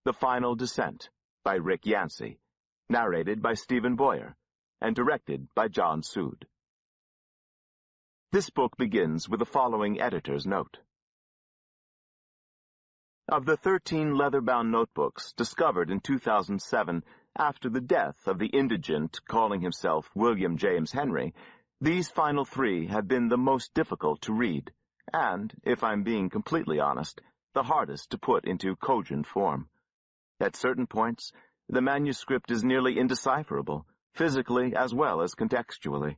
The Final Descent by Rick Yancey, narrated by Stephen Boyer, and directed by John Sood. This book begins with the following editor's note. Of the 13 leather-bound notebooks discovered in 2007 after the death of the indigent calling himself William James Henry, these final 3 have been the most difficult to read, and, if I'm being completely honest, the hardest to put into cogent form. At certain points, the manuscript is nearly indecipherable, physically as well as contextually.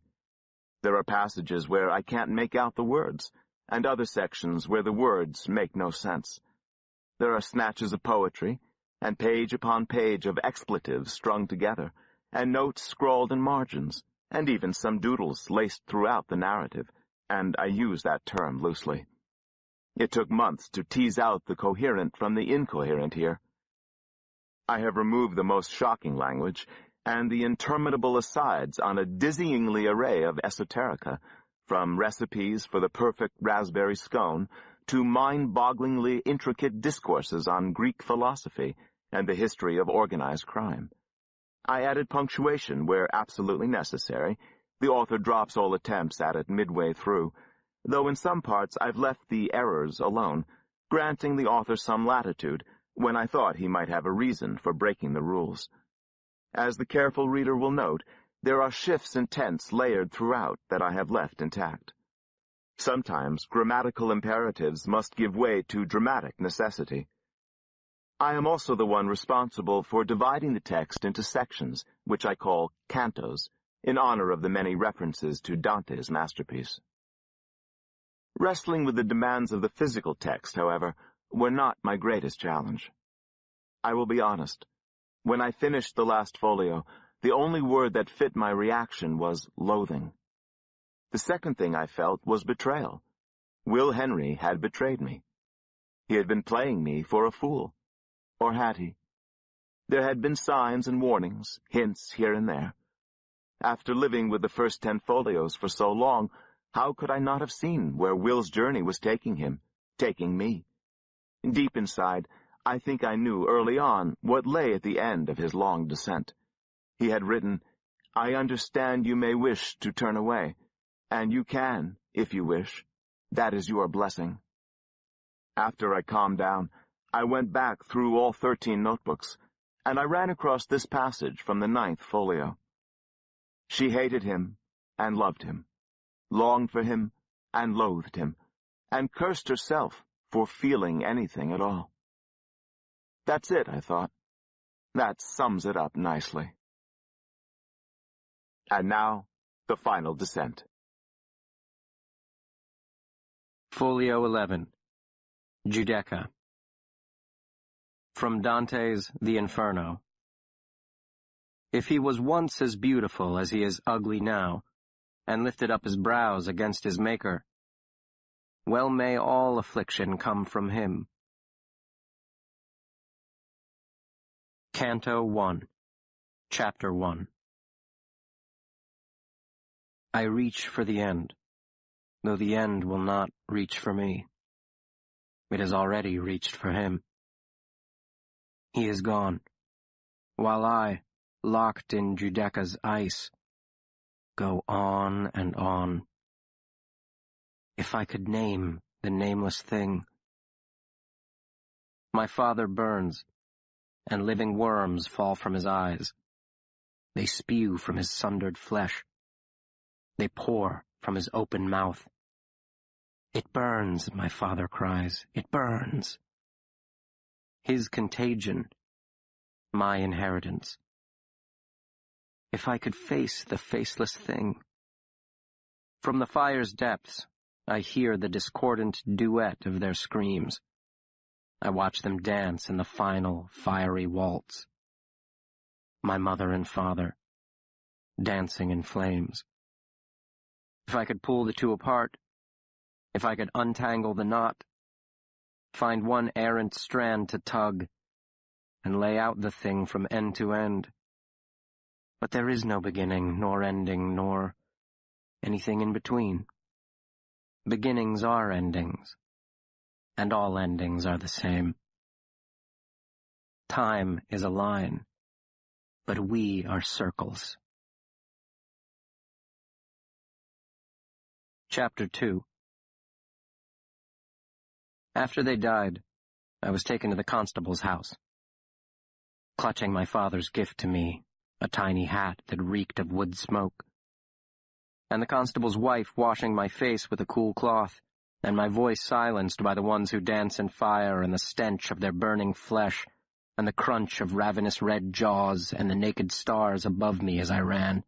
There are passages where I can't make out the words, and other sections where the words make no sense. There are snatches of poetry, and page upon page of expletives strung together, and notes scrawled in margins, and even some doodles laced throughout the narrative, and I use that term loosely. It took months to tease out the coherent from the incoherent here. I have removed the most shocking language, and the interminable asides on a dizzyingly array of esoterica, from recipes for the perfect raspberry scone to mind-bogglingly intricate discourses on Greek philosophy and the history of organized crime. I added punctuation where absolutely necessary. The author drops all attempts at it midway through, though in some parts I've left the errors alone, granting the author some latitude when I thought he might have a reason for breaking the rules. As the careful reader will note, there are shifts in tense layered throughout that I have left intact. Sometimes grammatical imperatives must give way to dramatic necessity. I am also the one responsible for dividing the text into sections, which I call cantos, in honor of the many references to Dante's masterpiece. Wrestling with the demands of the physical text, however, were not my greatest challenge. I will be honest. When I finished the last folio, the only word that fit my reaction was loathing. The second thing I felt was betrayal. Will Henry had betrayed me. He had been playing me for a fool. Or had he? There had been signs and warnings, hints here and there. After living with the first 10 folios for so long, how could I not have seen where Will's journey was taking him, taking me? Deep inside, I think I knew early on what lay at the end of his long descent. He had written, "I understand you may wish to turn away, and you can, if you wish. That is your blessing." After I calmed down, I went back through all 13 notebooks, and I ran across this passage from the 9th folio. She hated him and loved him, longed for him and loathed him, and cursed herself for feeling anything at all. That's it, I thought. That sums it up nicely. And now, the final descent. Folio 11. Giudecca. From Dante's The Inferno. If he was once as beautiful as he is ugly now, and lifted up his brows against his Maker, well may all affliction come from him. Canto 1, Chapter 1. I reach for the end, though the end will not reach for me. It has already reached for him. He is gone, while I, locked in Giudecca's ice, go on and on. If I could name the nameless thing. My father burns, and living worms fall from his eyes. They spew from his sundered flesh. They pour from his open mouth. It burns, my father cries, it burns. His contagion, my inheritance. If I could face the faceless thing. From the fire's depths, I hear the discordant duet of their screams. I watch them dance in the final, fiery waltz. My mother and father, dancing in flames. If I could pull the two apart, if I could untangle the knot, find one errant strand to tug, and lay out the thing from end to end. But there is no beginning, nor ending, nor anything in between. Beginnings are endings, and all endings are the same. Time is a line, but we are circles. Chapter 2. After they died, I was taken to the constable's house. Clutching my father's gift to me, a tiny hat that reeked of wood smoke, and the constable's wife washing my face with a cool cloth, and my voice silenced by the ones who dance in fire and the stench of their burning flesh, and the crunch of ravenous red jaws and the naked stars above me as I ran.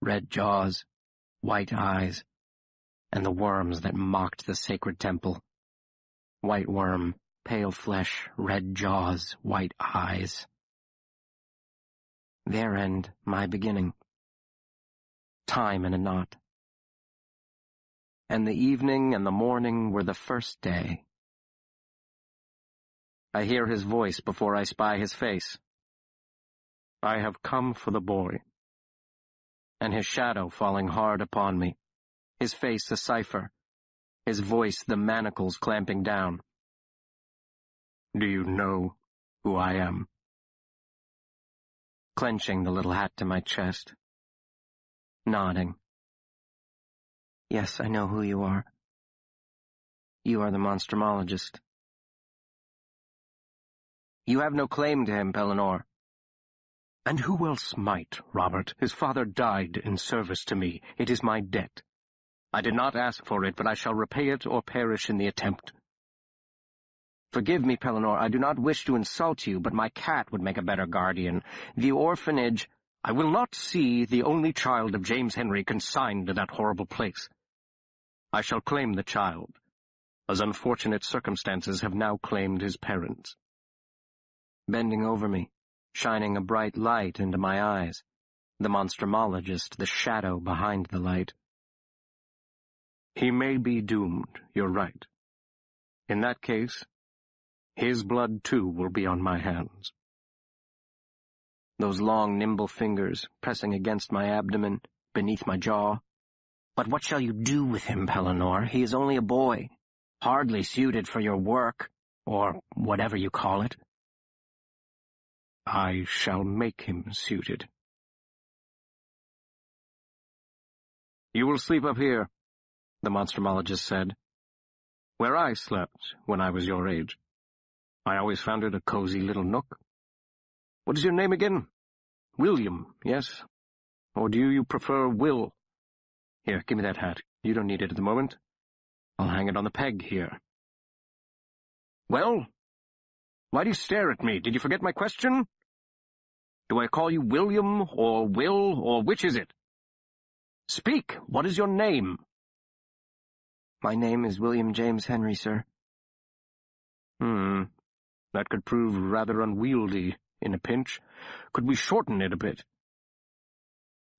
Red jaws, white eyes, and the worms that mocked the sacred temple. White worm, pale flesh, red jaws, white eyes. Their end, my beginning. Time in a knot. And the evening and the morning were the first day. I hear his voice before I spy his face. I have come for the boy. And his shadow falling hard upon me, his face a cipher, his voice the manacles clamping down. Do you know who I am? Clenching the little hat to my chest. Nodding. Yes, I know who you are. You are the Monstrumologist. You have no claim to him, Pellinore. And who else might, Robert? His father died in service to me. It is my debt. I did not ask for it, but I shall repay it or perish in the attempt. Forgive me, Pellinore, I do not wish to insult you, but my cat would make a better guardian. The orphanage— I will not see the only child of James Henry consigned to that horrible place. I shall claim the child, as unfortunate circumstances have now claimed his parents. Bending over me, shining a bright light into my eyes, the Monstrumologist, the shadow behind the light. He may be doomed, you're right. In that case, his blood too will be on my hands. Those long, nimble fingers pressing against my abdomen, beneath my jaw. But what shall you do with him, Pellinore? He is only a boy, hardly suited for your work, or whatever you call it. I shall make him suited. You will sleep up here, the Monstrumologist said, where I slept when I was your age. I always found it a cozy little nook. What is your name again? William, yes? Or do you prefer Will? Here, give me that hat. You don't need it at the moment. I'll hang it on the peg here. Well? Why do you stare at me? Did you forget my question? Do I call you William, or Will, or which is it? Speak! What is your name? My name is William James Henry, sir. That could prove rather unwieldy in a pinch. Could we shorten it a bit?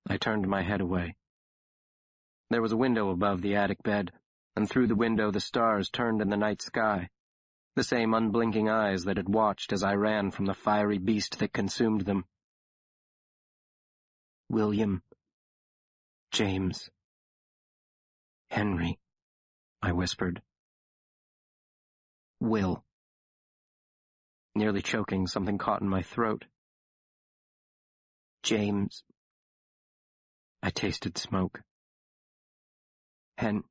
I turned my head away. There was a window above the attic bed, and through the window the stars turned in the night sky, the same unblinking eyes that had watched as I ran from the fiery beast that consumed them. William James Henry, I whispered. Will. Nearly choking, something caught in my throat. James. I tasted smoke. Hen.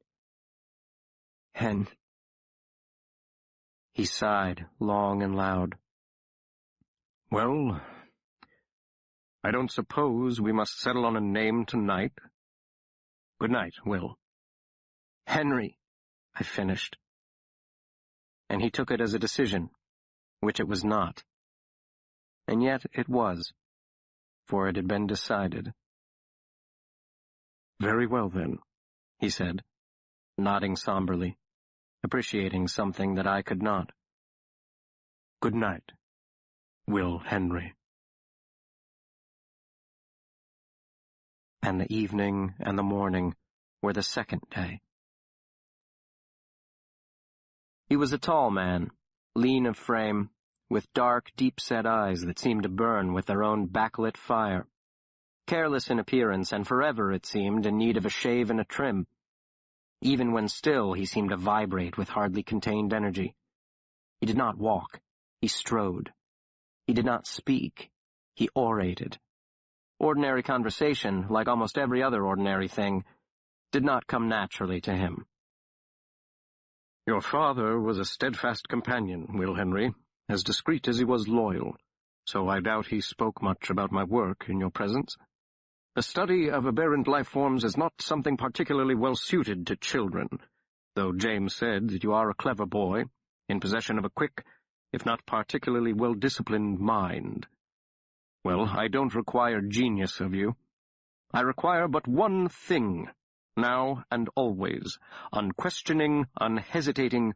He sighed, long and loud. Well, I don't suppose we must settle on a name tonight. Good night, Will. Henry, I finished. And he took it as a decision, which it was not. And yet it was, for it had been decided. Very well, then, he said, nodding somberly, appreciating something that I could not. Good night, Will Henry. And the evening and the morning were the second day. He was a tall man, lean of frame, with dark, deep-set eyes that seemed to burn with their own backlit fire. Careless in appearance, and forever, it seemed, in need of a shave and a trim. Even when still, he seemed to vibrate with hardly contained energy. He did not walk. He strode, He did not speak. He orated. Ordinary conversation, like almost every other ordinary thing, did not come naturally to him. Your father was a steadfast companion, Will Henry, as discreet as he was loyal, so I doubt he spoke much about my work in your presence. The study of aberrant life forms is not something particularly well suited to children, though James said that you are a clever boy, in possession of a quick, if not particularly well-disciplined mind. Well, I don't require genius of you. I require but one thing, now and always, unquestioning, unhesitating,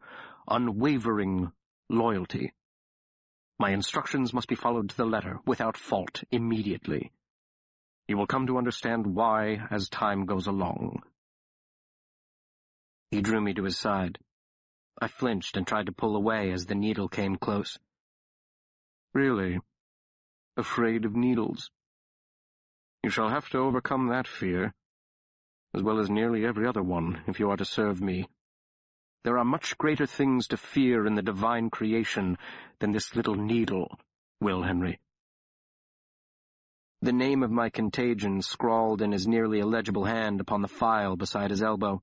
unwavering loyalty. My instructions must be followed to the letter, without fault, immediately. You will come to understand why as time goes along. He drew me to his side. I flinched and tried to pull away as the needle came close. Really? Afraid of needles? You shall have to overcome that fear, as well as nearly every other one, if you are to serve me. There are much greater things to fear in the divine creation than this little needle, Will Henry. The name of my contagion scrawled in his nearly illegible hand upon the file beside his elbow.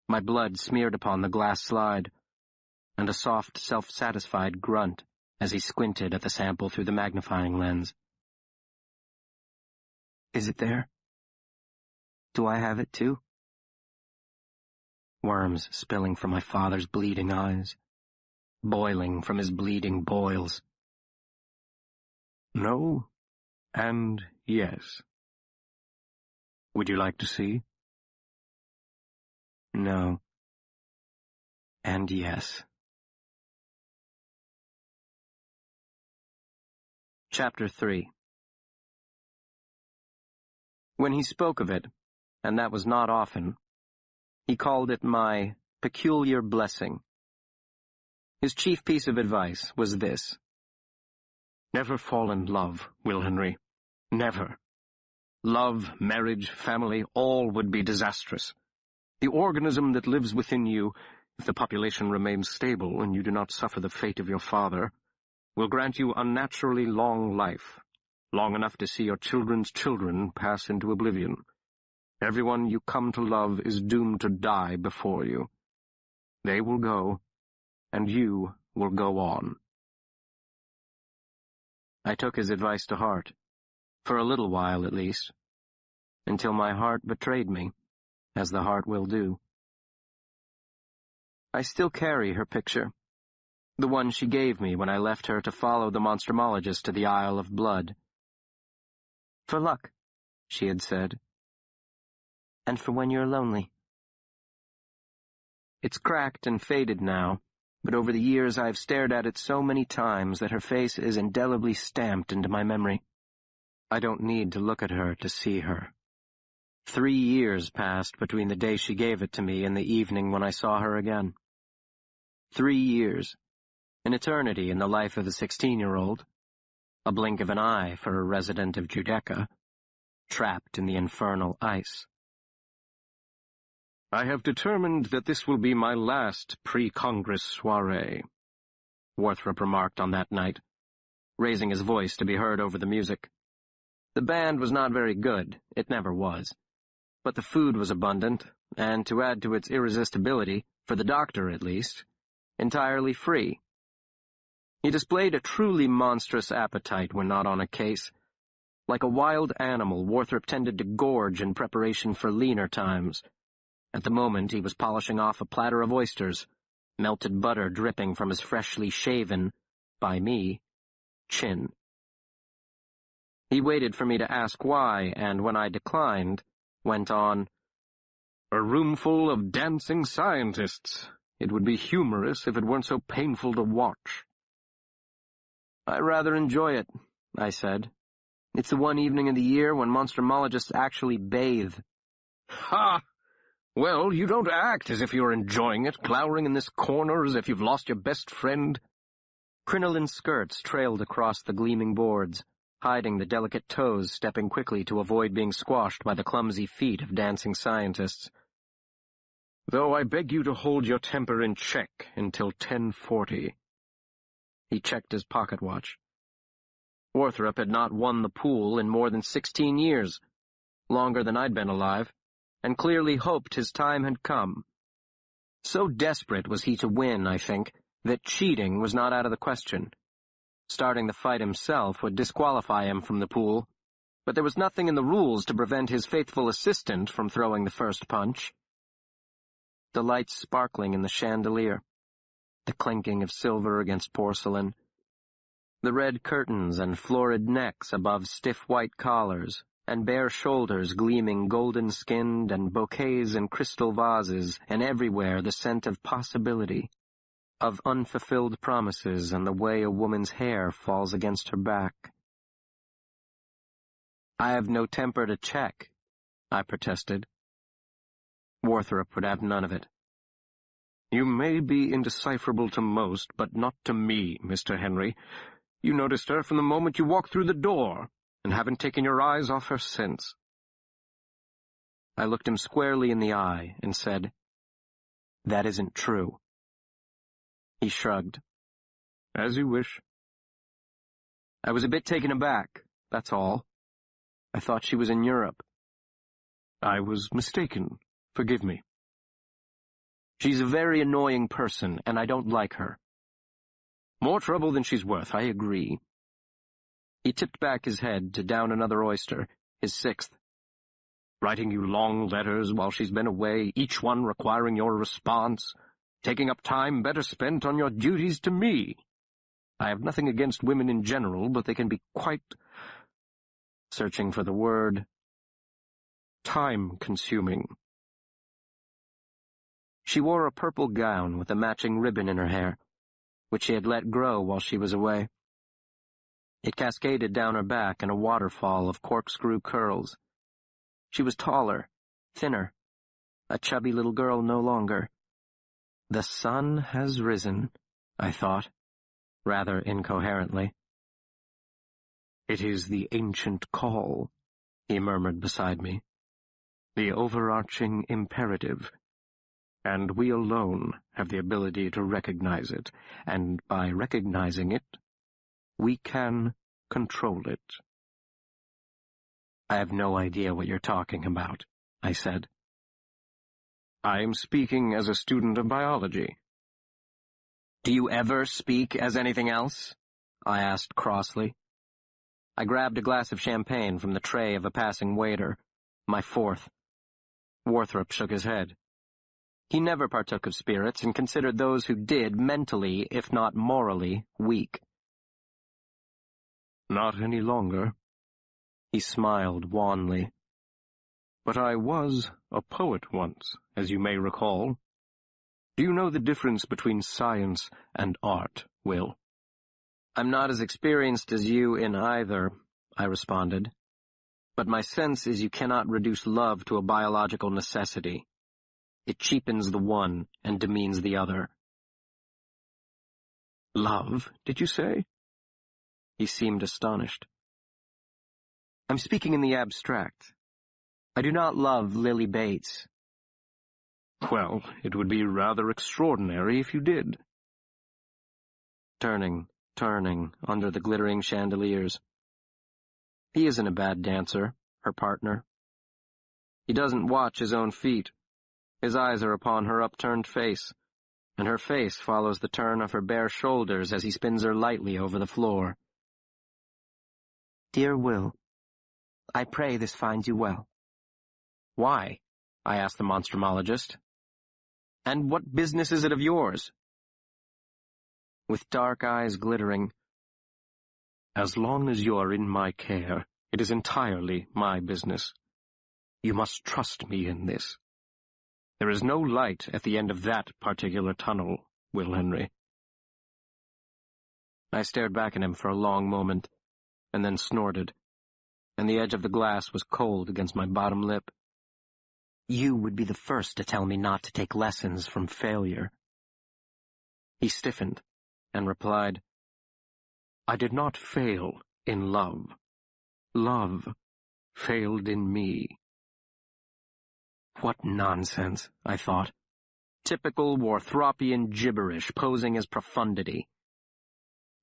My blood smeared upon the glass slide, and a soft, self-satisfied grunt as he squinted at the sample through the magnifying lens. Is it there? Do I have it too? Worms spilling from my father's bleeding eyes, boiling from his bleeding boils. No, and yes. Would you like to see? No, and yes. Chapter 3. When he spoke of it, and that was not often, he called it my peculiar blessing. His chief piece of advice was this: never fall in love, Will Henry. Never. Love, marriage, family, all would be disastrous. The organism that lives within you, if the population remains stable and you do not suffer the fate of your father, will grant you unnaturally long life, long enough to see your children's children pass into oblivion. Everyone you come to love is doomed to die before you. They will go, and you will go on. I took his advice to heart, for a little while at least, until my heart betrayed me, as the heart will do. I still carry her picture, the one she gave me when I left her to follow the Monstrumologist to the Isle of Blood. For luck, she had said, and for when you're lonely. It's cracked and faded now, but over the years I've stared at it so many times that her face is indelibly stamped into my memory. I don't need to look at her to see her. 3 years passed between the day she gave it to me and the evening when I saw her again. 3 years, an eternity in the life of a 16-year-old, a blink of an eye for a resident of Judecca, trapped in the infernal ice. I have determined that this will be my last pre-Congress soiree, Worthrop remarked on that night, raising his voice to be heard over the music. The band was not very good, it never was, but the food was abundant, and to add to its irresistibility, for the doctor at least, entirely free. He displayed a truly monstrous appetite when not on a case. Like a wild animal, Worthrop tended to gorge in preparation for leaner times. At the moment, he was polishing off a platter of oysters, melted butter dripping from his freshly shaven, by me, chin. He waited for me to ask why, and when I declined, went on, "A room full of dancing scientists. It would be humorous if it weren't so painful to watch." "I rather enjoy it," I said. "It's the one evening of the year when monstrumologists actually bathe." "Ha! Well, you don't act as if you're enjoying it, glowering in this corner as if you've lost your best friend." Crinoline skirts trailed across the gleaming boards, hiding the delicate toes stepping quickly to avoid being squashed by the clumsy feet of dancing scientists. "Though I beg you to hold your temper in check until 10:40. He checked his pocket watch. Worthrop had not won the pool in more than 16 years, longer than I'd been alive, and clearly hoped his time had come. So desperate was he to win, I think, that cheating was not out of the question. Starting the fight himself would disqualify him from the pool, but there was nothing in the rules to prevent his faithful assistant from throwing the first punch. The lights sparkling in the chandelier, the clinking of silver against porcelain, the red curtains and florid necks above stiff white collars, and bare shoulders gleaming golden-skinned, and bouquets in crystal vases, and everywhere the scent of possibility, of unfulfilled promises, and the way a woman's hair falls against her back. "I have no temper to check," I protested. Worthrop would have none of it. "You may be indecipherable to most, but not to me, Mr. Henry. You noticed her from the moment you walked through the door, and haven't taken your eyes off her since." I looked him squarely in the eye and said, "That isn't true." He shrugged. "As you wish." "I was a bit taken aback, that's all. I thought she was in Europe." "I was mistaken. Forgive me." "She's a very annoying person, and I don't like her." "More trouble than she's worth, I agree." He tipped back his head to down another oyster, his sixth. "Writing you long letters while she's been away, each one requiring your response, taking up time better spent on your duties to me. I have nothing against women in general, but they can be quite," searching for the word, "time-consuming." She wore a purple gown with a matching ribbon in her hair, which she had let grow while she was away. It cascaded down her back in a waterfall of corkscrew curls. She was taller, thinner, a chubby little girl no longer. "The sun has risen," I thought, rather incoherently. "It is the ancient call," he murmured beside me, "the overarching imperative. And we alone have the ability to recognize it, and by recognizing it, we can control it." "I have no idea what you're talking about," I said. "I am speaking as a student of biology." "Do you ever speak as anything else?" I asked crossly. I grabbed a glass of champagne from the tray of a passing waiter, my fourth. Worthrop shook his head. He never partook of spirits and considered those who did mentally, if not morally, weak. "Not any longer." He smiled wanly. "But I was a poet once, as you may recall. Do you know the difference between science and art, Will?" "I'm not as experienced as you in either," I responded. "But my sense is you cannot reduce love to a biological necessity. It cheapens the one and demeans the other." "Love, did you say?" He seemed astonished. "I'm speaking in the abstract. I do not love Lily Bates." "Well, it would be rather extraordinary if you did." Turning, under the glittering chandeliers. "He isn't a bad dancer, her partner. He doesn't watch his own feet. His eyes are upon her upturned face, and her face follows the turn of her bare shoulders as he spins her lightly over the floor." "Dear Will, I pray this finds you well." "Why?" I asked the Monstrumologist. "And what business is it of yours?" With dark eyes glittering, "As long as you are in my care, it is entirely my business. You must trust me in this. There is no light at the end of that particular tunnel, Will Henry." I stared back at him for a long moment, and then snorted, and the edge of the glass was cold against my bottom lip. "You would be the first to tell me not to take lessons from failure." He stiffened, and replied, "I did not fail in love. Love failed in me." What nonsense, I thought. Typical Worthropian gibberish posing as profundity.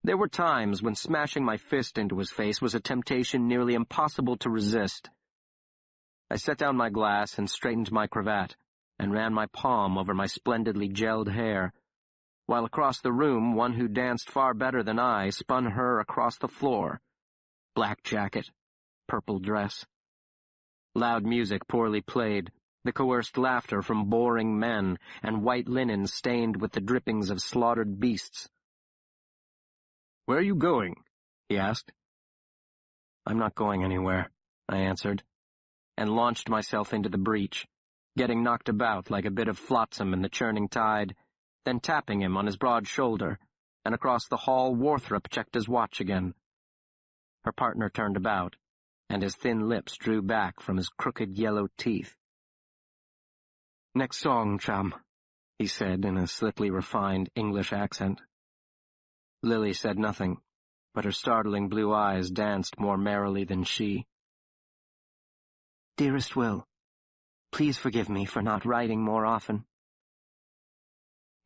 There were times when smashing my fist into his face was a temptation nearly impossible to resist. I set down my glass and straightened my cravat, and ran my palm over my splendidly gelled hair, while across the room one who danced far better than I spun her across the floor. Black jacket, purple dress. Loud music poorly played, the coerced laughter from boring men, and white linen stained with the drippings of slaughtered beasts. "Where are you going?" he asked. "I'm not going anywhere," I answered, and launched myself into the breach, getting knocked about like a bit of flotsam in the churning tide, then tapping him on his broad shoulder, and across the hall Warthrop checked his watch again. Her partner turned about, and his thin lips drew back from his crooked yellow teeth. "Next song, chum," he said in a slightly refined English accent. Lily said nothing, but her startling blue eyes danced more merrily than she. "Dearest Will, please forgive me for not writing more often."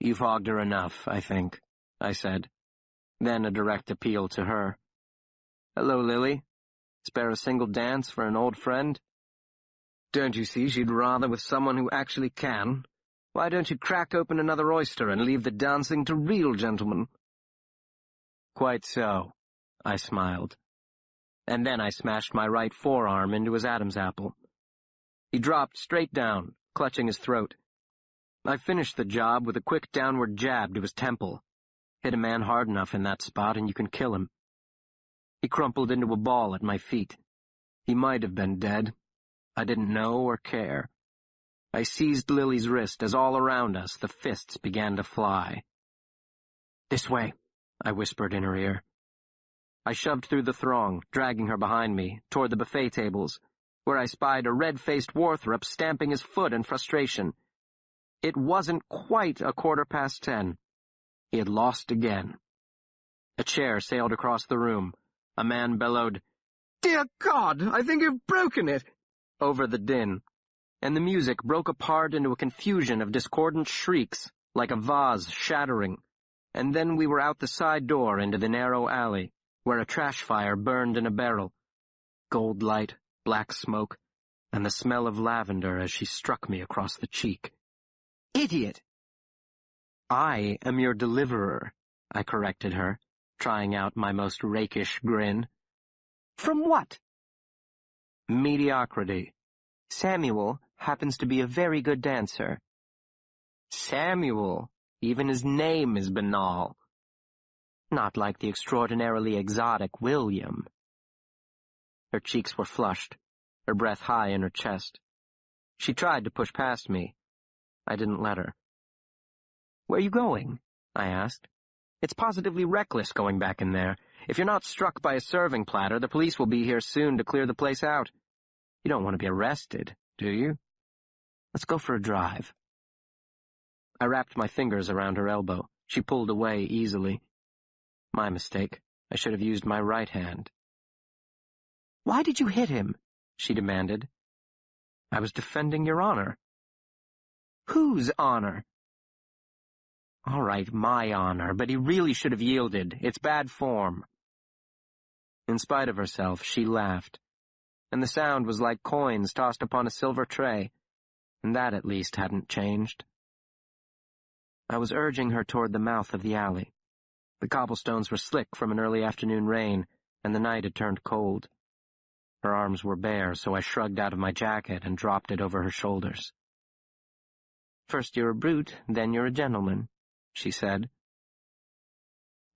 "You've hogged her enough, I think," I said, then a direct appeal to her. "Hello, Lily. Spare a single dance for an old friend? Don't you see she'd rather with someone who actually can? Why don't you crack open another oyster and leave the dancing to real gentlemen?" "Quite so," I smiled. And then I smashed my right forearm into his Adam's apple. He dropped straight down, clutching his throat. I finished the job with a quick downward jab to his temple. Hit a man hard enough in that spot and you can kill him. He crumpled into a ball at my feet. He might have been dead. I didn't know or care. I seized Lily's wrist as all around us the fists began to fly. "This way," I whispered in her ear. I shoved through the throng, dragging her behind me, toward the buffet tables, where I spied a red-faced Warthrop stamping his foot in frustration. It wasn't quite 10:15. He had lost again. A chair sailed across the room. A man bellowed, "Dear God, I think you've broken it!" over the din, and the music broke apart into a confusion of discordant shrieks, like a vase shattering, and then we were out the side door into the narrow alley, where a trash fire burned in a barrel. Gold light, black smoke, and the smell of lavender as she struck me across the cheek. "Idiot!" "I am your deliverer," I corrected her, trying out my most rakish grin. "From what?" "Mediocrity. Samuel happens to be a very good dancer." "Samuel? Even his name is banal." "Not like the extraordinarily exotic William." Her cheeks were flushed, her breath high in her chest. She tried to push past me. I didn't let her. "Where are you going?" I asked. "It's positively reckless going back in there. If you're not struck by a serving platter, the police will be here soon to clear the place out. You don't want to be arrested, do you? Let's go for a drive." I wrapped my fingers around her elbow. She pulled away easily. My mistake. I should have used my right hand. "Why did you hit him?" she demanded. "I was defending your honor." "Whose honor?" "All right, my honor, but he really should have yielded. It's bad form." In spite of herself, she laughed, and the sound was like coins tossed upon a silver tray, and that at least hadn't changed. I was urging her toward the mouth of the alley. The cobblestones were slick from an early afternoon rain, and the night had turned cold. Her arms were bare, so I shrugged out of my jacket and dropped it over her shoulders. "First you're a brute, then you're a gentleman," she said.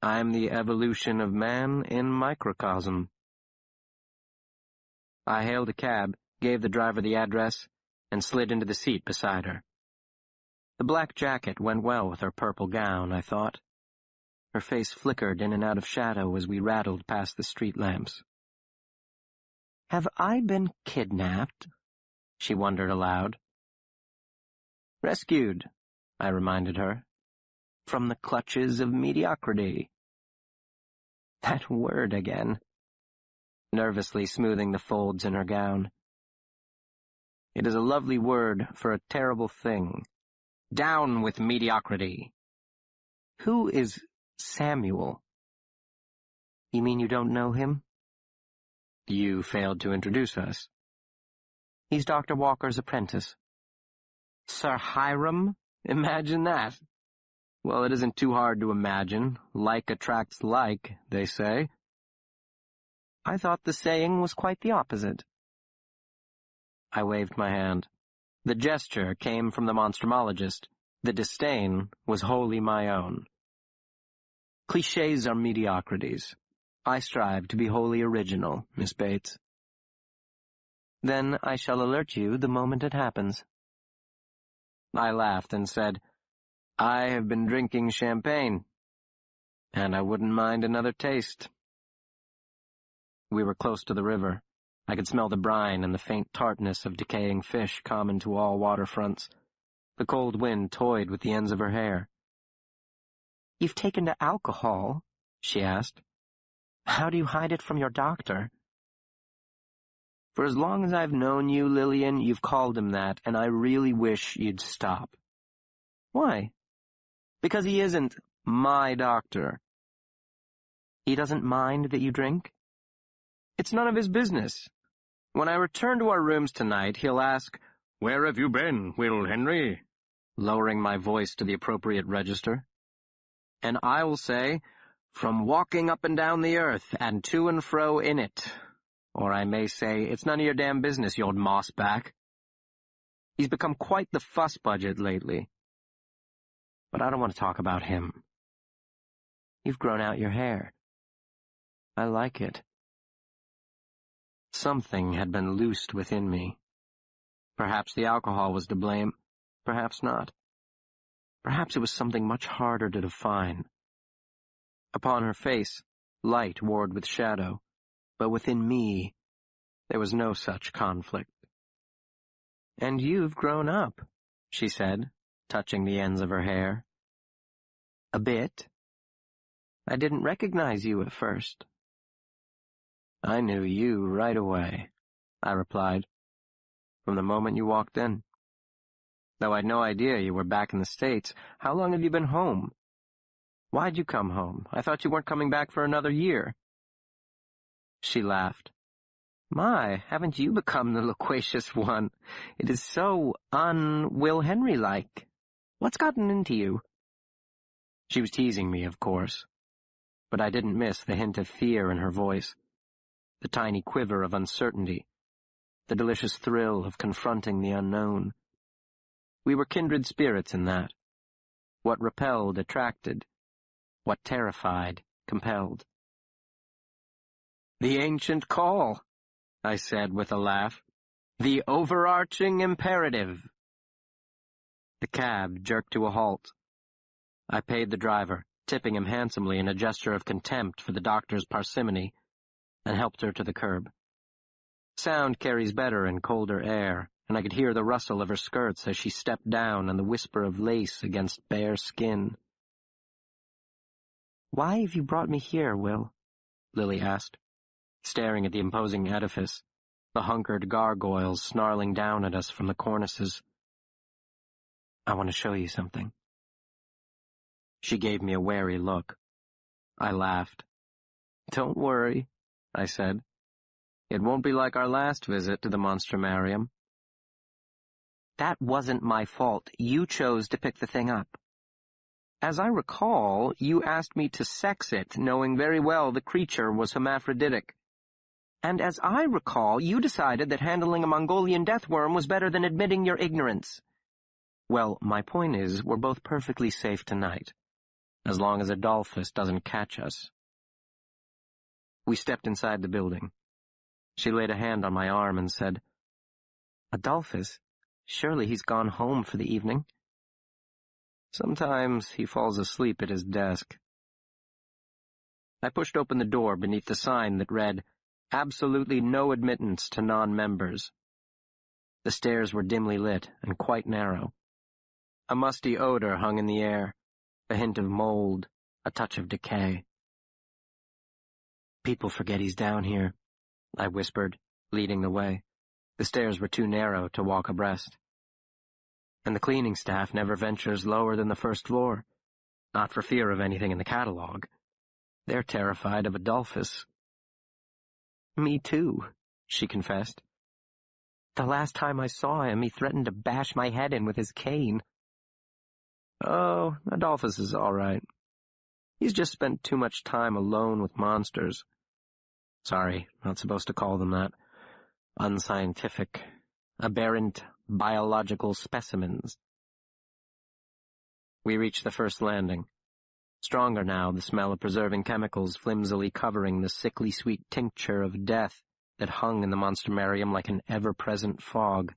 "I'm the evolution of man in microcosm." I hailed a cab, gave the driver the address, and slid into the seat beside her. The black jacket went well with her purple gown, I thought. Her face flickered in and out of shadow as we rattled past the street lamps. "Have I been kidnapped?" she wondered aloud. "Rescued," I reminded her, "from the clutches of mediocrity." That word again. Nervously smoothing the folds in her gown. It is a lovely word for a terrible thing. Down with mediocrity. Who is Samuel? You mean you don't know him? You failed to introduce us. He's Dr. Walker's apprentice. Sir Hiram? Imagine that. Well, it isn't too hard to imagine. Like attracts like, they say. I thought the saying was quite the opposite. I waved my hand. The gesture came from the Monstrumologist. The disdain was wholly my own. Clichés are mediocrities. I strive to be wholly original, Miss Bates. Then I shall alert you the moment it happens. I laughed and said, I have been drinking champagne, and I wouldn't mind another taste. We were close to the river. I could smell the brine and the faint tartness of decaying fish common to all waterfronts. The cold wind toyed with the ends of her hair. You've taken to alcohol? She asked. How do you hide it from your doctor? For as long as I've known you, Lillian, you've called him that, and I really wish you'd stop. Why? Because he isn't my doctor. He doesn't mind that you drink? It's none of his business. When I return to our rooms tonight, he'll ask, Where have you been, Will Henry? Lowering my voice to the appropriate register. And I will say, From walking up and down the earth, and to and fro in it. Or I may say, It's none of your damn business, you old mossback. He's become quite the fuss budget lately. But I don't want to talk about him. You've grown out your hair. I like it. Something had been loosed within me. Perhaps the alcohol was to blame, perhaps not. Perhaps it was something much harder to define. Upon her face, light warred with shadow, but within me, there was no such conflict. And you've grown up, she said, touching the ends of her hair. A bit. I didn't recognize you at first. I knew you right away, I replied, from the moment you walked in. Though I'd no idea you were back in the States. How long have you been home? Why'd you come home? I thought you weren't coming back for another year. She laughed. My, haven't you become the loquacious one? It is so un-Will Henry-like. What's gotten into you? She was teasing me, of course, but I didn't miss the hint of fear in her voice, the tiny quiver of uncertainty, the delicious thrill of confronting the unknown. We were kindred spirits in that. What repelled attracted, what terrified compelled. The ancient call, I said with a laugh. The overarching imperative. The cab jerked to a halt. I paid the driver, tipping him handsomely in a gesture of contempt for the doctor's parsimony, and helped her to the curb. Sound carries better in colder air, and I could hear the rustle of her skirts as she stepped down and the whisper of lace against bare skin. Why have you brought me here, Will? Lily asked, staring at the imposing edifice, the hunkered gargoyles snarling down at us from the cornices. I want to show you something. She gave me a wary look. I laughed. Don't worry, I said. It won't be like our last visit to the Monstrumarium. That wasn't my fault. You chose to pick the thing up. As I recall, you asked me to sex it, knowing very well the creature was hermaphroditic. And as I recall, you decided that handling a Mongolian deathworm was better than admitting your ignorance. Well, my point is, we're both perfectly safe tonight, as long as Adolphus doesn't catch us. We stepped inside the building. She laid a hand on my arm and said, Adolphus? Surely he's gone home for the evening. Sometimes he falls asleep at his desk. I pushed open the door beneath the sign that read, Absolutely no admittance to non-members. The stairs were dimly lit and quite narrow. A musty odor hung in the air, a hint of mold, a touch of decay. People forget he's down here, I whispered, leading the way. The stairs were too narrow to walk abreast. And the cleaning staff never ventures lower than the first floor, not for fear of anything in the catalog. They're terrified of Adolphus. Me too, she confessed. The last time I saw him, he threatened to bash my head in with his cane. Oh, Adolphus is all right. He's just spent too much time alone with monsters. Sorry, not supposed to call them that. Unscientific. Aberrant biological specimens. We reached the first landing. Stronger now, the smell of preserving chemicals flimsily covering the sickly sweet tincture of death that hung in the monstrumarium like an ever-present fog.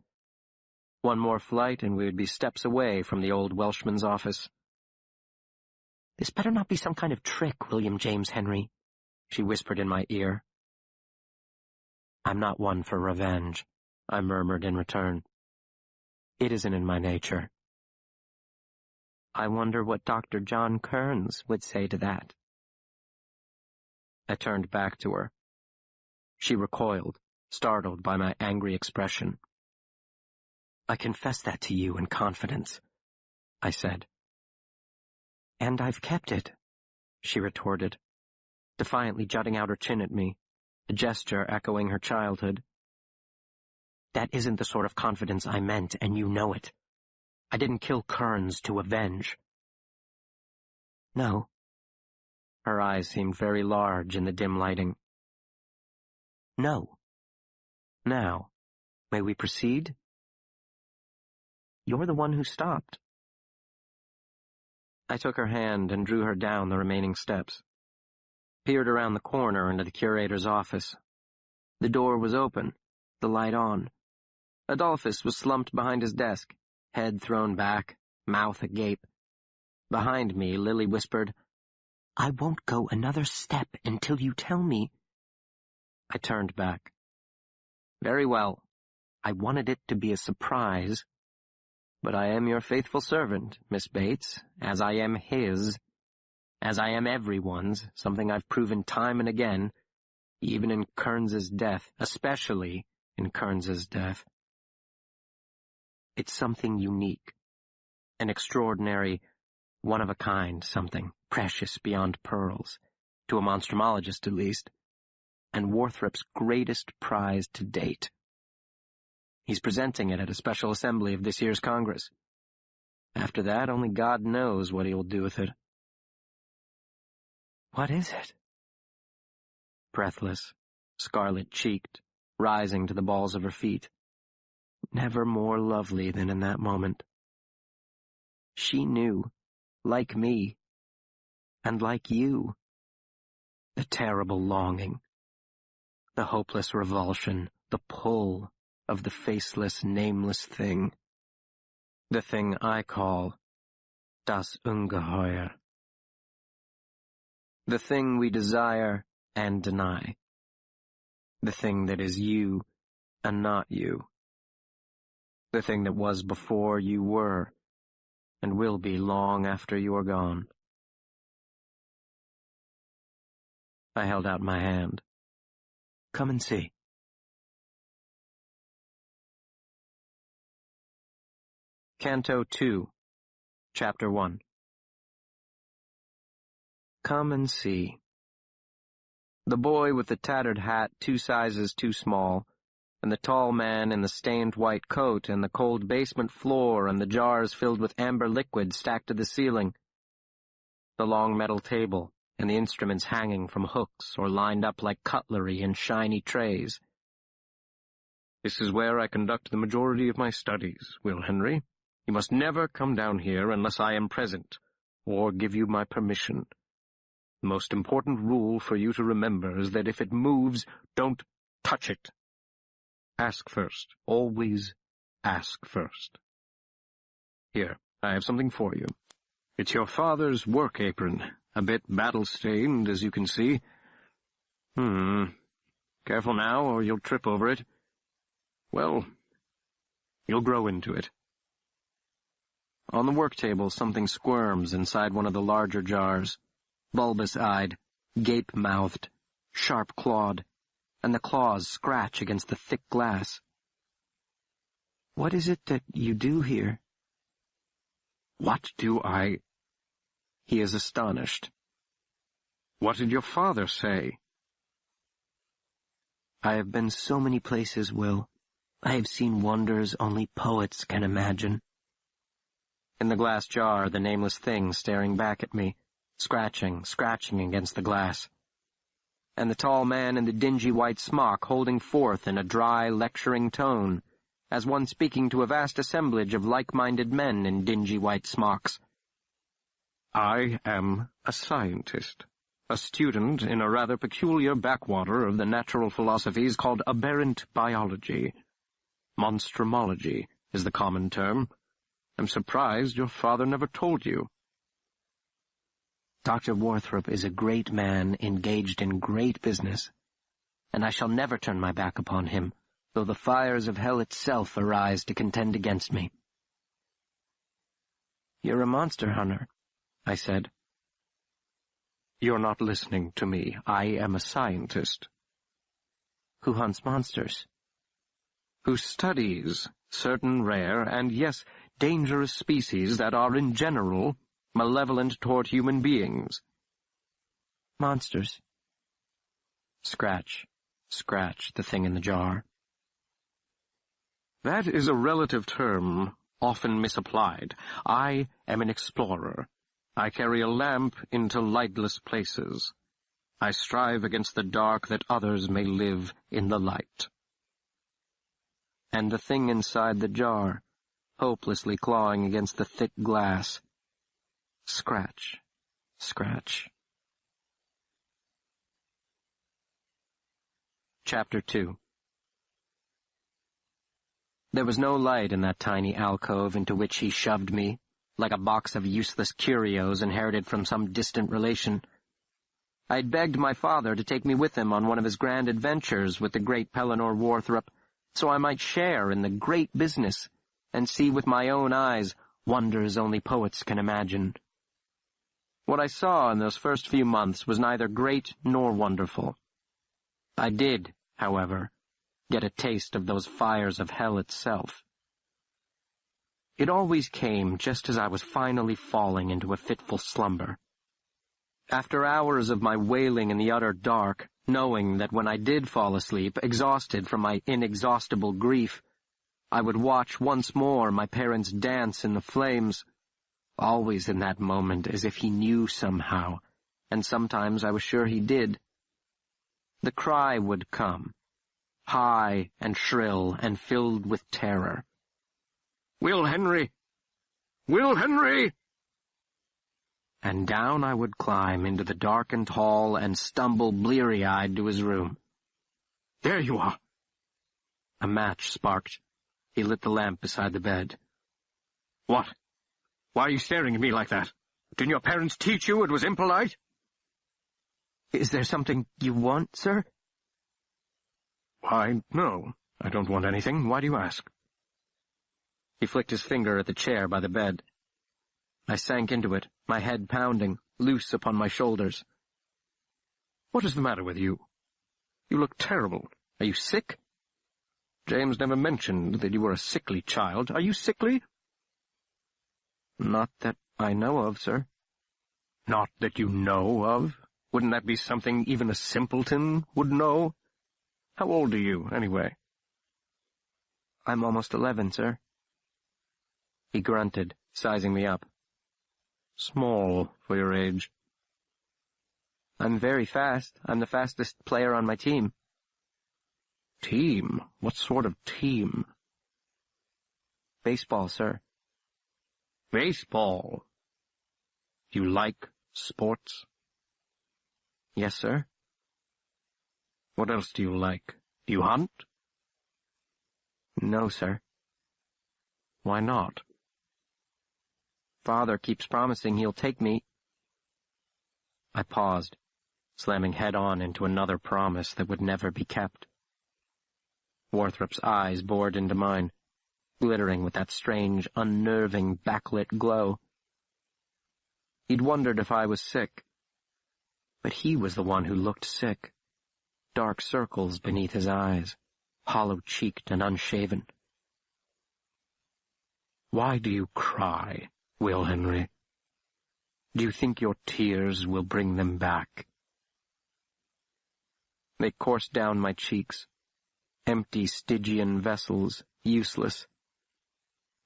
One more flight and we would be steps away from the old Welshman's office. "This better not be some kind of trick, William James Henry," she whispered in my ear. "I'm not one for revenge," I murmured in return. "It isn't in my nature." I wonder what Dr. John Kearns would say to that. I turned back to her. She recoiled, startled by my angry expression. "I confess that to you in confidence," I said. "And I've kept it," she retorted, defiantly jutting out her chin at me, a gesture echoing her childhood. "That isn't the sort of confidence I meant, and you know it. I didn't kill Kearns to avenge." "No." Her eyes seemed very large in the dim lighting. "No. Now, may we proceed? You're the one who stopped." I took her hand and drew her down the remaining steps. Peered around the corner into the curator's office. The door was open, the light on. Adolphus was slumped behind his desk, head thrown back, mouth agape. Behind me, Lily whispered, "I won't go another step until you tell me." I turned back. "Very well. I wanted it to be a surprise. But I am your faithful servant, Miss Bates, as I am his, as I am everyone's, something I've proven time and again, even in Kearns's death, especially in Kearns's death. It's something unique, an extraordinary, one-of-a-kind something, precious beyond pearls, to a monstrumologist at least, and Worthrop's greatest prize to date. He's presenting it at a special assembly of this year's Congress. After that, only God knows what he will do with it." "What is it?" Breathless, scarlet-cheeked, rising to the balls of her feet. Never more lovely than in that moment. She knew, like me, and like you, the terrible longing, the hopeless revulsion, the pull of the faceless, nameless thing. The thing I call das Ungeheuer. The thing we desire and deny. The thing that is you and not you. The thing that was before you were and will be long after you are gone. I held out my hand. "Come and see." Canto 2, Chapter 1. Come and see. The boy with the tattered hat 2 sizes too small, and the tall man in the stained white coat, and the cold basement floor, and the jars filled with amber liquid stacked to the ceiling. The long metal table, and the instruments hanging from hooks or lined up like cutlery in shiny trays. This is where I conduct the majority of my studies, Will Henry. You must never come down here unless I am present, or give you my permission. The most important rule for you to remember is that if it moves, don't touch it. Ask first. Always ask first. Here, I have something for you. It's your father's work apron, a bit battle-stained, as you can see. Careful now, or you'll trip over it. Well, you'll grow into it. On the work table, something squirms inside one of the larger jars, bulbous-eyed, gape-mouthed, sharp-clawed, and the claws scratch against the thick glass. "What is it that you do here?" "What do I—" He is astonished. What did your father say? I have been so many places, Will. I have seen wonders only poets can imagine. In the glass jar, the nameless thing staring back at me, scratching against the glass. And the tall man in the dingy white smock holding forth in a dry, lecturing tone, as one speaking to a vast assemblage of like-minded men in dingy white smocks. I am a scientist, a student in a rather peculiar backwater of the natural philosophies called aberrant biology. Monstrumology is the common term. I'm surprised your father never told you. Dr. Worthrop is a great man engaged in great business, and I shall never turn my back upon him, though the fires of hell itself arise to contend against me. You're a monster hunter, I said. You're not listening to me. I am a scientist. Who hunts monsters? Who studies certain rare and, yes, dangerous species that are in general malevolent toward human beings. Monsters. Scratch, the thing in the jar. That is a relative term, often misapplied. I am an explorer. I carry a lamp into lightless places. I strive against the dark that others may live in the light. And the thing inside the jar, hopelessly clawing against the thick glass. Scratch. Chapter 2. There was no light in that tiny alcove into which he shoved me, like a box of useless curios inherited from some distant relation. I'd begged my father to take me with him on one of his grand adventures with the great Pellinore Worthrop, so I might share in the great business and see with my own eyes wonders only poets can imagine. What I saw in those first few months was neither great nor wonderful. I did, however, get a taste of those fires of hell itself. It always came just as I was finally falling into a fitful slumber. After hours of my wailing in the utter dark, knowing that when I did fall asleep, exhausted from my inexhaustible grief, I would watch once more my parents dance in the flames, always in that moment as if he knew somehow, and sometimes I was sure he did. The cry would come, high and shrill and filled with terror. Will Henry! Will Henry! And down I would climb into the darkened hall and stumble bleary-eyed to his room. There you are! A match sparked. He lit the lamp beside the bed. What? Why are you staring at me like that? Didn't your parents teach you it was impolite? Is there something you want, sir? Why, no. I don't want anything. Why do you ask? He flicked his finger at the chair by the bed. I sank into it, my head pounding, loose upon my shoulders. What is the matter with you? You look terrible. Are you sick? James never mentioned that you were a sickly child. Are you sickly? Not that I know of, sir. Not that you know of? Wouldn't that be something even a simpleton would know? How old are you, anyway? I'm almost 11, sir. He grunted, sizing me up. Small for your age. I'm very fast. I'm the fastest player on my team. Team? What sort of team? Baseball, sir. Baseball? Do you like sports? Yes, sir. What else do you like? Do you hunt? No, sir. Why not? Father keeps promising he'll take me. I paused, slamming head-on into another promise that would never be kept. Worthrop's eyes bored into mine, glittering with that strange, unnerving, backlit glow. He'd wondered if I was sick, but he was the one who looked sick. Dark circles beneath his eyes, hollow-cheeked and unshaven. Why do you cry, Will Henry? Do you think your tears will bring them back? They coursed down my cheeks. Empty Stygian vessels, useless.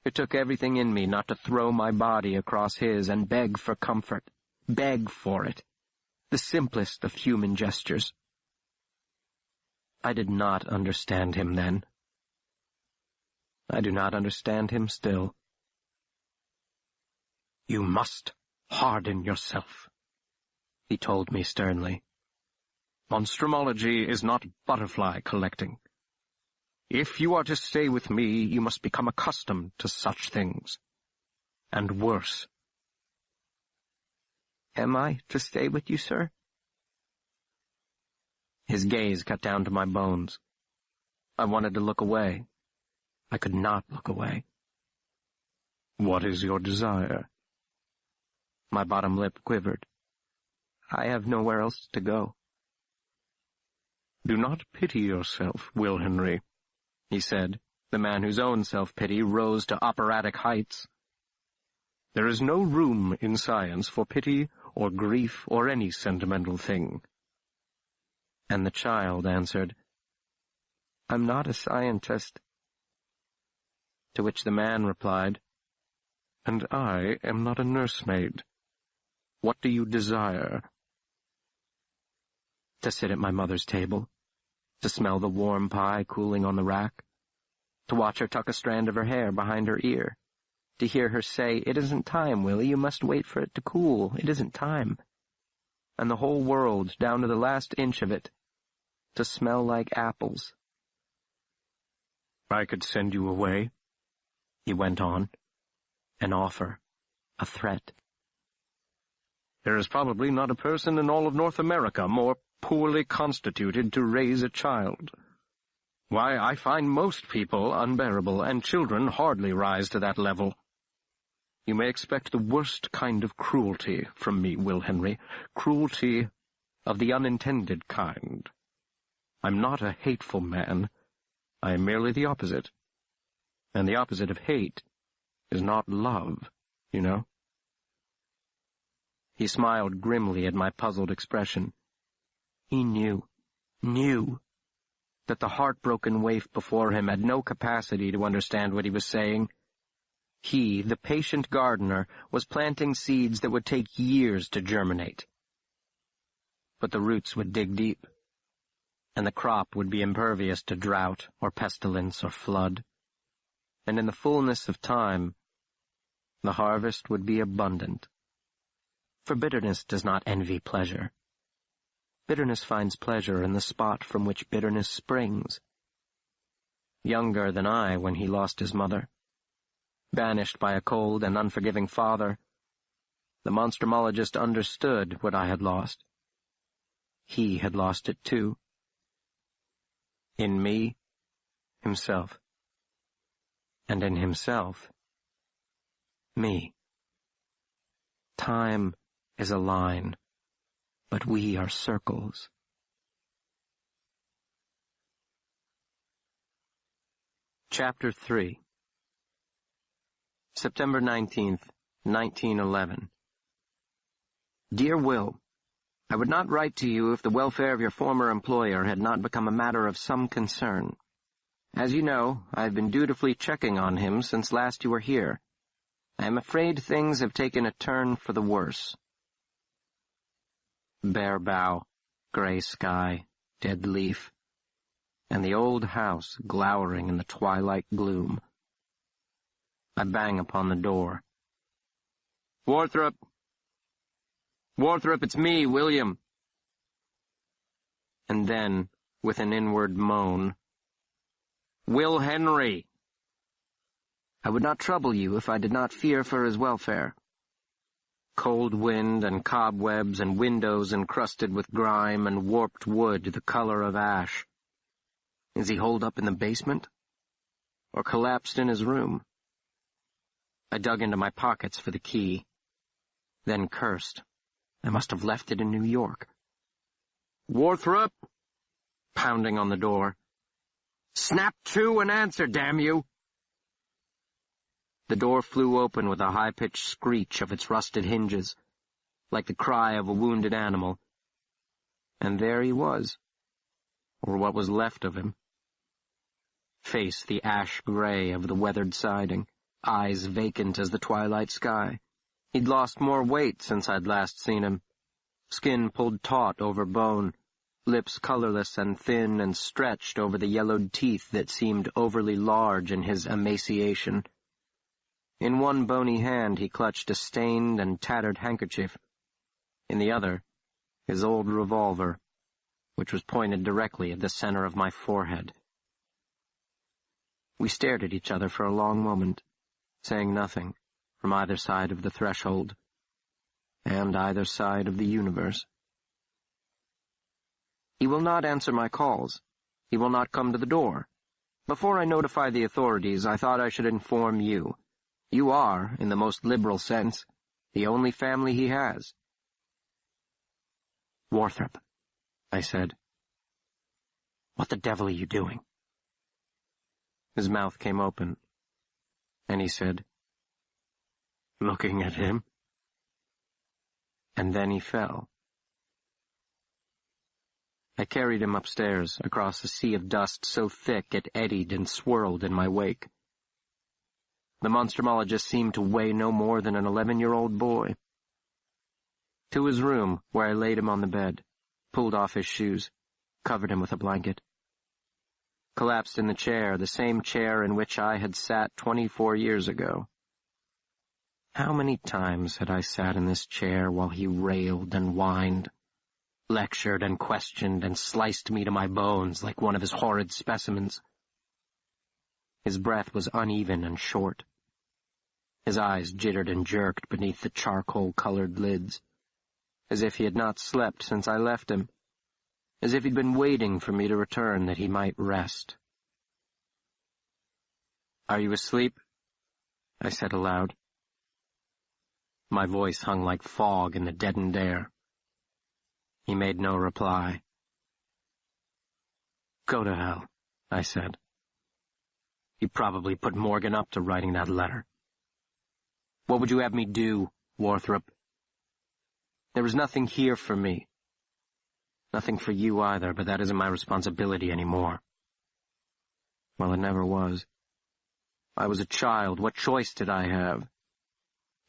It took everything in me not to throw my body across his and beg for comfort. Beg for it. The simplest of human gestures. I did not understand him then. I do not understand him still. "You must harden yourself," he told me sternly. "Monstrumology is not butterfly collecting. If you are to stay with me, you must become accustomed to such things. And worse." "Am I to stay with you, sir?" His gaze cut down to my bones. I wanted to look away. I could not look away. "What is your desire?" My bottom lip quivered. "I have nowhere else to go." "Do not pity yourself, Will Henry," he said, the man whose own self-pity rose to operatic heights. "There is no room in science for pity or grief or any sentimental thing." And the child answered, "I'm not a scientist." To which the man replied, "And I am not a nursemaid. What do you desire?" To sit at my mother's table, to smell the warm pie cooling on the rack, to watch her tuck a strand of her hair behind her ear, to hear her say, "It isn't time, Willie, you must wait for it to cool, it isn't time," and the whole world, down to the last inch of it, to smell like apples. "I could send you away," he went on, an offer, a threat. "There is probably not a person in all of North America more poorly constituted to raise a child. Why, I find most people unbearable, and children hardly rise to that level. You may expect the worst kind of cruelty from me, Will Henry, cruelty of the unintended kind. I'm not a hateful man. I am merely the opposite. And the opposite of hate is not love, you know." He smiled grimly at my puzzled expression. He knew that the heartbroken waif before him had no capacity to understand what he was saying. He, the patient gardener, was planting seeds that would take years to germinate. But the roots would dig deep, and the crop would be impervious to drought or pestilence or flood. And in the fullness of time, the harvest would be abundant. For bitterness does not envy pleasure. Bitterness finds pleasure in the spot from which bitterness springs. Younger than I when he lost his mother, banished by a cold and unforgiving father, the monstrumologist understood what I had lost. He had lost it too. In me, himself. And in himself, me. Time is a line, but we are circles. Chapter 3. September 19th, 1911. Dear Will, I would not write to you if the welfare of your former employer had not become a matter of some concern. As you know, I have been dutifully checking on him since last you were here. I am afraid things have taken a turn for the worse. Bare bough, gray sky, dead leaf, and the old house glowering in the twilight gloom. I bang upon the door. Warthrop! Warthrop, it's me, William. And then, with an inward moan, Will Henry! I would not trouble you if I did not fear for his welfare. Cold wind and cobwebs and windows encrusted with grime and warped wood the color of ash. Is he holed up in the basement? Or collapsed in his room? I dug into my pockets for the key, then cursed. I must have left it in New York. Warthrop! Pounding on the door. Snap to and answer, damn you! The door flew open with a high-pitched screech of its rusted hinges, like the cry of a wounded animal. And there he was, or what was left of him. Face the ash gray of the weathered siding, eyes vacant as the twilight sky. He'd lost more weight since I'd last seen him. Skin pulled taut over bone, lips colorless and thin and stretched over the yellowed teeth that seemed overly large in his emaciation. In one bony hand he clutched a stained and tattered handkerchief. In the other, his old revolver, which was pointed directly at the center of my forehead. We stared at each other for a long moment, saying nothing, from either side of the threshold, and either side of the universe. He will not answer my calls. He will not come to the door. Before I notify the authorities, I thought I should inform you. You are, in the most liberal sense, the only family he has. Warthrop, I said. What the devil are you doing? His mouth came open, and he said, Looking at him. And then he fell. I carried him upstairs, across a sea of dust so thick it eddied and swirled in my wake. The Monstrumologist seemed to weigh no more than an 11-year-old boy. To his room, where I laid him on the bed, pulled off his shoes, covered him with a blanket. Collapsed in the chair, the same chair in which I had sat 24 years ago. How many times had I sat in this chair while he railed and whined, lectured and questioned and sliced me to my bones like one of his horrid specimens? His breath was uneven and short. His eyes jittered and jerked beneath the charcoal-colored lids, as if he had not slept since I left him, as if he'd been waiting for me to return that he might rest. Are you asleep? I said aloud. My voice hung like fog in the deadened air. He made no reply. Go to hell, I said. You probably put Morgan up to writing that letter. What would you have me do, Warthrop? There is nothing here for me. Nothing for you either, but that isn't my responsibility anymore. Well, it never was. I was a child. What choice did I have?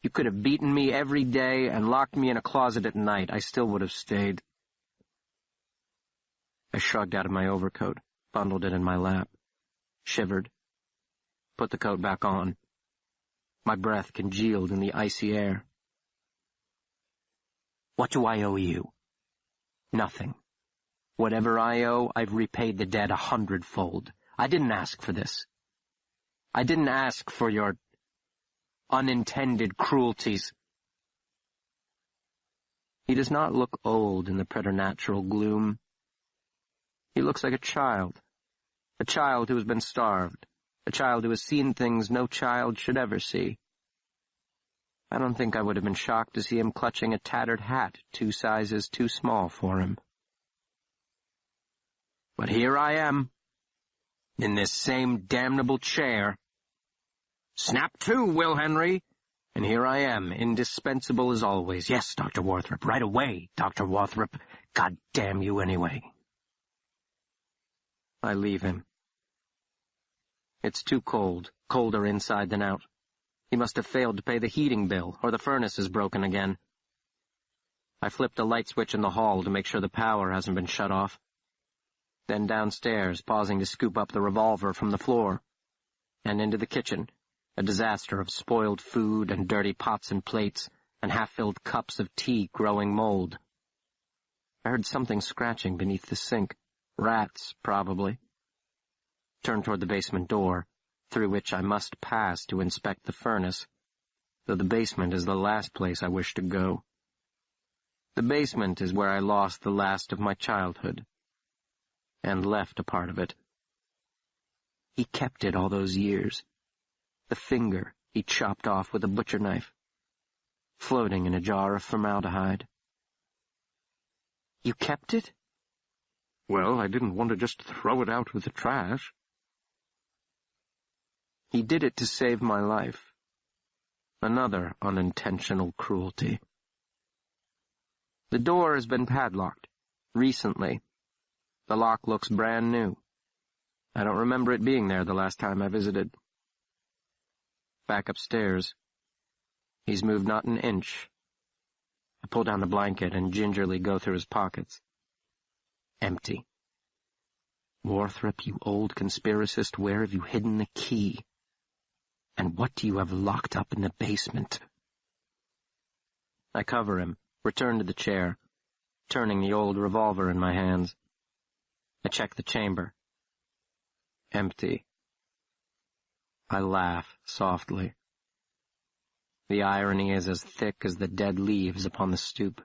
You could have beaten me every day and locked me in a closet at night. I still would have stayed. I shrugged out of my overcoat, bundled it in my lap, shivered, put the coat back on. My breath congealed in the icy air. What do I owe you? Nothing. Whatever I owe, I've repaid the debt 100-fold. I didn't ask for this. I didn't ask for your unintended cruelties. He does not look old in the preternatural gloom. He looks like a child who has been starved, a child who has seen things no child should ever see. I don't think I would have been shocked to see him clutching a tattered hat 2 sizes too small for him. But here I am, in this same damnable chair. Snap to, Will Henry! And here I am, indispensable as always. Yes, Dr. Warthrop, right away, Dr. Warthrop. God damn you anyway. I leave him. It's too cold, colder inside than out. He must have failed to pay the heating bill, or the furnace is broken again. I flipped a light switch in the hall to make sure the power hasn't been shut off. Then downstairs, pausing to scoop up the revolver from the floor. And into the kitchen, a disaster of spoiled food and dirty pots and plates, and half-filled cups of tea growing mold. I heard something scratching beneath the sink. Rats, probably. Turned toward the basement door, through which I must pass to inspect the furnace, though the basement is the last place I wish to go. The basement is where I lost the last of my childhood, and left a part of it. He kept it all those years, the finger he chopped off with a butcher knife, floating in a jar of formaldehyde. You kept it? Well, I didn't want to just throw it out with the trash. He did it to save my life. Another unintentional cruelty. The door has been padlocked, recently, The lock looks brand new. I don't remember it being there the last time I visited. Back upstairs. He's moved not an inch. I pull down the blanket and gingerly go through his pockets. Empty. Warthrop, you old conspiracist, where have you hidden the key? And what do you have locked up in the basement? I cover him, return to the chair, turning the old revolver in my hands. I check the chamber. Empty. I laugh softly. The irony is as thick as the dead leaves upon the stoop.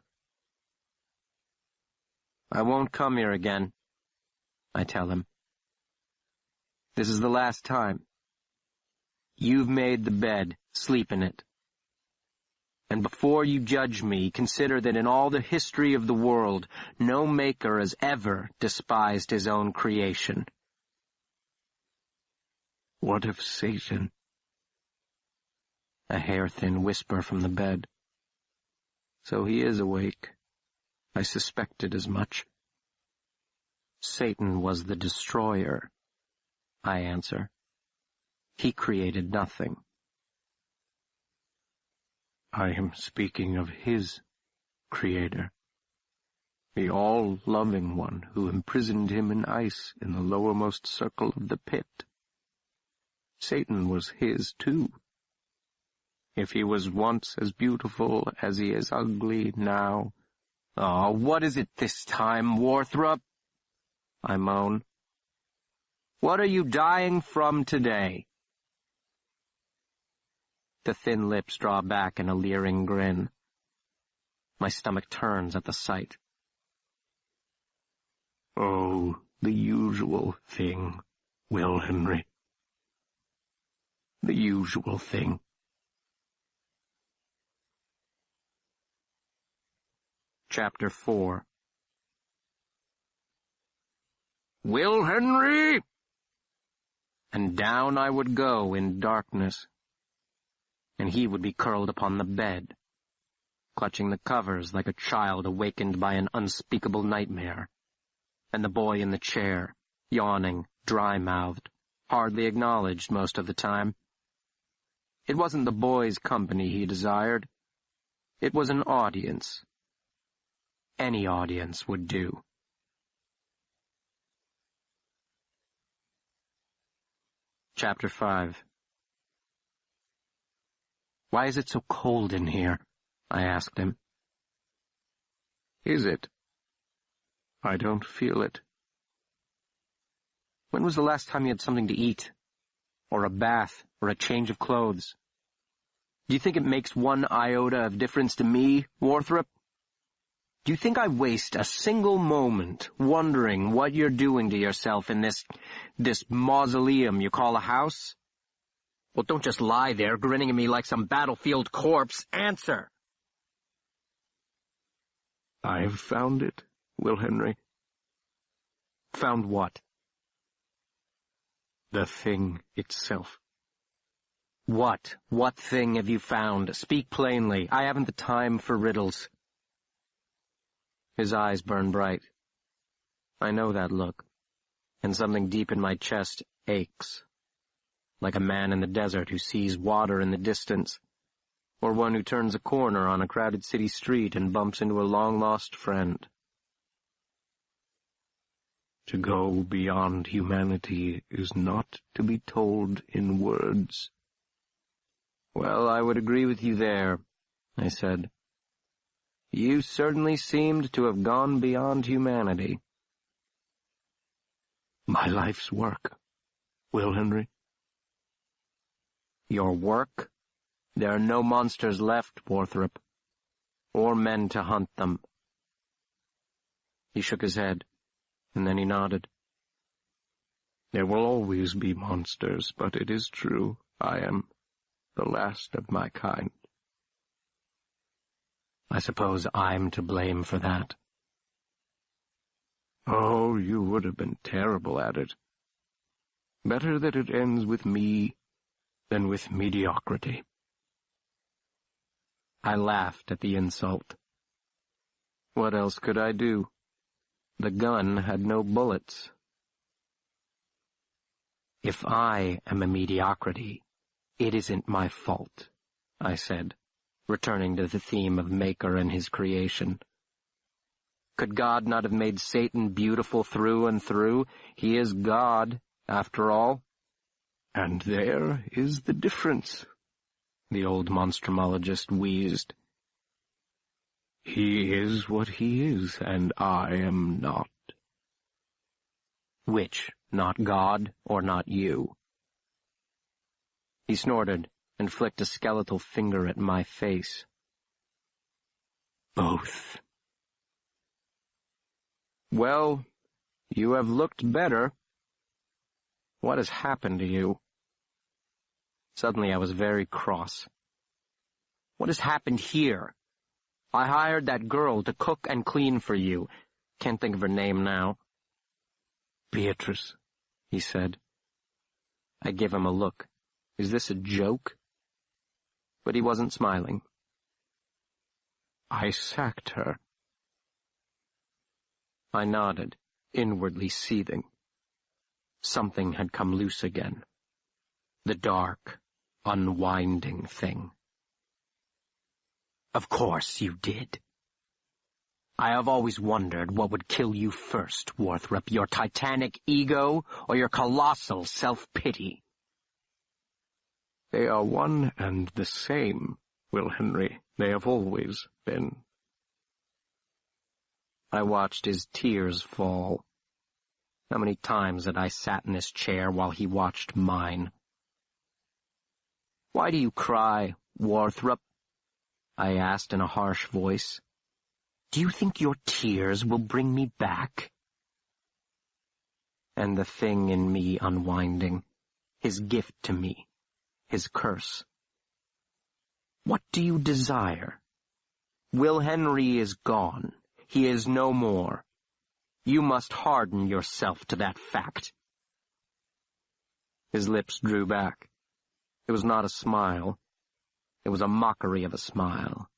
I won't come here again, I tell him. This is the last time. You've made the bed, sleep in it. And before you judge me, consider that in all the history of the world, no maker has ever despised his own creation. What of Satan? A hair-thin whisper from the bed. So he is awake. I suspected as much. Satan was the destroyer, I answer. He created nothing. I am speaking of his Creator, the all-loving one who imprisoned him in ice in the lowermost circle of the pit. Satan was his too. If he was once as beautiful as he is ugly now... Oh, what is it this time, Warthrop? I moan. What are you dying from today? The thin lips draw back in a leering grin. My stomach turns at the sight. Oh, the usual thing, Will Henry. The usual thing. Chapter 4. Will Henry! And down I would go in darkness, and he would be curled upon the bed, clutching the covers like a child awakened by an unspeakable nightmare, and the boy in the chair, yawning, dry-mouthed, hardly acknowledged most of the time. It wasn't the boy's company he desired. It was an audience. Any audience would do. Chapter 5. Why is it so cold in here? I asked him. Is it? I don't feel it. When was the last time you had something to eat? Or a bath? Or a change of clothes? Do you think it makes one iota of difference to me, Warthrop? Do you think I waste a single moment wondering what you're doing to yourself in this mausoleum you call a house? Well, don't just lie there grinning at me like some battlefield corpse. Answer! I've found it, Will Henry. Found what? The thing itself. What? What thing have you found? Speak plainly. I haven't the time for riddles. His eyes burn bright. I know that look, and something deep in my chest aches, like a man in the desert who sees water in the distance, or one who turns a corner on a crowded city street and bumps into a long-lost friend. To go beyond humanity is not to be told in words. Well, I would agree with you there, I said. You certainly seemed to have gone beyond humanity. My life's work, Will Henry. Your work? There are no monsters left, Warthrop, or men to hunt them. He shook his head, and then he nodded. There will always be monsters, but it is true, I am the last of my kind. I suppose I'm to blame for that. Oh, you would have been terrible at it. Better that it ends with me than with mediocrity. I laughed at the insult. What else could I do? the gun had no bullets. "If I am a mediocrity, it isn't my fault," I said, returning to the theme of Maker and his creation. Could God not have made Satan beautiful through and through? He is God, after all. "And there is the difference," the old monstrumologist wheezed. "He is what he is, and I am not." "Which, not God or not you?" He snorted and flicked a skeletal finger at my face. "Both." "Well, you have looked better. What has happened to you?" Suddenly I was very cross. "What has happened here? I hired that girl to cook and clean for you. Can't think of her name now." "Beatrice," he said. I gave him a look. Is this a joke? But he wasn't smiling. "I sacked her." I nodded, inwardly seething. Something had come loose again. The dark, unwinding thing. "Of course you did. I have always wondered what would kill you first, Warthrop, your titanic ego or your colossal self-pity." "They are one and the same, Will Henry. They have always been." I watched his tears fall. How many times had I sat in this chair while he watched mine? "Why do you cry, Warthrop?" I asked in a harsh voice. "Do you think your tears will bring me back?" And the thing in me unwinding, his gift to me, his curse. "What do you desire? Will Henry is gone. He is no more. You must harden yourself to that fact." His lips drew back. It was not a smile. It was a mockery of a smile.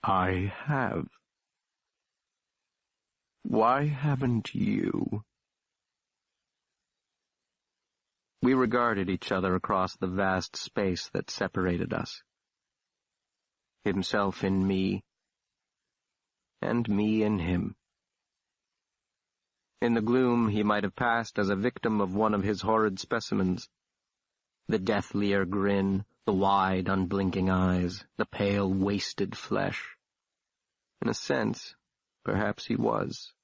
"I have." "Why haven't you?" We regarded each other across the vast space that separated us. Himself in me, and me in him. In the gloom he might have passed as a victim of one of his horrid specimens. The deathlier grin, the wide, unblinking eyes, the pale, wasted flesh. In a sense, perhaps he was.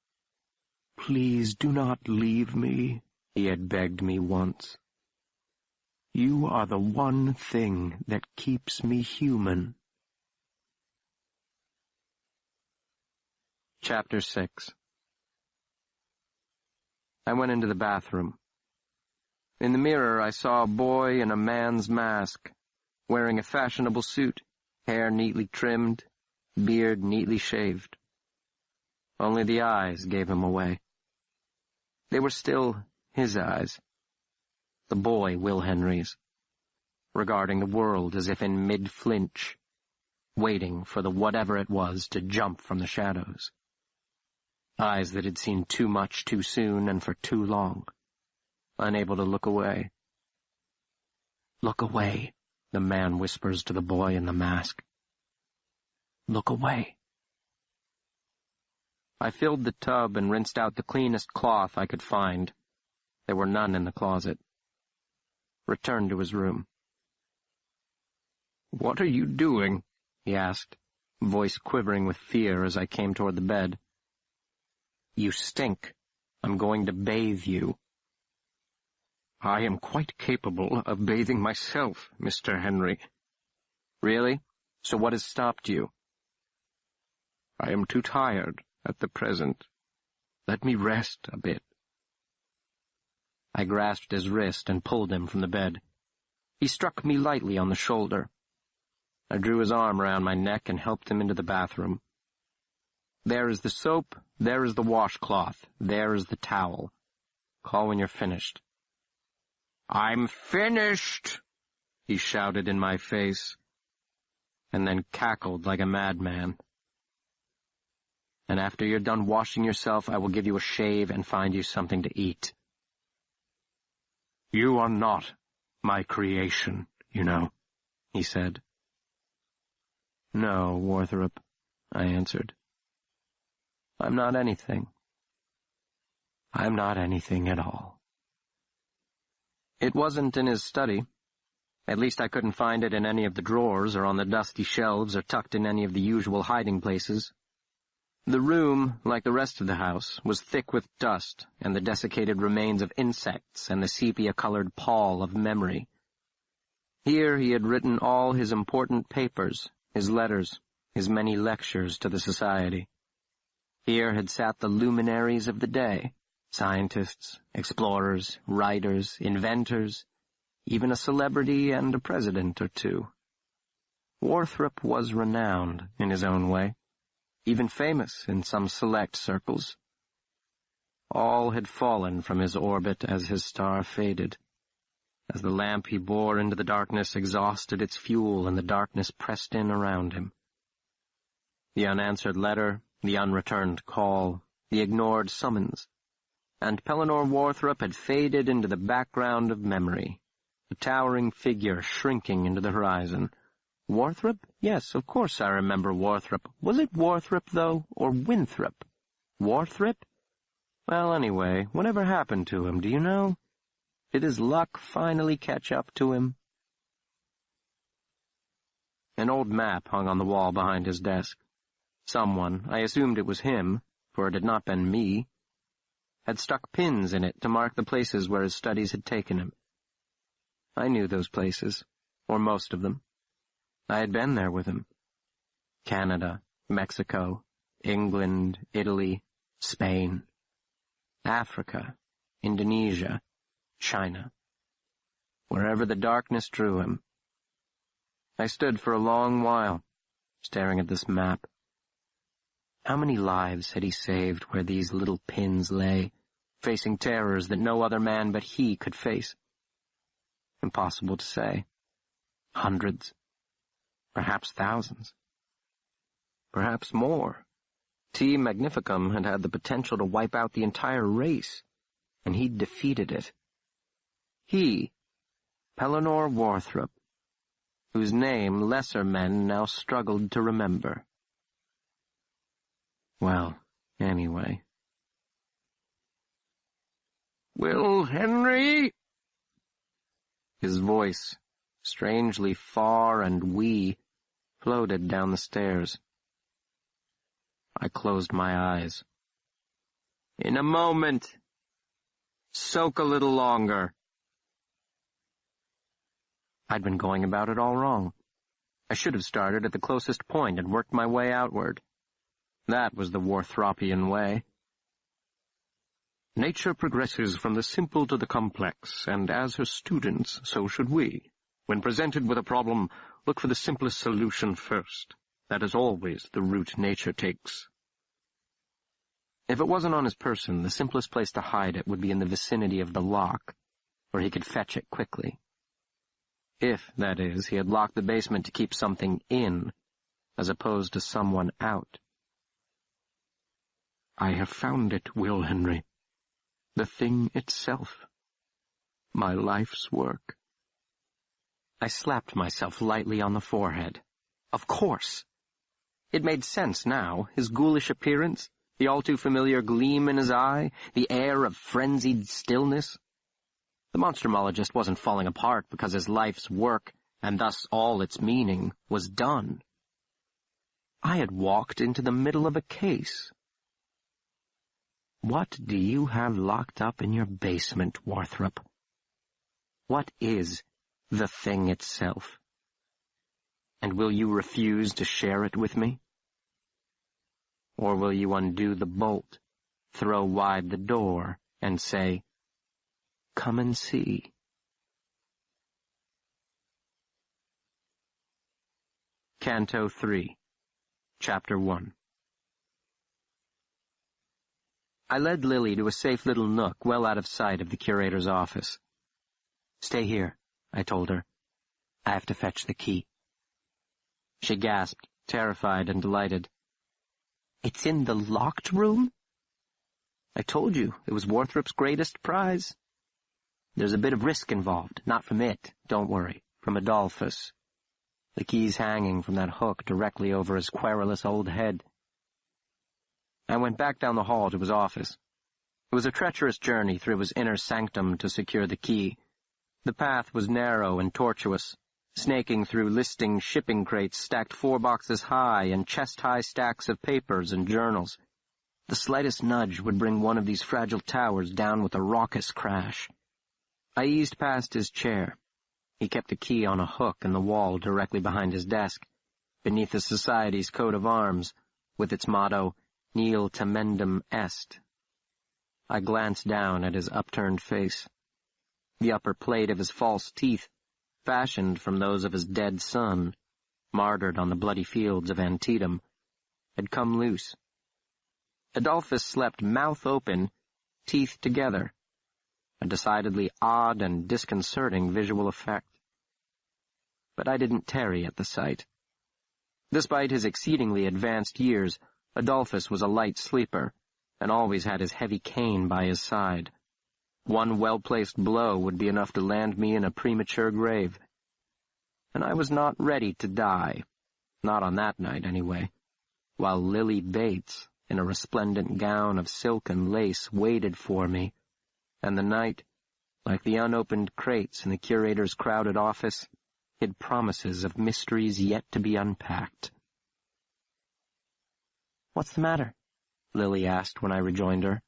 "Please do not leave me," he had begged me once. "You are the one thing that keeps me human." Chapter 6. I went into the bathroom. In the mirror I saw a boy in a man's mask, wearing a fashionable suit, hair neatly trimmed, beard neatly shaved. Only the eyes gave him away. They were still his eyes, the boy Will Henry's, regarding the world as if in mid-flinch, waiting for the whatever it was to jump from the shadows. Eyes that had seen too much too soon and for too long, unable to look away. "Look away," the man whispers to the boy in the mask. "Look away." I filled the tub and rinsed out the cleanest cloth I could find. There were none in the closet. Returned to his room. "What are you doing?" he asked, voice quivering with fear as I came toward the bed. "You stink. I'm going to bathe you." "I am quite capable of bathing myself, Mr. Henry." "Really? So what has stopped you?" "I am too tired at the present. Let me rest a bit." I grasped his wrist and pulled him from the bed. He struck me lightly on the shoulder. I drew his arm around my neck and helped him into the bathroom. "There is the soap, there is the washcloth, there is the towel. Call when you're finished." "I'm finished!" he shouted in my face, and then cackled like a madman. and after you're done washing yourself, I will give you a shave and find you something to eat." "You are not my creation, you know," he said. "No, Warthrop," I answered. "I'm not anything. I'm not anything at all." It wasn't in his study. At least I couldn't find it in any of the drawers or on the dusty shelves or tucked in any of the usual hiding places. The room, like the rest of the house, was thick with dust and the desiccated remains of insects and the sepia-colored pall of memory. Here he had written all his important papers, his letters, his many lectures to the society. Here had sat the luminaries of the day, scientists, explorers, writers, inventors, even a celebrity and a president or two. Warthrop was renowned in his own way, even famous in some select circles. All had fallen from his orbit as his star faded, as the lamp he bore into the darkness exhausted its fuel and the darkness pressed in around him. The unanswered letter, the unreturned call, the ignored summons, and Pellinore Warthrop had faded into the background of memory, a towering figure shrinking into the horizon. Warthrop? Yes, of course I remember Warthrop. Was it Warthrop, though, or Winthrop? Warthrop? Well, anyway, whatever happened to him, do you know? Did his luck finally catch up to him? An old map hung on the wall behind his desk. Someone, I assumed it was him, for it had not been me, had stuck pins in it to mark the places where his studies had taken him. I knew those places, or most of them. I had been there with him. Canada, Mexico, England, Italy, Spain, Africa, Indonesia, China. Wherever the darkness drew him. I stood for a long while, staring at this map. How many lives had he saved where these little pins lay, facing terrors that no other man but he could face? Impossible to say. Hundreds. Perhaps thousands. Perhaps more. T. Magnificum had had the potential to wipe out the entire race, and he'd defeated it. He, Pellinore Warthrop, whose name lesser men now struggled to remember. Well, anyway. "Will Henry?" His voice, strangely far and wee, floated down the stairs. I closed my eyes. "In a moment. Soak a little longer." I'd been going about it all wrong. I should have started at the closest point and worked my way outward. That was the Warthropian way. "Nature progresses from the simple to the complex, and as her students, so should we. When presented with a problem, look for the simplest solution first. That is always the route nature takes." If it wasn't on his person, the simplest place to hide it would be in the vicinity of the lock, where he could fetch it quickly. If, that is, he had locked the basement to keep something in, as opposed to someone out. "I have found it, Will Henry. The thing itself. My life's work." I slapped myself lightly on the forehead. Of course! It made sense now, his ghoulish appearance, the all-too-familiar gleam in his eye, the air of frenzied stillness. The Monstrumologist wasn't falling apart because his life's work, and thus all its meaning, was done. I had walked into the middle of a case. What do you have locked up in your basement, Warthrop? What is the thing itself? And will you refuse to share it with me? Or will you undo the bolt, throw wide the door, and say, "Come and see"? Canto 3, Chapter 1. I led Lily to a safe little nook well out of sight of the curator's office. "Stay here," I told her. "I have to fetch the key." She gasped, terrified and delighted. It's in the locked room? I told you, it was Worthrop's greatest prize. There's a bit of risk involved, not from it, don't worry, from Adolphus. The key's hanging from that hook directly over his querulous old head. I went back down the hall to his office. It was a treacherous journey through his inner sanctum to secure the key. The path was narrow and tortuous, snaking through listing shipping crates stacked 4 boxes high and chest-high stacks of papers and journals. The slightest nudge would bring one of these fragile towers down with a raucous crash. I eased past his chair. He kept the key on a hook in the wall directly behind his desk, beneath the Society's coat of arms, with its motto, Nil Temendum Est. I glanced down at his upturned face. The upper plate of his false teeth, fashioned from those of his dead son, martyred on the bloody fields of Antietam, had come loose. Adolphus slept mouth open, teeth together, a decidedly odd and disconcerting visual effect. But I didn't tarry at the sight. Despite his exceedingly advanced years, Adolphus was a light sleeper, and always had his heavy cane by his side. One well-placed blow would be enough to land me in a premature grave. And I was not ready to die, not on that night anyway, while Lily Bates, in a resplendent gown of silk and lace, waited for me, and the night, like the unopened crates in the curator's crowded office, hid promises of mysteries yet to be unpacked. "What's the matter?" Lily asked when I rejoined her.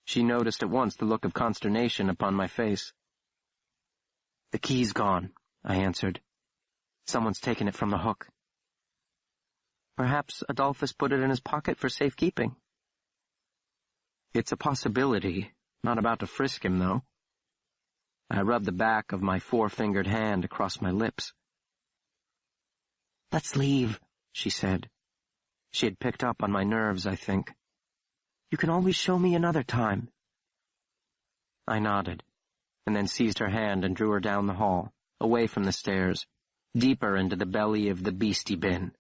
She noticed at once the look of consternation upon my face. "The key's gone," I answered. "Someone's taken it from the hook." "Perhaps Adolphus put it in his pocket for safekeeping." "It's a possibility. Not about to frisk him, though." I rubbed the back of my 4-fingered hand across my lips. "Let's leave," she said. She had picked up on my nerves, I think. "You can always show me another time." I nodded, and then seized her hand and drew her down the hall, away from the stairs, deeper into the belly of the beastie bin.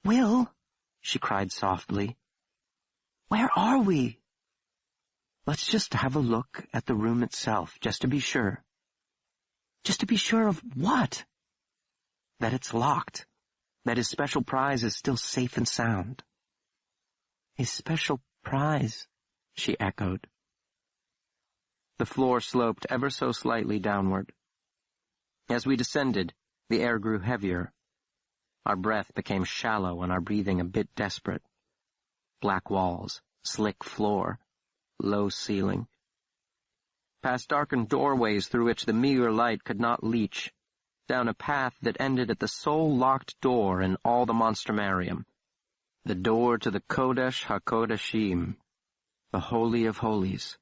"Will," she cried softly, "where are we?" "Let's just have a look at the room itself, just to be sure." "Just to be sure of what?" "That it's locked. That his special prize is still safe and sound." "His special prize," she echoed. The floor sloped ever so slightly downward. As we descended, the air grew heavier. Our breath became shallow and our breathing a bit desperate. Black walls, slick floor, low ceiling. Past darkened doorways through which the meager light could not leach, down a path that ended at the sole locked door in all the monstrumarium, the door to the Kodesh HaKodeshim, the Holy of Holies,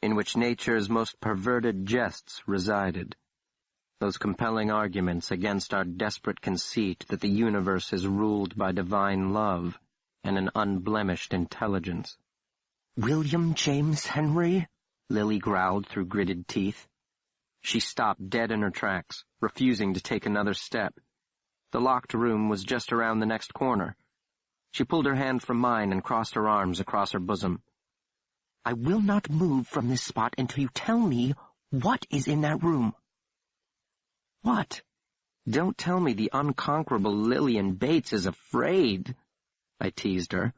in which nature's most perverted jests resided, those compelling arguments against our desperate conceit that the universe is ruled by divine love and an unblemished intelligence. "William James Henry?" Lily growled through gritted teeth. She stopped dead in her tracks, refusing to take another step. The locked room was just around the next corner. She pulled her hand from mine and crossed her arms across her bosom. "I will not move from this spot until you tell me what is in that room." "What?" "Don't tell me the unconquerable Lillian Bates is afraid," I teased her.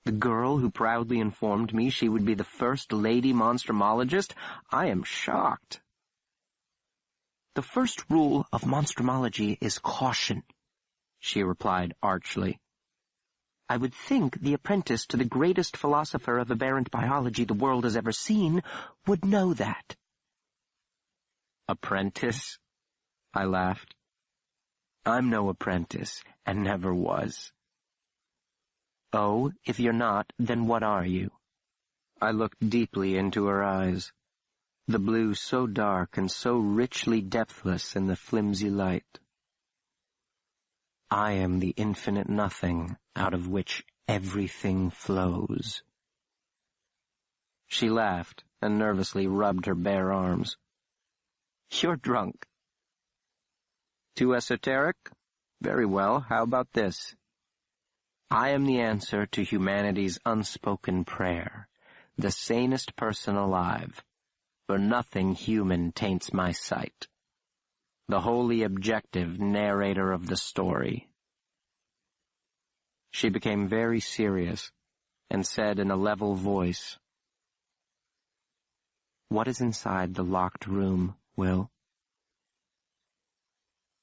"The girl who proudly informed me she would be the first lady monstrumologist? I am shocked." "The first rule of monstrumology is caution," she replied archly. "I would think the apprentice to the greatest philosopher of aberrant biology the world has ever seen would know that." "Apprentice?" I laughed. "I'm no apprentice, and never was." "Oh, if you're not, then what are you?" I looked deeply into her eyes, the blue so dark and so richly depthless in the flimsy light. "I am the infinite nothing out of which everything flows." She laughed and nervously rubbed her bare arms. "You're drunk." "Too esoteric? Very well, how about this? I am the answer to humanity's unspoken prayer, the sanest person alive, for nothing human taints my sight. The wholly objective narrator of the story. She became very serious and said in a level voice, "What is inside the locked room, Will?"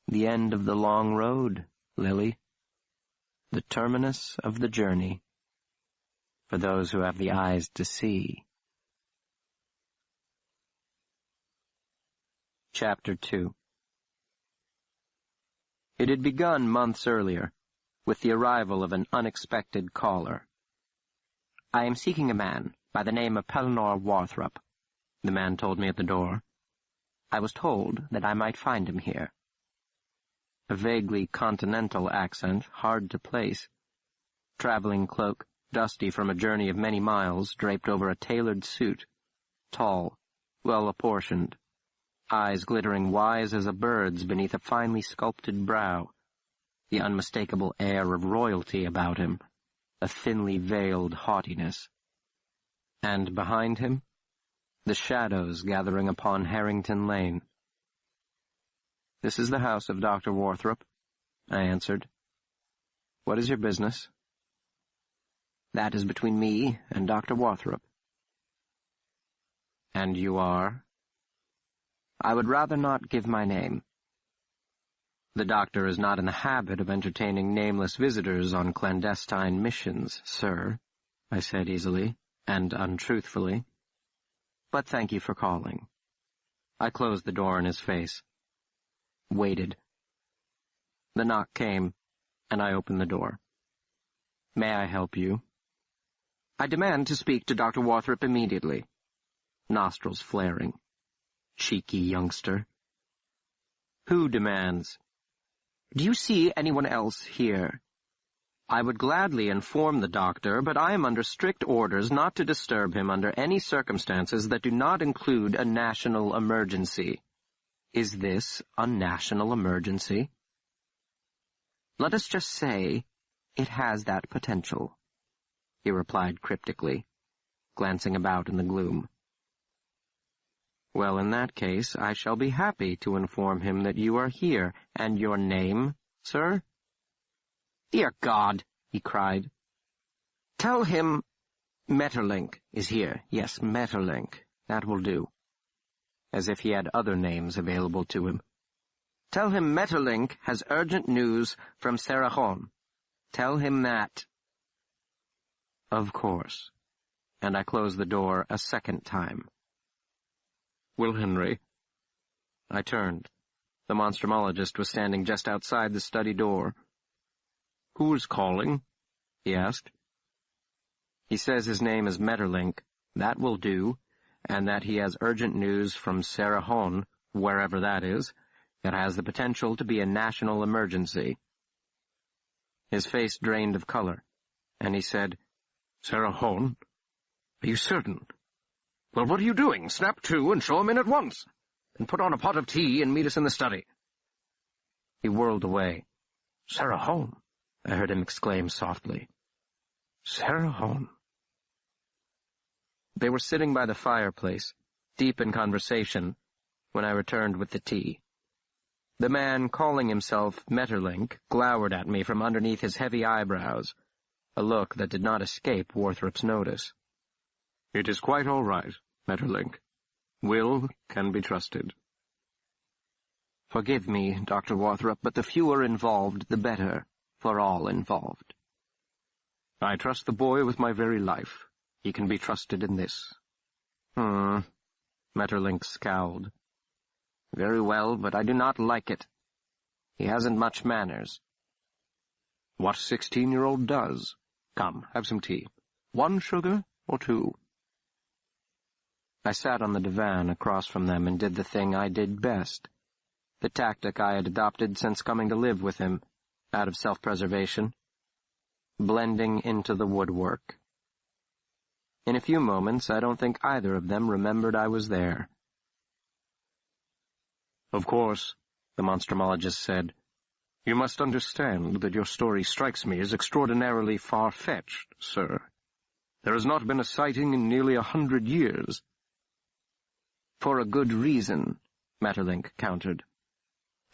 "The end of the long road, Lily. The terminus of the journey, for those who have the eyes to see." Chapter 2. It had begun months earlier, with the arrival of an unexpected caller. "I am seeking a man by the name of Pellinor Warthrup," the man told me at the door. "I was told that I might find him here." A vaguely continental accent, hard to place. Traveling cloak, dusty from a journey of many miles, draped over a tailored suit. Tall, well-apportioned. Eyes glittering wise as a bird's beneath a finely sculpted brow. The unmistakable air of royalty about him. A thinly veiled haughtiness. And behind him, the shadows gathering upon Harrington Lane. "This is the house of Dr. Warthrup," I answered. "What is your business?" "That is between me and Dr. Warthrup." "And you are?" "I would rather not give my name." "The doctor is not in the habit of entertaining nameless visitors on clandestine missions, sir," I said easily and untruthfully. "But thank you for calling." I closed the door in his face. Waited. The knock came, and I opened the door. "May I help you?" "I demand to speak to Dr. Warthrup immediately." Nostrils flaring. Cheeky youngster. "Who demands?" "Do you see anyone else here?" "I would gladly inform the doctor, but I am under strict orders not to disturb him under any circumstances that do not include a national emergency." "Is this a national emergency?" "Let us just say it has that potential," he replied cryptically, glancing about in the gloom. "Well, in that case, I shall be happy to inform him that you are here. And your name, sir?" "Dear God!" he cried. "Tell him Metterlink is here. Yes, Metterlink. That will do." As if he had other names available to him. "Tell him Metterlink has urgent news from Serahon. Tell him that." Of course. And I closed the door a second time. "Will Henry?" I turned. The monstrumologist was standing just outside the study door. "Who is calling?" he asked. "He says his name is Metterlink. That will do. And that he has urgent news from Serahon, wherever that is, that has the potential to be a national emergency." His face drained of color, and he said, "Serahon? Are you certain? Well, what are you doing? Snap to and show him in at once. Then put on a pot of tea and meet us in the study." He whirled away. "Serahon," I heard him exclaim softly. "Serahon." They were sitting by the fireplace, deep in conversation, when I returned with the tea. The man, calling himself Metterlink, glowered at me from underneath his heavy eyebrows, a look that did not escape Warthrup's notice. "It is quite all right, Metterlink. Will can be trusted." "Forgive me, Dr. Warthrup, but the fewer involved, the better, for all involved." "I trust the boy with my very life. He can be trusted in this." Metterlink scowled. "Very well, but I do not like it. He hasn't much manners." "What 16-year-old does? Come, have some tea. 1 sugar or 2? I sat on the divan across from them and did the thing I did best, the tactic I had adopted since coming to live with him, out of self-preservation, blending into the woodwork. In a few moments, I don't think either of them remembered I was there. "Of course," the monstrumologist said, You must understand that your story strikes me as extraordinarily far-fetched, sir. There has not been a sighting in nearly 100 years. For a good reason, Maeterlinck countered.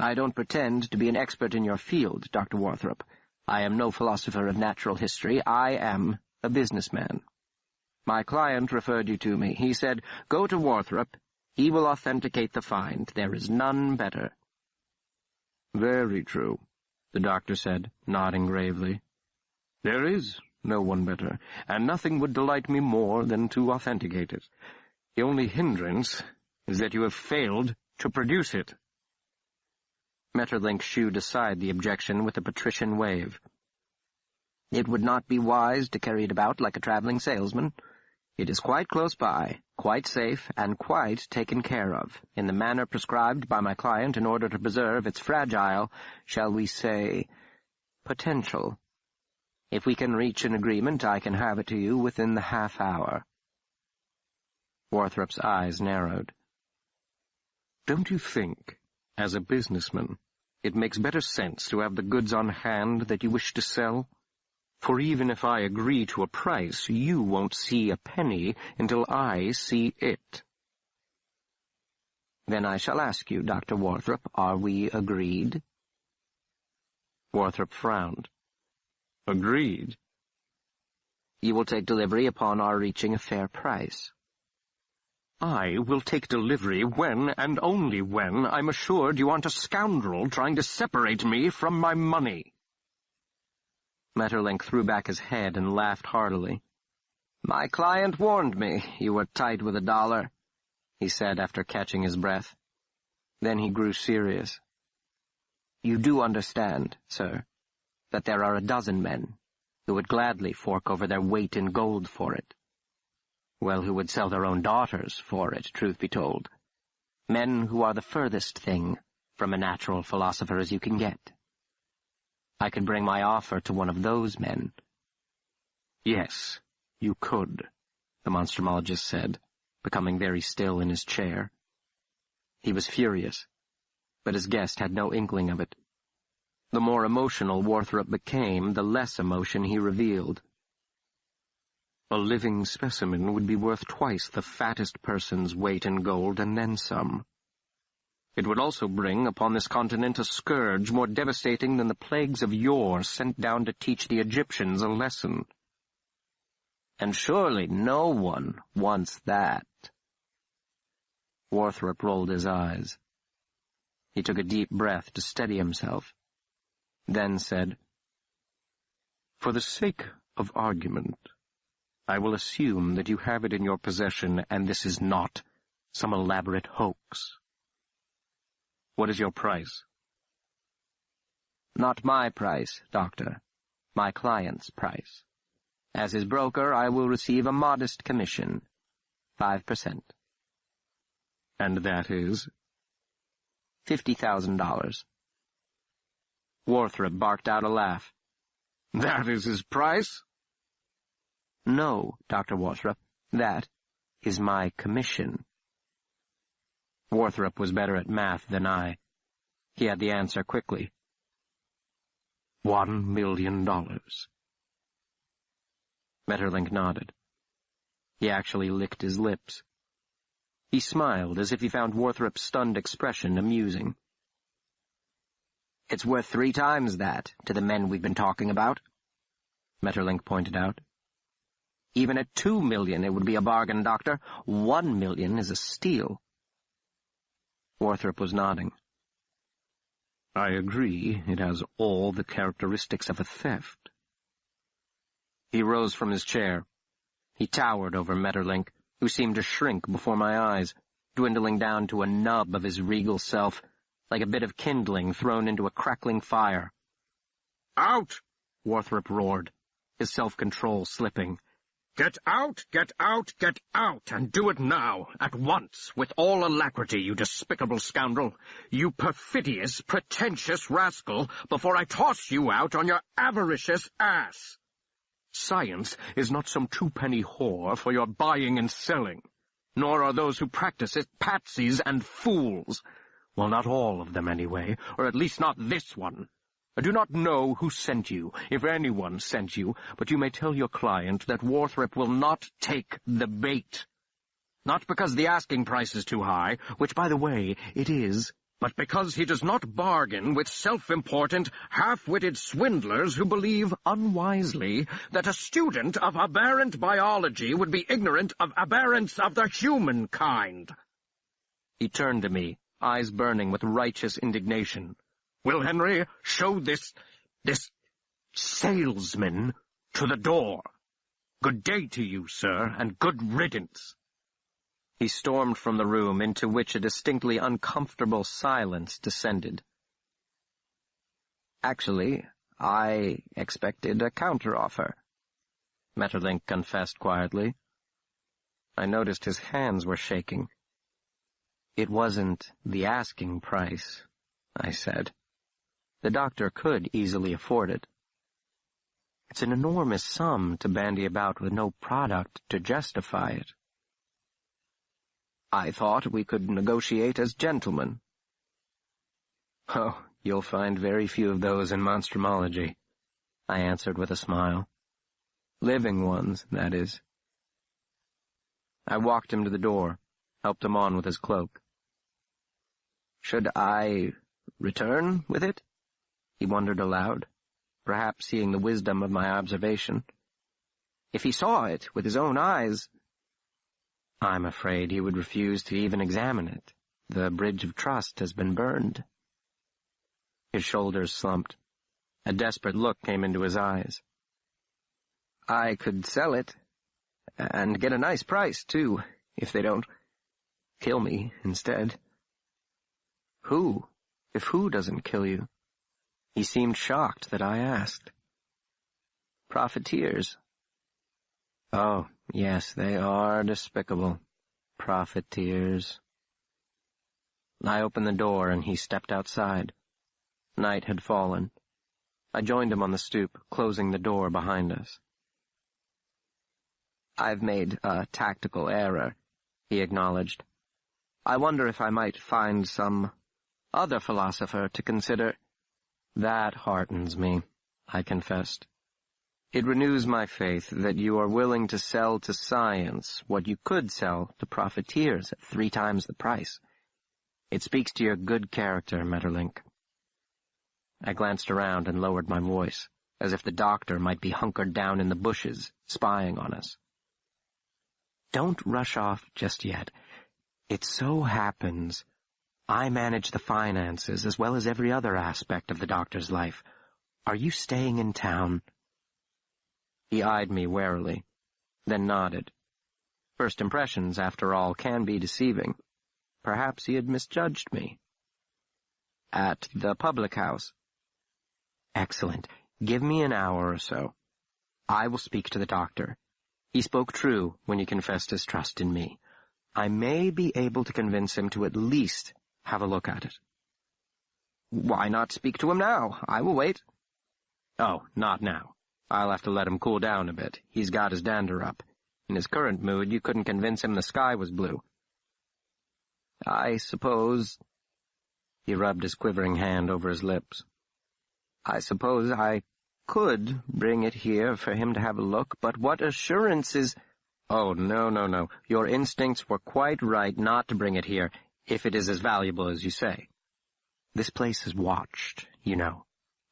I don't pretend to be an expert in your field, Dr. Warthrop. I am no philosopher of natural history. I am a businessman. My client referred you to me. He said, go to Warthrop. He will authenticate the find. There is none better. Very true, the doctor said, nodding gravely. There is no one better, and nothing would delight me more than to authenticate it. The only hindrance is that you have failed to produce it. Maeterlinck shooed aside the objection with a patrician wave. It would not be wise to carry it about like a traveling salesman. It is quite close by, quite safe, and quite taken care of, in the manner prescribed by my client in order to preserve its fragile, shall we say, potential. If we can reach an agreement, I can have it to you within the half-hour. Warthrop's eyes narrowed. Don't you think, as a businessman, it makes better sense to have the goods on hand that you wish to sell? For even if I agree to a price, you won't see a penny until I see it. Then I shall ask you, Dr. Warthrop, are we agreed? Warthrop frowned. Agreed. You will take delivery upon our reaching a fair price. I will take delivery when, and only when, I'm assured you aren't a scoundrel trying to separate me from my money. Maeterlinck threw back his head and laughed heartily. My client warned me you were tight with $1, he said after catching his breath. Then he grew serious. You do understand, sir, that there are 12 men who would gladly fork over their weight in gold for it. Well, who would sell their own daughters for it, truth be told. Men who are the furthest thing from a natural philosopher as you can get. I could bring my offer to one of those men. Yes, you could, the monstrumologist said, becoming very still in his chair. He was furious, but his guest had no inkling of it. The more emotional Warthrop became, the less emotion he revealed. A living specimen would be worth twice the fattest person's weight in gold and then some. It would also bring upon this continent a scourge more devastating than the plagues of yore sent down to teach the Egyptians a lesson. And surely no one wants that. Warthrop rolled his eyes. He took a deep breath to steady himself, then said, For the sake of argument, I will assume that you have it in your possession, and this is not some elaborate hoax. What is your price? Not my price, Doctor. My client's price. As his broker, I will receive a modest commission, 5%. And that is? $50,000. Warthrop barked out a laugh. That is his price? No, Dr. Warthrop, that is my commission. Warthrop was better at math than I. He had the answer quickly. $1 million. Maeterlinck nodded. He actually licked his lips. He smiled as if he found Warthrop's stunned expression amusing. It's worth 3 times that to the men we've been talking about, Maeterlinck pointed out. Even at $2 million it would be a bargain, Doctor. $1 million is a steal. Warthrop was nodding. I agree it has all the characteristics of a theft. He rose from his chair. He towered over Maeterlinck, who seemed to shrink before my eyes, dwindling down to a nub of his regal self, like a bit of kindling thrown into a crackling fire. Out! Warthrop roared, his self-control slipping. Get out, get out, get out, and do it now, at once, with all alacrity, you despicable scoundrel, you perfidious, pretentious rascal, before I toss you out on your avaricious ass. Science is not some 2-penny whore for your buying and selling, nor are those who practice it patsies and fools. Well, not all of them, anyway, or at least not this one. I do not know who sent you, if anyone sent you, but you may tell your client that Warthrop will not take the bait. Not because the asking price is too high, which, by the way, it is, but because he does not bargain with self-important, half-witted swindlers who believe, unwisely, that a student of aberrant biology would be ignorant of aberrance of the human kind. He turned to me, eyes burning with righteous indignation. Will Henry show this salesman to the door? Good day to you, sir, and good riddance. He stormed from the room, into which a distinctly uncomfortable silence descended. Actually, I expected a counteroffer, Maeterlinck confessed quietly. I noticed his hands were shaking. It wasn't the asking price, I said. The doctor could easily afford it. It's an enormous sum to bandy about with no product to justify it. I thought we could negotiate as gentlemen. Oh, you'll find very few of those in monstrumology, I answered with a smile. Living ones, that is. I walked him to the door, helped him on with his cloak. Should I return with it? He wondered aloud, perhaps seeing the wisdom of my observation. If he saw it with his own eyes, I'm afraid he would refuse to even examine it. The bridge of trust has been burned. His shoulders slumped. A desperate look came into his eyes. I could sell it, and get a nice price, too, if they don't kill me instead. Who, if who doesn't kill you? He seemed shocked that I asked. Profiteers. Oh, yes, they are despicable. Profiteers. I opened the door, and he stepped outside. Night had fallen. I joined him on the stoop, closing the door behind us. I've made a tactical error, he acknowledged. I wonder if I might find some other philosopher to consider. That heartens me, I confessed. It renews my faith that you are willing to sell to science what you could sell to profiteers at 3 times the price. It speaks to your good character, Maeterlinck. I glanced around and lowered my voice, as if the doctor might be hunkered down in the bushes, spying on us. Don't rush off just yet. It so happens I manage the finances as well as every other aspect of the doctor's life. Are you staying in town? He eyed me warily, then nodded. First impressions, after all, can be deceiving. Perhaps he had misjudged me. At the public house. Excellent. Give me an hour or so. I will speak to the doctor. He spoke true when he confessed his trust in me. I may be able to convince him to at least have a look at it. Why not speak to him now? I will wait. Oh, not now. I'll have to let him cool down a bit. He's got his dander up. In his current mood, you couldn't convince him the sky was blue. I suppose... He rubbed his quivering hand over his lips. I suppose I could bring it here for him to have a look, but what assurance is... Oh, no. Your instincts were quite right not to bring it here, if it is as valuable as you say. This place is watched, you know,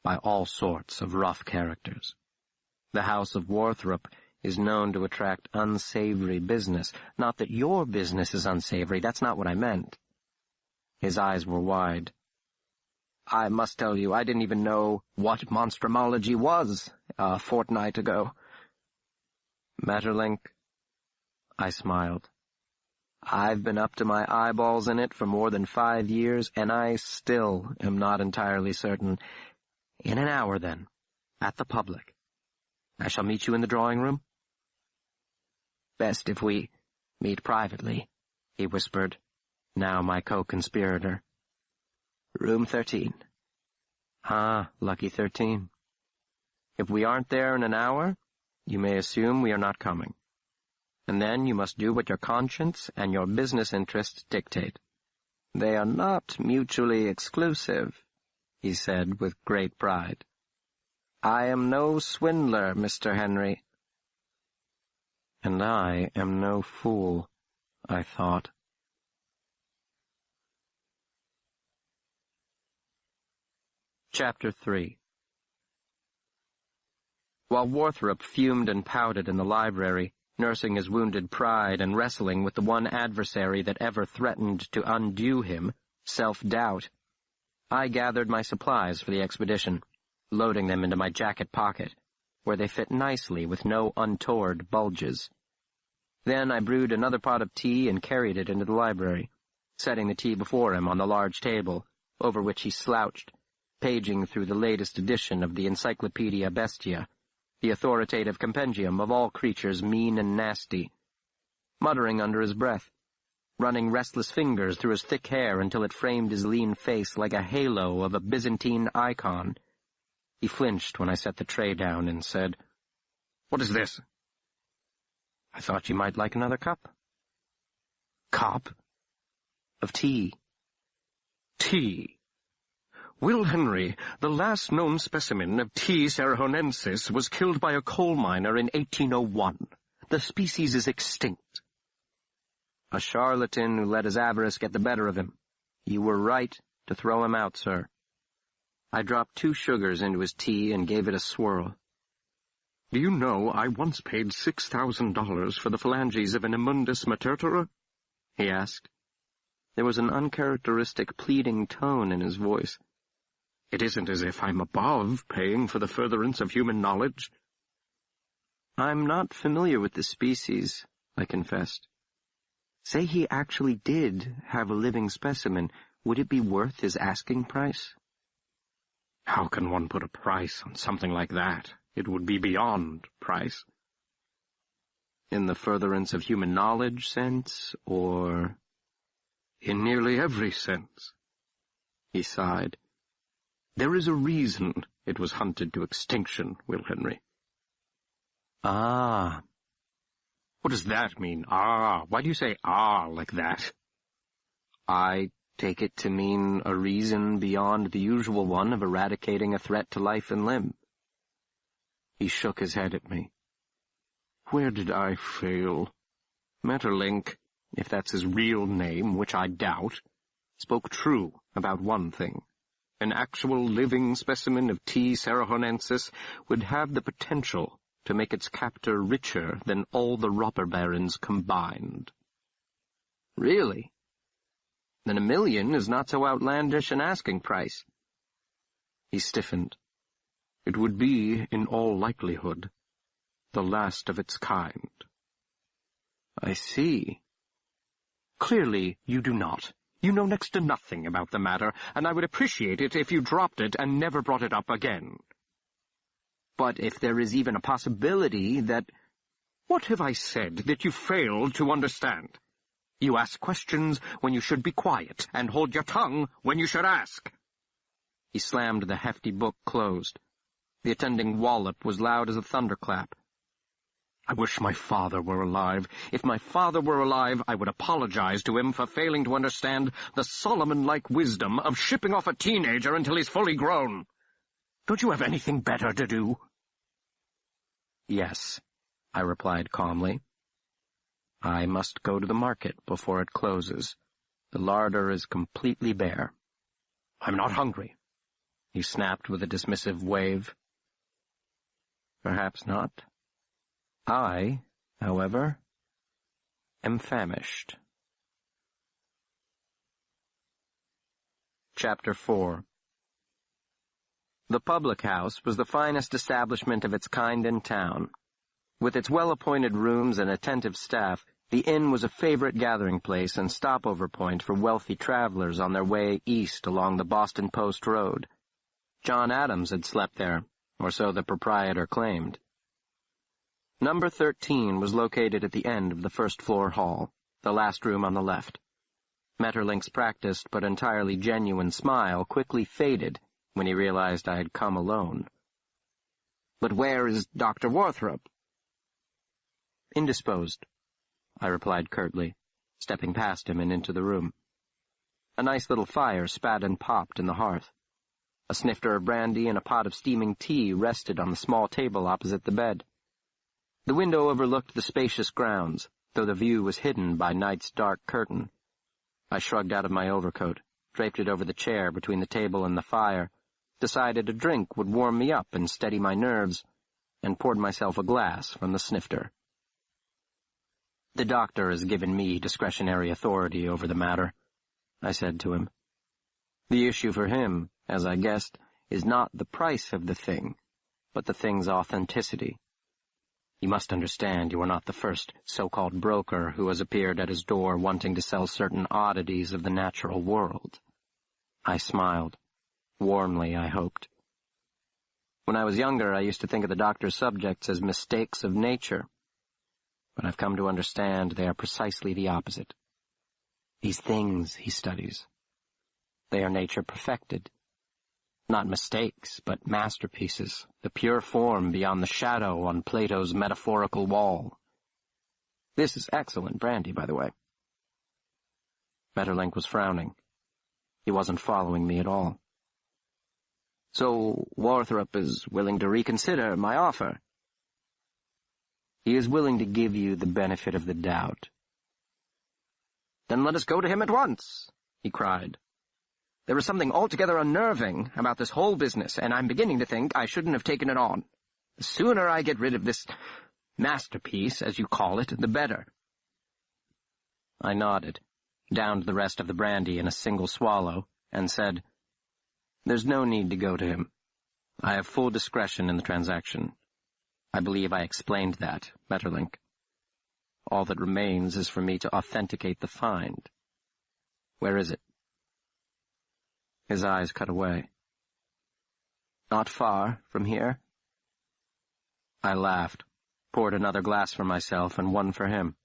by all sorts of rough characters. The House of Warthrop is known to attract unsavory business. Not that your business is unsavory, that's not what I meant. His eyes were wide. I must tell you, I didn't even know what monstrumology was a fortnight ago. Maeterlinck, I smiled. I've been up to my eyeballs in it for more than 5 years, and I still am not entirely certain. In an hour, then, at the public. I shall meet you in the drawing room. Best if we meet privately, he whispered, now my co-conspirator. Room 13. Ah, lucky 13. If we aren't there in an hour, you may assume we are not coming. And then you must do what your conscience and your business interests dictate. They are not mutually exclusive. he said with great pride. "I am no swindler, Mr. Henry." And I am no fool, I thought. Chapter 3. While Worthrup fumed and pouted in the library, nursing his wounded pride and wrestling with the one adversary that ever threatened to undo him, self-doubt, I gathered my supplies for the expedition, loading them into my jacket pocket, where they fit nicely with no untoward bulges. Then I brewed another pot of tea and carried it into the library, setting the tea before him on the large table, over which he slouched, paging through the latest edition of the Encyclopedia Bestia, the authoritative compendium of all creatures mean and nasty, muttering under his breath, running restless fingers through his thick hair until it framed his lean face like a halo of a Byzantine icon. He flinched when I set the tray down and said, "What is this?" "I thought you might like another cup." "Cup?" "Of tea." Tea. Will Henry, the last known specimen of T. cerahonensis, was killed by a coal miner in 1801. The species is extinct. "A charlatan who let his avarice get the better of him. You were right to throw him out, sir." I dropped 2 sugars into his tea and gave it a swirl. Do you know I once paid $6,000 for the phalanges of an immundus matertora? He asked. There was an uncharacteristic pleading tone in his voice. It isn't as if I'm above paying for the furtherance of human knowledge. "I'm not familiar with the species," I confessed. "Say he actually did have a living specimen. Would it be worth his asking price?" How can one put a price on something like that? It would be beyond price. In the furtherance of human knowledge sense, or... In nearly every sense. He sighed. There is a reason it was hunted to extinction, Will Henry. Ah. What does that mean, ah? Why do you say ah like that? I take it to mean a reason beyond the usual one of eradicating a threat to life and limb. He shook his head at me. Where did I fail? Maeterlinck, if that's his real name, which I doubt, spoke true about one thing. An actual living specimen of T. cerahonensis would have the potential to make its captor richer than all the robber barons combined. Really? Then $1 million is not so outlandish an asking price. He stiffened. It would be, in all likelihood, the last of its kind. I see. Clearly you do not. You know next to nothing about the matter, and I would appreciate it if you dropped it and never brought it up again. But if there is even a possibility that... What have I said that you failed to understand? You ask questions when you should be quiet, and hold your tongue when you should ask. He slammed the hefty book closed. The attending wallop was loud as a thunderclap. I wish my father were alive. If my father were alive, I would apologize to him for failing to understand the Solomon-like wisdom of shipping off a teenager until he's fully grown. Don't you have anything better to do? Yes, I replied calmly. I must go to the market before it closes. The larder is completely bare. I'm not hungry, he snapped with a dismissive wave. Perhaps not. I, however, am famished. Chapter 4. The public house was the finest establishment of its kind in town. With its well-appointed rooms and attentive staff, the inn was a favorite gathering place and stopover point for wealthy travelers on their way east along the Boston Post Road. John Adams had slept there, or so the proprietor claimed. Number 13 was located at the end of the first-floor hall, the last room on the left. Maeterlinck's practiced but entirely genuine smile quickly faded when he realized I had come alone. "But where is Dr. Worthrup?" "Indisposed," I replied curtly, stepping past him and into the room. A nice little fire spat and popped in the hearth. A snifter of brandy and a pot of steaming tea rested on the small table opposite the bed. The window overlooked the spacious grounds, though the view was hidden by night's dark curtain. I shrugged out of my overcoat, draped it over the chair between the table and the fire, decided a drink would warm me up and steady my nerves, and poured myself a glass from the snifter. "The doctor has given me discretionary authority over the matter," I said to him. "The issue for him, as I guessed, is not the price of the thing, but the thing's authenticity. You must understand you are not the first so-called broker who has appeared at his door wanting to sell certain oddities of the natural world." I smiled. Warmly, I hoped. When I was younger, I used to think of the doctor's subjects as mistakes of nature, but I've come to understand they are precisely the opposite. These things he studies, they are nature perfected. Not mistakes, but masterpieces, the pure form beyond the shadow on Plato's metaphorical wall. This is excellent brandy, by the way. Maeterlinck was frowning. He wasn't following me at all. "So Warthrop is willing to reconsider my offer?" "He is willing to give you the benefit of the doubt." "Then let us go to him at once," he cried. "There is something altogether unnerving about this whole business, and I'm beginning to think I shouldn't have taken it on. The sooner I get rid of this masterpiece, as you call it, the better." I nodded, downed the rest of the brandy in a single swallow, and said, "There's no need to go to him. I have full discretion in the transaction. I believe I explained that, Maeterlinck. All that remains is for me to authenticate the find. Where is it?" His eyes cut away. "Not far from here." I laughed, poured another glass for myself and one for him.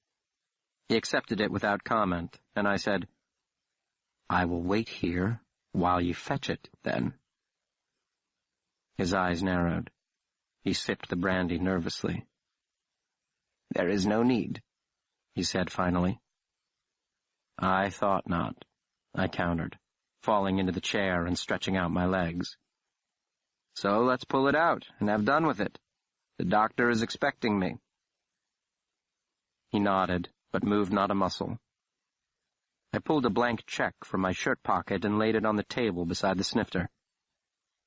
He accepted it without comment, and I said, "I will wait here while you fetch it, then." His eyes narrowed. He sipped the brandy nervously. "There is no need," he said finally. "I thought not," I countered, falling into the chair and stretching out my legs. "So let's pull it out and have done with it. The doctor is expecting me." He nodded, but moved not a muscle. I pulled a blank check from my shirt pocket and laid it on the table beside the snifter.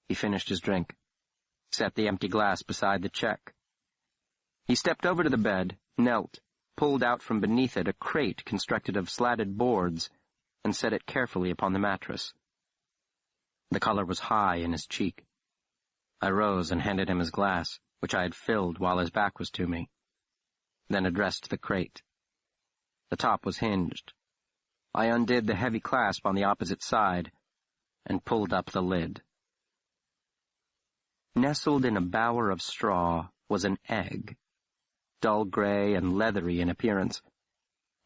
He finished his drink, set the empty glass beside the check. He stepped over to the bed, knelt, pulled out from beneath it a crate constructed of slatted boards, and set it carefully upon the mattress. The color was high in his cheek. I rose and handed him his glass, which I had filled while his back was to me, then addressed the crate. The top was hinged. I undid the heavy clasp on the opposite side and pulled up the lid. Nestled in a bower of straw was an egg, dull gray and leathery in appearance,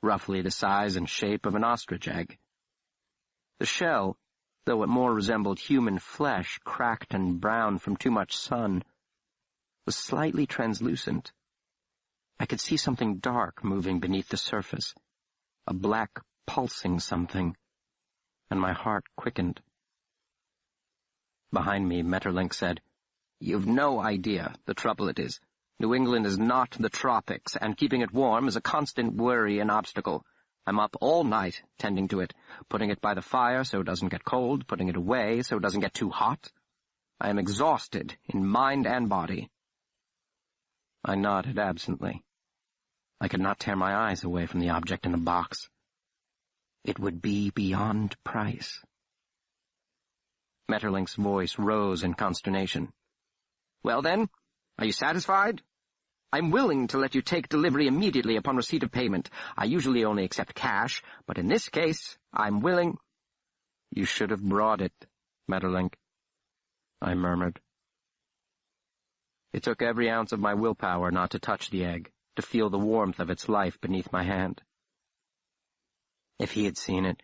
roughly the size and shape of an ostrich egg. The shell, though it more resembled human flesh cracked and brown from too much sun, was slightly translucent. I could see something dark moving beneath the surface, a black pulsing something, and my heart quickened. Behind me, Maeterlinck said, "You've no idea the trouble it is. New England is not the tropics, and keeping it warm is a constant worry and obstacle. I'm up all night tending to it, putting it by the fire so it doesn't get cold, putting it away so it doesn't get too hot. I am exhausted in mind and body." I nodded absently. I could not tear my eyes away from the object in the box. It would be beyond price. Maeterlinck's voice rose in consternation. "Well then, are you satisfied? I'm willing to let you take delivery immediately upon receipt of payment. I usually only accept cash, but in this case, I'm willing—" "You should have brought it, Maeterlinck," I murmured. It took every ounce of my willpower not to touch the egg, to feel the warmth of its life beneath my hand. If he had seen it,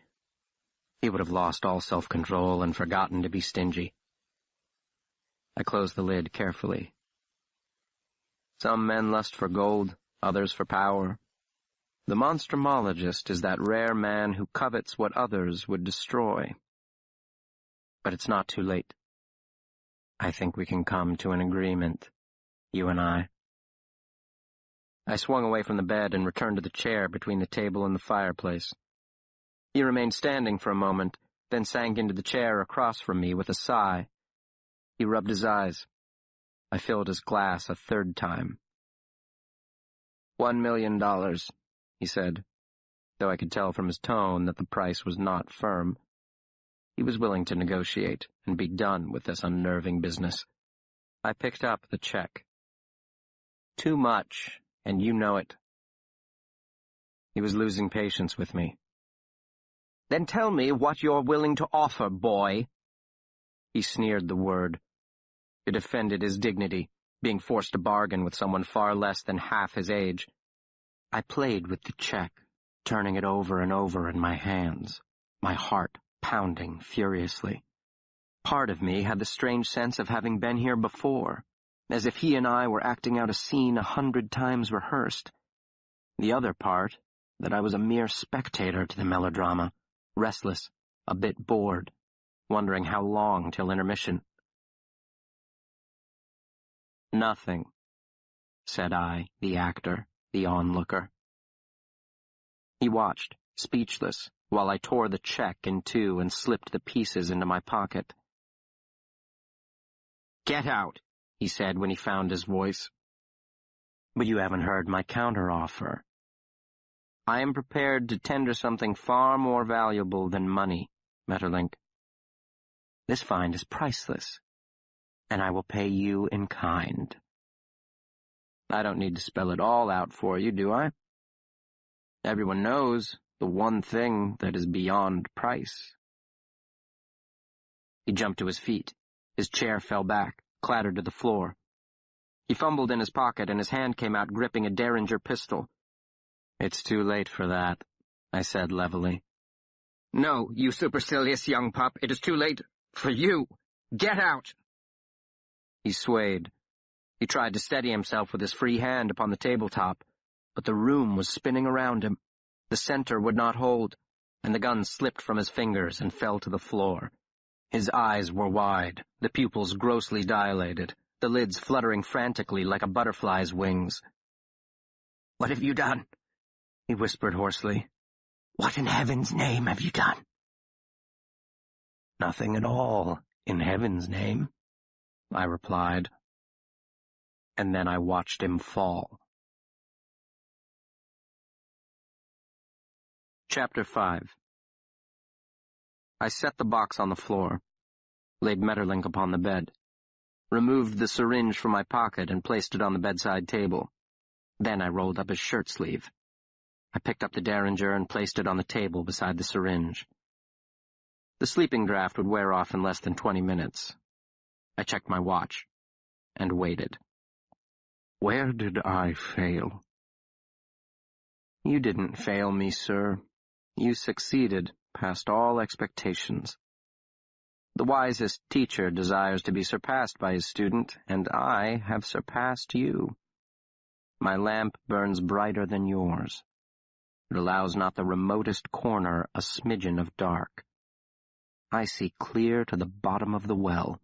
he would have lost all self-control and forgotten to be stingy. I closed the lid carefully. Some men lust for gold, others for power. The monstrumologist is that rare man who covets what others would destroy. But it's not too late. I think we can come to an agreement, you and I. I swung away from the bed and returned to the chair between the table and the fireplace. He remained standing for a moment, then sank into the chair across from me with a sigh. He rubbed his eyes. I filled his glass a third time. $1 million, he said, though I could tell from his tone that the price was not firm. He was willing to negotiate and be done with this unnerving business. I picked up the check. Too much, and you know it. He was losing patience with me. Then tell me what you're willing to offer, boy. He sneered the word. It offended his dignity, being forced to bargain with someone far less than half his age. I played with the check, turning it over and over in my hands, my heart pounding furiously. Part of me had the strange sense of having been here before, as if he and I were acting out a scene 100 times rehearsed. The other part, that I was a mere spectator to the melodrama, restless, a bit bored, wondering how long till intermission. Nothing, said I, the actor, the onlooker. He watched, speechless, while I tore the check in two and slipped the pieces into my pocket. Get out, he said when he found his voice. But you haven't heard my counteroffer. I am prepared to tender something far more valuable than money, Metterlink. This find is priceless, and I will pay you in kind. I don't need to spell it all out for you, do I? Everyone knows the one thing that is beyond price. He jumped to his feet. His chair fell back, clattered to the floor. He fumbled in his pocket, and his hand came out gripping a Derringer pistol. It's too late for that, I said levelly. No, you supercilious young pup, it is too late for you. Get out! He swayed. He tried to steady himself with his free hand upon the tabletop, but the room was spinning around him. The center would not hold, and the gun slipped from his fingers and fell to the floor. His eyes were wide, the pupils grossly dilated, the lids fluttering frantically like a butterfly's wings. What have you done? He whispered hoarsely. What in heaven's name have you done? Nothing at all, in heaven's name, I replied. And then I watched him fall. Chapter 5. I set the box on the floor, laid Metterlink upon the bed, removed the syringe from my pocket and placed it on the bedside table. Then I rolled up his shirt sleeve. I picked up the Derringer and placed it on the table beside the syringe. The sleeping draft would wear off in less than 20 minutes. I checked my watch and waited. Where did I fail? You didn't fail me, sir. You succeeded past all expectations. The wisest teacher desires to be surpassed by his student, and I have surpassed you. My lamp burns brighter than yours. It allows not the remotest corner a smidgen of dark. I see clear to the bottom of the well.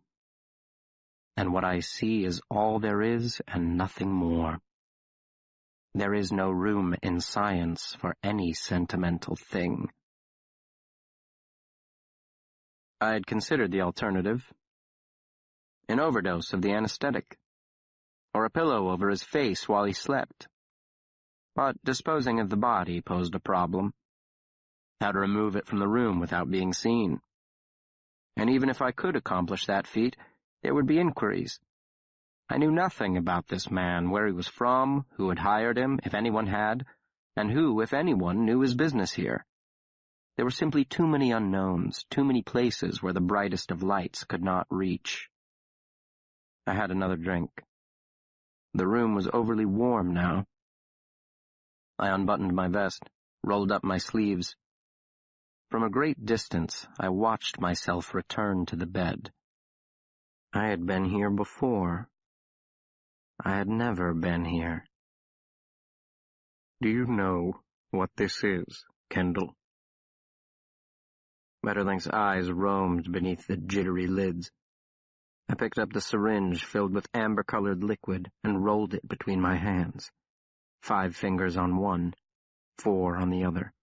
And what I see is all there is and nothing more. There is no room in science for any sentimental thing. I had considered the alternative. An overdose of the anesthetic, or a pillow over his face while he slept. But disposing of the body posed a problem. How to remove it from the room without being seen. And even if I could accomplish that feat, there would be inquiries. I knew nothing about this man, where he was from, who had hired him, if anyone had, and who, if anyone, knew his business here. There were simply too many unknowns, too many places where the brightest of lights could not reach. I had another drink. The room was overly warm now. I unbuttoned my vest, rolled up my sleeves. From a great distance, I watched myself return to the bed. I had been here before. I had never been here. Do you know what this is, Kendall? Metterlink's eyes roamed beneath the jittery lids. I picked up the syringe filled with amber-colored liquid and rolled it between my hands. 5 fingers on one, 4 on the other.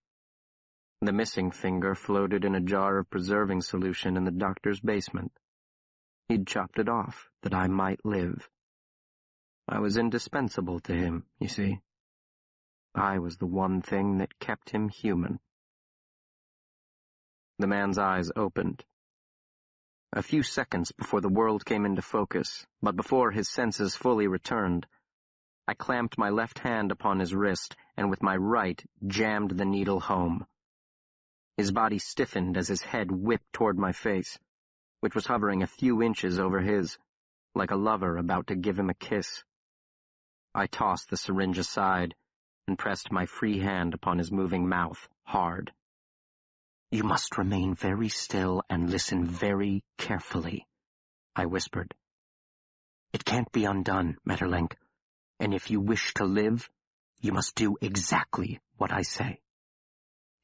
The missing finger floated in a jar of preserving solution in the doctor's basement. He'd chopped it off that I might live. I was indispensable to him, you see. I was the one thing that kept him human. The man's eyes opened. A few seconds before the world came into focus, but before his senses fully returned, I clamped my left hand upon his wrist and with my right jammed the needle home. His body stiffened as his head whipped toward my face, which was hovering a few inches over his, like a lover about to give him a kiss. I tossed the syringe aside and pressed my free hand upon his moving mouth hard. "You must remain very still and listen very carefully," I whispered. "It can't be undone, Maeterlinck, and if you wish to live, you must do exactly what I say.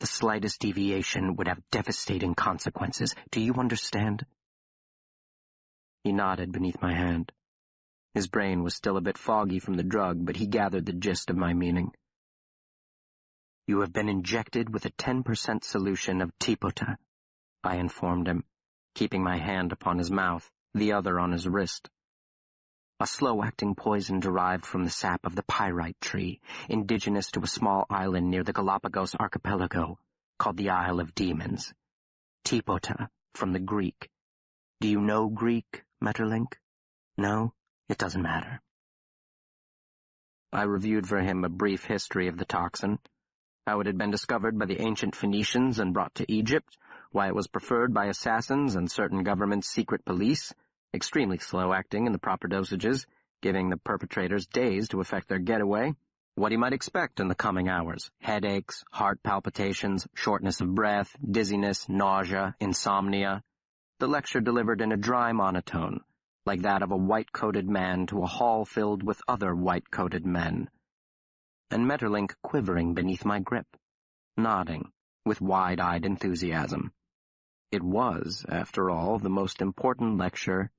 The slightest deviation would have devastating consequences. Do you understand?" He nodded beneath my hand. His brain was still a bit foggy from the drug, but he gathered the gist of my meaning. "You have been injected with a 10% solution of tipota," I informed him, keeping my hand upon his mouth, the other on his wrist. "A slow-acting poison derived from the sap of the pyrite tree, indigenous to a small island near the Galapagos archipelago, called the Isle of Demons. Tipota, from the Greek. Do you know Greek, Maeterlinck? No? It doesn't matter." I reviewed for him a brief history of the toxin, how it had been discovered by the ancient Phoenicians and brought to Egypt, why it was preferred by assassins and certain government secret police, extremely slow-acting in the proper dosages, giving the perpetrators days to effect their getaway, what he might expect in the coming hours: headaches, heart palpitations, shortness of breath, dizziness, nausea, insomnia. The lecture delivered in a dry monotone, like that of a white-coated man to a hall filled with other white-coated men. And Maeterlinck quivering beneath my grip, nodding with wide-eyed enthusiasm. It was, after all, the most important lecture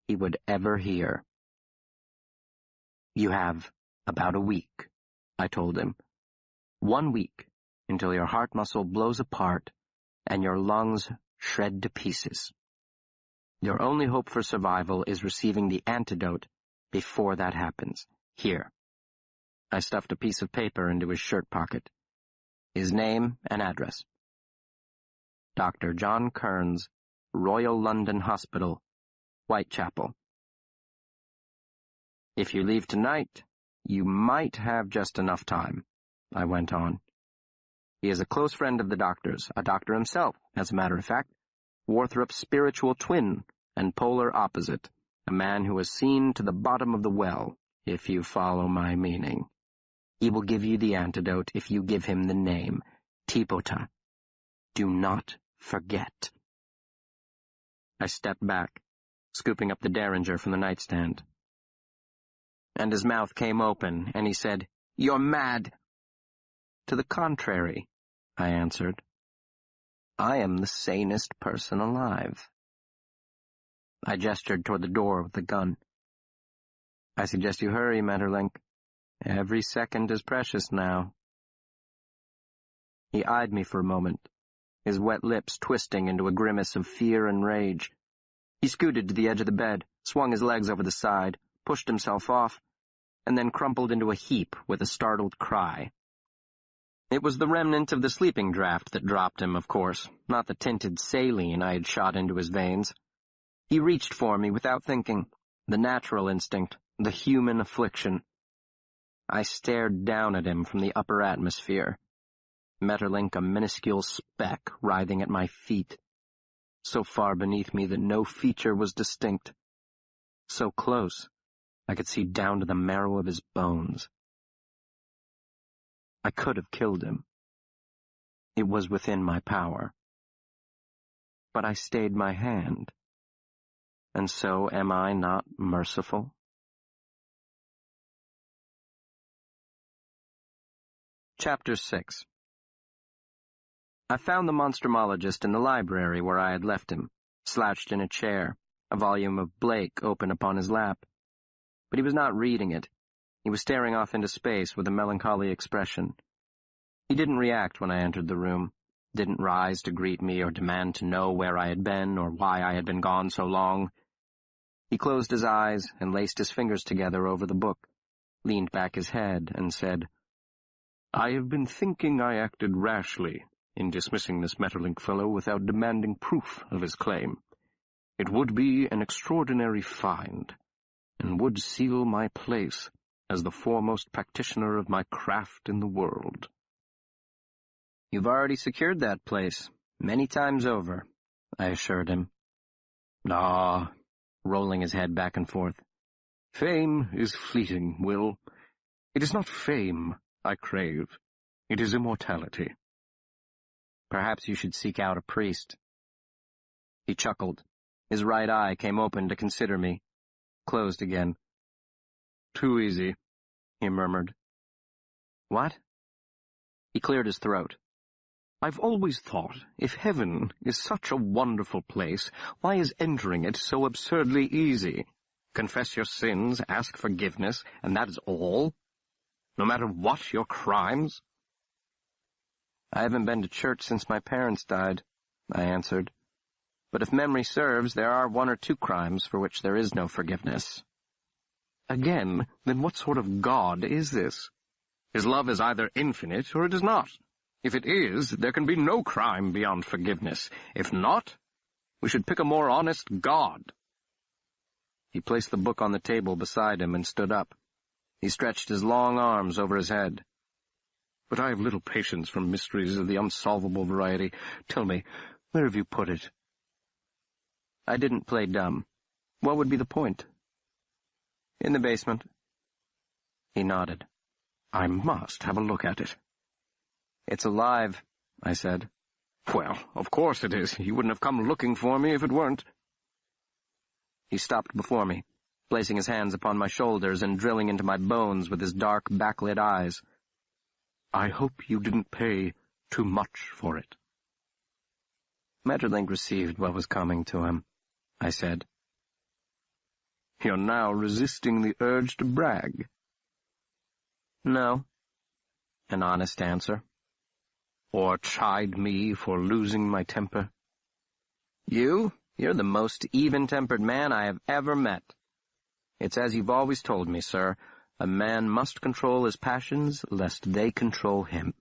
he would ever hear. "You have about a week," I told him. "1 week, until your heart muscle blows apart and your lungs shred to pieces. Your only hope for survival is receiving the antidote before that happens. Here." I stuffed a piece of paper into his shirt pocket. His name and address. Dr. John Kearns, Royal London Hospital, Whitechapel. "If you leave tonight, you might have just enough time," I went on. "He is a close friend of the doctor's, a doctor himself, as a matter of fact, Warthrop's spiritual twin and polar opposite, a man who has seen to the bottom of the well, if you follow my meaning. He will give you the antidote if you give him the name, tipota. Do not forget." I stepped back, scooping up the Derringer from the nightstand. And his mouth came open, and he said, "You're mad." "To the contrary," I answered. "I am the sanest person alive." I gestured toward the door with the gun. "I suggest you hurry, Maeterlinck. Every second is precious now." He eyed me for a moment, his wet lips twisting into a grimace of fear and rage. He scooted to the edge of the bed, swung his legs over the side, pushed himself off, and then crumpled into a heap with a startled cry. It was the remnant of the sleeping draught that dropped him, of course, not the tinted saline I had shot into his veins. He reached for me without thinking, the natural instinct, the human affliction. I stared down at him from the upper atmosphere. Maeterlinck a minuscule speck writhing at my feet, so far beneath me that no feature was distinct. So close, I could see down to the marrow of his bones. I could have killed him. It was within my power. But I stayed my hand. And so am I not merciful? Chapter 6. I found the Monstrumologist in the library where I had left him, slouched in a chair, a volume of Blake open upon his lap. But he was not reading it. He was staring off into space with a melancholy expression. He didn't react when I entered the room, didn't rise to greet me or demand to know where I had been or why I had been gone so long. He closed his eyes and laced his fingers together over the book, leaned back his head, and said, "I have been thinking I acted rashly in dismissing this Maeterlinck fellow without demanding proof of his claim. It would be an extraordinary find, and would seal my place as the foremost practitioner of my craft in the world." "You've already secured that place, many times over," I assured him. "Ah," rolling his head back and forth. "Fame is fleeting, Will. It is not fame I crave. It is immortality." "Perhaps you should seek out a priest." He chuckled. His right eye came open to consider me, closed again. "Too easy," he murmured. "What?" He cleared his throat. "I've always thought, if heaven is such a wonderful place, why is entering it so absurdly easy? Confess your sins, ask forgiveness, and that is all? No matter what your crimes?" "I haven't been to church since my parents died," I answered. "But if memory serves, there are 1 or 2 crimes for which there is no forgiveness." "Again, then what sort of God is this? His love is either infinite or it is not. If it is, there can be no crime beyond forgiveness. If not, we should pick a more honest God." He placed the book on the table beside him and stood up. He stretched his long arms over his head. "But I have little patience for mysteries of the unsolvable variety. Tell me, where have you put it?" I didn't play dumb. What would be the point? "In the basement." He nodded. "I must have a look at it." "It's alive," I said. "Well, of course it is. You wouldn't have come looking for me if it weren't." He stopped before me, placing his hands upon my shoulders and drilling into my bones with his dark, backlit eyes. "I hope you didn't pay too much for it." Maeterlinck received what was coming to him, I said. "You're now resisting the urge to brag." "No." An honest answer. "Or chide me for losing my temper?" You're the most even-tempered man I have ever met. It's as you've always told me, sir. A man must control his passions, lest they control him.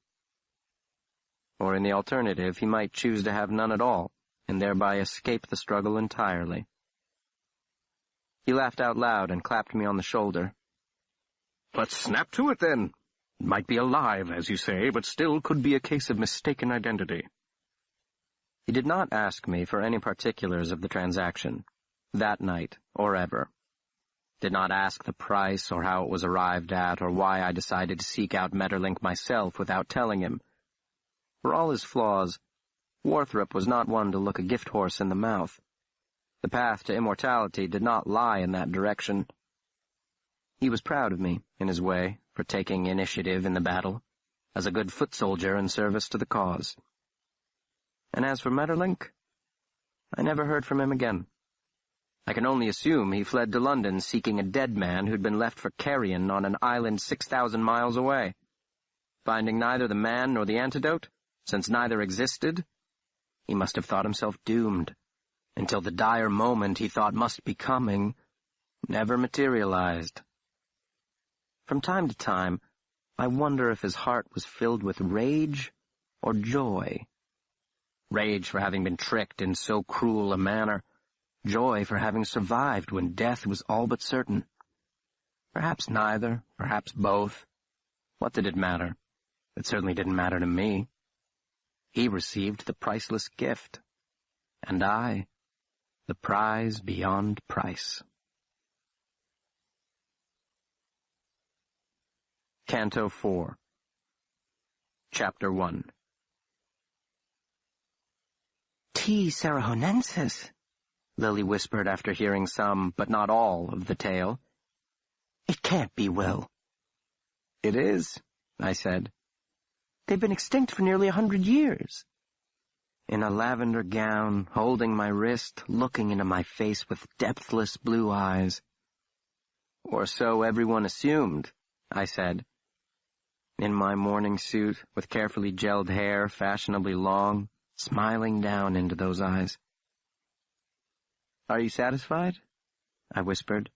Or in the alternative, he might choose to have none at all, and thereby escape the struggle entirely. He laughed out loud and clapped me on the shoulder. "Let's snap to it, then. It might be alive, as you say, but still could be a case of mistaken identity." He did not ask me for any particulars of the transaction, that night or ever. Did not ask the price or how it was arrived at or why I decided to seek out Maeterlinck myself without telling him. For all his flaws, Warthrop was not one to look a gift horse in the mouth. The path to immortality did not lie in that direction. He was proud of me, in his way, for taking initiative in the battle, as a good foot soldier in service to the cause. And as for Maeterlinck, I never heard from him again. I can only assume he fled to London seeking a dead man who'd been left for carrion on an island 6,000 miles away. Finding neither the man nor the antidote, since neither existed, he must have thought himself doomed, until the dire moment he thought must be coming never materialized. From time to time, I wonder if his heart was filled with rage or joy. Rage for having been tricked in so cruel a manner, joy for having survived when death was all but certain. Perhaps neither, perhaps both. What did it matter? It certainly didn't matter to me. He received the priceless gift, and I, the prize beyond price. Canto 4, Chapter 1. "T. Sarahonensis," Lily whispered after hearing some, but not all, of the tale. "It can't be, Will." "It is," I said. "They've been extinct for nearly 100 years. in a lavender gown, holding my wrist, looking into my face with depthless blue eyes. Or so everyone assumed, I said. In my morning suit, with carefully gelled hair, fashionably long, smiling down into those eyes. Are you satisfied? I whispered.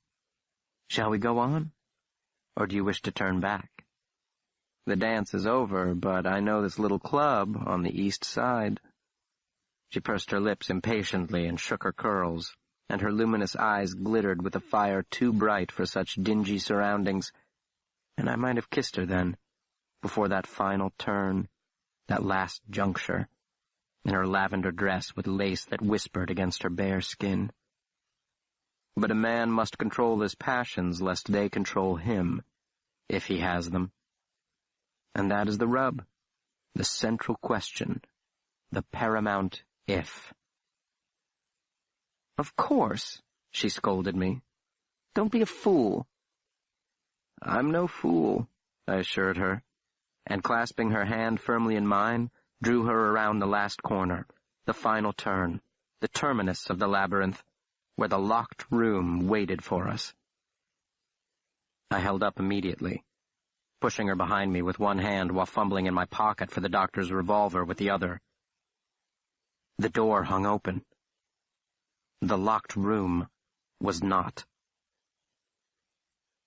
Shall we go on? Or do you wish to turn back? The dance is over, but I know this little club on the east side. She pursed her lips impatiently and shook her curls, and her luminous eyes glittered with a fire too bright for such dingy surroundings, and I might have kissed her then, before that final turn, that last juncture, in her lavender dress with lace that whispered against her bare skin. But a man must control his passions lest they control him, if he has them. And that is the rub, the central question, the paramount if. Of course, she scolded me. Don't be a fool. I'm no fool, I assured her, and clasping her hand firmly in mine, drew her around the last corner, the final turn, the terminus of the labyrinth, where the locked room waited for us. I held up immediately, pushing her behind me with one hand while fumbling in my pocket for the doctor's revolver with the other. The door hung open. The locked room was not.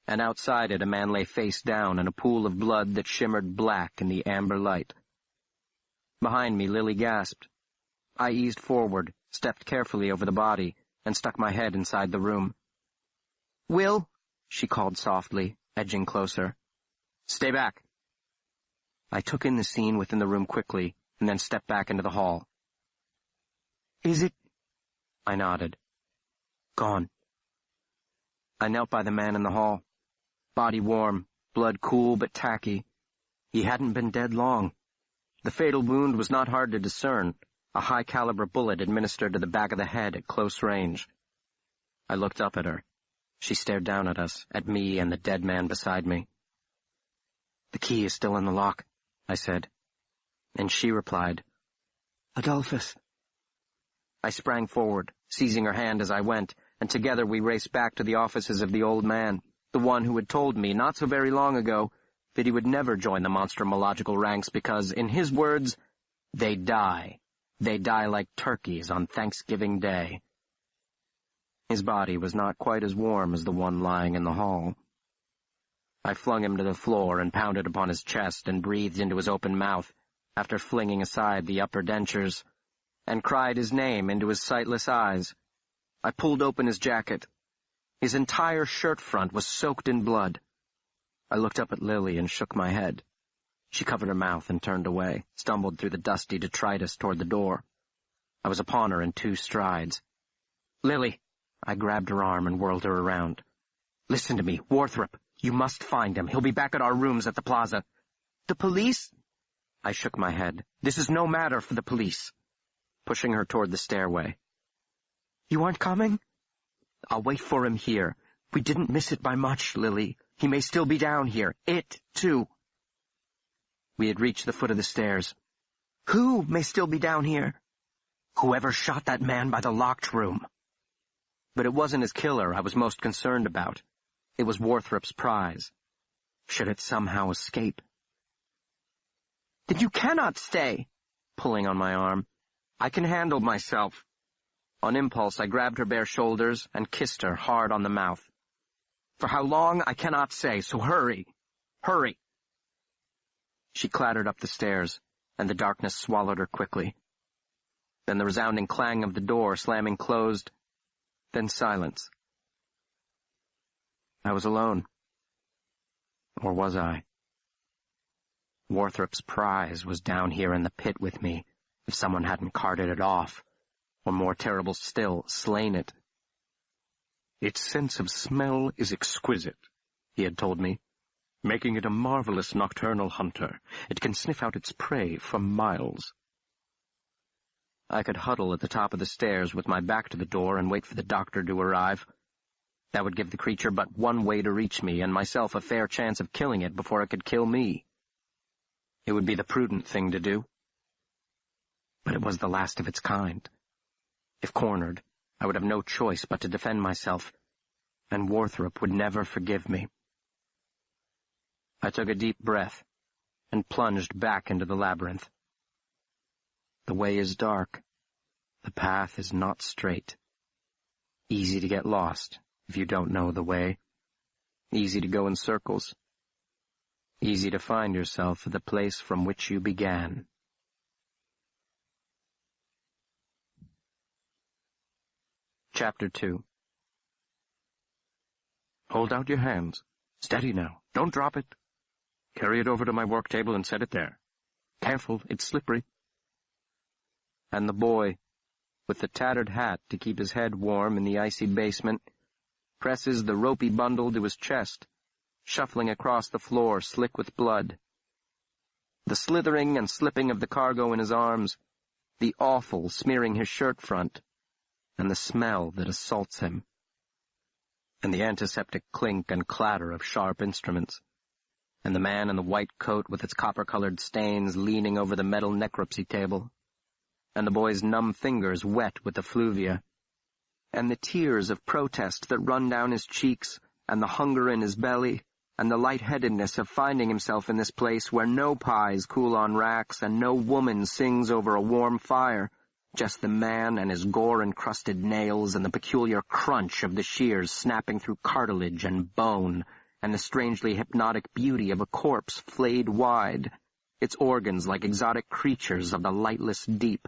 And outside it a man lay face down in a pool of blood that shimmered black in the amber light. Behind me, Lily gasped. I eased forward, stepped carefully over the body, and stuck my head inside the room. "Will," she called softly, edging closer. "Stay back." I took in the scene within the room quickly, and then stepped back into the hall. "Is it—" I nodded. "Gone." I knelt by the man in the hall. Body warm, blood cool but tacky. He hadn't been dead long. The fatal wound was not hard to discern, a high-caliber bullet administered to the back of the head at close range. I looked up at her. She stared down at us, at me and the dead man beside me. "The key is still in the lock," I said. And she replied, "Adolphus." I sprang forward, seizing her hand as I went, and together we raced back to the offices of the old man, the one who had told me, not so very long ago, that he would never join the monstrumological ranks because, in his words, they die. They die like turkeys on Thanksgiving Day. His body was not quite as warm as the one lying in the hall. I flung him to the floor and pounded upon his chest and breathed into his open mouth, after flinging aside the upper dentures, and cried his name into his sightless eyes. I pulled open his jacket. His entire shirt front was soaked in blood. I looked up at Lily and shook my head. She covered her mouth and turned away, stumbled through the dusty detritus toward the door. I was upon her in 2 strides. "Lily!" I grabbed her arm and whirled her around. "Listen to me, Warthrop. You must find him. He'll be back at our rooms at the plaza." "The police?" I shook my head. "This is no matter for the police." Pushing her toward the stairway. "You aren't coming?" "I'll wait for him here. We didn't miss it by much, Lily. He may still be down here. It, too." We had reached the foot of the stairs. "Who may still be down here?" "Whoever shot that man by the locked room." But it wasn't his killer I was most concerned about. It was Warthrop's prize. Should it somehow escape? "Then you cannot stay," pulling on my arm. "I can handle myself." On impulse, I grabbed her bare shoulders and kissed her hard on the mouth. "For how long, I cannot say, so hurry. Hurry." She clattered up the stairs, and the darkness swallowed her quickly. Then the resounding clang of the door slamming closed, then silence. I was alone. Or was I? Warthrop's prize was down here in the pit with me, if someone hadn't carted it off, or more terrible still, slain it. "Its sense of smell is exquisite," he had told me, making it a marvelous nocturnal hunter. It can sniff out its prey for miles. I could huddle at the top of the stairs with my back to the door and wait for the doctor to arrive. That would give the creature but one way to reach me, and myself a fair chance of killing it before it could kill me. It would be the prudent thing to do. but it was the last of its kind. If cornered, I would have no choice but to defend myself, and Warthrop would never forgive me. I took a deep breath and plunged back into the labyrinth. The way is dark. The path is not straight. Easy to get lost if you don't know the way. Easy to go in circles. Easy to find yourself at the place from which you began. Chapter 2. Hold out your hands. Steady now. Don't drop it. Carry it over to my work table and set it there. Careful, it's slippery. And the boy, with the tattered hat to keep his head warm in the icy basement, presses the ropey bundle to his chest, shuffling across the floor slick with blood. The slithering and slipping of the cargo in his arms, the offal smearing his shirt front, and the smell that assaults him, and the antiseptic clink and clatter of sharp instruments, and the man in the white coat with its copper-colored stains leaning over the metal necropsy table, and the boy's numb fingers wet with effluvia, and the tears of protest that run down his cheeks, and the hunger in his belly, and the lightheadedness of finding himself in this place where no pies cool on racks and no woman sings over a warm fire, just the man and his gore-encrusted nails and the peculiar crunch of the shears snapping through cartilage and bone, and the strangely hypnotic beauty of a corpse flayed wide, its organs like exotic creatures of the lightless deep,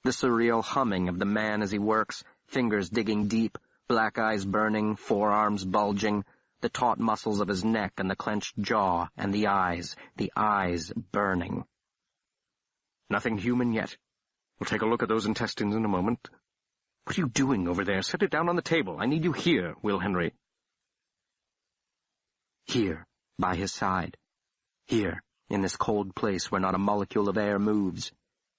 the surreal humming of the man as he works, fingers digging deep, black eyes burning, forearms bulging, the taut muscles of his neck and the clenched jaw, and the eyes burning. Nothing human yet. We'll take a look at those intestines in a moment. What are you doing over there? Set it down on the table. I need you here, Will Henry. Here, by his side. Here, in this cold place where not a molecule of air moves.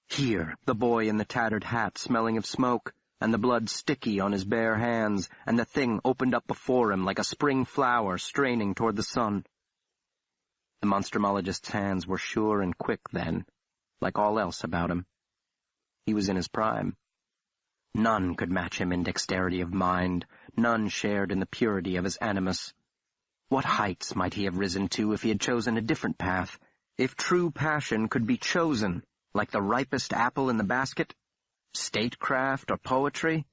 Here, the boy in the tattered hat smelling of smoke, and the blood sticky on his bare hands, and the thing opened up before him like a spring flower straining toward the sun. The monstrumologist's hands were sure and quick then, like all else about him. He was in his prime. None could match him in dexterity of mind, none shared in the purity of his animus. What heights might he have risen to if he had chosen a different path, if true passion could be chosen, like the ripest apple in the basket? Statecraft or poetry?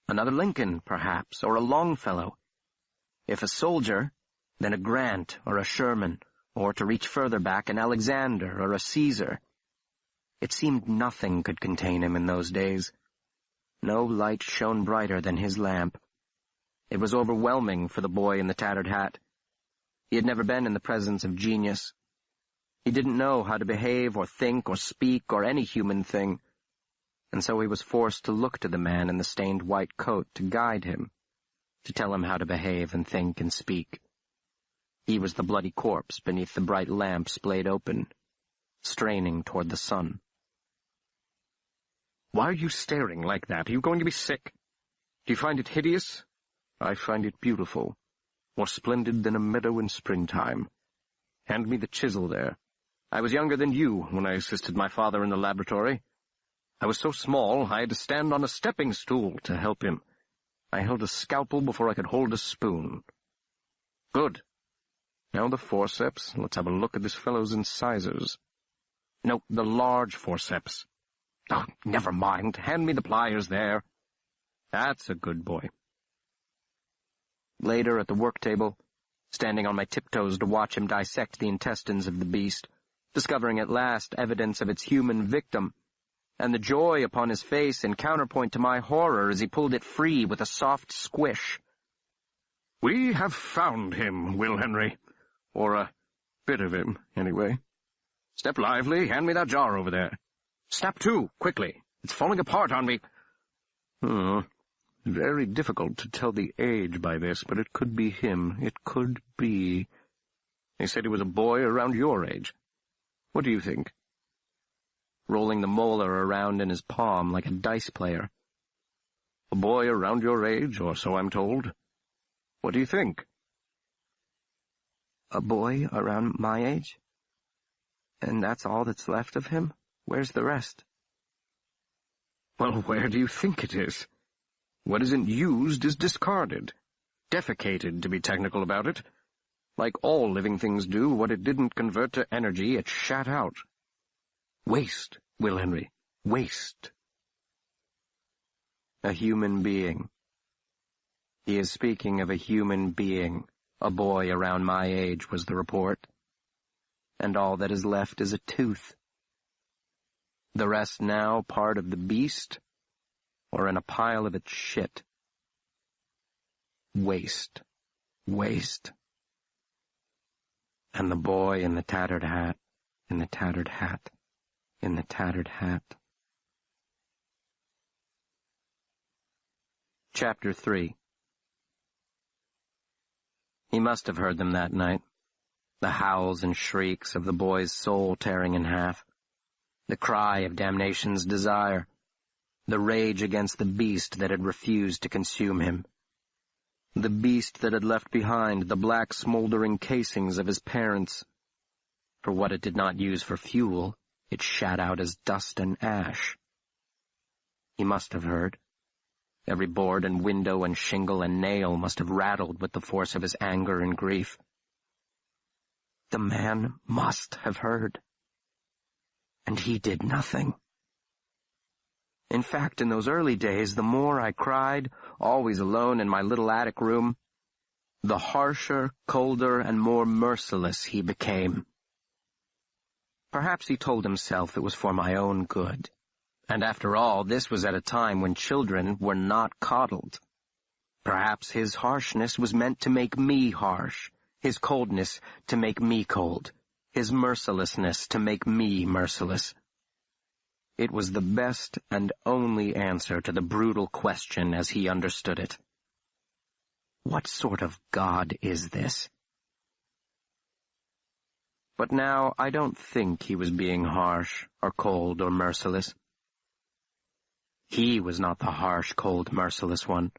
Another Lincoln, perhaps, or a Longfellow. If a soldier, then a Grant or a Sherman, or to reach further back, an Alexander or a Caesar. It seemed nothing could contain him in those days. No light shone brighter than his lamp. It was overwhelming for the boy in the tattered hat. He had never been in the presence of genius. He didn't know how to behave or think or speak or any human thing, and so he was forced to look to the man in the stained white coat to guide him, to tell him how to behave and think and speak. He was the bloody corpse beneath the bright lamp splayed open, straining toward the sun. Why are you staring like that? Are you going to be sick? Do you find it hideous? I find it beautiful, more splendid than a meadow in springtime. Hand me the chisel there. I was younger than you when I assisted my father in the laboratory. I was so small I had to stand on a stepping stool to help him. I held a scalpel before I could hold a spoon. Good. Now the forceps. Let's have a look at this fellow's incisors. No, the large forceps. Oh, never mind. Hand me the pliers there. That's a good boy. Later at the work table, standing on my tiptoes to watch him dissect the intestines of the beast, discovering at last evidence of its human victim, and the joy upon his face in counterpoint to my horror as he pulled it free with a soft squish. We have found him, Will Henry. Or a bit of him, anyway. Step lively. Hand me that jar over there. Snap to, quickly. It's falling apart on me. Very difficult to tell the age by this, but it could be him. It could be. They said he was a boy around your age. What do you think? Rolling the molar around in his palm like a dice player. A boy around your age, or so I'm told. What do you think? A boy around my age? And that's all that's left of him? Where's the rest? Well, where do you think it is? What isn't used is discarded. Defecated, to be technical about it. Like all living things do, what it didn't convert to energy, it shat out. Waste, Will Henry. Waste. A human being. He is speaking of a human being. A boy around my age, was the report. And all that is left is a tooth. The rest now part of the beast, or in a pile of its shit. Waste. Waste. And the boy in the tattered hat, in the tattered hat, in the tattered hat. Chapter 3. He must have heard them that night, the howls and shrieks of the boy's soul tearing in half, the cry of damnation's desire, the rage against the beast that had refused to consume him, the beast that had left behind the black smoldering casings of his parents. For what it did not use for fuel, it shat out as dust and ash. He must have heard. Every board and window and shingle and nail must have rattled with the force of his anger and grief. The man must have heard. And he did nothing. In fact, in those early days, the more I cried, always alone in my little attic room, the harsher, colder, and more merciless he became. Perhaps he told himself it was for my own good. And after all, this was at a time when children were not coddled. Perhaps his harshness was meant to make me harsh, his coldness to make me cold, his mercilessness to make me merciless. It was the best and only answer to the brutal question as he understood it. What sort of God is this? But now I don't think he was being harsh or cold or merciless. He was not the harsh, cold, merciless one.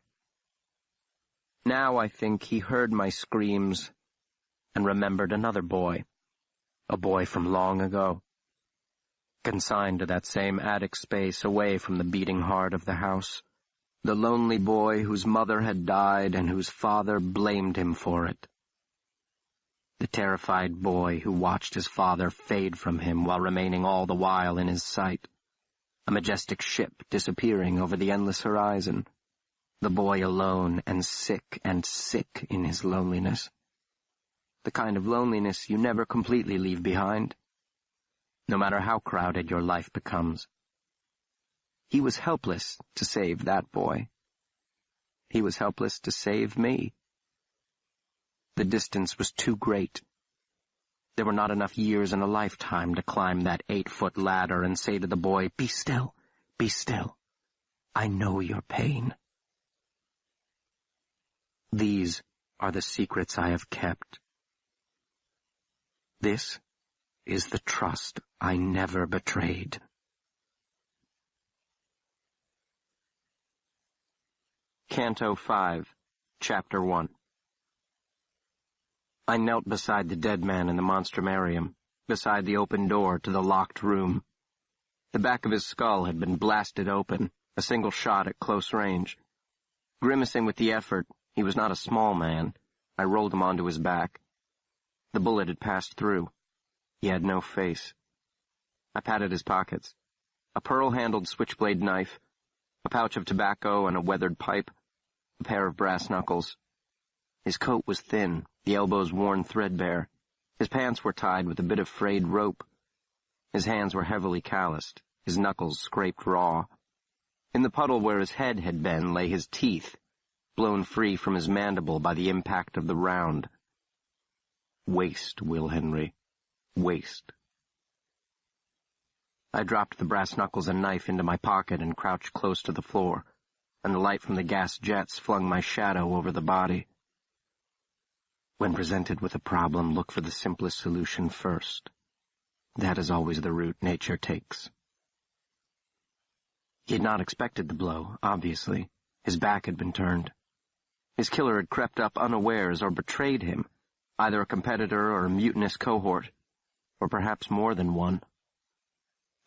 Now I think he heard my screams and remembered another boy, a boy from long ago, consigned to that same attic space away from the beating heart of the house, the lonely boy whose mother had died and whose father blamed him for it. The terrified boy who watched his father fade from him while remaining all the while in his sight. A majestic ship disappearing over the endless horizon. The boy alone and sick in his loneliness. The kind of loneliness you never completely leave behind, no matter how crowded your life becomes. He was helpless to save that boy. He was helpless to save me. The distance was too great. There were not enough years in a lifetime to climb that 8-foot ladder and say to the boy, "Be still, be still. I know your pain." These are the secrets I have kept. This is the trust I never betrayed. Canto 5, Chapter 1. I knelt beside the dead man in the monstrumarium, beside the open door to the locked room. The back of his skull had been blasted open, a single shot at close range. Grimacing with the effort, he was not a small man. I rolled him onto his back. The bullet had passed through. He had no face. I patted his pockets. A pearl-handled switchblade knife, a pouch of tobacco and a weathered pipe, a pair of brass knuckles. His coat was thin, the elbows worn threadbare. His pants were tied with a bit of frayed rope. His hands were heavily calloused, his knuckles scraped raw. In the puddle where his head had been lay his teeth, blown free from his mandible by the impact of the round. Waste, Will Henry. Waste. I dropped the brass knuckles and knife into my pocket and crouched close to the floor, and the light from the gas jets flung my shadow over the body. When presented with a problem, look for the simplest solution first. That is always the route nature takes. He had not expected the blow, obviously. His back had been turned. His killer had crept up unawares or betrayed him, either a competitor or a mutinous cohort, or perhaps more than one.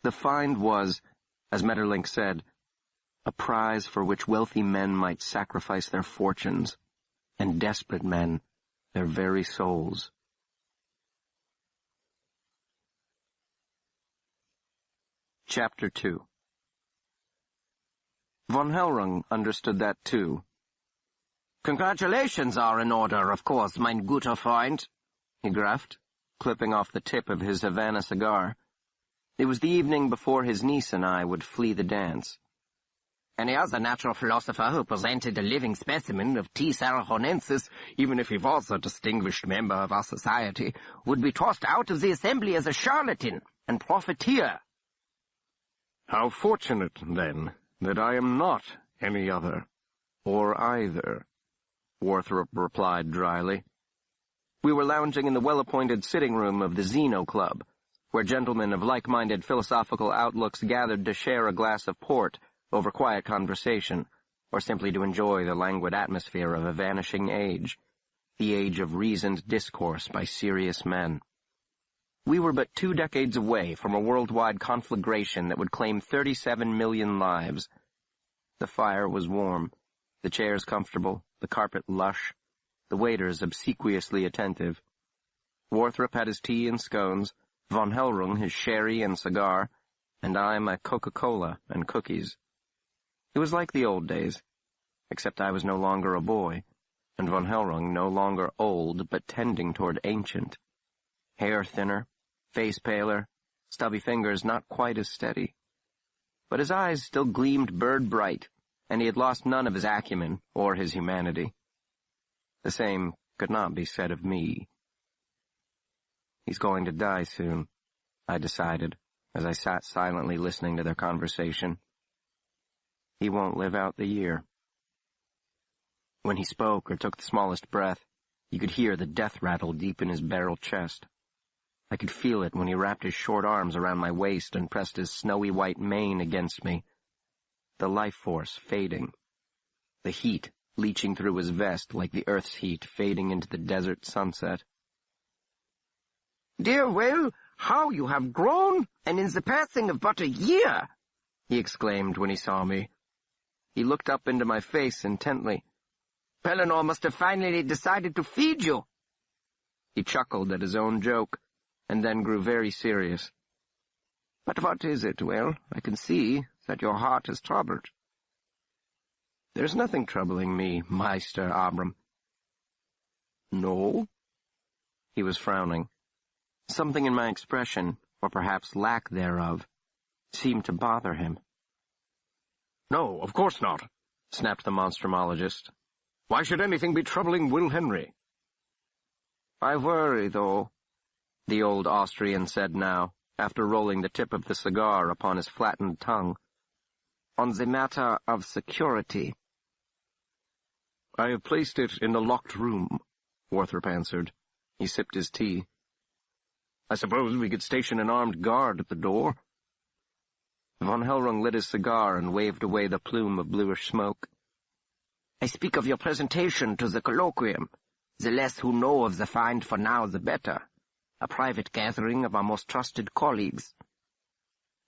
The find was, as Metterlink said, a prize for which wealthy men might sacrifice their fortunes, and desperate men their very souls. Chapter 2. Von Hellrung understood that too. "Congratulations are in order, of course, mein guter Freund," he gruffed, clipping off the tip of his Havana cigar. It was the evening before his niece and I would flee the dance. "Any other natural philosopher who presented a living specimen of T. Sarahonensis, even if he was a distinguished member of our society, would be tossed out of the assembly as a charlatan and profiteer." "How fortunate, then, that I am not any other, or either," Warthrop replied dryly. We were lounging in the well-appointed sitting room of the Zeno Club, where gentlemen of like-minded philosophical outlooks gathered to share a glass of port over quiet conversation, or simply to enjoy the languid atmosphere of a vanishing age, the age of reasoned discourse by serious men. We were but 2 decades away from a worldwide conflagration that would claim 37 million lives. The fire was warm, the chairs comfortable, the carpet lush, the waiters obsequiously attentive. Warthrop had his tea and scones, Von Hellrung his sherry and cigar, and I my Coca-Cola and cookies. It was like the old days, except I was no longer a boy, and Von Hellrung no longer old but tending toward ancient. Hair thinner, face paler, stubby fingers not quite as steady. But his eyes still gleamed bird-bright, and he had lost none of his acumen or his humanity. The same could not be said of me. "He's going to die soon," I decided, as I sat silently listening to their conversation. "He won't live out the year." When he spoke or took the smallest breath, you could hear the death rattle deep in his barrel chest. I could feel it when he wrapped his short arms around my waist and pressed his snowy white mane against me. The life force fading. The heat leaching through his vest like the earth's heat fading into the desert sunset. "Dear Will, how you have grown, and in the passing of but a year!" he exclaimed when he saw me. He looked up into my face intently. "Pellinore must have finally decided to feed you." He chuckled at his own joke, and then grew very serious. "But what is it, Will? I can see that your heart is troubled." "There's nothing troubling me, Meister Abram." "No?" He was frowning. Something in my expression, or perhaps lack thereof, seemed to bother him. "No, of course not," snapped the Monstrumologist. "Why should anything be troubling Will Henry?" "I worry, though," the old Austrian said now, after rolling the tip of the cigar upon his flattened tongue, "on the matter of security." "I have placed it in the locked room," Warthrop answered. He sipped his tea. "I suppose we could station an armed guard at the door." Von Hellrung lit his cigar and waved away the plume of bluish smoke. "I speak of your presentation to the colloquium. The less who know of the find for now, the better. A private gathering of our most trusted colleagues."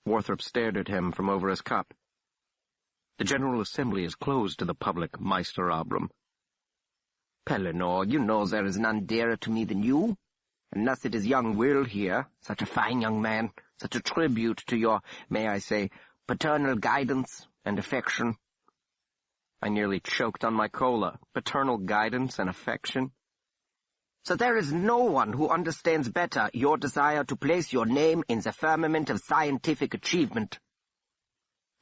Warthrop stared at him from over his cup. "The General Assembly is closed to the public, Meister Abram." "Pellinore, you know there is none dearer to me than you. Unless it is young Will here, such a fine young man, such a tribute to your, may I say, paternal guidance and affection." I nearly choked on my cola. Paternal guidance and affection. "So there is no one who understands better your desire to place your name in the firmament of scientific achievement."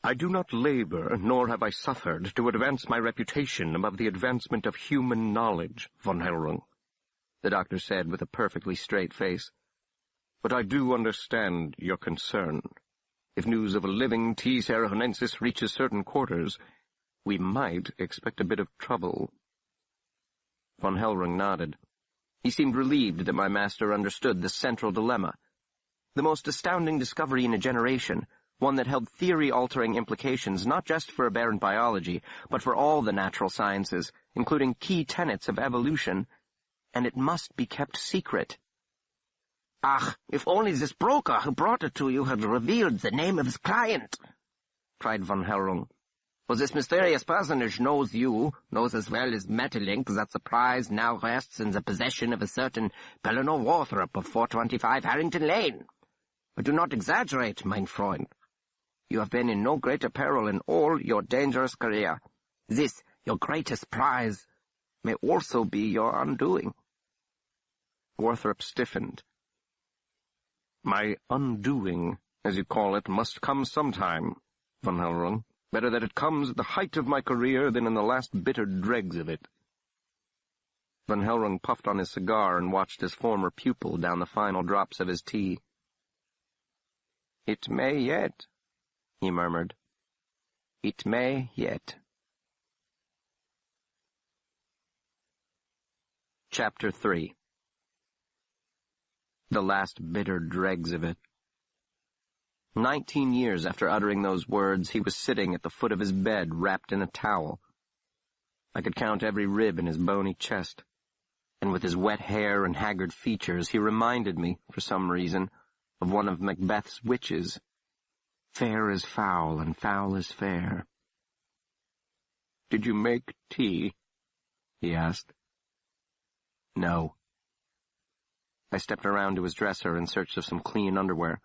"I do not labor, nor have I suffered, to advance my reputation above the advancement of human knowledge, Von Hellrung," the doctor said with a perfectly straight face. "But I do understand your concern. If news of a living T. Sarahonensis reaches certain quarters, we might expect a bit of trouble." Von Hellrung nodded. He seemed relieved that my master understood the central dilemma. The most astounding discovery in a generation, one that held theory-altering implications not just for aberrant biology, but for all the natural sciences, including key tenets of evolution, and it must be kept secret. "Ach, if only this broker who brought it to you had revealed the name of his client!" cried Von Hellrung. For this mysterious personage knows you, knows as well as Mettelink that the prize now rests in the possession of a certain Eleanor Warthrop of 425 Harrington Lane. But do not exaggerate, mein Freund. You have been in no greater peril in all your dangerous career. This, your greatest prize, may also be your undoing. Warthrop stiffened. My undoing, as you call it, must come sometime, Von Hellrung. Better that it comes at the height of my career than in the last bitter dregs of it. Von Hellrung puffed on his cigar and watched his former pupil down the final drops of his tea. "It may yet," he murmured. "It may yet." Chapter 3. The last bitter dregs of it. 19 years after uttering those words, he was sitting at the foot of his bed, wrapped in a towel. I could count every rib in his bony chest, and with his wet hair and haggard features, he reminded me, for some reason, of one of Macbeth's witches. Fair is foul, and foul is fair. "Did you make tea?" he asked. "No." I stepped around to his dresser in search of some clean underwear.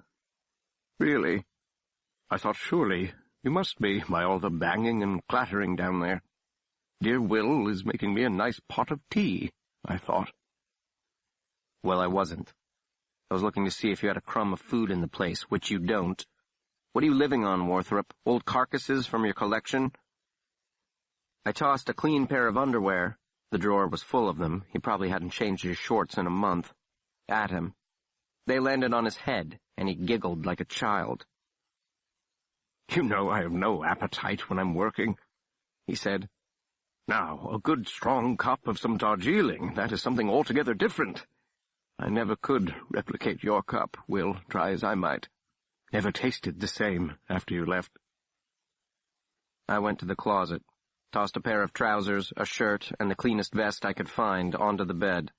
"Really? I thought surely you must be, by all the banging and clattering down there. Dear Will is making me a nice pot of tea, I thought." Well, I wasn't. I was looking to see if you had a crumb of food in the place, which you don't. What are you living on, Warthrop? Old carcasses from your collection? I tossed a clean pair of underwear. The drawer was full of them. He probably hadn't changed his shorts in a month. At him. They landed on his head, and he giggled like a child. "You know I have no appetite when I'm working," he said. "Now, a good strong cup of some Darjeeling, that is something altogether different. I never could replicate your cup, Will, try as I might. Never tasted the same after you left." I went to the closet, tossed a pair of trousers, a shirt, and the cleanest vest I could find onto the bed.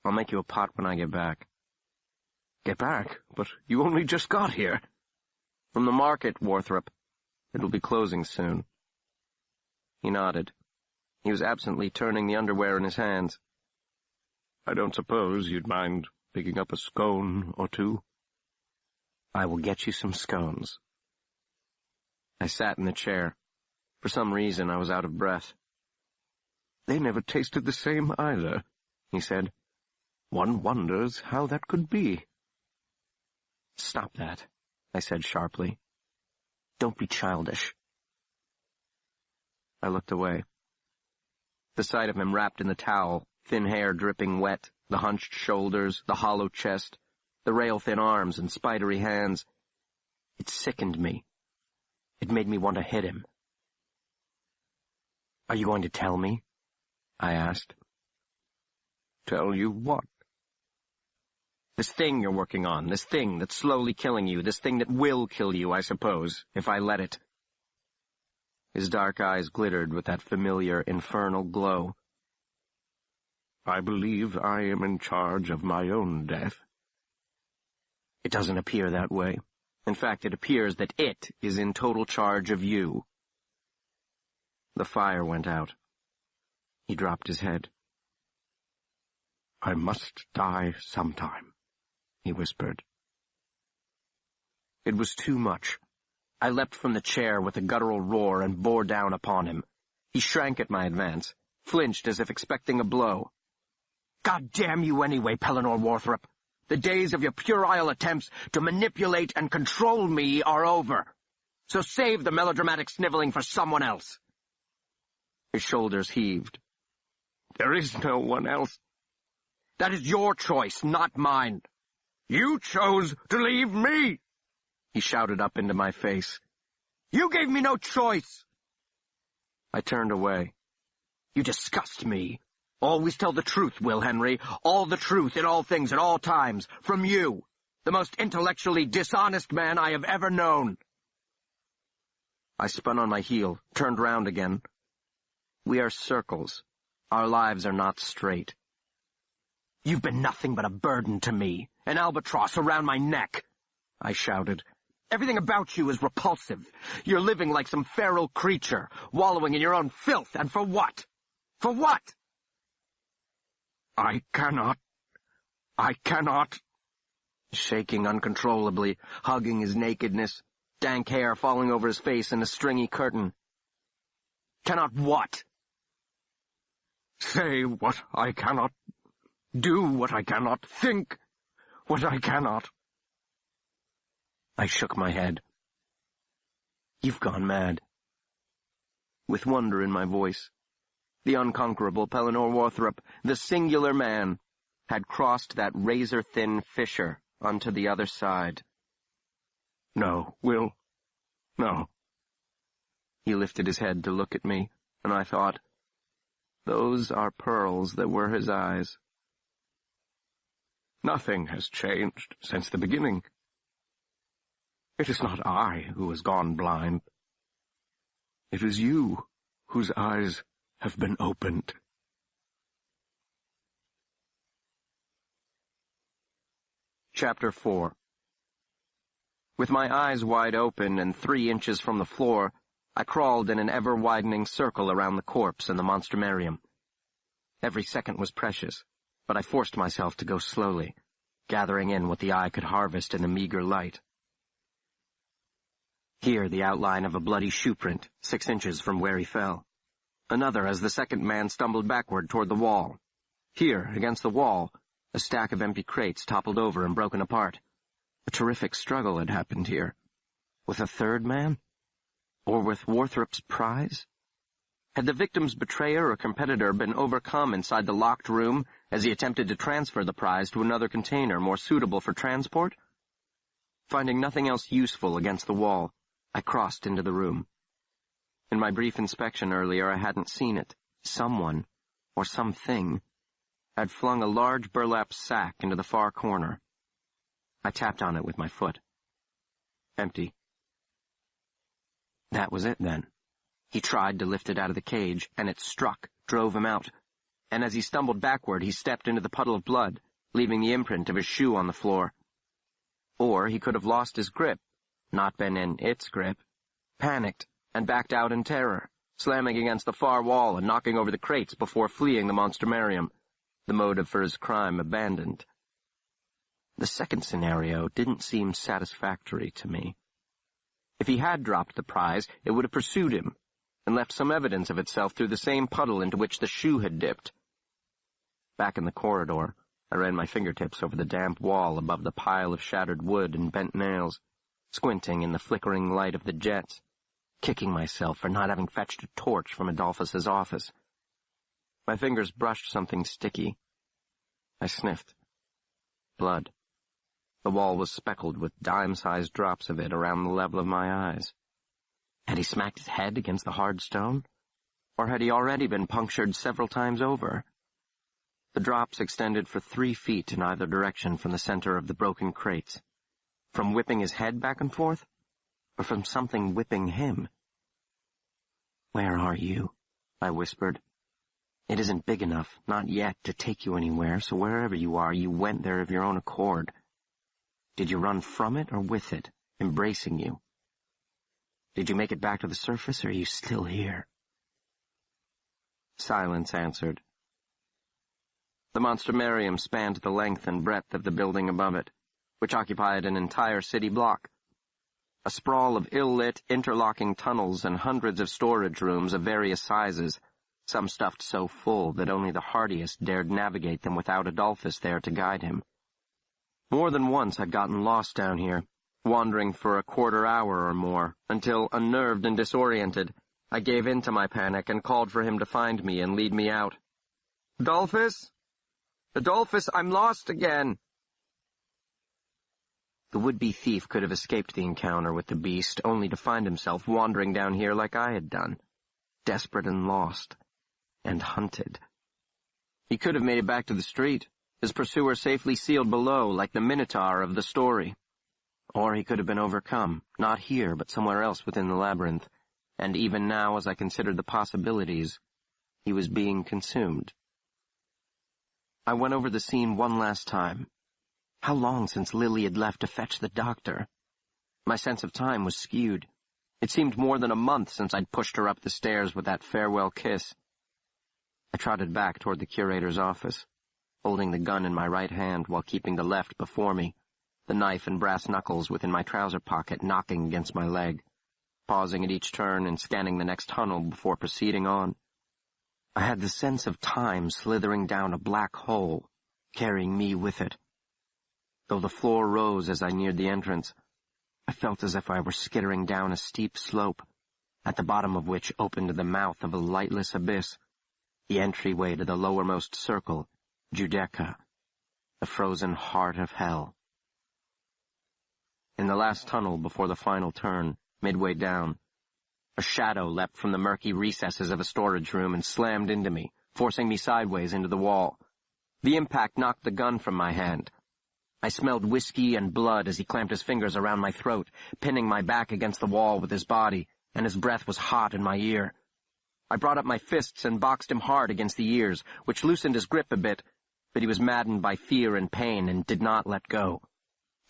"I'll make you a pot when I get back." "Get back? But you only just got here." "From the market, Warthrop. It'll be closing soon." He nodded. He was absently turning the underwear in his hands. "I don't suppose you'd mind picking up a scone or two?" "I will get you some scones." I sat in the chair. For some reason, I was out of breath. "They never tasted the same either," he said. "One wonders how that could be." "Stop that," I said sharply. "Don't be childish." I looked away. The sight of him wrapped in the towel, thin hair dripping wet, the hunched shoulders, the hollow chest, the rail-thin arms and spidery hands, it sickened me. It made me want to hit him. "Are you going to tell me?" I asked. "Tell you what?" "This thing you're working on, this thing that's slowly killing you, this thing that will kill you, I suppose, if I let it." His dark eyes glittered with that familiar infernal glow. "I believe I am in charge of my own death." "It doesn't appear that way. In fact, it appears that it is in total charge of you." The fire went out. He dropped his head. "I must die sometime," he whispered. It was too much. I leapt from the chair with a guttural roar and bore down upon him. He shrank at my advance, flinched as if expecting a blow. "God damn you anyway, Eleanor Warthrop! The days of your puerile attempts to manipulate and control me are over. So save the melodramatic sniveling for someone else." His shoulders heaved. "There is no one else." "That is your choice, not mine." "You chose to leave me!" he shouted up into my face. "You gave me no choice!" I turned away. "You disgust me. Always tell the truth, Will Henry. All the truth in all things at all times. From you, the most intellectually dishonest man I have ever known." I spun on my heel, turned round again. "We are circles. Our lives are not straight." "You've been nothing but a burden to me, an albatross around my neck," I shouted. Everything about you is repulsive. You're living like some feral creature, wallowing in your own filth, and for what? For what? I cannot. Shaking uncontrollably, hugging his nakedness, dank hair falling over his face in a stringy curtain. Cannot what? Say what I cannot. Do what I cannot. Think what I cannot. I shook my head. You've gone mad. With wonder in my voice, the unconquerable Pellinore Warthrop, the singular man, had crossed that razor-thin fissure onto the other side. No, Will. No. He lifted his head to look at me, and I thought, those are pearls that were his eyes. Nothing has changed since the beginning. It is not I who has gone blind. It is you whose eyes have been opened. Chapter 4. With my eyes wide open and 3 inches from the floor, I crawled in an ever-widening circle around the corpse and the monstrumarium. Every second was precious, but I forced myself to go slowly, gathering in what the eye could harvest in the meager light. Here the outline of a bloody shoe print, 6 inches from where he fell. Another as the second man stumbled backward toward the wall. Here, against the wall, a stack of empty crates toppled over and broken apart. A terrific struggle had happened here. With a third man? Or with Warthrop's prize? Had the victim's betrayer or competitor been overcome inside the locked room as he attempted to transfer the prize to another container more suitable for transport? Finding nothing else useful against the wall, I crossed into the room. In my brief inspection earlier, I hadn't seen it. Someone, or something, had flung a large burlap sack into the far corner. I tapped on it with my foot. Empty. That was it, then. He tried to lift it out of the cage, and it struck, drove him out. And as he stumbled backward, he stepped into the puddle of blood, leaving the imprint of his shoe on the floor. Or he could have lost his grip, not been in its grip, panicked, and backed out in terror, slamming against the far wall and knocking over the crates before fleeing the monstrumarium, the motive for his crime abandoned. The second scenario didn't seem satisfactory to me. If he had dropped the prize, it would have pursued him, and left some evidence of itself through the same puddle into which the shoe had dipped. Back in the corridor, I ran my fingertips over the damp wall above the pile of shattered wood and bent nails, squinting in the flickering light of the jets, kicking myself for not having fetched a torch from Adolphus's office. My fingers brushed something sticky. I sniffed. Blood. The wall was speckled with dime-sized drops of it around the level of my eyes. Had he smacked his head against the hard stone? Or had he already been punctured several times over? The drops extended for 3 feet in either direction from the center of the broken crates. From whipping his head back and forth? Or from something whipping him? "Where are you?" I whispered. "It isn't big enough, not yet, to take you anywhere, so wherever you are, you went there of your own accord. Did you run from it or with it, embracing you? Did you make it back to the surface, or are you still here?" Silence answered. The monstrumarium spanned the length and breadth of the building above it, which occupied an entire city block. A sprawl of ill-lit, interlocking tunnels and hundreds of storage rooms of various sizes, some stuffed so full that only the hardiest dared navigate them without Adolphus there to guide him. More than once I'd gotten lost down here, wandering for a quarter hour or more, until, unnerved and disoriented, I gave in to my panic and called for him to find me and lead me out. "Adolphus! Adolphus, I'm lost again!" The would-be thief could have escaped the encounter with the beast, only to find himself wandering down here like I had done, desperate and lost, and hunted. He could have made it back to the street, his pursuer safely sealed below like the Minotaur of the story. Or he could have been overcome, not here but somewhere else within the labyrinth, and even now, as I considered the possibilities, he was being consumed. I went over the scene one last time. How long since Lily had left to fetch the doctor? My sense of time was skewed. It seemed more than a month since I'd pushed her up the stairs with that farewell kiss. I trotted back toward the curator's office, holding the gun in my right hand while keeping the left before me, the knife and brass knuckles within my trouser pocket knocking against my leg, pausing at each turn and scanning the next tunnel before proceeding on. I had the sense of time slithering down a black hole, carrying me with it. Though the floor rose as I neared the entrance, I felt as if I were skittering down a steep slope, at the bottom of which opened the mouth of a lightless abyss, the entryway to the lowermost circle, Judeca, the frozen heart of hell. In the last tunnel before the final turn, midway down, a shadow leapt from the murky recesses of a storage room and slammed into me, forcing me sideways into the wall. The impact knocked the gun from my hand. I smelled whiskey and blood as he clamped his fingers around my throat, pinning my back against the wall with his body, and his breath was hot in my ear. I brought up my fists and boxed him hard against the ears, which loosened his grip a bit, but he was maddened by fear and pain and did not let go.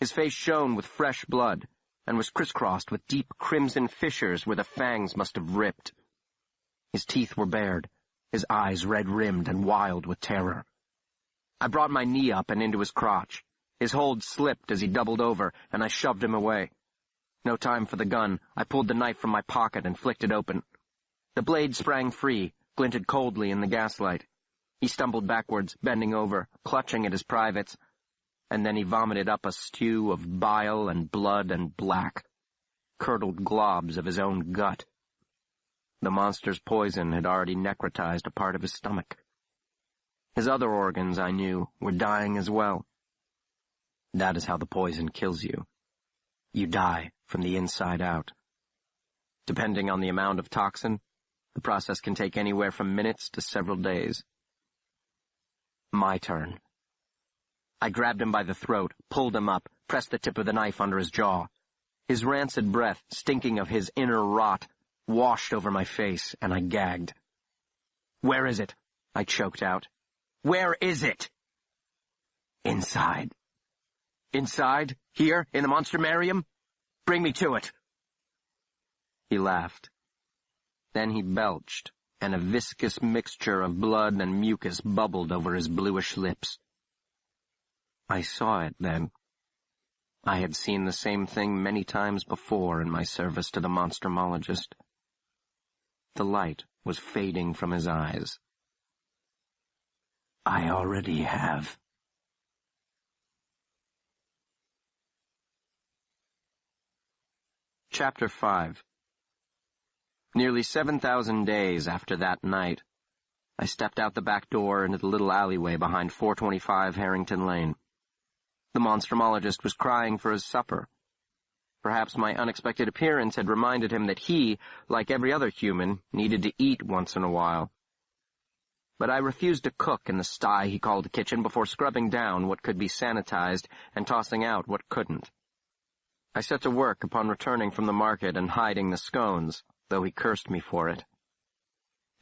His face shone with fresh blood, and was crisscrossed with deep crimson fissures where the fangs must have ripped. His teeth were bared, his eyes red-rimmed and wild with terror. I brought my knee up and into his crotch. His hold slipped as he doubled over, and I shoved him away. No time for the gun. I pulled the knife from my pocket and flicked it open. The blade sprang free, glinted coldly in the gaslight. He stumbled backwards, bending over, clutching at his privates, and then he vomited up a stew of bile and blood and black, curdled globs of his own gut. The monster's poison had already necrotized a part of his stomach. His other organs, I knew, were dying as well. That is how the poison kills you. You die from the inside out. Depending on the amount of toxin, the process can take anywhere from minutes to several days. My turn. I grabbed him by the throat, pulled him up, pressed the tip of the knife under his jaw. His rancid breath, stinking of his inner rot, washed over my face, and I gagged. "Where is it?" I choked out. "Where is it?" "Inside." "Inside? Here? In the Monstrumarium? Bring me to it." He laughed. Then he belched, and a viscous mixture of blood and mucus bubbled over his bluish lips. I saw it then. I had seen the same thing many times before in my service to the Monstrumologist. The light was fading from his eyes. "I already have." Chapter 5. Nearly 7,000 days after that night, I stepped out the back door into the little alleyway behind 425 Harrington Lane. The Monstrumologist was crying for his supper. Perhaps my unexpected appearance had reminded him that he, like every other human, needed to eat once in a while. But I refused to cook in the sty he called a kitchen before scrubbing down what could be sanitized and tossing out what couldn't. I set to work upon returning from the market and hiding the scones, though he cursed me for it.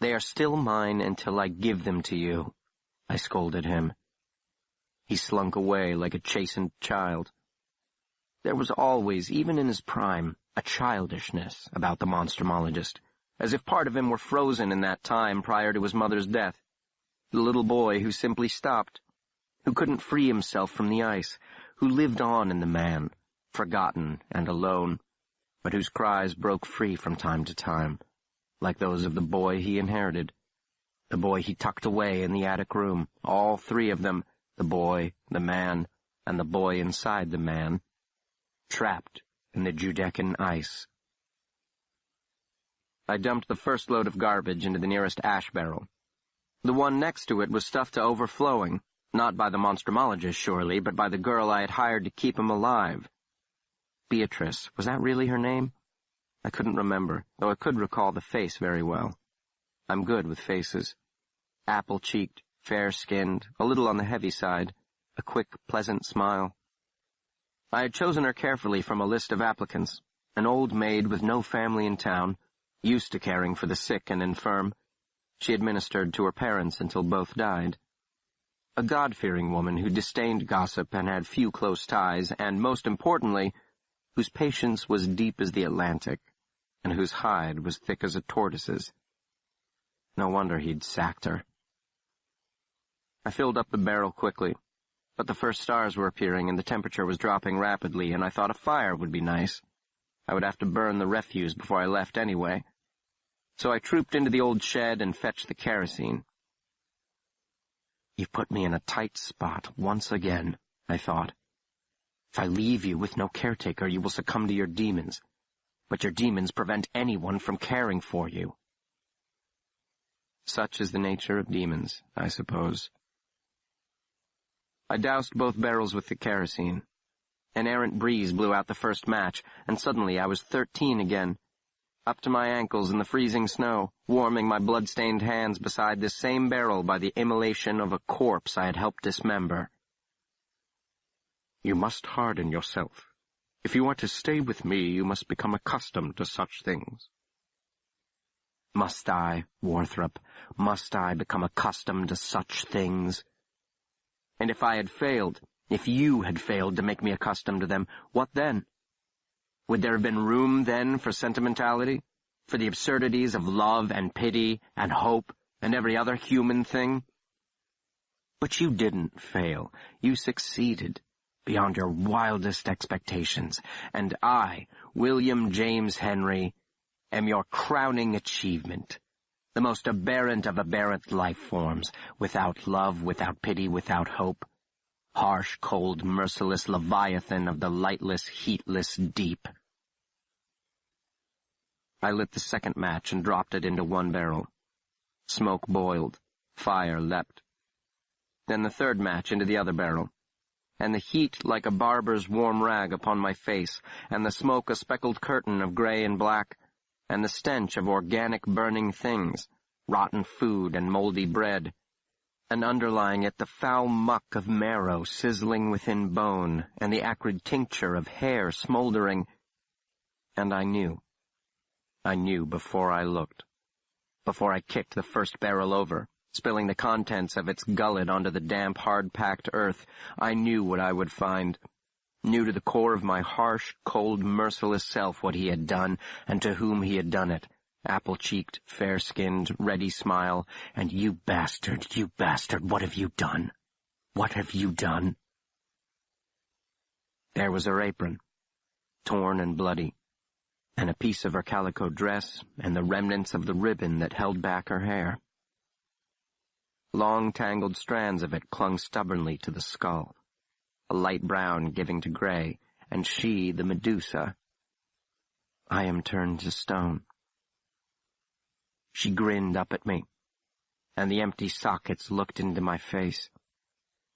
"They are still mine until I give them to you," I scolded him. He slunk away like a chastened child. There was always, even in his prime, a childishness about the Monstrumologist, as if part of him were frozen in that time prior to his mother's death. The little boy who simply stopped, who couldn't free himself from the ice, who lived on in the man, forgotten and alone, but whose cries broke free from time to time, like those of the boy he inherited, the boy he tucked away in the attic room, all three of them, the boy, the man, and the boy inside the man, trapped in the Judecan ice. I dumped the first load of garbage into the nearest ash barrel. The one next to it was stuffed to overflowing, not by the Monstrumologist, surely, but by the girl I had hired to keep him alive. Beatrice, was that really her name? I couldn't remember, though I could recall the face very well. I'm good with faces. Apple-cheeked, fair-skinned, a little on the heavy side, a quick, pleasant smile. I had chosen her carefully from a list of applicants, an old maid with no family in town, used to caring for the sick and infirm. She administered to her parents until both died. A God-fearing woman who disdained gossip and had few close ties, and, most importantly, whose patience was deep as the Atlantic, and whose hide was thick as a tortoise's. No wonder he'd sacked her. I filled up the barrel quickly, but the first stars were appearing and the temperature was dropping rapidly, and I thought a fire would be nice. I would have to burn the refuse before I left anyway. So I trooped into the old shed and fetched the kerosene. "You've put me in a tight spot once again," I thought. "If I leave you with no caretaker, you will succumb to your demons. But your demons prevent anyone from caring for you." Such is the nature of demons, I suppose. I doused both barrels with the kerosene. An errant breeze blew out the first match, and suddenly I was 13 again, up to my ankles in the freezing snow, warming my blood-stained hands beside this same barrel by the immolation of a corpse I had helped dismember. "You must harden yourself. If you are to stay with me, you must become accustomed to such things." Must I, Warthrop, must I become accustomed to such things? And if I had failed, if you had failed to make me accustomed to them, what then? Would there have been room then for sentimentality, for the absurdities of love and pity and hope and every other human thing? But you didn't fail. You succeeded, beyond your wildest expectations, and I, William James Henry, am your crowning achievement, the most aberrant of aberrant life forms, without love, without pity, without hope, harsh, cold, merciless leviathan of the lightless, heatless deep. I lit the second match and dropped it into one barrel. Smoke boiled, fire leapt. Then the third match into the other barrel, and the heat like a barber's warm rag upon my face, and the smoke a speckled curtain of gray and black, and the stench of organic burning things, rotten food and moldy bread, and underlying it the foul muck of marrow sizzling within bone, and the acrid tincture of hair smoldering. And I knew before I looked, before I kicked the first barrel over, spilling the contents of its gullet onto the damp, hard-packed earth. I knew what I would find. Knew to the core of my harsh, cold, merciless self what he had done, and to whom he had done it. Apple-cheeked, fair-skinned, ready smile, and you bastard, what have you done? What have you done? There was her apron, torn and bloody, and a piece of her calico dress, and the remnants of the ribbon that held back her hair. Long, tangled strands of it clung stubbornly to the skull, a light brown giving to gray, and she the Medusa. I am turned to stone. She grinned up at me, and the empty sockets looked into my face,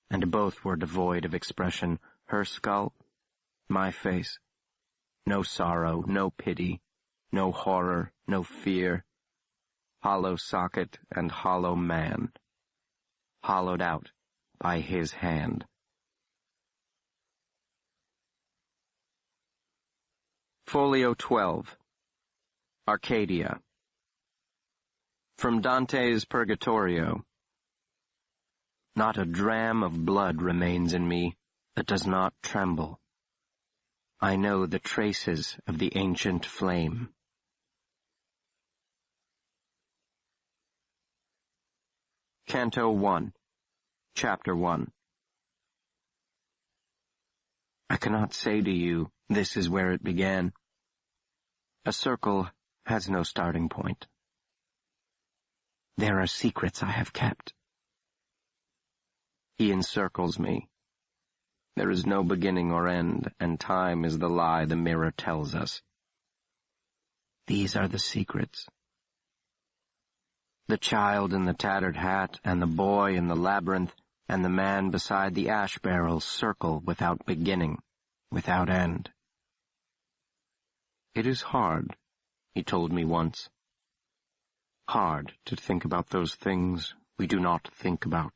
and both were devoid of expression, her skull, my face. No sorrow, no pity, no horror, no fear. Hollow socket and hollow man, hollowed out by his hand. Folio 12. Arcadia. From Dante's Purgatorio. Not a dram of blood remains in me that does not tremble. I know the traces of the ancient flame. Canto 1, Chapter 1. I cannot say to you, this is where it began. A circle has no starting point. There are secrets I have kept. He encircles me. There is no beginning or end, and time is the lie the mirror tells us. These are the secrets. The child in the tattered hat, and the boy in the labyrinth, and the man beside the ash barrel circle without beginning, without end. It is hard, he told me once. Hard to think about those things we do not think about.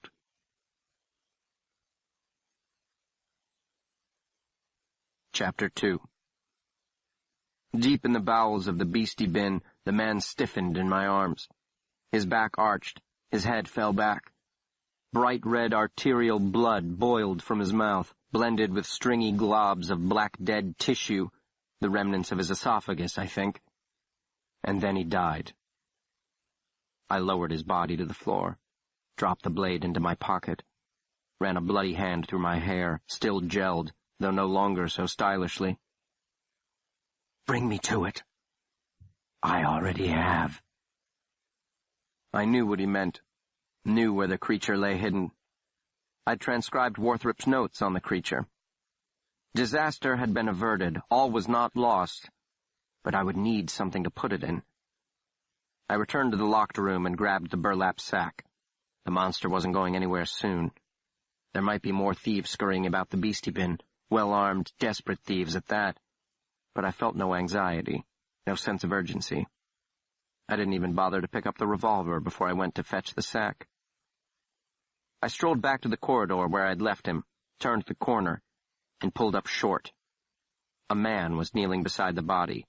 Chapter 2. Deep in the bowels of the beastie bin, the man stiffened in my arms. His back arched, his head fell back. Bright red arterial blood boiled from his mouth, blended with stringy globs of black dead tissue, The remnants of his esophagus, I think. And then he died. I lowered his body to the floor, dropped the blade into my pocket, ran a bloody hand through my hair, still gelled, though no longer so stylishly. "Bring me to it." "I already have." I knew what he meant, knew where the creature lay hidden. I'd transcribed Worthrop's notes on the creature. Disaster had been averted, all was not lost, but I would need something to put it in. I returned to the locked room and grabbed the burlap sack. The monster wasn't going anywhere soon. There might be more thieves scurrying about the beastie bin, well-armed, desperate thieves at that, but I felt no anxiety, no sense of urgency. I didn't even bother to pick up the revolver before I went to fetch the sack. I strolled back to the corridor where I'd left him, turned the corner, and pulled up short. A man was kneeling beside the body.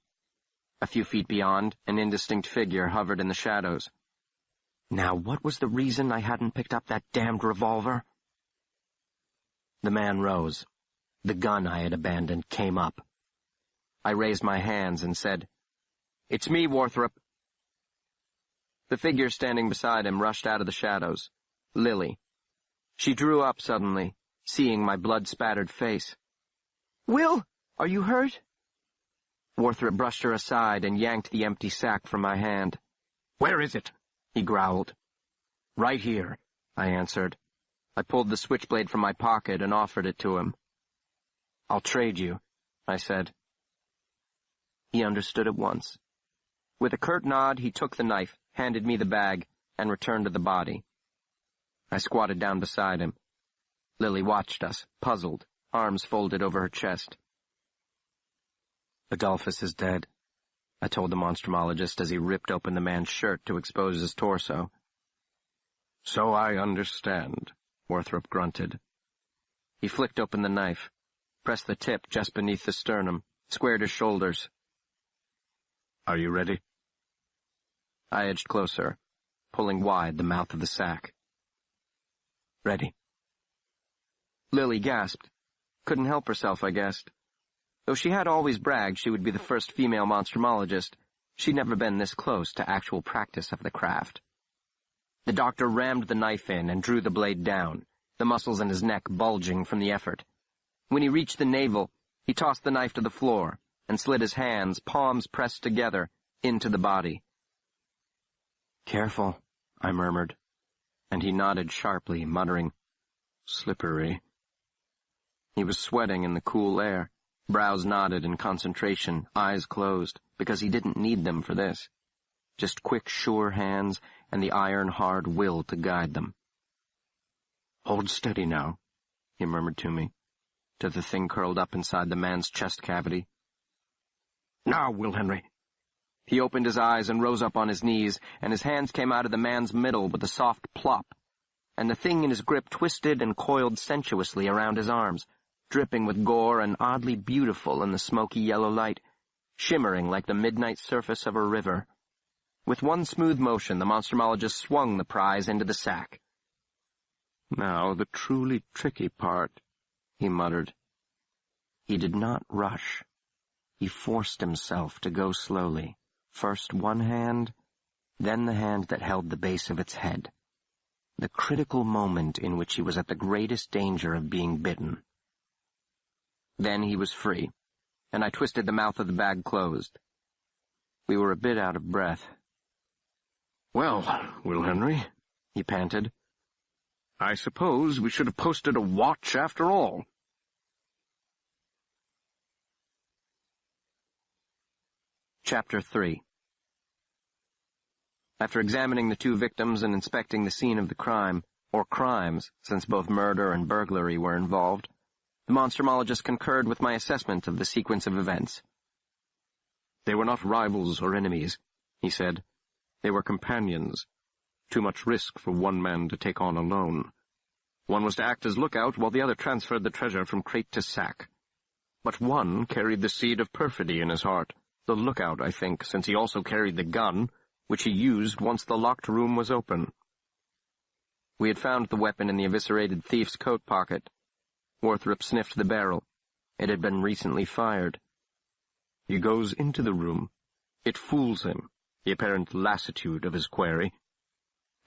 A few feet beyond, an indistinct figure hovered in the shadows. Now, what was the reason I hadn't picked up that damned revolver? The man rose. The gun I had abandoned came up. I raised my hands and said, "It's me, Worthrop." The figure standing beside him rushed out of the shadows. Lily. She drew up suddenly, seeing my blood-spattered face. "Will, are you hurt?" Worthrop brushed her aside and yanked the empty sack from my hand. "Where is it?" he growled. "Right here," I answered. I pulled the switchblade from my pocket and offered it to him. "I'll trade you," I said. He understood at once. With a curt nod, he took the knife, handed me the bag, and returned to the body. I squatted down beside him. Lily watched us, puzzled, arms folded over her chest. "Adolphus is dead," I told the monstrumologist as he ripped open the man's shirt to expose his torso. "So I understand," Worthrop grunted. He flicked open the knife, pressed the tip just beneath the sternum, squared his shoulders. "Are you ready?" I edged closer, pulling wide the mouth of the sack. "Ready." Lily gasped. Couldn't help herself, I guessed. Though she had always bragged she would be the first female monstrumologist, she'd never been this close to actual practice of the craft. The doctor rammed the knife in and drew the blade down, the muscles in his neck bulging from the effort. When he reached the navel, he tossed the knife to the floor and slid his hands, palms pressed together, into the body. "Careful," I murmured, and he nodded sharply, muttering, "Slippery." He was sweating in the cool air, brows knotted in concentration, eyes closed, because he didn't need them for this. Just quick, sure hands and the iron-hard will to guide them. "Hold steady now," he murmured to me, to the thing curled up inside the man's chest cavity. "Now, Will Henry." He opened his eyes and rose up on his knees, and his hands came out of the man's middle with a soft plop, and the thing in his grip twisted and coiled sensuously around his arms, dripping with gore and oddly beautiful in the smoky yellow light, shimmering like the midnight surface of a river. With one smooth motion, the monstrumologist swung the prize into the sack. "Now the truly tricky part," he muttered. He did not rush. He forced himself to go slowly, first one hand, then the hand that held the base of its head, the critical moment in which he was at the greatest danger of being bitten. Then he was free, and I twisted the mouth of the bag closed. We were a bit out of breath. "Well, Will Henry," he panted, "I suppose we should have posted a watch after all." Chapter 3. After examining the two victims and inspecting the scene of the crime, or crimes, since both murder and burglary were involved, the monstrumologist concurred with my assessment of the sequence of events. "They were not rivals or enemies," he said. "They were companions. Too much risk for one man to take on alone. One was to act as lookout while the other transferred the treasure from crate to sack. But one carried the seed of perfidy in his heart, the lookout, I think, since he also carried the gun, which he used once the locked room was open." We had found the weapon in the eviscerated thief's coat pocket. Worthrop sniffed the barrel. It had been recently fired. He goes into the room. It fools him, the apparent lassitude of his quarry.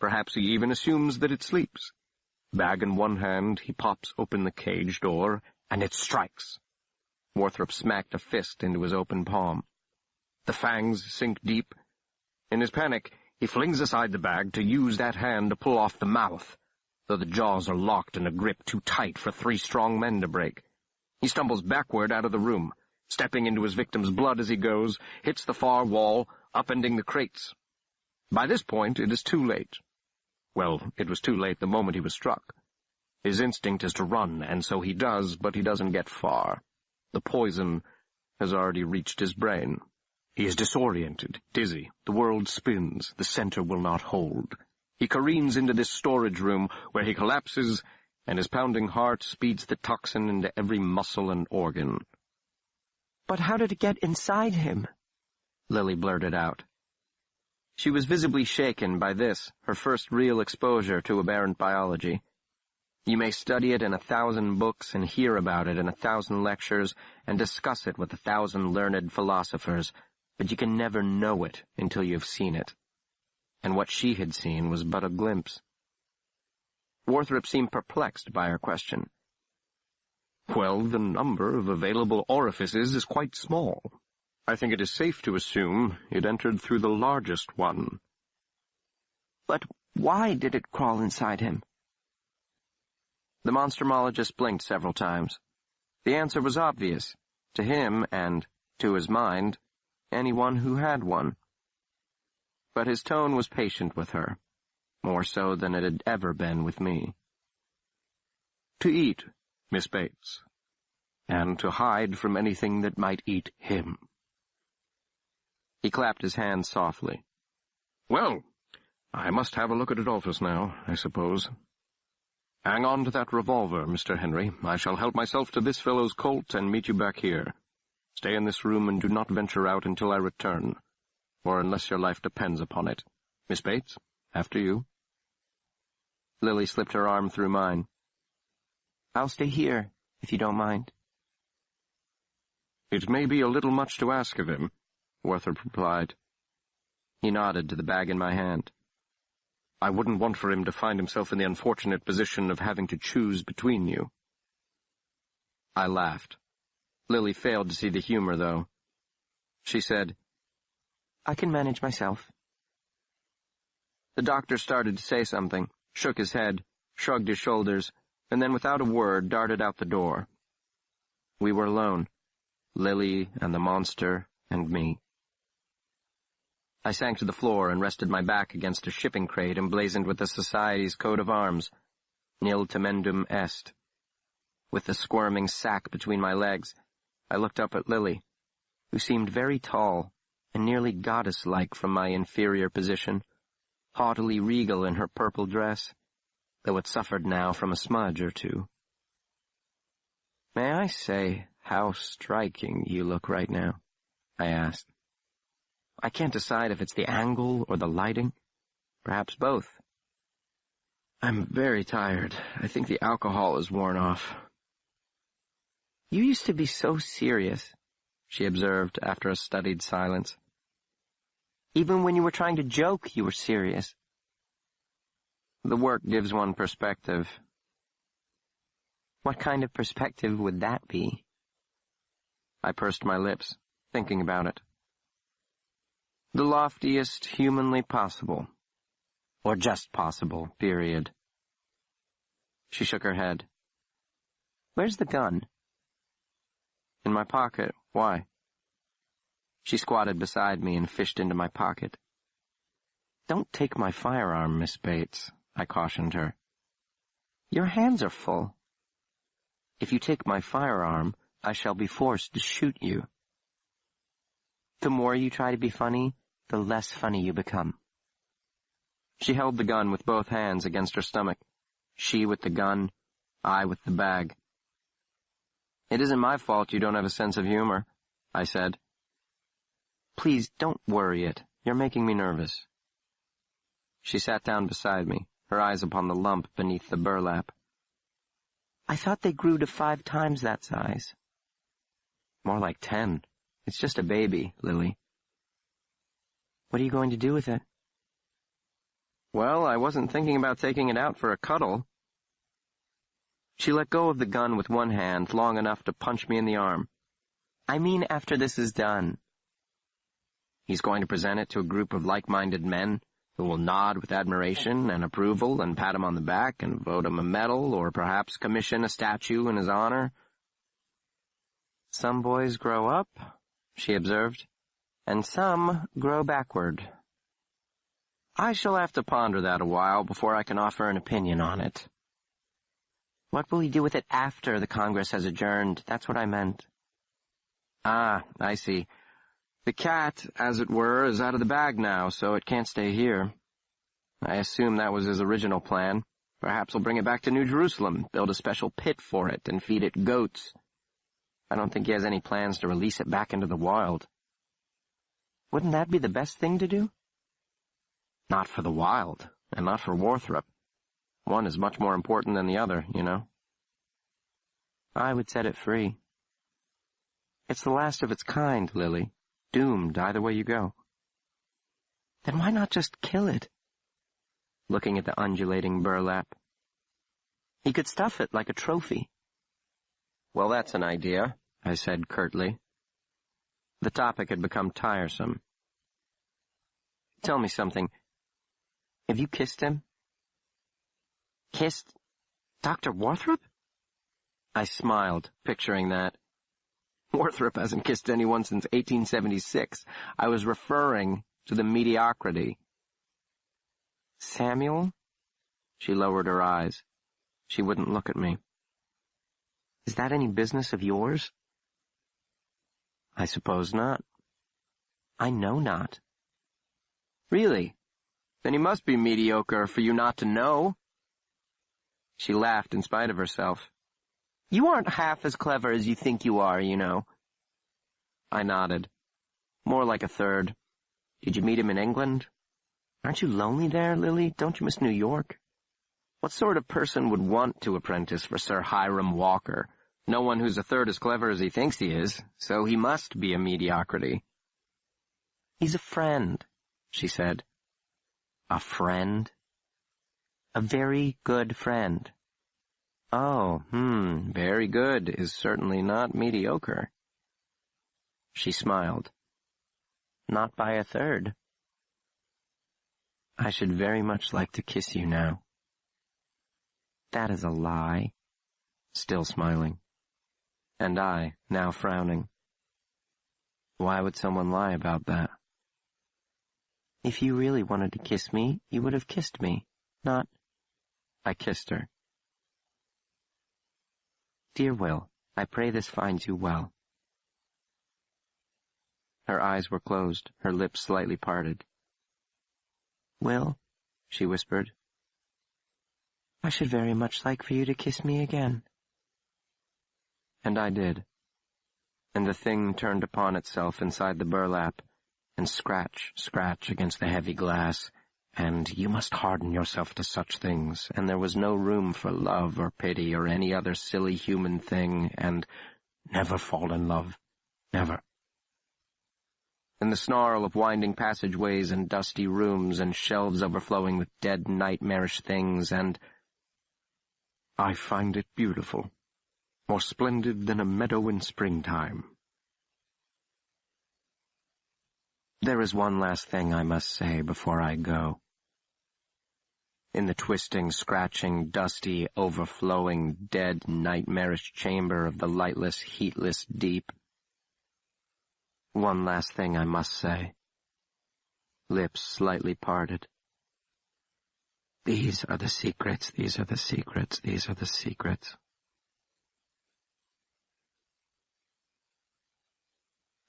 Perhaps he even assumes that it sleeps. Bag in one hand, he pops open the cage door, and it strikes. Worthrop smacked a fist into his open palm. The fangs sink deep. In his panic, he flings aside the bag to use that hand to pull off the mouth, though the jaws are locked in a grip too tight for 3 strong men to break. He stumbles backward out of the room, stepping into his victim's blood as he goes, hits the far wall, upending the crates. By this point, it is too late. Well, it was too late the moment he was struck. His instinct is to run, and so he does, but he doesn't get far. The poison has already reached his brain. He is disoriented, dizzy. The world spins. The center will not hold. He careens into this storage room, where he collapses, and his pounding heart speeds the toxin into every muscle and organ. "But how did it get inside him?" Lily blurted out. She was visibly shaken by this, her first real exposure to aberrant biology. You may study it in 1,000 books and hear about it in 1,000 lectures and discuss it with 1,000 learned philosophers, but you can never know it until you've seen it. And what she had seen was but a glimpse. Worthrop seemed perplexed by her question. Well, the number of available orifices is quite small. I think it is safe to assume it entered through the largest one. But why did it crawl inside him? The monstrumologist blinked several times. The answer was obvious, to him and, to his mind, anyone who had one. But his tone was patient with her, more so than it had ever been with me. To eat, Miss Bates, and to hide from anything that might eat him. He clapped his hands softly. Well, I must have a look at Adolphus now, I suppose. Hang on to that revolver, Mr. Henry. I shall help myself to this fellow's Colt and meet you back here. Stay in this room and do not venture out until I return, or unless your life depends upon it. Miss Bates, after you. Lily slipped her arm through mine. I'll stay here, if you don't mind. It may be a little much to ask of him, Worthrop replied. He nodded to the bag in my hand. I wouldn't want for him to find himself in the unfortunate position of having to choose between you. I laughed. Lily failed to see the humor, though. She said, I can manage myself. The doctor started to say something, shook his head, shrugged his shoulders, and then without a word darted out the door. We were alone, Lily and the monster and me. I sank to the floor and rested my back against a shipping crate emblazoned with the Society's coat of arms, Nil Temendum Est. With the squirming sack between my legs, I looked up at Lily, who seemed very tall and nearly goddess-like from my inferior position, haughtily regal in her purple dress, though it suffered now from a smudge or two. May I say how striking you look right now? I asked. I can't decide if it's the angle or the lighting. Perhaps both. I'm very tired. I think the alcohol is worn off. You used to be so serious, she observed after a studied silence. Even when you were trying to joke, you were serious. The work gives one perspective. What kind of perspective would that be? I pursed my lips, thinking about it. The loftiest humanly possible. Or just possible, period. She shook her head. Where's the gun? In my pocket. Why? She squatted beside me and fished into my pocket. Don't take my firearm, Miss Bates, I cautioned her. Your hands are full. If you take my firearm, I shall be forced to shoot you. The more you try to be funny, the less funny you become. She held the gun with both hands against her stomach, she with the gun, I with the bag. It isn't my fault you don't have a sense of humor, I said. Please don't worry it. You're making me nervous. She sat down beside me, her eyes upon the lump beneath the burlap. I thought they grew to 5 times that size. More like 10, It's just a baby, Lily. What are you going to do with it? Well, I wasn't thinking about taking it out for a cuddle. She let go of the gun with one hand, long enough to punch me in the arm. I mean after this is done. He's going to present it to a group of like-minded men who will nod with admiration and approval and pat him on the back and vote him a medal or perhaps commission a statue in his honor. Some boys grow up, she observed, and some grow backward. I shall have to ponder that a while before I can offer an opinion on it. What will he do with it after the Congress has adjourned? That's what I meant. Ah, I see. The cat, as it were, is out of the bag now, so it can't stay here. I assume that was his original plan. Perhaps he'll bring it back to New Jerusalem, build a special pit for it, and feed it goats. I don't think he has any plans to release it back into the wild. Wouldn't that be the best thing to do? Not for the wild, and not for Warthrop. One is much more important than the other, you know. I would set it free. It's the last of its kind, Lily. Doomed either way you go. Then why not just kill it? Looking at the undulating burlap. He could stuff it like a trophy. Well, that's an idea, I said curtly. The topic had become tiresome. Tell me something. Have you kissed him? Kissed Dr. Warthrop? I smiled, picturing that. Warthrop hasn't kissed anyone since 1876. I was referring to the mediocrity. Samuel? She lowered her eyes. She wouldn't look at me. Is that any business of yours? I suppose not. I know not. Really? Then he must be mediocre for you not to know. She laughed in spite of herself. You aren't half as clever as you think you are, you know. I nodded. More like a third. Did you meet him in England? Aren't you lonely there, Lily? Don't you miss New York? What sort of person would want to apprentice for Sir Hiram Walker? No one who's a third as clever as he thinks he is, so he must be a mediocrity. He's a friend, she said. A friend? A very good friend. Oh, very good is certainly not mediocre. She smiled. Not by a third. I should very much like to kiss you now. That is a lie. Still smiling. And I, now frowning. Why would someone lie about that? If you really wanted to kiss me, you would have kissed me, not... I kissed her. Dear Will, I pray this finds you well. Her eyes were closed, her lips slightly parted. Will, she whispered, I should very much like for you to kiss me again. And I did. And the thing turned upon itself inside the burlap, and scratch against the heavy glass, and you must harden yourself to such things, and there was no room for love or pity or any other silly human thing, and never fall in love. Never. And the snarl of winding passageways and dusty rooms and shelves overflowing with dead nightmarish things, and I find it beautiful, more splendid than a meadow in springtime. There is one last thing I must say before I go. In the twisting, scratching, dusty, overflowing, dead, nightmarish chamber of the lightless, heatless deep, one last thing I must say. Lips slightly parted. These are the secrets, these are the secrets, these are the secrets.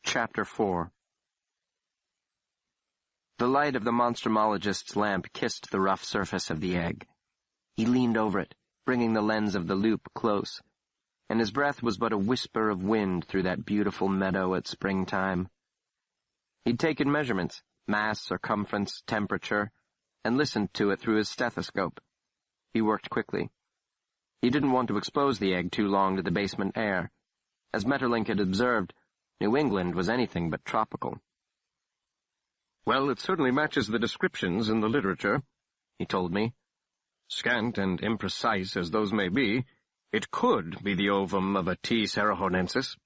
Chapter 4. The light of the monstrumologist's lamp kissed the rough surface of the egg. He leaned over it, bringing the lens of the loupe close, and his breath was but a whisper of wind through that beautiful meadow at springtime. He'd taken measurements, mass, circumference, temperature, and listened to it through his stethoscope. He worked quickly. He didn't want to expose the egg too long to the basement air. As Maeterlinck had observed, New England was anything but tropical. Well, it certainly matches the descriptions in the literature, he told me. Scant and imprecise as those may be, it could be the ovum of a T. cerahonensis.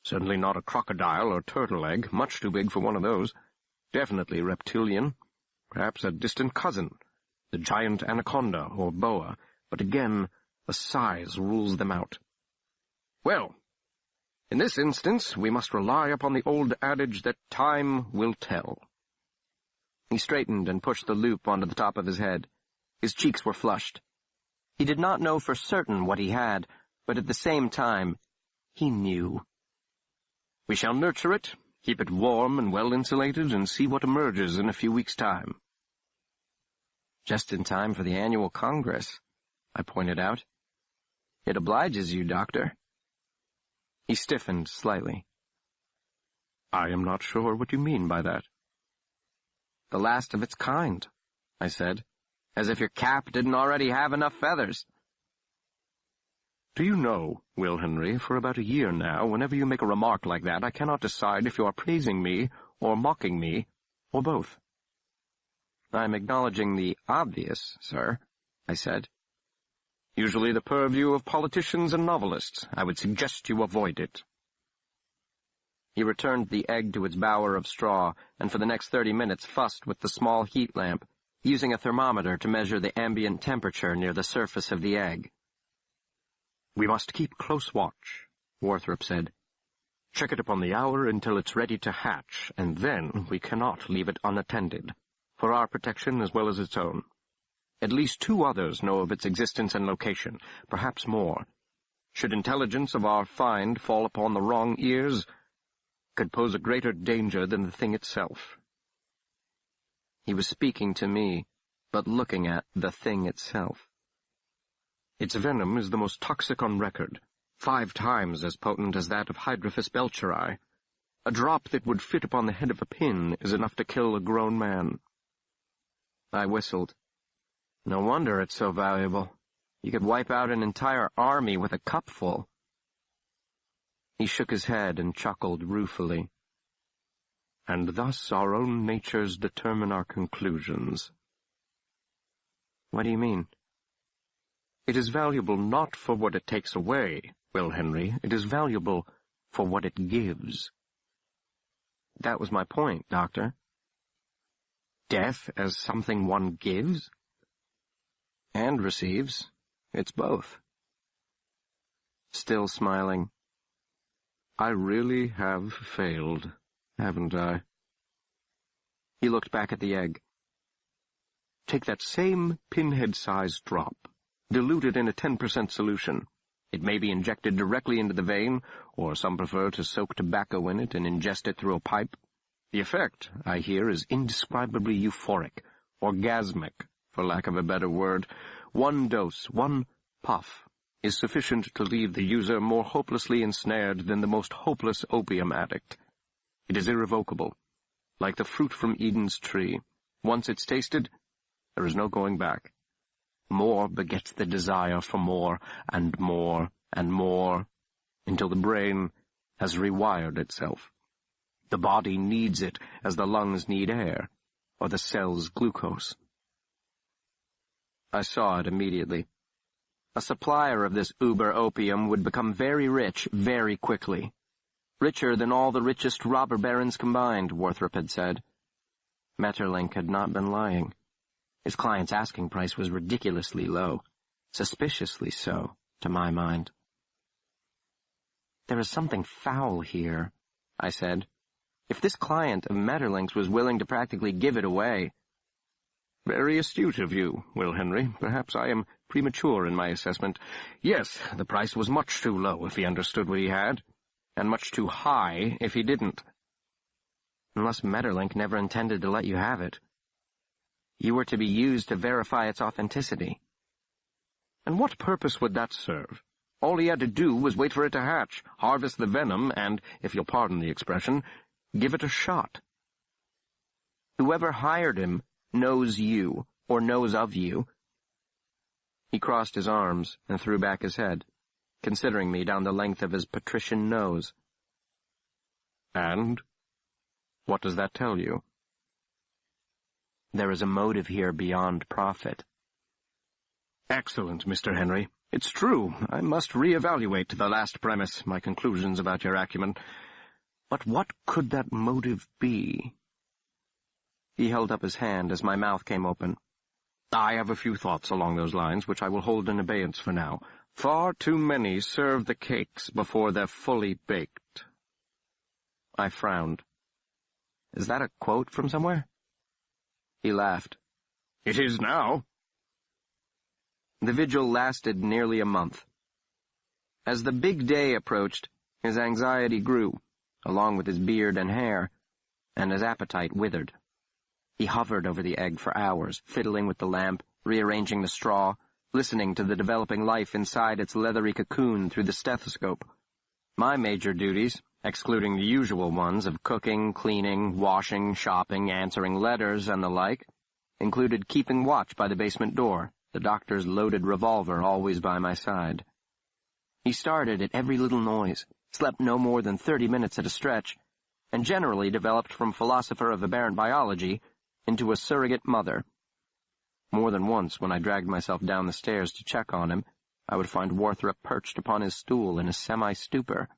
Certainly not a crocodile or turtle egg, much too big for one of those. Definitely reptilian. Perhaps a distant cousin, the giant anaconda or boa, but again, the size rules them out. Well, in this instance, we must rely upon the old adage that time will tell. He straightened and pushed the loop onto the top of his head. His cheeks were flushed. He did not know for certain what he had, but at the same time, he knew. We shall nurture it, keep it warm and well-insulated, and see what emerges in a few weeks' time. Just in time for the annual Congress, I pointed out. It obliges you, Doctor. He stiffened slightly. I am not sure what you mean by that. The last of its kind, I said, as if your cap didn't already have enough feathers. Do you know, Will Henry, for about a year now, whenever you make a remark like that, I cannot decide if you are praising me, or mocking me, or both. I'm acknowledging the obvious, sir, I said. Usually the purview of politicians and novelists. I would suggest you avoid it. He returned the egg to its bower of straw, and for the next 30 minutes fussed with the small heat lamp, using a thermometer to measure the ambient temperature near the surface of the egg. We must keep close watch, Warthrop said. Check it upon the hour until it's ready to hatch, and then we cannot leave it unattended, for our protection as well as its own. At least 2 others know of its existence and location, perhaps more. Should intelligence of our find fall upon the wrong ears, could pose a greater danger than the thing itself. He was speaking to me, but looking at the thing itself. Its venom is the most toxic on record, 5 times as potent as that of Hydrophis belcheri. A drop that would fit upon the head of a pin is enough to kill a grown man. I whistled. No wonder it's so valuable. You could wipe out an entire army with a cupful. He shook his head and chuckled ruefully. And thus our own natures determine our conclusions. What do you mean? It is valuable not for what it takes away, Will Henry. It is valuable for what it gives. That was my point, Doctor. Death as something one gives? And receives. It's both. Still smiling. I really have failed, haven't I? He looked back at the egg. Take that same pinhead-sized drop, dilute it in a 10% solution. It may be injected directly into the vein, or some prefer to soak tobacco in it and ingest it through a pipe. The effect, I hear, is indescribably euphoric, orgasmic, for lack of a better word. 1 dose, 1 puff, is sufficient to leave the user more hopelessly ensnared than the most hopeless opium addict. It is irrevocable, like the fruit from Eden's tree. Once it's tasted, there is no going back. More begets the desire for more, and more, and more, until the brain has rewired itself. The body needs it as the lungs need air, or the cells glucose. I saw it immediately. A supplier of this uber opium would become very rich very quickly. Richer than all the richest robber barons combined, Warthrop had said. Maeterlinck had not been lying. His client's asking price was ridiculously low, suspiciously so, to my mind. There is something foul here, I said. If this client of Maeterlinck's was willing to practically give it away— Very astute of you, Will Henry. Perhaps I am premature in my assessment. Yes, the price was much too low if he understood what he had, and much too high if he didn't. Unless Maeterlinck never intended to let you have it. You were to be used to verify its authenticity. And what purpose would that serve? All he had to do was wait for it to hatch, harvest the venom, and, if you'll pardon the expression, give it a shot. Whoever hired him knows you, or knows of you. He crossed his arms and threw back his head, considering me down the length of his patrician nose. And? What does that tell you? There is a motive here beyond profit. Excellent, Mr. Henry. It's true. I must reevaluate the last premise, my conclusions about your acumen. But what could that motive be? He held up his hand as my mouth came open. I have a few thoughts along those lines, which I will hold in abeyance for now. Far too many serve the cakes before they're fully baked. I frowned. Is that a quote from somewhere? He laughed. It is now. The vigil lasted nearly a month. As the big day approached, his anxiety grew, along with his beard and hair, and his appetite withered. He hovered over the egg for hours, fiddling with the lamp, rearranging the straw, listening to the developing life inside its leathery cocoon through the stethoscope. My major duties, excluding the usual ones of cooking, cleaning, washing, shopping, answering letters, and the like, included keeping watch by the basement door, the doctor's loaded revolver always by my side. He started at every little noise, slept no more than 30 minutes at a stretch, and generally developed from philosopher of aberrant biology into a surrogate mother. More than once, when I dragged myself down the stairs to check on him, I would find Warthrop perched upon his stool in a semi-stupor,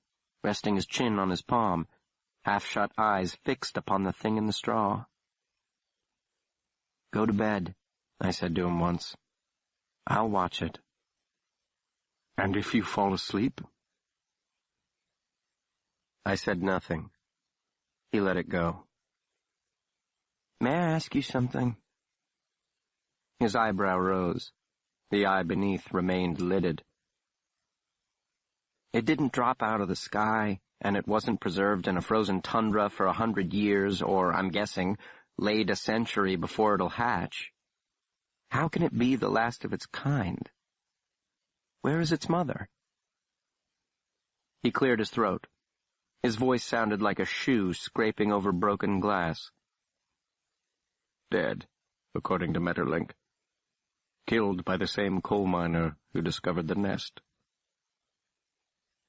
resting his chin on his palm, half-shut eyes fixed upon the thing in the straw. "Go to bed," I said to him once. "I'll watch it." And if you fall asleep? I said nothing. He let it go. "May I ask you something?" His eyebrow rose. The eye beneath remained lidded. It didn't drop out of the sky, and it wasn't preserved in a frozen tundra for 100 years, or, I'm guessing, laid a century before it'll hatch. How can it be the last of its kind? Where is its mother? He cleared his throat. His voice sounded like a shoe scraping over broken glass. Dead, according to Metterlink. Killed by the same coal miner who discovered the nest.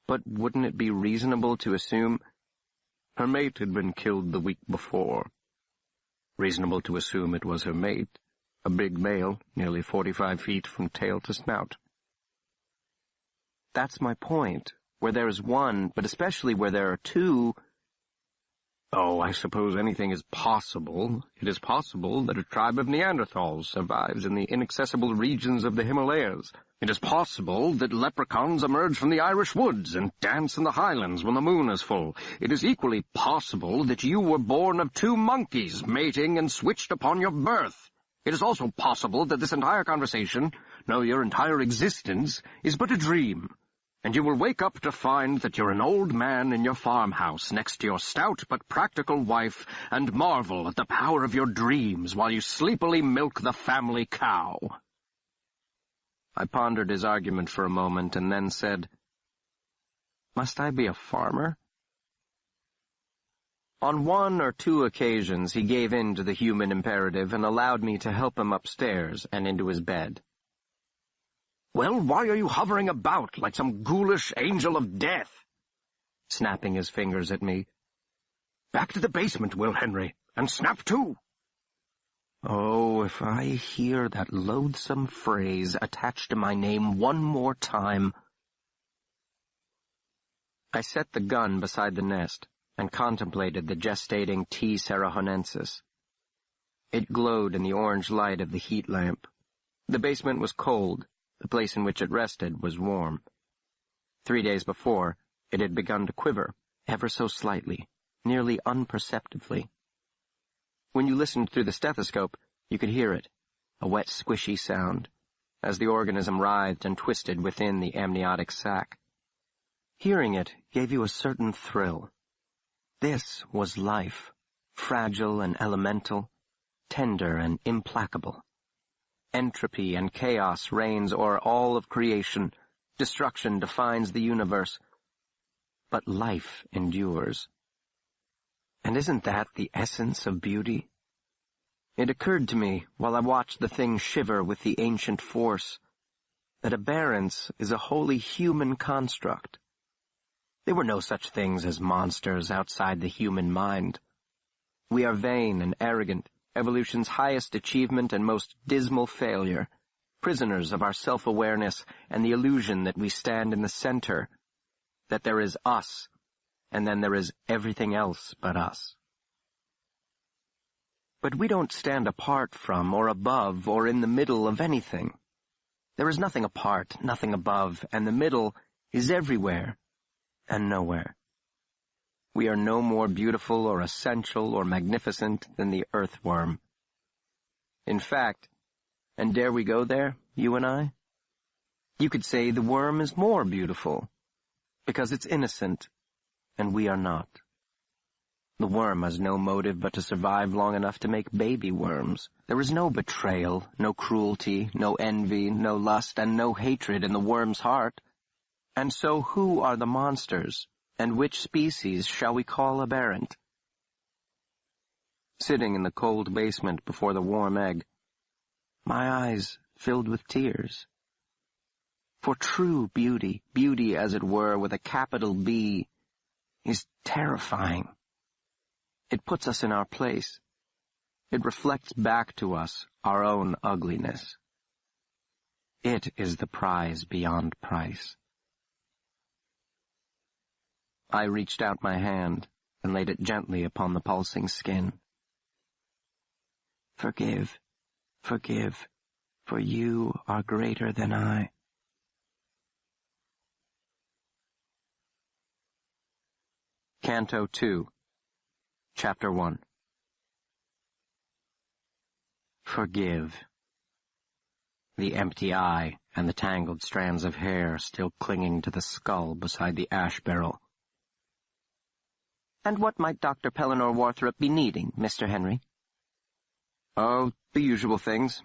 But wouldn't it be reasonable to assume her mate had been killed the week before? Reasonable to assume it was her mate, a big male, nearly 45 feet from tail to snout. That's my point. Where there is one, but especially where there are two... Oh, I suppose anything is possible. It is possible that a tribe of Neanderthals survives in the inaccessible regions of the Himalayas. It is possible that leprechauns emerge from the Irish woods and dance in the highlands when the moon is full. It is equally possible that you were born of two monkeys mating and switched upon your birth. It is also possible that this entire conversation, no, your entire existence, is but a dream. And you will wake up to find that you're an old man in your farmhouse next to your stout but practical wife and marvel at the power of your dreams while you sleepily milk the family cow. I pondered his argument for a moment and then said, "Must I be a farmer?" On 1 or 2 occasions he gave in to the human imperative and allowed me to help him upstairs and into his bed. "Well, why are you hovering about like some ghoulish angel of death?" Snapping his fingers at me. "Back to the basement, Will Henry, and snap to." Oh, if I hear that loathsome phrase attached to my name one more time. I set the gun beside the nest and contemplated the gestating T. Cerahonensis. It glowed in the orange light of the heat lamp. The basement was cold. The place in which it rested was warm. 3 days before, it had begun to quiver, ever so slightly, nearly imperceptibly. When you listened through the stethoscope, you could hear it, a wet, squishy sound, as the organism writhed and twisted within the amniotic sac. Hearing it gave you a certain thrill. This was life, fragile and elemental, tender and implacable. Entropy and chaos reigns o'er all of creation. Destruction defines the universe. But life endures. And isn't that the essence of beauty? It occurred to me, while I watched the thing shiver with the ancient force, that aberrance is a wholly human construct. There were no such things as monsters outside the human mind. We are vain and arrogant, evolution's highest achievement and most dismal failure, prisoners of our self-awareness and the illusion that we stand in the center, that there is us, and then there is everything else but us. But we don't stand apart from, or above, or in the middle of anything. There is nothing apart, nothing above, and the middle is everywhere and nowhere. We are no more beautiful or essential or magnificent than the earthworm. In fact, and dare we go there, you and I? You could say the worm is more beautiful, because it's innocent, and we are not. The worm has no motive but to survive long enough to make baby worms. There is no betrayal, no cruelty, no envy, no lust, and no hatred in the worm's heart. And so who are the monsters, and which species shall we call aberrant? Sitting in the cold basement before the warm egg, my eyes filled with tears. For true beauty, beauty as it were with a capital B, is terrifying. It puts us in our place. It reflects back to us our own ugliness. It is the prize beyond price. I reached out my hand and laid it gently upon the pulsing skin. Forgive, forgive, for you are greater than I. Canto 2, Chapter 1. Forgive. The empty eye and the tangled strands of hair still clinging to the skull beside the ash barrel. And what might Dr. Pellinor Warthrop be needing, Mr. Henry? Oh, the usual things.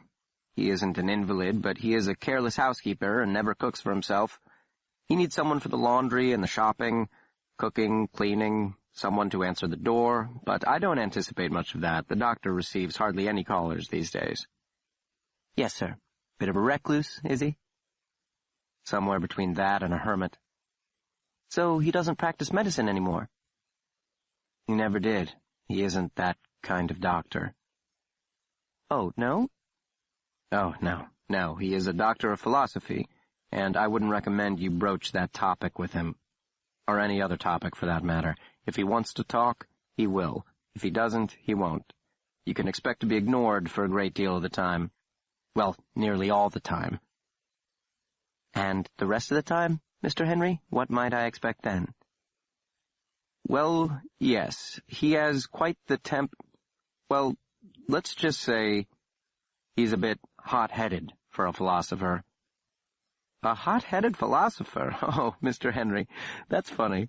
He isn't an invalid, but he is a careless housekeeper and never cooks for himself. He needs someone for the laundry and the shopping, cooking, cleaning, someone to answer the door, but I don't anticipate much of that. The doctor receives hardly any callers these days. Yes, sir. Bit of a recluse, is he? Somewhere between that and a hermit. So he doesn't practice medicine anymore? He never did. He isn't that kind of doctor. Oh, no? Oh, no. He is a doctor of philosophy, and I wouldn't recommend you broach that topic with him. Or any other topic, for that matter. If he wants to talk, he will. If he doesn't, he won't. You can expect to be ignored for a great deal of the time. Well, nearly all the time. And the rest of the time, Mr. Henry, what might I expect then? Well, yes, he has quite the well, let's just say he's a bit hot-headed for a philosopher. A hot-headed philosopher? Oh, Mr. Henry, that's funny.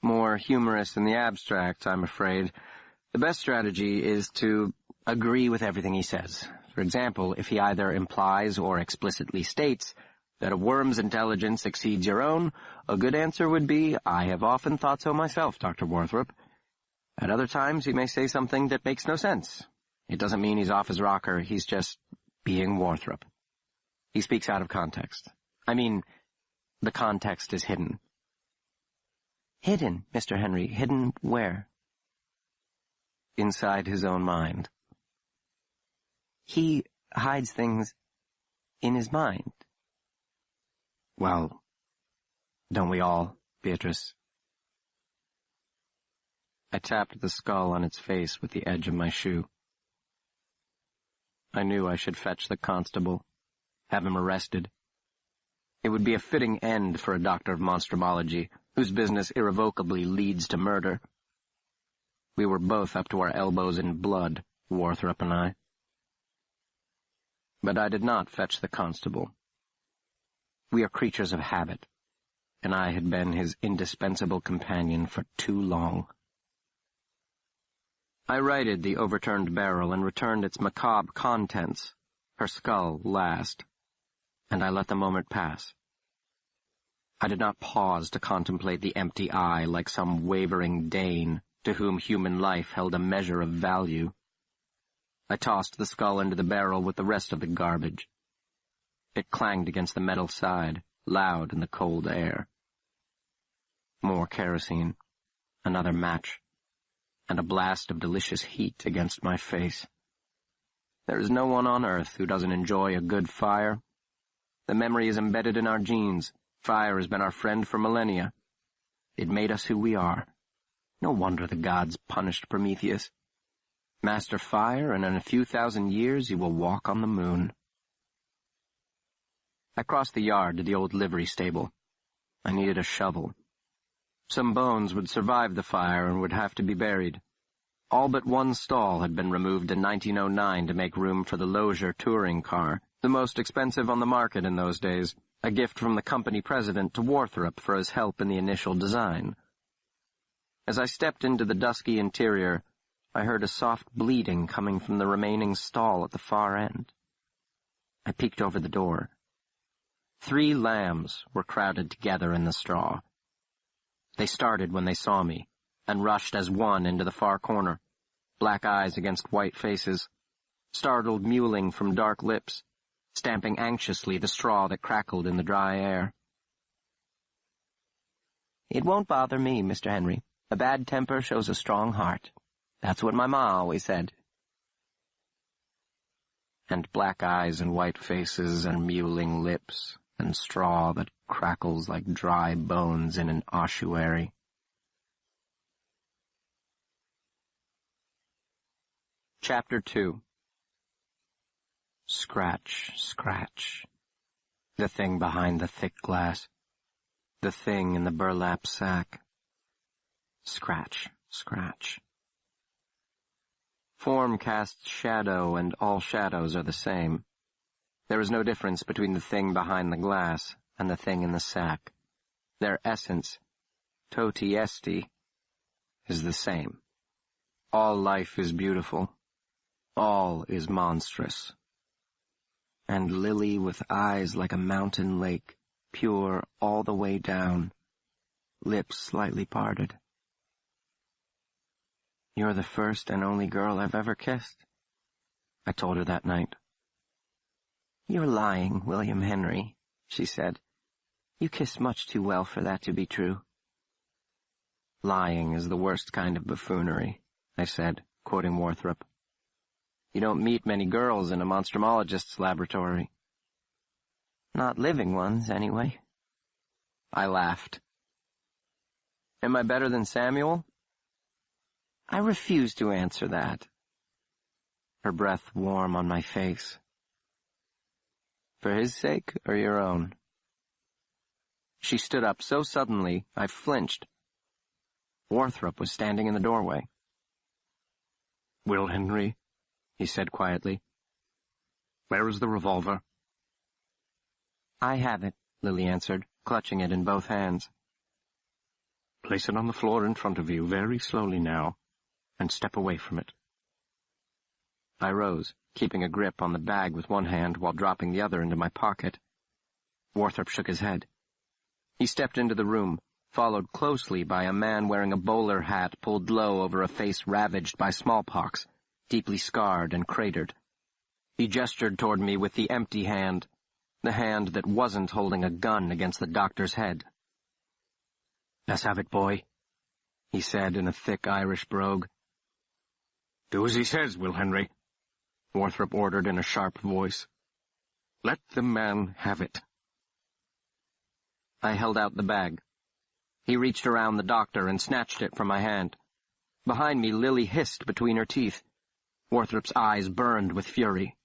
More humorous in the abstract, I'm afraid. The best strategy is to agree with everything he says. For example, if he either implies or explicitly states that a worm's intelligence exceeds your own, a good answer would be, I have often thought so myself, Dr. Warthrop. At other times, he may say something that makes no sense. It doesn't mean he's off his rocker, he's just being Warthrop. He speaks out of context. I mean, the context is hidden. Hidden, Mr. Henry. Hidden where? Inside his own mind. He hides things in his mind. Well, don't we all, Beatrice? I tapped the skull on its face with the edge of my shoe. I knew I should fetch the constable, have him arrested. It would be a fitting end for a doctor of monstrumology, whose business irrevocably leads to murder. We were both up to our elbows in blood, Warthrop and I. But I did not fetch the constable. We are creatures of habit, and I had been his indispensable companion for too long. I righted the overturned barrel and returned its macabre contents, her skull last, and I let the moment pass. I did not pause to contemplate the empty eye like some wavering Dane to whom human life held a measure of value. I tossed the skull into the barrel with the rest of the garbage. It clanged against the metal side, loud in the cold air. More kerosene, another match, and a blast of delicious heat against my face. There is no one on earth who doesn't enjoy a good fire. The memory is embedded in our genes. Fire has been our friend for millennia. It made us who we are. No wonder the gods punished Prometheus. Master fire, and in a few thousand years you will walk on the moon. I crossed the yard to the old livery stable. I needed a shovel. Some bones would survive the fire and would have to be buried. All but one stall had been removed in 1909 to make room for the Lozier touring car, the most expensive on the market in those days, a gift from the company president to Warthrop for his help in the initial design. As I stepped into the dusky interior, I heard a soft bleating coming from the remaining stall at the far end. I peeked over the door. 3 lambs were crowded together in the straw. They started when they saw me, and rushed as one into the far corner, black eyes against white faces, startled mewling from dark lips, stamping anxiously the straw that crackled in the dry air. "It won't bother me, Mr. Henry. A bad temper shows a strong heart. That's what my ma always said." And black eyes and white faces and mewling lips, and straw that crackles like dry bones in an ossuary. Chapter 2. Scratch, scratch. The thing behind the thick glass. The thing in the burlap sack. Scratch, scratch. Form casts shadow, and all shadows are the same. There is no difference between the thing behind the glass and the thing in the sack. Their essence, toti esti, is the same. All life is beautiful. All is monstrous. And Lily with eyes like a mountain lake, pure all the way down, lips slightly parted. "You're the first and only girl I've ever kissed," I told her that night. "You're lying, William Henry," she said. "You kiss much too well for that to be true." "Lying is the worst kind of buffoonery," I said, quoting Warthrop. "You don't meet many girls in a monstrumologist's laboratory." "Not living ones, anyway." I laughed. "Am I better than Samuel?" "I refuse to answer that." Her breath warm on my face. "For his sake or your own?" She stood up so suddenly I flinched. Warthrop was standing in the doorway. "Will Henry," he said quietly, "where is the revolver?" "I have it," Lily answered, clutching it in both hands. "Place it on the floor in front of you, very slowly now, and step away from it." I rose, keeping a grip on the bag with one hand while dropping the other into my pocket. Warthrop shook his head. He stepped into the room, followed closely by a man wearing a bowler hat pulled low over a face ravaged by smallpox, deeply scarred and cratered. He gestured toward me with the empty hand, the hand that wasn't holding a gun against the doctor's head. "Let's have it, boy," he said in a thick Irish brogue. "Do as he says, Will Henry," Warthrop ordered in a sharp voice. "Let the man have it." I held out the bag. He reached around the doctor and snatched it from my hand. Behind me, Lily hissed between her teeth. Warthrop's eyes burned with fury.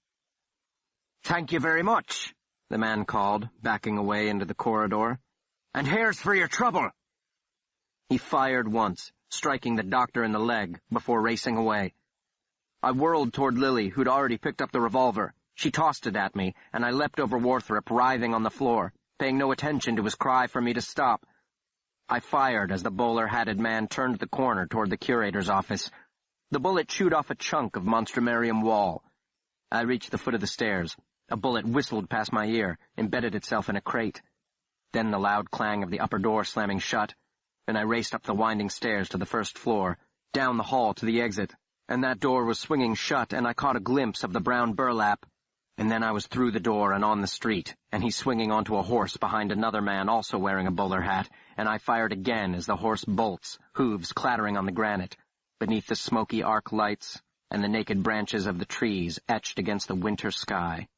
"Thank you very much," the man called, backing away into the corridor. "And here's for your trouble." He fired once, striking the doctor in the leg, before racing away. I whirled toward Lily, who'd already picked up the revolver. She tossed it at me, and I leapt over Warthrop, writhing on the floor, paying no attention to his cry for me to stop. I fired as the bowler-hatted man turned the corner toward the curator's office. The bullet chewed off a chunk of monstrumarium wall. I reached the foot of the stairs. A bullet whistled past my ear, embedded itself in a crate. Then the loud clang of the upper door slamming shut. Then I raced up the winding stairs to the first floor, down the hall to the exit, and that door was swinging shut, and I caught a glimpse of the brown burlap. And then I was through the door and on the street, and he swinging onto a horse behind another man also wearing a bowler hat, and I fired again as the horse bolts, hooves clattering on the granite, beneath the smoky arc lights and the naked branches of the trees etched against the winter sky.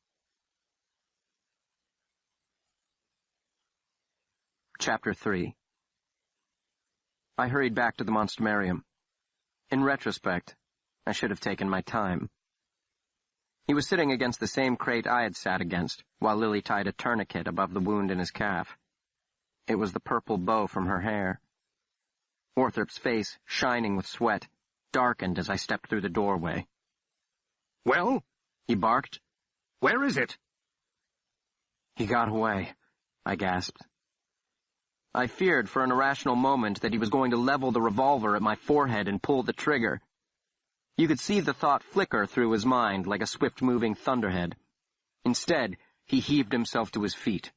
Chapter 3. I hurried back to the monstrumarium. In retrospect, I should have taken my time. He was sitting against the same crate I had sat against, while Lily tied a tourniquet above the wound in his calf. It was the purple bow from her hair. Worthrop's face, shining with sweat, darkened as I stepped through the doorway. "Well?" he barked. "Where is it?" "He got away," I gasped. I feared for an irrational moment that he was going to level the revolver at my forehead and pull the trigger. You could see the thought flicker through his mind like a swift-moving thunderhead. Instead, he heaved himself to his feet.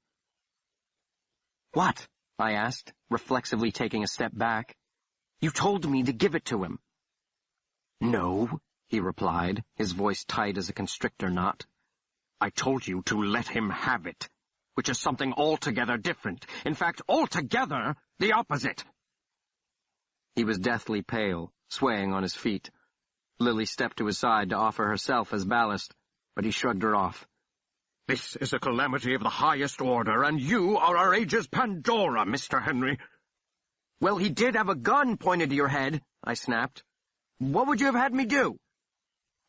"What?" I asked, reflexively taking a step back. "You told me to give it to him." "No," he replied, his voice tight as a constrictor knot. "I told you to let him have it, which is something altogether different. In fact, altogether the opposite." He was deathly pale, swaying on his feet. Lily stepped to his side to offer herself as ballast, but he shrugged her off. "This is a calamity of the highest order, and you are our age's Pandora, Mr. Henry." "Well, he did have a gun pointed to your head," I snapped. "What would you have had me do?"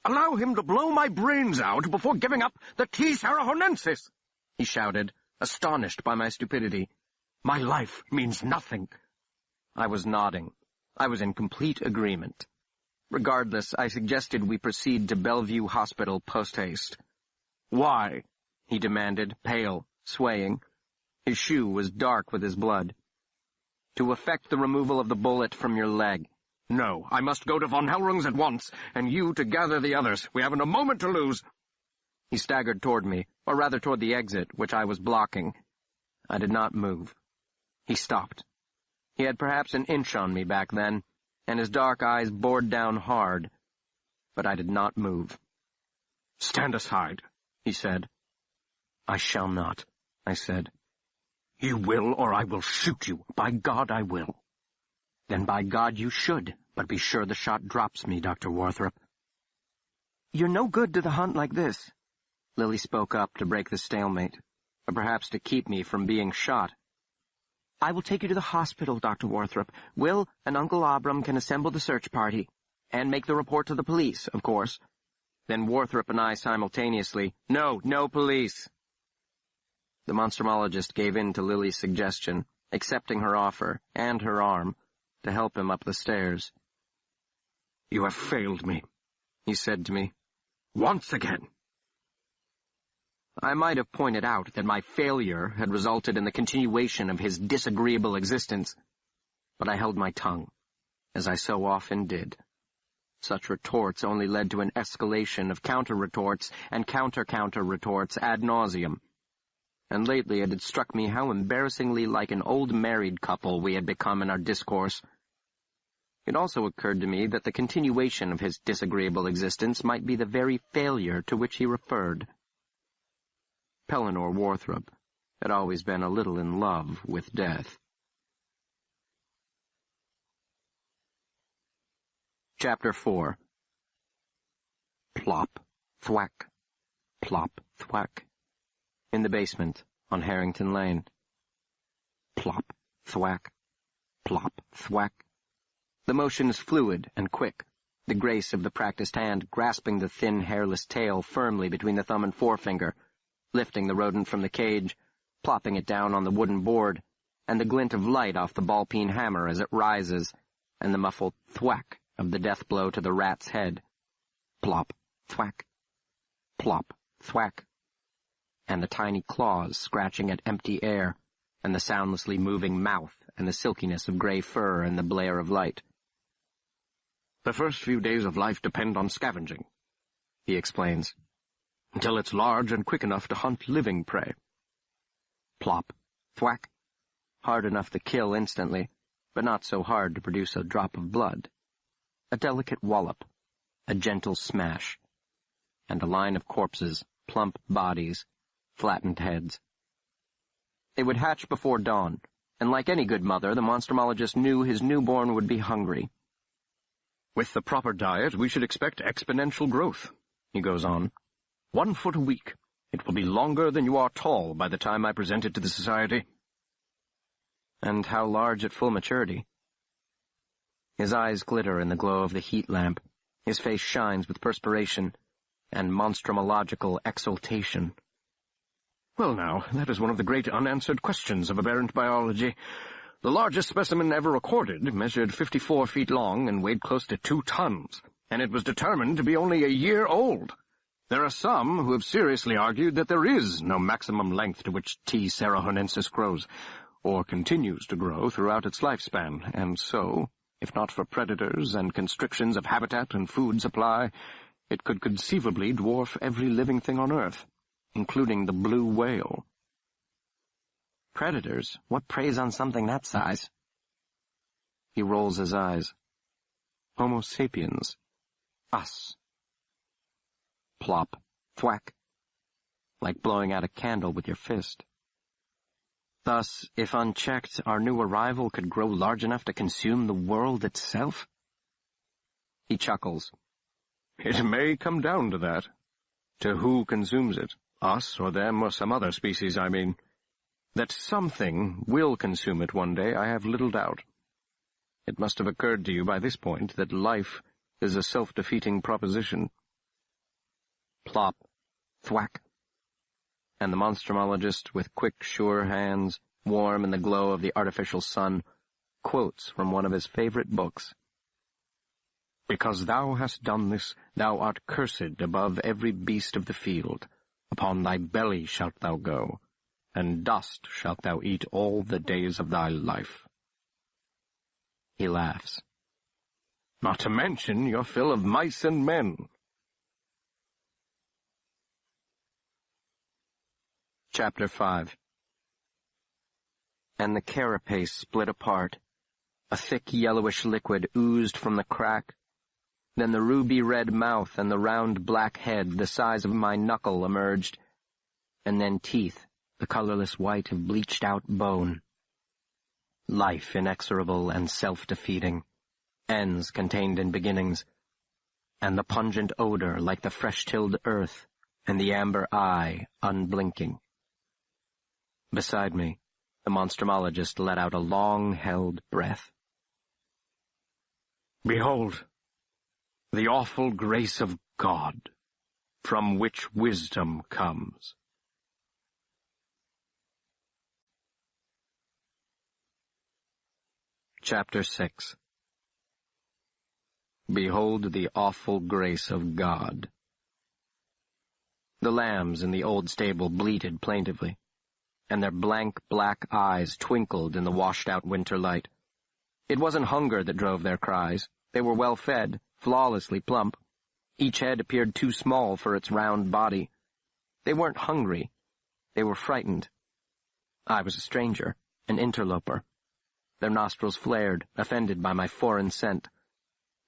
"Allow him to blow my brains out before giving up the T. Sarahonensis," he shouted, astonished by my stupidity. "My life means nothing." I was nodding. I was in complete agreement. Regardless, I suggested we proceed to Bellevue Hospital post-haste. "Why?" he demanded, pale, swaying. His shoe was dark with his blood. "To effect the removal of the bullet from your leg." "No, I must go to von Hellrung's at once, and you to gather the others. We haven't a moment to lose." He staggered toward me, or rather toward the exit, which I was blocking. I did not move. He stopped. He had perhaps an inch on me back then, and his dark eyes bored down hard. But I did not move. "Stand aside," he said. "I shall not," I said. "You will, or I will shoot you. By God, I will." "Then by God you should, but be sure the shot drops me, Dr. Worthrop." "You're no good to the hunt like this," Lily spoke up to break the stalemate, or perhaps to keep me from being shot. "I will take you to the hospital, Dr. Worthrop. Will and Uncle Abram can assemble the search party, and make the report to the police, of course." Then Worthrop and I simultaneously, "No, no police." The monstrumologist gave in to Lily's suggestion, accepting her offer, and her arm, to help him up the stairs. "You have failed me," he said to me. "Once again." I might have pointed out that my failure had resulted in the continuation of his disagreeable existence, but I held my tongue, as I so often did. Such retorts only led to an escalation of counter-retorts and counter-counter-retorts ad nauseum. And lately it had struck me how embarrassingly like an old married couple we had become in our discourse. It also occurred to me that the continuation of his disagreeable existence might be the very failure to which he referred. Pellinore Worthrop had always been a little in love with death. Chapter 4. Plop, thwack, plop, thwack. In the basement, on Harrington Lane. Plop, thwack, plop, thwack. The motion is fluid and quick, the grace of the practiced hand grasping the thin, hairless tail firmly between the thumb and forefinger, lifting the rodent from the cage, plopping it down on the wooden board, and the glint of light off the ball-peen hammer as it rises, and the muffled thwack of the death blow to the rat's head. Plop, thwack, plop, thwack. And the tiny claws scratching at empty air, and the soundlessly moving mouth, and the silkiness of gray fur and the blare of light. "The first few days of life depend on scavenging," he explains, "until it's large and quick enough to hunt living prey." Plop, thwack. Hard enough to kill instantly, but not so hard to produce a drop of blood. A delicate wallop, a gentle smash, and a line of corpses plump bodies, flattened heads. They would hatch before dawn, and like any good mother, the monstrumologist knew his newborn would be hungry. With the proper diet, we should expect exponential growth, he goes on. 1 foot a week. It will be longer than you are tall by the time I present it to the society. And how large at full maturity? His eyes glitter in the glow of the heat lamp. His face shines with perspiration and monstrumological exultation. Well now, that is one of the great unanswered questions of aberrant biology. The largest specimen ever recorded measured 54 feet long and weighed close to 2 tons, and it was determined to be only a year old. There are some who have seriously argued that there is no maximum length to which T. cerahonensis grows, or continues to grow throughout its lifespan, and so, if not for predators and constrictions of habitat and food supply, it could conceivably dwarf every living thing on Earth, including the blue whale. Predators? What preys on something that size? He rolls his eyes. Homo sapiens. Us. Plop. Thwack. Like blowing out a candle with your fist. Thus, if unchecked, our new arrival could grow large enough to consume the world itself? He chuckles. It may come down to that. To who consumes it. Us, or them, or some other species, I mean. That something will consume it one day, I have little doubt. It must have occurred to you by this point that life is a self-defeating proposition. Plop. Thwack. And the monstrumologist, with quick, sure hands, warm in the glow of the artificial sun, quotes from one of his favorite books. Because thou hast done this, thou art cursed above every beast of the field. Upon thy belly shalt thou go, and dust shalt thou eat all the days of thy life. He laughs. Not to mention your fill of mice and men. Chapter 5. And the carapace split apart. A thick yellowish liquid oozed from the crack. Then the ruby-red mouth and the round black head the size of my knuckle emerged. And then teeth, the colorless white of bleached-out bone. Life inexorable and self-defeating. Ends contained in beginnings. And the pungent odor like the fresh-tilled earth, and the amber eye unblinking. Beside me, the monstrumologist let out a long-held breath. Behold, the awful grace of God, from which wisdom comes. Chapter 6. Behold the awful grace of God. The lambs in the old stable bleated plaintively, and their blank black eyes twinkled in the washed-out winter light. It wasn't hunger that drove their cries. They were well-fed, flawlessly plump. Each head appeared too small for its round body. They weren't hungry. They were frightened. I was a stranger, an interloper. Their nostrils flared, offended by my foreign scent.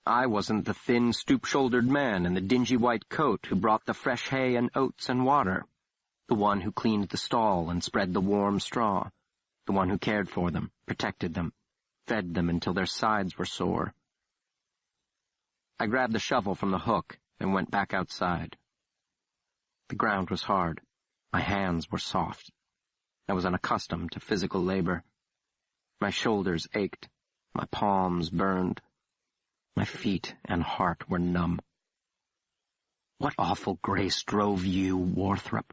I wasn't the thin, stoop-shouldered man in the dingy white coat who brought the fresh hay and oats and water, the one who cleaned the stall and spread the warm straw, the one who cared for them, protected them, fed them until their sides were sore. I grabbed the shovel from the hook and went back outside. The ground was hard. My hands were soft. I was unaccustomed to physical labor. My shoulders ached. My palms burned. My feet and heart were numb. What awful grace drove you, Warthrop?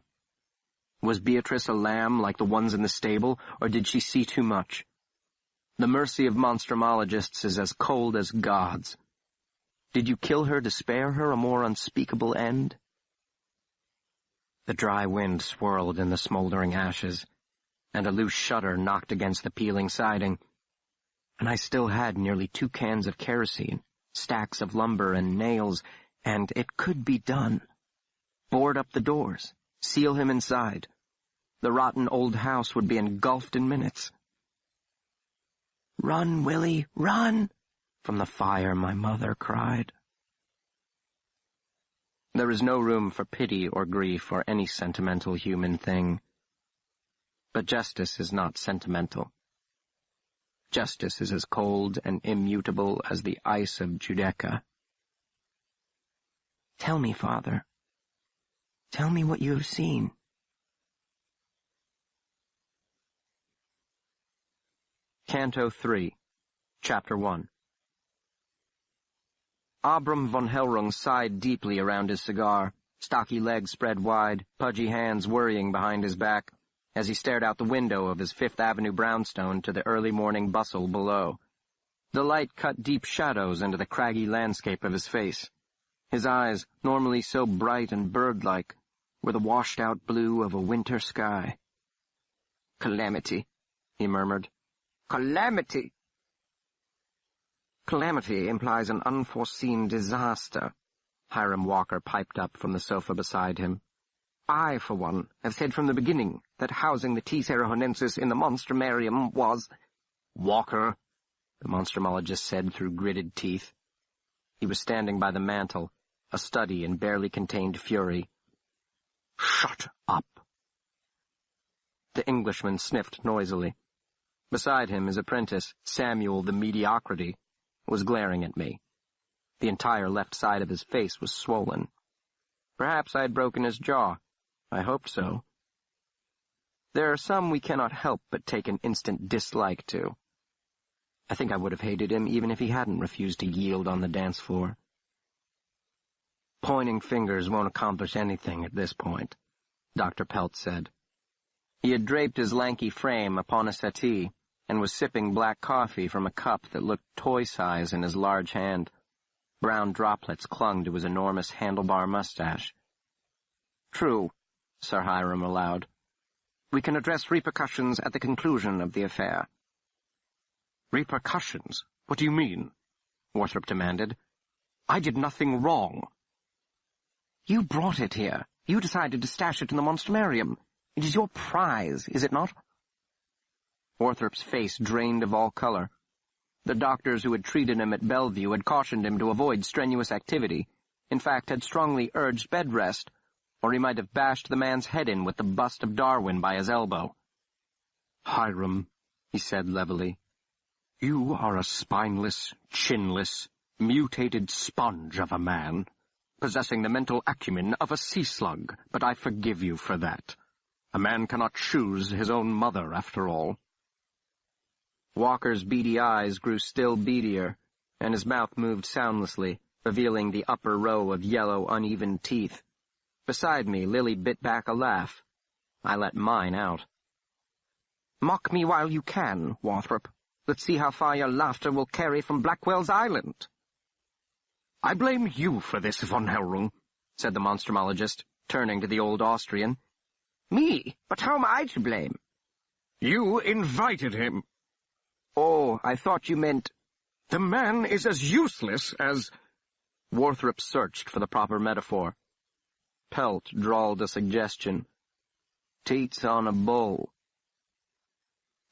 Was Beatrice a lamb like the ones in the stable, or did she see too much? The mercy of monstrumologists is as cold as God's. Did you kill her to spare her a more unspeakable end? The dry wind swirled in the smoldering ashes, and a loose shutter knocked against the peeling siding, and I still had nearly 2 cans of kerosene, stacks of lumber and nails, and it could be done. Board up the doors, seal him inside. The rotten old house would be engulfed in minutes. "Run, Willie, run!" From the fire my mother cried. There is no room for pity or grief or any sentimental human thing. But justice is not sentimental. Justice is as cold and immutable as the ice of Giudecca. Tell me, Father. Tell me what you have seen. Canto 3, Chapter 1. Abram von Hellrung sighed deeply around his cigar, stocky legs spread wide, pudgy hands worrying behind his back, as he stared out the window of his Fifth Avenue brownstone to the early morning bustle below. The light cut deep shadows into the craggy landscape of his face. His eyes, normally so bright and bird-like, were the washed-out blue of a winter sky. "Calamity," he murmured. "Calamity!" "Calamity implies an unforeseen disaster," Hiram Walker piped up from the sofa beside him. "I, for one, have said from the beginning that housing the T. Cerahonensis in the Monstrumarium was—" "Walker," the Monstrumologist said through gritted teeth. He was standing by the mantel, a study in barely contained fury. "Shut up!" The Englishman sniffed noisily. Beside him, his apprentice, Samuel the Mediocrity, was glaring at me. The entire left side of his face was swollen. Perhaps I had broken his jaw. I hoped so. There are some we cannot help but take an instant dislike to. I think I would have hated him even if he hadn't refused to yield on the dance floor. "Pointing fingers won't accomplish anything at this point," Dr. Pelt said. He had draped his lanky frame upon a settee and was sipping black coffee from a cup that looked toy-size in his large hand. Brown droplets clung to his enormous handlebar mustache. "True," Sir Hiram allowed. "We can address repercussions at the conclusion of the affair." "Repercussions? What do you mean?" Worthrop demanded. "I did nothing wrong." "You brought it here. You decided to stash it in the Monstrumarium. It is your prize, is it not?" Worthrop's face drained of all color. The doctors who had treated him at Bellevue had cautioned him to avoid strenuous activity, in fact had strongly urged bed rest, or he might have bashed the man's head in with the bust of Darwin by his elbow. "Hiram," he said levelly, "you are a spineless, chinless, mutated sponge of a man, possessing the mental acumen of a sea-slug, but I forgive you for that. A man cannot choose his own mother, after all." Walker's beady eyes grew still beadier, and his mouth moved soundlessly, revealing the upper row of yellow, uneven teeth. Beside me, Lily bit back a laugh. I let mine out. "Mock me while you can, Worthrop. Let's see how far your laughter will carry from Blackwell's Island." "I blame you for this, von Hellrung," said the Monstrumologist, turning to the old Austrian. "Me? But how am I to blame?" "You invited him." "Oh, I thought you meant—" "The man is as useless as—" Worthrop searched for the proper metaphor. Pelt drawled a suggestion. "Teats on a bull."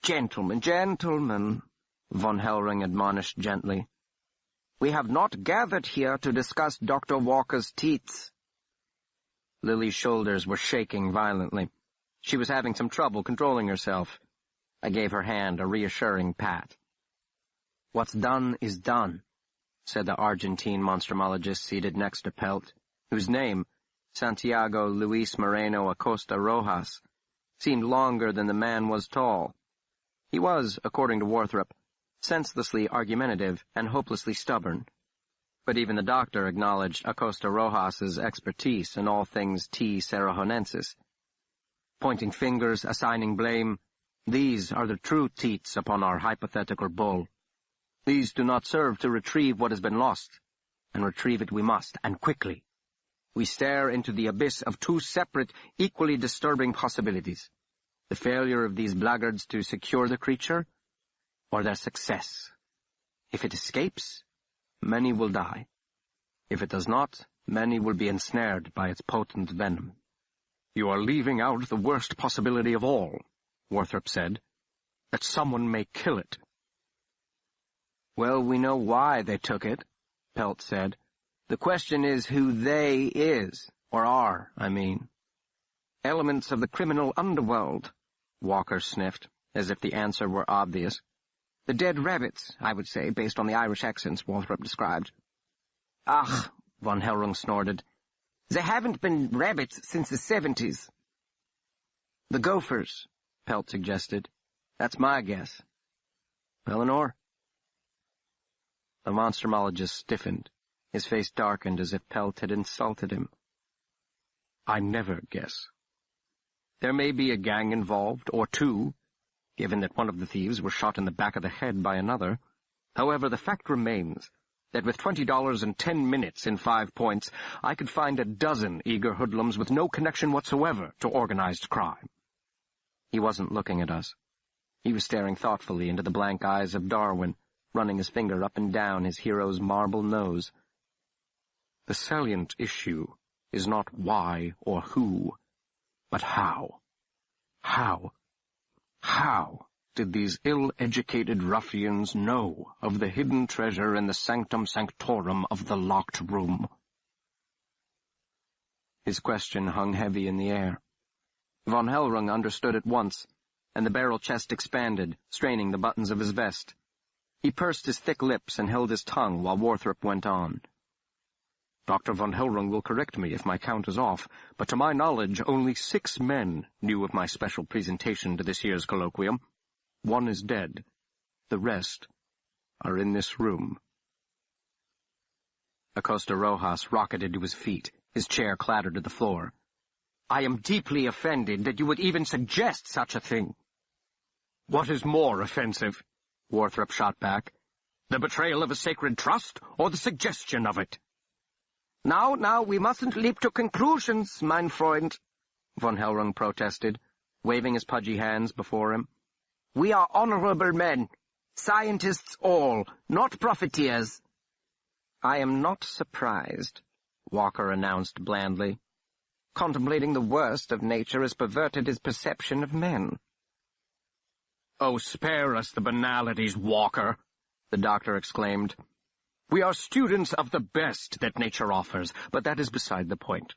"Gentlemen, gentlemen," von Hellrung admonished gently. "We have not gathered here to discuss Dr. Walker's teats." Lily's shoulders were shaking violently. She was having some trouble controlling herself. I gave her hand a reassuring pat. "What's done is done," said the Argentine monstrumologist seated next to Pelt, whose name, Santiago Luis Moreno Acosta Rojas, seemed longer than the man was tall. He was, according to Worthrop, senselessly argumentative and hopelessly stubborn. But even the doctor acknowledged Acosta Rojas's expertise in all things T. Cerahonensis. Pointing fingers, assigning blame, these are the true teats upon our hypothetical bull. These do not serve to retrieve what has been lost, and retrieve it we must, and quickly. We stare into the abyss of two separate, equally disturbing possibilities. The failure of these blackguards to secure the creature, or their success. If it escapes, many will die. If it does not, many will be ensnared by its potent venom." "You are leaving out the worst possibility of all," Worthrop said, "that someone may kill it." "Well, we know why they took it," Pelt said. The question is who they is, or are, I mean. Elements of the criminal underworld, Walker sniffed, as if the answer were obvious. The dead rabbits, I would say, based on the Irish accents Walthrop described. Ach, von Hellrung snorted. There haven't been rabbits since the 70s. The gophers, Pelt suggested. That's my guess. Eleanor? The monstrumologist stiffened. His face darkened as if Pelt had insulted him. I never guess. There may be a gang involved, or two, given that one of the thieves was shot in the back of the head by another. However, the fact remains that with $20 and 10 minutes in 5 points, I could find a dozen eager hoodlums with no connection whatsoever to organized crime. He wasn't looking at us. He was staring thoughtfully into the blank eyes of Darwin, running his finger up and down his hero's marble nose. The salient issue is not why or who, but how. How did these ill-educated ruffians know of the hidden treasure in the sanctum sanctorum of the locked room? His question hung heavy in the air. Von Hellrung understood at once, and the barrel chest expanded, straining the buttons of his vest. He pursed his thick lips and held his tongue while Walthrop went on. Dr. von Hellrung will correct me if my count is off, but to my knowledge only 6 men knew of my special presentation to this year's colloquium. 1 is dead. The rest are in this room. Acosta Rojas rocketed to his feet. His chair clattered to the floor. I am deeply offended that you would even suggest such a thing. What is more offensive? Walthrop shot back. The betrayal of a sacred trust, or the suggestion of it? Now, we mustn't leap to conclusions, mein Freund, von Hellrung protested, waving his pudgy hands before him. We are honorable men, scientists all, not profiteers. I am not surprised, Walker announced blandly. Contemplating the worst of nature has perverted his perception of men. Oh, spare us the banalities, Walker, the doctor exclaimed. We are students of the best that nature offers, but that is beside the point.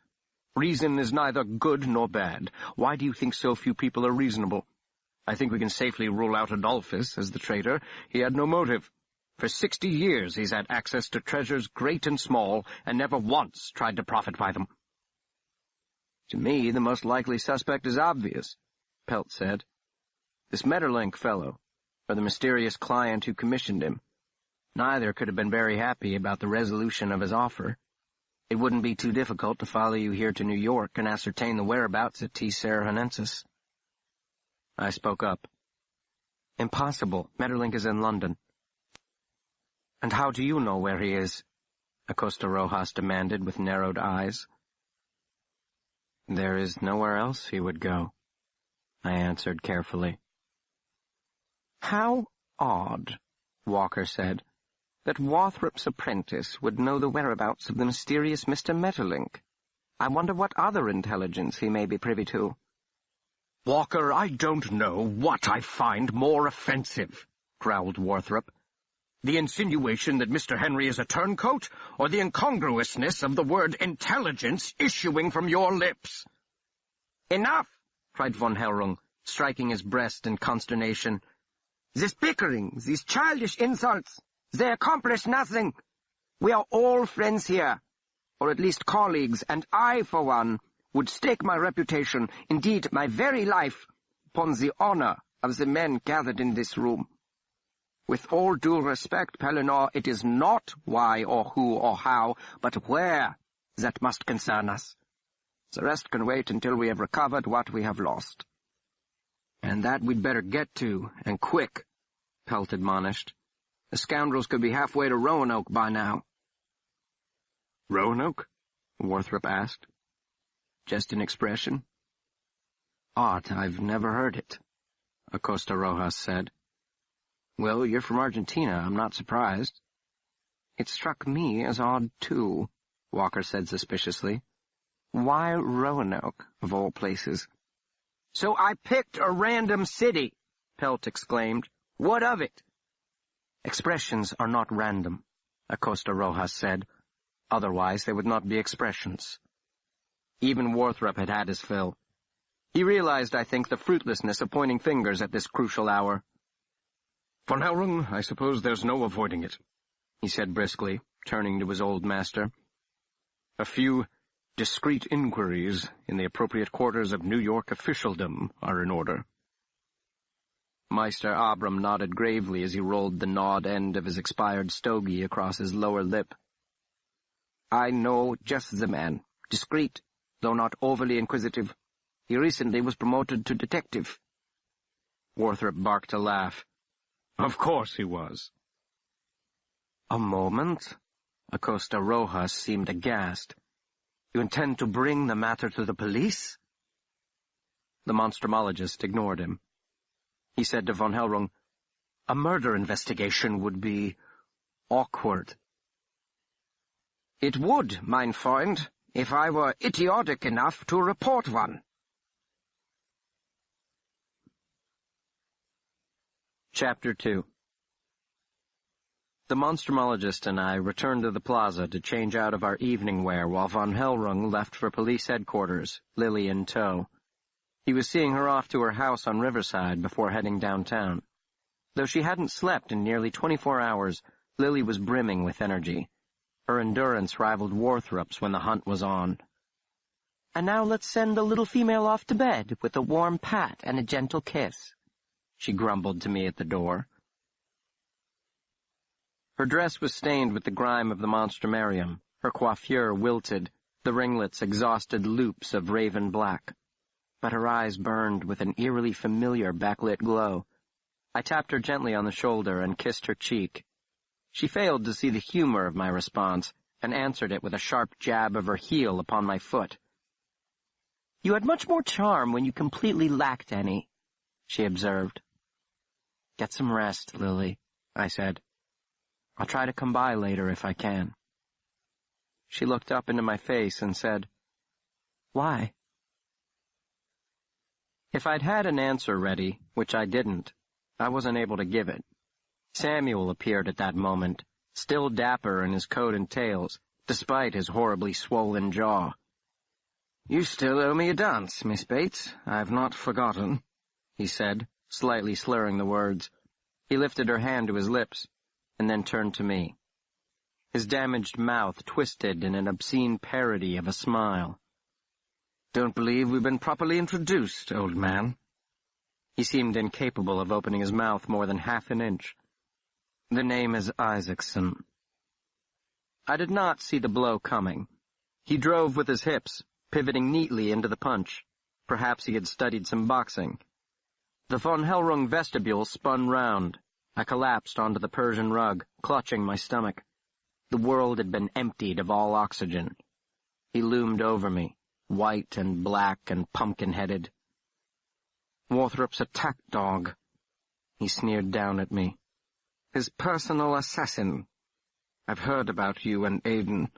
Reason is neither good nor bad. Why do you think so few people are reasonable? I think we can safely rule out Adolphus as the traitor. He had no motive. For 60 years he's had access to treasures great and small, and never once tried to profit by them. To me, the most likely suspect is obvious, Pelt said. This Metterlink fellow, or the mysterious client who commissioned him. Neither could have been very happy about the resolution of his offer. It wouldn't be too difficult to follow you here to New York and ascertain the whereabouts of T. Serranensis. I spoke up. Impossible. Metterlink is in London. And how do you know where he is? Acosta Rojas demanded with narrowed eyes. There is nowhere else he would go, I answered carefully. How odd, Walker said, that Walthrop's apprentice would know the whereabouts of the mysterious Mr. Metterlink. I wonder what other intelligence he may be privy to. Walker, I don't know what I find more offensive, growled Walthrop. The insinuation that Mr. Henry is a turncoat, or the incongruousness of the word intelligence issuing from your lips? Enough, cried von Hellrung, striking his breast in consternation. This bickering, these childish insults, they accomplish nothing. We are all friends here, or at least colleagues, and I, for one, would stake my reputation, indeed my very life, upon the honor of the men gathered in this room. With all due respect, Pellinor, it is not why or who or how, but where that must concern us. The rest can wait until we have recovered what we have lost. And that we'd better get to, and quick, Pelt admonished. The scoundrels could be halfway to Roanoke by now. Roanoke? Walthrop asked. Just an expression. Odd, I've never heard it, Acosta Rojas said. Well, you're from Argentina, I'm not surprised. It struck me as odd, too, Walker said suspiciously. Why Roanoke, of all places? So I picked a random city, Pelt exclaimed. What of it? Expressions are not random, Acosta Rojas said. Otherwise, they would not be expressions. Even Warthrop had had his fill. He realized, I think, the fruitlessness of pointing fingers at this crucial hour. Von Hellrung, I suppose there's no avoiding it, he said briskly, turning to his old master. A few discreet inquiries in the appropriate quarters of New York officialdom are in order. Meister Abram nodded gravely as he rolled the gnawed end of his expired stogie across his lower lip. I know just the man. Discreet, though not overly inquisitive. He recently was promoted to detective. Warthrop barked a laugh. Of course he was. A moment. Acosta Rojas seemed aghast. You intend to bring the matter to the police? The monstrumologist ignored him. He said to von Hellrung, a murder investigation would be awkward. It would, mein Freund, if I were idiotic enough to report one. Chapter 2. The monstrumologist and I returned to the plaza to change out of our evening wear while von Hellrung left for police headquarters, Lily in tow. He was seeing her off to her house on Riverside before heading downtown. Though she hadn't slept in nearly 24 hours, Lily was brimming with energy. Her endurance rivaled Warthrop's when the hunt was on. And now let's send the little female off to bed with a warm pat and a gentle kiss, she grumbled to me at the door. Her dress was stained with the grime of the monstrumarium, her coiffure wilted, the ringlets exhausted loops of raven black. But her eyes burned with an eerily familiar backlit glow. I tapped her gently on the shoulder and kissed her cheek. She failed to see the humor of my response, and answered it with a sharp jab of her heel upon my foot. You had much more charm when you completely lacked any, she observed. Get some rest, Lily, I said. I'll try to come by later if I can. She looked up into my face and said, Why? If I'd had an answer ready, which I didn't, I wasn't able to give it. Samuel appeared at that moment, still dapper in his coat and tails, despite his horribly swollen jaw. You still owe me a dance, Miss Bates. I've not forgotten, he said, slightly slurring the words. He lifted her hand to his lips, and then turned to me. His damaged mouth twisted in an obscene parody of a smile. Don't believe we've been properly introduced, old man. He seemed incapable of opening his mouth more than half an inch. The name is Isaacson. I did not see the blow coming. He drove with his hips, pivoting neatly into the punch. Perhaps he had studied some boxing. The von Hellrung vestibule spun round. I collapsed onto the Persian rug, clutching my stomach. The world had been emptied of all oxygen. He loomed over me, white and black and pumpkin-headed. Warthrop's attack dog, he sneered down at me. His personal assassin. I've heard about you and Aiden,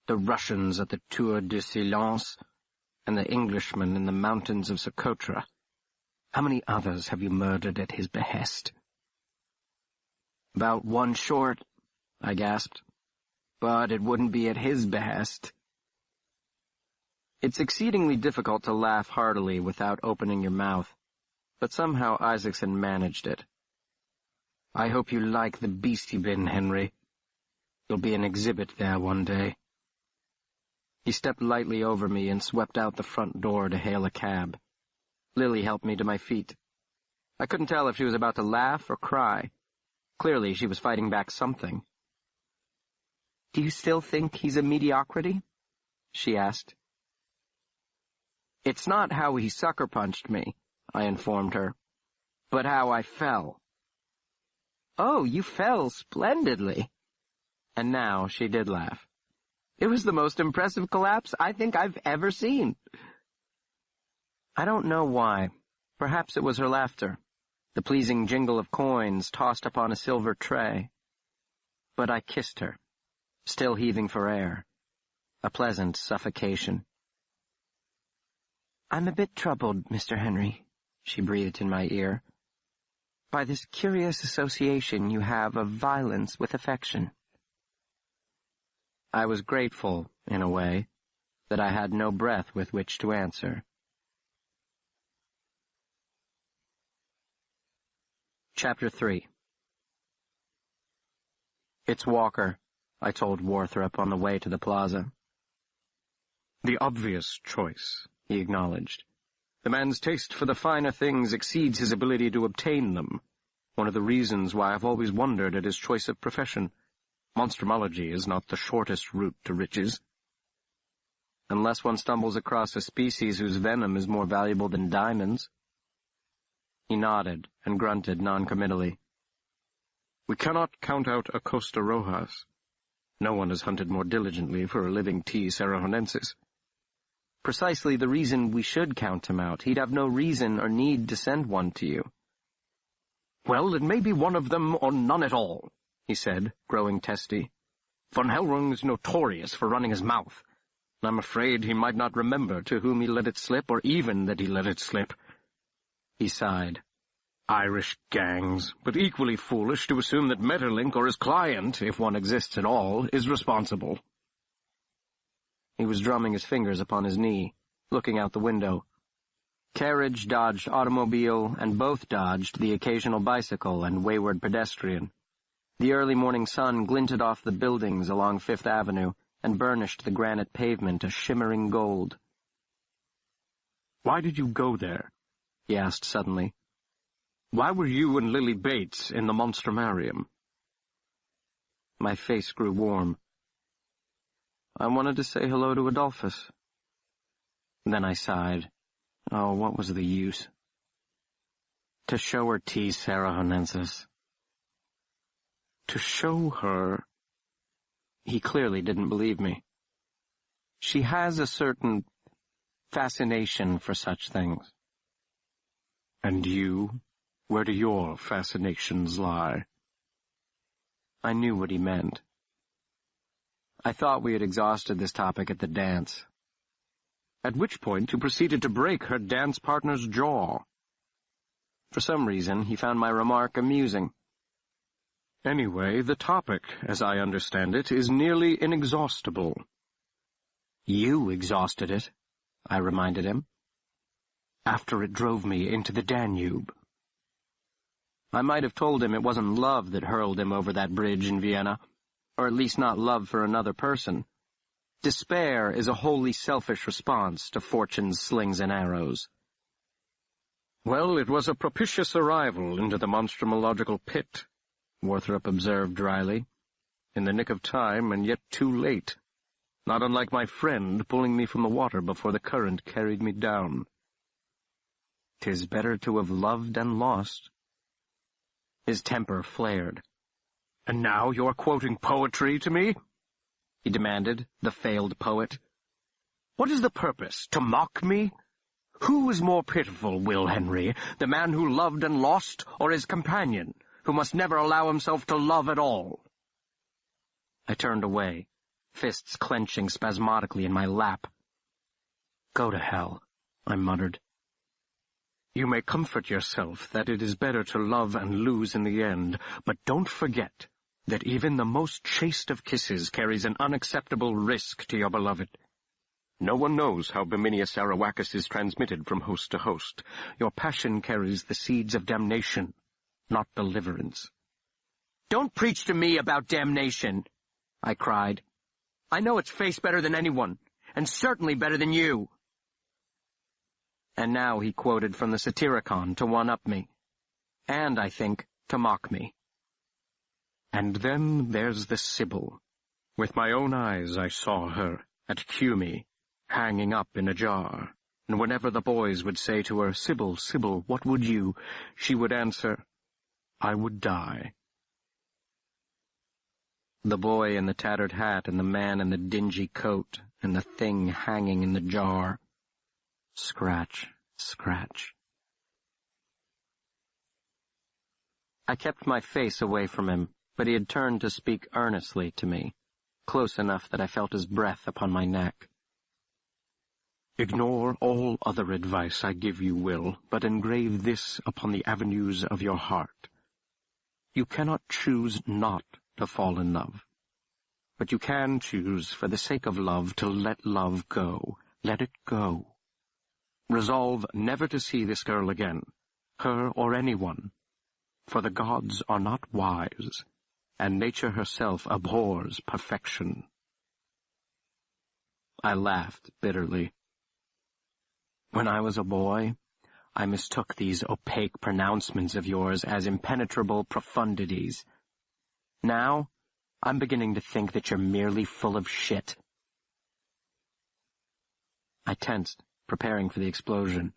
the Russians at the Tour de Silence, and the Englishmen in the mountains of Socotra. How many others have you murdered at his behest? About one short, I gasped. But it wouldn't be at his behest. It's exceedingly difficult to laugh heartily without opening your mouth, but somehow Isaacson managed it. I hope you like the beast you've been, Henry. There'll be an exhibit there one day. He stepped lightly over me and swept out the front door to hail a cab. Lily helped me to my feet. I couldn't tell if she was about to laugh or cry. Clearly, she was fighting back something. Do you still think he's a mediocrity? She asked. It's not how he sucker-punched me, I informed her, but how I fell. Oh, you fell splendidly. And now she did laugh. It was the most impressive collapse I think I've ever seen. I don't know why. Perhaps it was her laughter, the pleasing jingle of coins tossed upon a silver tray. But I kissed her, still heaving for air, a pleasant suffocation. I'm a bit troubled, Mr. Henry, she breathed in my ear, by this curious association you have of violence with affection. I was grateful, in a way, that I had no breath with which to answer. Chapter 3. "It's Walker," I told Warthrop on the way to the plaza. "The obvious choice," he acknowledged. "The man's taste for the finer things exceeds his ability to obtain them. One of the reasons why I've always wondered at his choice of profession. Monstrumology is not the shortest route to riches." "Unless one stumbles across a species whose venom is more valuable than diamonds." He nodded and grunted noncommittally. "We cannot count out Acosta Rojas. No one has hunted more diligently for a living T. Sarahonensis." "Precisely the reason we should count him out. He'd have no reason or need to send one to you." "Well, it may be one of them or none at all," he said, growing testy. "Von Hellrung is notorious for running his mouth, and I'm afraid he might not remember to whom he let it slip, or even that he let it slip." He sighed. "Irish gangs, but equally foolish to assume that Metterlink or his client, if one exists at all, is responsible." He was drumming his fingers upon his knee, looking out the window. Carriage dodged automobile, and both dodged the occasional bicycle and wayward pedestrian. The early morning sun glinted off the buildings along Fifth Avenue and burnished the granite pavement a shimmering gold. "Why did you go there?" he asked suddenly. "Why were you and Lily Bates in the Monstrumarium?" My face grew warm. "I wanted to say hello to Adolphus." Then I sighed. Oh, what was the use? To show her T. Sarahonensis. To show her? He clearly didn't believe me. She has a certain fascination for such things. And you? Where do your fascinations lie? I knew what he meant. I thought we had exhausted this topic at the dance. At which point you proceeded to break her dance partner's jaw. For some reason, he found my remark amusing. Anyway, the topic, as I understand it, is nearly inexhaustible. You exhausted it, I reminded him. After it drove me into the Danube. I might have told him it wasn't love that hurled him over that bridge in Vienna, or at least not love for another person. Despair is a wholly selfish response to fortune's slings and arrows. Well, it was a propitious arrival into the monstrumological pit, Warthrop observed dryly. In the nick of time, and yet too late. Not unlike my friend pulling me from the water before the current carried me down. 'Tis better to have loved and lost. His temper flared. And now you're quoting poetry to me? He demanded, the failed poet. What is the purpose? To mock me? Who is more pitiful, Will Henry, the man who loved and lost, or his companion, who must never allow himself to love at all? I turned away, fists clenching spasmodically in my lap. Go to hell, I muttered. You may comfort yourself that it is better to love and lose in the end, but don't forget that even the most chaste of kisses carries an unacceptable risk to your beloved. No one knows how Biminius Arawakis is transmitted from host to host. Your passion carries the seeds of damnation, not deliverance. Don't preach to me about damnation, I cried. I know its face better than anyone, and certainly better than you. And now he quoted from the Satyricon to one-up me, and, I think, to mock me. And then there's the Sibyl. With my own eyes I saw her, at Cumae, hanging up in a jar, and whenever the boys would say to her, Sibyl, Sibyl, what would you? She would answer, I would die. The boy in the tattered hat and the man in the dingy coat and the thing hanging in the jar. Scratch, scratch. I kept my face away from him, but he had turned to speak earnestly to me, close enough that I felt his breath upon my neck. Ignore all other advice I give you, Will, but engrave this upon the avenues of your heart. You cannot choose not to fall in love. But you can choose, for the sake of love, to let love go. Let it go. Resolve never to see this girl again, her or anyone, for the gods are not wise, and nature herself abhors perfection. I laughed bitterly. When I was a boy, I mistook these opaque pronouncements of yours as impenetrable profundities. Now, I'm beginning to think that you're merely full of shit. I tensed, preparing for the explosion.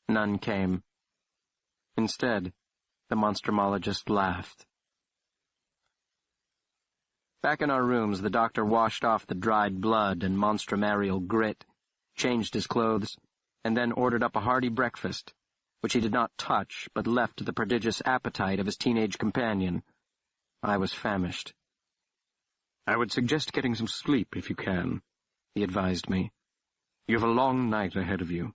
None came. Instead, the monstrumologist laughed. Back in our rooms, the doctor washed off the dried blood and monstrumarial grit, changed his clothes, and then ordered up a hearty breakfast, which he did not touch, but left to the prodigious appetite of his teenage companion. I was famished. "I would suggest getting some sleep if you can," he advised me. "You have a long night ahead of you."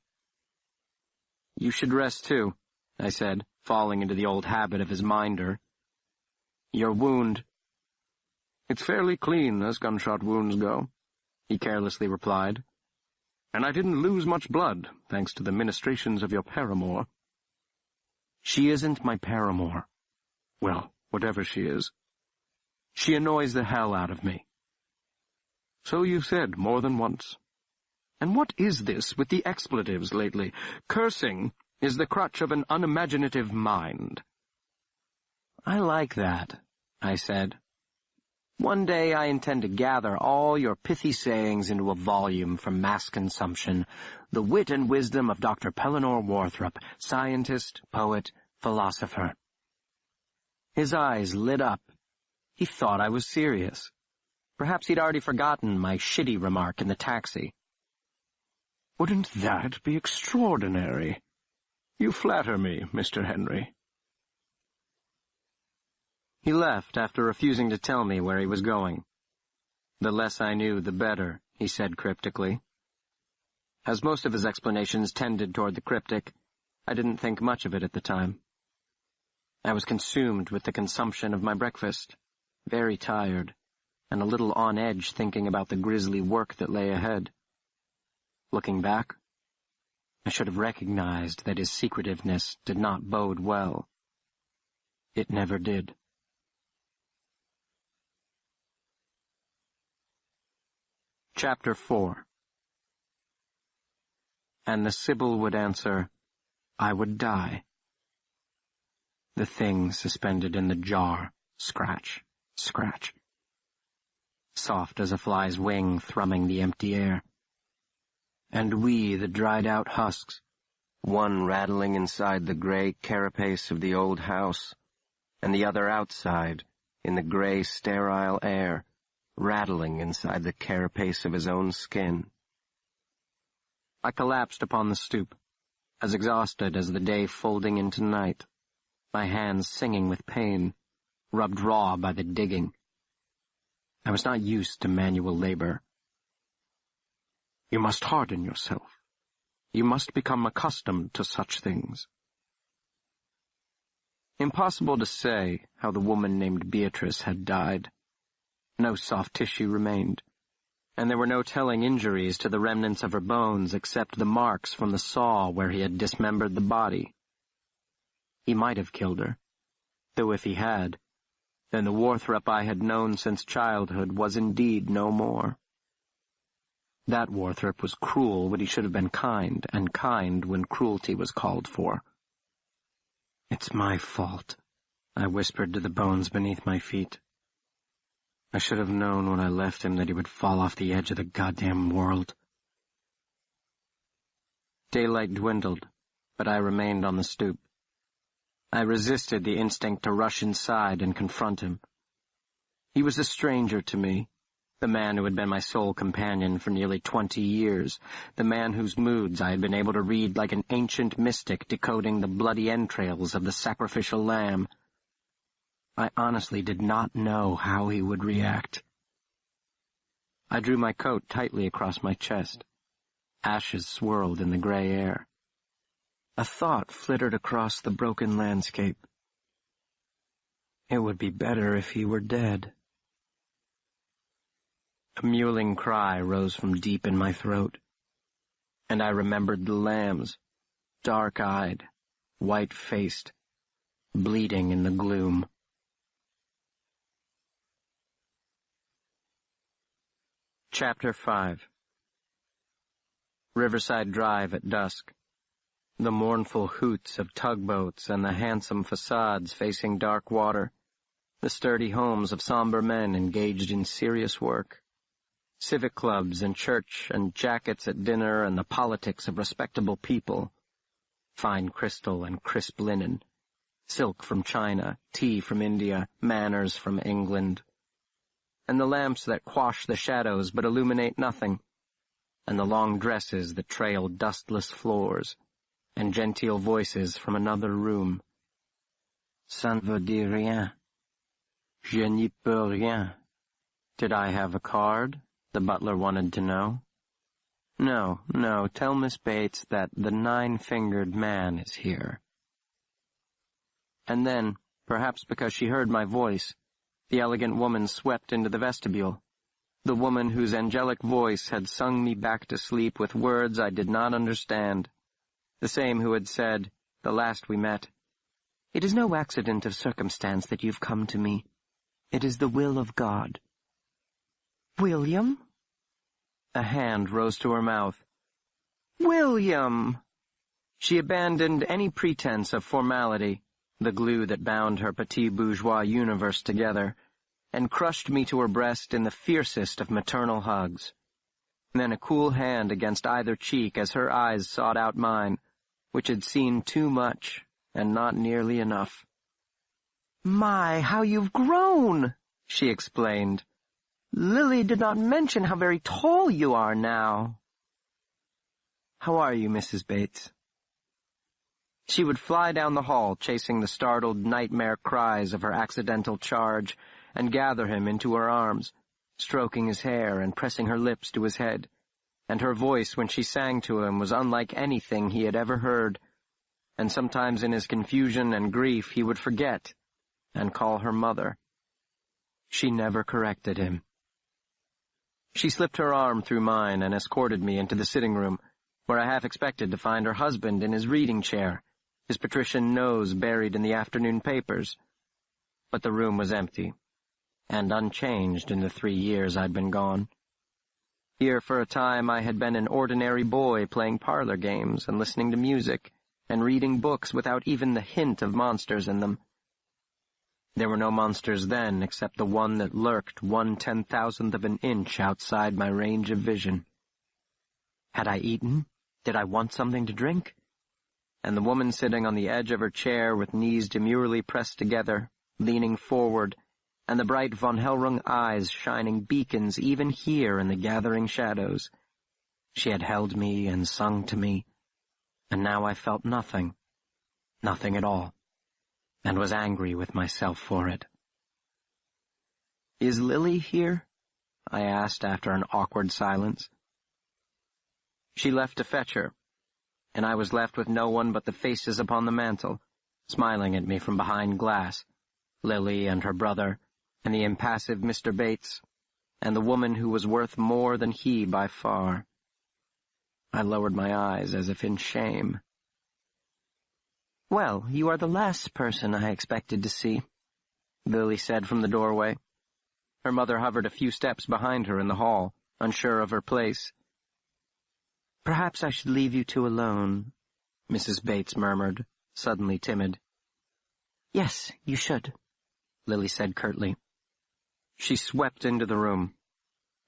"You should rest too," I said, falling into the old habit of his minder. "Your wound—" "It's fairly clean as gunshot wounds go," he carelessly replied. "And I didn't lose much blood, thanks to the ministrations of your paramour." "She isn't my paramour." "Well, whatever she is." "She annoys the hell out of me." "So you've said more than once. And what is this with the expletives lately? Cursing is the crutch of an unimaginative mind." "I like that," I said. "One day I intend to gather all your pithy sayings into a volume for mass consumption, the wit and wisdom of Dr. Pellinore Warthrop, scientist, poet, philosopher." His eyes lit up. He thought I was serious. Perhaps he'd already forgotten my shitty remark in the taxi. "Wouldn't that be extraordinary? You flatter me, Mr. Henry." He left after refusing to tell me where he was going. "The less I knew, the better," he said cryptically. As most of his explanations tended toward the cryptic, I didn't think much of it at the time. I was consumed with the consumption of my breakfast, very tired, and a little on edge thinking about the grisly work that lay ahead. Looking back, I should have recognized that his secretiveness did not bode well. It never did. Chapter 4. And the Sibyl would answer, "I would die." The thing suspended in the jar, scratch, scratch. Soft as a fly's wing thrumming the empty air. And we, the dried-out husks, one rattling inside the gray carapace of the old house, and the other outside, in the gray sterile air, rattling inside the carapace of his own skin. I collapsed upon the stoop, as exhausted as the day folding into night, my hands singing with pain, rubbed raw by the digging. I was not used to manual labor. "You must harden yourself. You must become accustomed to such things." Impossible to say how the woman named Beatrice had died. No soft tissue remained, and there were no telling injuries to the remnants of her bones except the marks from the saw where he had dismembered the body. He might have killed her, though if he had, then the Warthrop I had known since childhood was indeed no more. That Warthrop was cruel when he should have been kind, and kind when cruelty was called for. "It's my fault," I whispered to the bones beneath my feet. "I should have known when I left him that he would fall off the edge of the goddamn world." Daylight dwindled, but I remained on the stoop. I resisted the instinct to rush inside and confront him. He was a stranger to me, the man who had been my sole companion for nearly 20 years, the man whose moods I had been able to read like an ancient mystic decoding the bloody entrails of the sacrificial lamb. I honestly did not know how he would react. I drew my coat tightly across my chest. Ashes swirled in the gray air. A thought flittered across the broken landscape. It would be better if he were dead. A mewling cry rose from deep in my throat, and I remembered the lambs, dark-eyed, white-faced, bleeding in the gloom. Chapter 5. Riverside Drive at dusk. The mournful hoots of tugboats and the handsome facades facing dark water. The sturdy homes of somber men engaged in serious work. Civic clubs and church and jackets at dinner and the politics of respectable people. Fine crystal and crisp linen. Silk from China, tea from India, manners from England. And the lamps that quash the shadows but illuminate nothing. And the long dresses that trail dustless floors. And genteel voices from another room. Ça ne veut dire rien. Je n'y peux rien. Did I have a card? The butler wanted to know. No, tell Miss Bates that the nine-fingered man is here. And then, perhaps because she heard my voice, the elegant woman swept into the vestibule. The woman whose angelic voice had sung me back to sleep with words I did not understand. The same who had said, the last we met, "It is no accident of circumstance that you've come to me. It is the will of God." "William?" A hand rose to her mouth. "William!" She abandoned any pretense of formality, the glue that bound her petit bourgeois universe together, and crushed me to her breast in the fiercest of maternal hugs. Then a cool hand against either cheek as her eyes sought out mine, which had seen too much and not nearly enough. "My, how you've grown!" she explained. "Lily did not mention how very tall you are now." "How are you, Mrs. Bates?" She would fly down the hall, chasing the startled nightmare cries of her accidental charge, and gather him into her arms, stroking his hair and pressing her lips to his head, and her voice when she sang to him was unlike anything he had ever heard, and sometimes in his confusion and grief he would forget and call her mother. She never corrected him. She slipped her arm through mine and escorted me into the sitting room, where I half expected to find her husband in his reading chair, his patrician nose buried in the afternoon papers. But the room was empty, and unchanged in the 3 years I'd been gone. Here for a time I had been an ordinary boy playing parlor games and listening to music and reading books without even the hint of monsters in them. There were no monsters then except the one that lurked 1/10,000th of an inch outside my range of vision. Had I eaten? Did I want something to drink? And the woman sitting on the edge of her chair with knees demurely pressed together, leaning forward, and the bright von Hellrung eyes shining beacons even here in the gathering shadows. She had held me and sung to me, and now I felt nothing at all, and was angry with myself for it. "Is Lily here?" I asked after an awkward silence. She left to fetch her, and I was left with no one but the faces upon the mantel, smiling at me from behind glass, Lily and her brother, and the impassive Mr. Bates, and the woman who was worth more than he by far. I lowered my eyes as if in shame. "Well, you are the last person I expected to see," Lily said from the doorway. Her mother hovered a few steps behind her in the hall, unsure of her place. "Perhaps I should leave you two alone," Mrs. Bates murmured, suddenly timid. "Yes, you should," Lily said curtly. She swept into the room.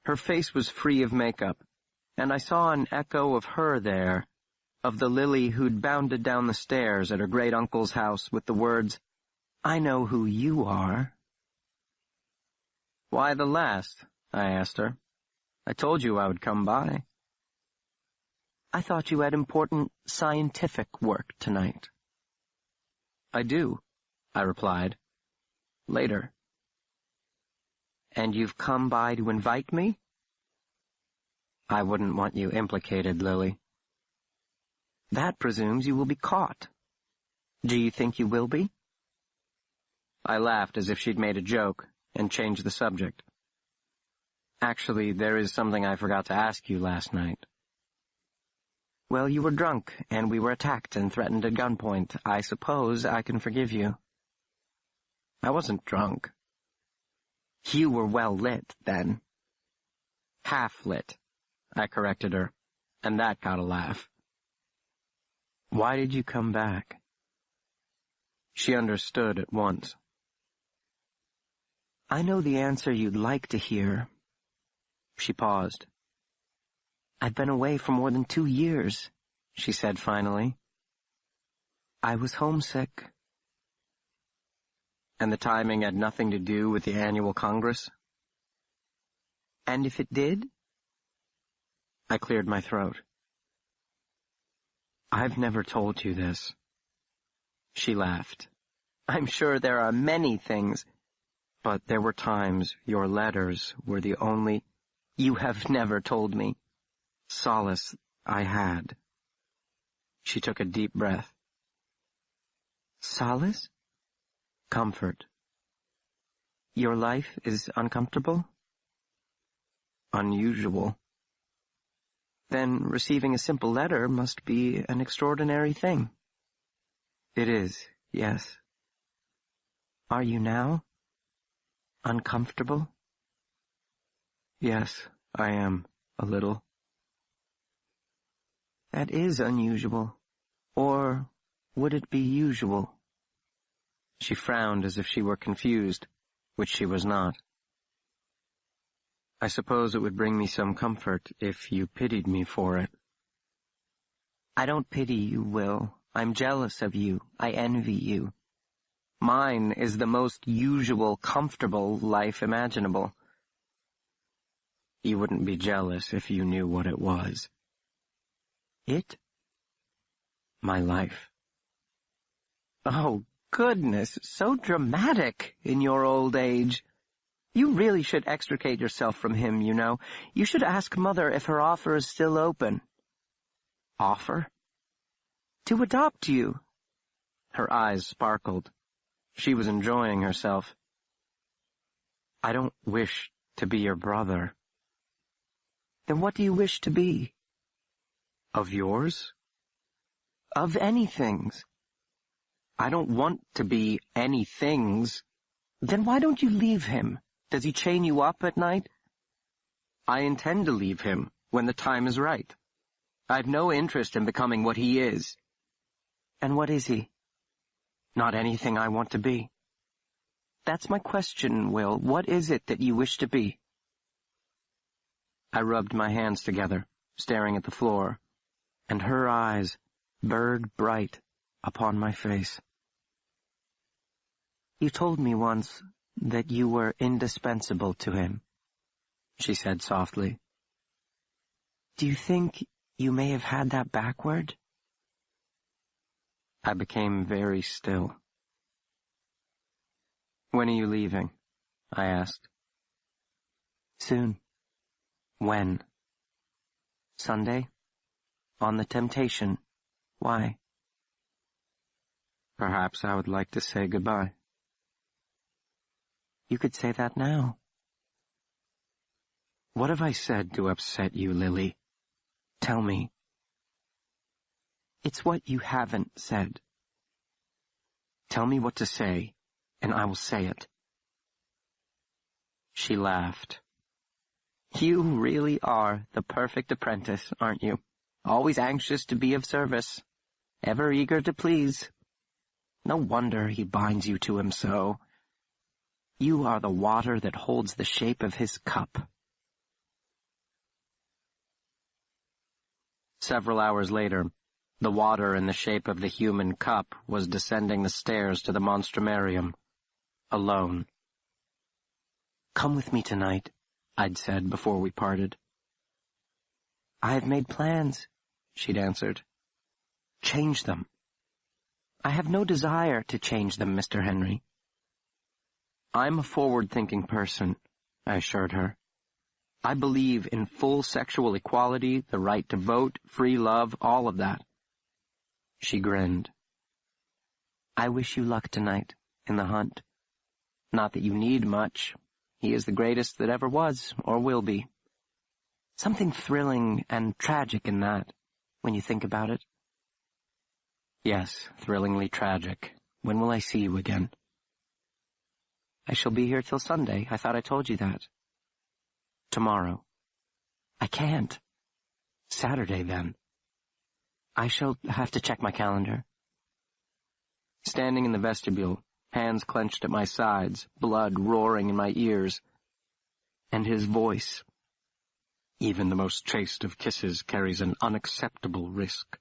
Her face was free of makeup, and I saw an echo of her there, of the Lily who'd bounded down the stairs at her great-uncle's house with the words, "I know who you are." "Why the last?" I asked her. "I told you I would come by." "I thought you had important scientific work tonight." "I do," I replied. "Later." "And you've come by to invite me?" "I wouldn't want you implicated, Lily." "That presumes you will be caught. Do you think you will be?" I laughed as if she'd made a joke, and changed the subject. Actually, there is something I forgot to ask you last night. Well, you were drunk, and we were attacked and threatened at gunpoint. I suppose I can forgive you. I wasn't drunk. You were well lit, then. Half lit, I corrected her, and that got a laugh. Why did you come back? She understood at once. I know the answer you'd like to hear. She paused. I've been away for more than 2 years, she said finally. I was homesick. And the timing had nothing to do with the annual Congress? And if it did? I cleared my throat. I've never told you this. She laughed. I'm sure there are many things, but there were times your letters were the only... You have never told me. Solace I had. She took a deep breath. Solace? Comfort. Your life is uncomfortable? Unusual. Then receiving a simple letter must be an extraordinary thing. It is, yes. Are you now? Uncomfortable? Yes, I am, a little. That is unusual. Or would it be usual? She frowned as if she were confused, which she was not. I suppose it would bring me some comfort if you pitied me for it. I don't pity you, Will. I'm jealous of you. I envy you. Mine is the most usual, comfortable life imaginable. You wouldn't be jealous if you knew what it was. It? My life. Oh, goodness, so dramatic in your old age. You really should extricate yourself from him, you know. You should ask Mother if her offer is still open. Offer? To adopt you. Her eyes sparkled. She was enjoying herself. I don't wish to be your brother. Then what do you wish to be? Of yours? Of anythings. I don't want to be anythings. Then why don't you leave him? Does he chain you up at night? I intend to leave him when the time is right. I've no interest in becoming what he is. And what is he? Not anything I want to be. That's my question, Will. What is it that you wish to be? I rubbed my hands together, staring at the floor, and her eyes, bird bright, upon my face. You told me once that you were indispensable to him, she said softly. Do you think you may have had that backward? I became very still. When are you leaving? I asked. Soon. When? Sunday? On the Temptation. Why? Perhaps I would like to say goodbye. You could say that now. What have I said to upset you, Lily? Tell me. It's what you haven't said. Tell me what to say, and I will say it. She laughed. You really are the perfect apprentice, aren't you? Always anxious to be of service, ever eager to please. No wonder he binds you to him so. You are the water that holds the shape of his cup. Several hours later, the water in the shape of the human cup was descending the stairs to the monstrumarium, alone. Come with me tonight, I'd said before we parted. I have made plans, she'd answered. Change them. I have no desire to change them, Mr. Henry. I'm a forward-thinking person, I assured her. I believe in full sexual equality, the right to vote, free love, all of that. She grinned. I wish you luck tonight, in the hunt. Not that you need much. He is the greatest that ever was, or will be. Something thrilling and tragic in that, when you think about it. Yes, thrillingly tragic. When will I see you again? I shall be here till Sunday. I thought I told you that. Tomorrow. I can't. Saturday, then. I shall have to check my calendar. Standing in the vestibule, hands clenched at my sides, blood roaring in my ears, and his voice. Even the most chaste of kisses carries an unacceptable risk.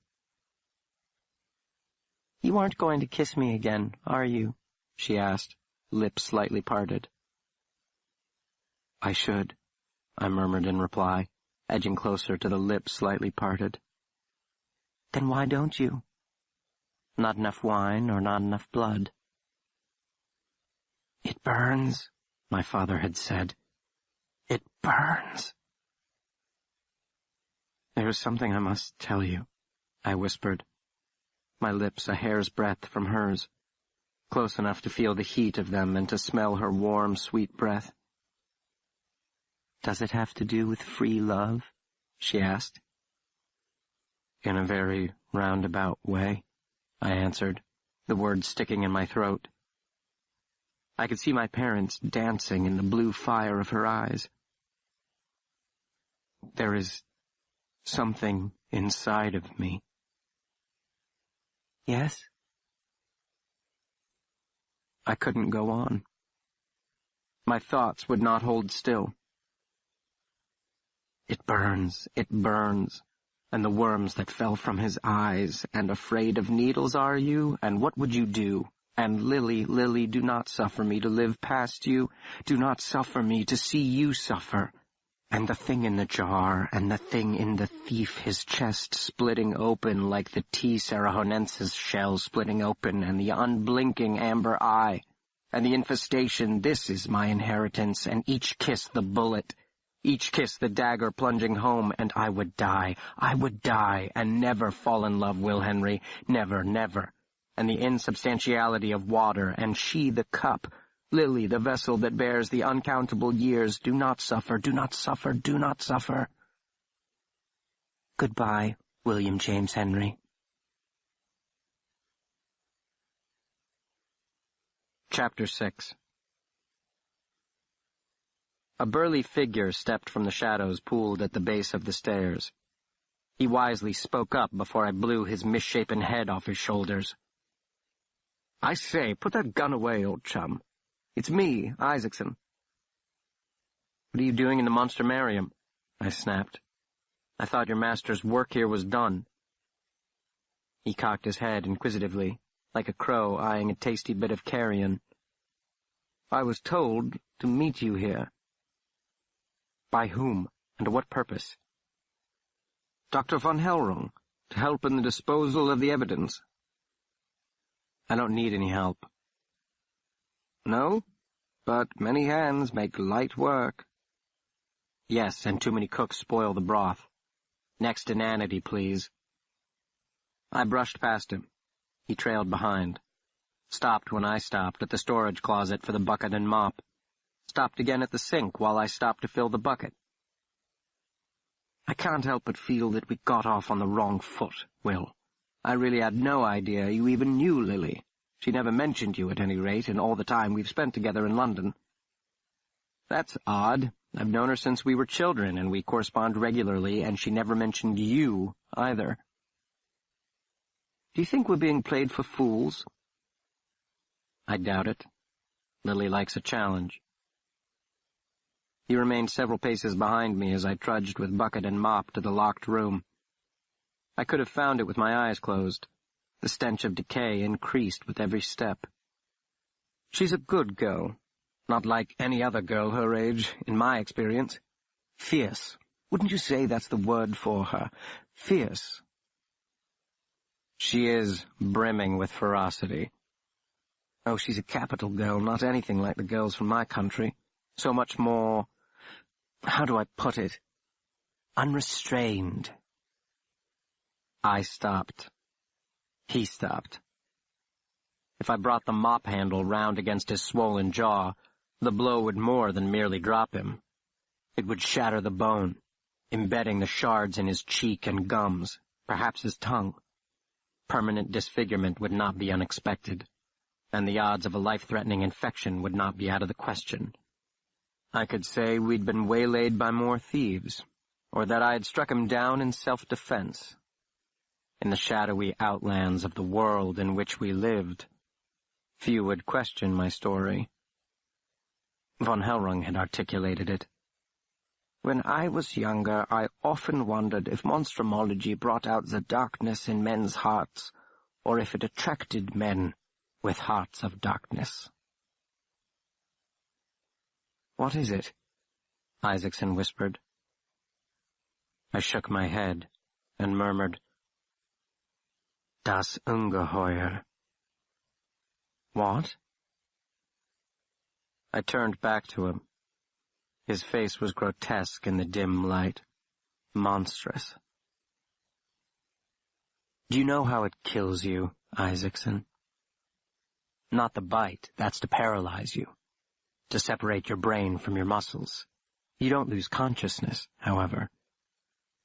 You aren't going to kiss me again, are you? She asked, lips slightly parted. I should, I murmured in reply, edging closer to the lips slightly parted. Then why don't you? Not enough wine or not enough blood? It burns, my father had said. It burns. There is something I must tell you, I whispered, my lips a hair's breadth from hers, close enough to feel the heat of them and to smell her warm, sweet breath. Does it have to do with free love? She asked. In a very roundabout way, I answered, the words sticking in my throat. I could see my parents dancing in the blue fire of her eyes. There is something inside of me. Yes? I couldn't go on. My thoughts would not hold still. It burns, and the worms that fell from his eyes, and afraid of needles are you, and what would you do? And Lily, Lily, do not suffer me to live past you, do not suffer me to see you suffer. And the thing in the jar, and the thing in the thief, his chest splitting open like the T. Sarahonensis shell splitting open, and the unblinking amber eye, and the infestation, this is my inheritance, and each kiss the bullet, each kiss the dagger plunging home, and I would die, and never fall in love, Will Henry, never, never. And the insubstantiality of water, and she the cup, Lily, the vessel that bears the uncountable years, do not suffer, do not suffer, do not suffer. Goodbye, William James Henry. Chapter 6. A burly figure stepped from the shadows pooled at the base of the stairs. He wisely spoke up before I blew his misshapen head off his shoulders. "I say, put that gun away, old chum. It's me, Isaacson." "What are you doing in the Monstrumarium?" I snapped. "I thought your master's work here was done." He cocked his head inquisitively, like a crow eyeing a tasty bit of carrion. "I was told to meet you here." "By whom, and to what purpose?" "Dr. von Hellrung, to help in the disposal of the evidence." "I don't need any help." "No? But many hands make light work." "Yes, and too many cooks spoil the broth. Next inanity, please." I brushed past him. He trailed behind. Stopped when I stopped at the storage closet for the bucket and mop. Stopped again at the sink while I stopped to fill the bucket. "I can't help but feel that we got off on the wrong foot, Will. I really had no idea you even knew Lily. She never mentioned you, at any rate, in all the time we've spent together in London." "That's odd. I've known her since we were children, and we correspond regularly, and she never mentioned you, either." "Do you think we're being played for fools?" "I doubt it. Lily likes a challenge." He remained several paces behind me as I trudged with bucket and mop to the locked room. I could have found it with my eyes closed. The stench of decay increased with every step. She's a good girl, not like any other girl her age, in my experience. Fierce. Wouldn't you say that's the word for her? Fierce. She is brimming with ferocity. Oh, she's a capital girl, not anything like the girls from my country. So much more, how do I put it, unrestrained. I stopped. He stopped. If I brought the mop handle round against his swollen jaw, The blow would more than merely drop him. It would shatter the bone, embedding the shards in his cheek and gums, perhaps his tongue. Permanent disfigurement would not be unexpected, and the odds of a life-threatening infection would not be out of the question. I could say we'd been waylaid by more thieves, or that I had struck him down in self-defense. In the shadowy outlands of the world in which we lived, few would question my story. Von Hellrung had articulated it. When I was younger, I often wondered if monstrumology brought out the darkness in men's hearts, or if it attracted men with hearts of darkness. "What is it?" Isaacson whispered. I shook my head and murmured, "Das Ungeheuer." "What?" I turned back to him. His face was grotesque in the dim light, monstrous. "Do you know how it kills you, Isaacson? Not the bite, that's to paralyze you, to separate your brain from your muscles. You don't lose consciousness, however.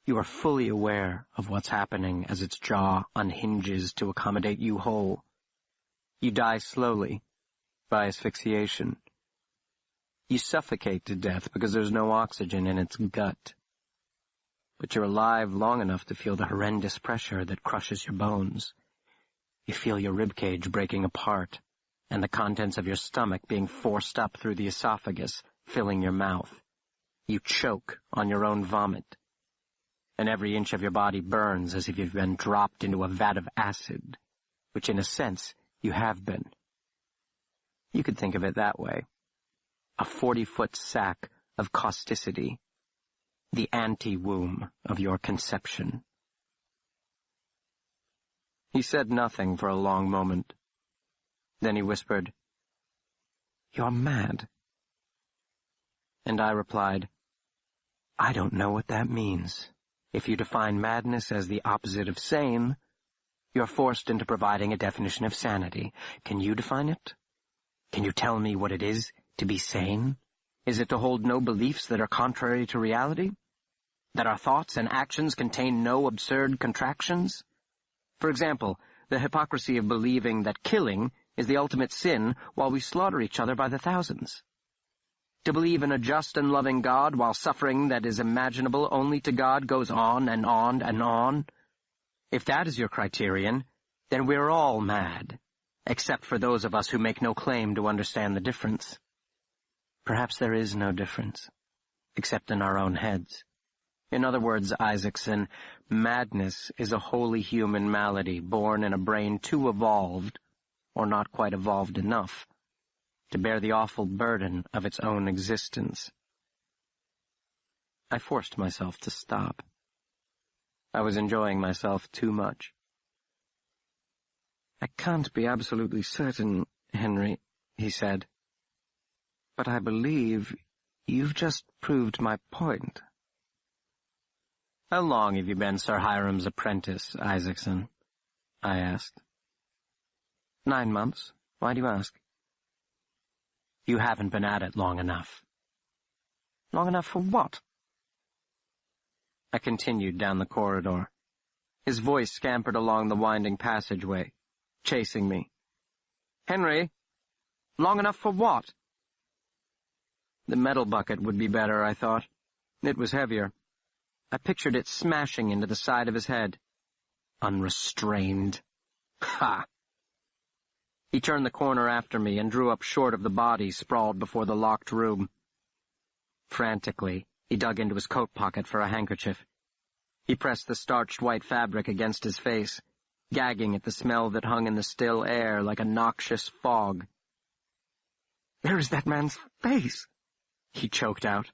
You are fully aware of what's happening as its jaw unhinges to accommodate you whole. You die slowly, by asphyxiation. You suffocate to death because there's no oxygen in its gut. But you're alive long enough to feel the horrendous pressure that crushes your bones. You feel your ribcage breaking apart, and the contents of your stomach being forced up through the esophagus, filling your mouth. You choke on your own vomit, and every inch of your body burns as if you've been dropped into a vat of acid, which in a sense you have been. You could think of it that way. A 40-foot sack of causticity, the ante-womb of your conception. He said nothing for a long moment. Then he whispered, "You're mad." And I replied, "I don't know what that means. If you define madness as the opposite of sane, you're forced into providing a definition of sanity. Can you define it? Can you tell me what it is to be sane? Is it to hold no beliefs that are contrary to reality? That our thoughts and actions contain no absurd contractions? For example, the hypocrisy of believing that killing is the ultimate sin while we slaughter each other by the thousands. To believe in a just and loving God while suffering that is imaginable only to God goes on and on and on. If that is your criterion, then we're all mad, except for those of us who make no claim to understand the difference. Perhaps there is no difference, except in our own heads. In other words, Isaacson, madness is a wholly human malady born in a brain too evolved, or not quite evolved enough, to bear the awful burden of its own existence." I forced myself to stop. I was enjoying myself too much. "I can't be absolutely certain, Henry," he said, "but I believe you've just proved my point." "How long have you been Sir Hiram's apprentice, Isaacson?" I asked. 9 months. Why do you ask?" "You haven't been at it long enough." "Long enough for what?" I continued down the corridor. His voice scampered along the winding passageway, chasing me. "Henry, long enough for what?" The metal bucket would be better, I thought. It was heavier. I pictured it smashing into the side of his head. Unrestrained. Ha! He turned the corner after me and drew up short of the body sprawled before the locked room. Frantically, he dug into his coat pocket for a handkerchief. He pressed the starched white fabric against his face, gagging at the smell that hung in the still air like a noxious fog. "There is that man's face," he choked out,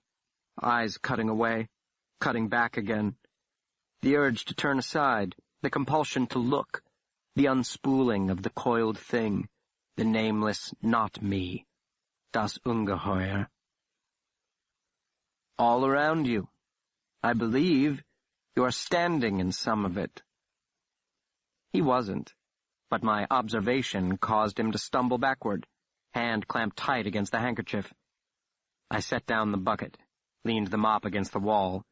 eyes cutting away, cutting back again. The urge to turn aside, the compulsion to look, the unspooling of the coiled thing, the nameless not me, das Ungeheuer. "All around you. I believe you are standing in some of it." He wasn't, but my observation caused him to stumble backward, hand clamped tight against the handkerchief, I set down the bucket, leaned the mop against the wall,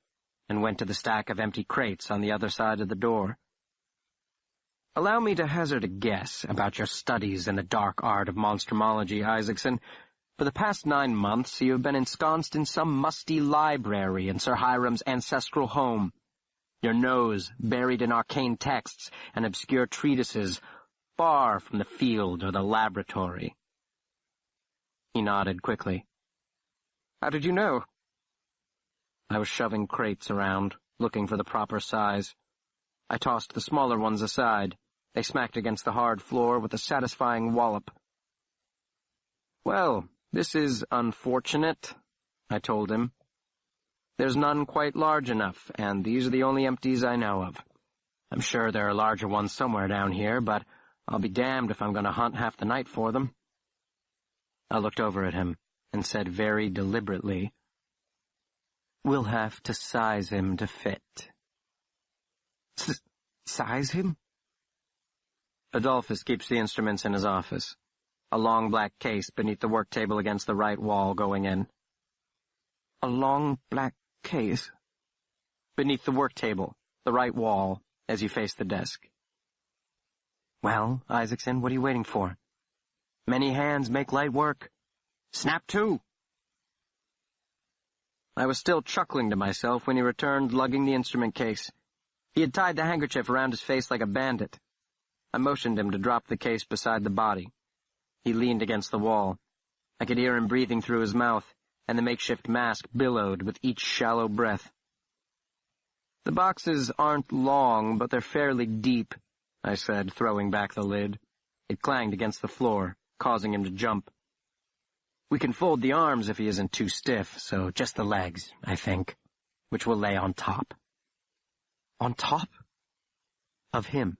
and went to the stack of empty crates on the other side of the door. Allow me to hazard a guess about your studies in the dark art of monstrumology, Isaacson. For the past 9 months, you have been ensconced in some musty library in Sir Hiram's ancestral home, your nose buried in arcane texts and obscure treatises, far from the field or the laboratory. He nodded quickly. How did you know? I was shoving crates around, looking for the proper size. I tossed the smaller ones aside. They smacked against the hard floor with a satisfying wallop. Well, this is unfortunate, I told him. There's none quite large enough, and these are the only empties I know of. I'm sure there are larger ones somewhere down here, but I'll be damned if I'm going to hunt half the night for them. I looked over at him and said very deliberately, We'll have to size him to fit. Size him? Adolphus keeps the instruments in his office, a long black case beneath the work table against the right wall going in. A long black case? Beneath the work table, the right wall, as you face the desk. Well, Isaacson, what are you waiting for? Many hands make light work. Snap to! I was still chuckling to myself when he returned, lugging the instrument case. He had tied the handkerchief around his face like a bandit. I motioned him to drop the case beside the body. He leaned against the wall. I could hear him breathing through his mouth, and the makeshift mask billowed with each shallow breath. The boxes aren't long, but they're fairly deep, I said, throwing back the lid. It clanged against the floor, causing him to jump. We can fold the arms if he isn't too stiff, so just the legs, I think, which we'll lay on top. On top? Of him.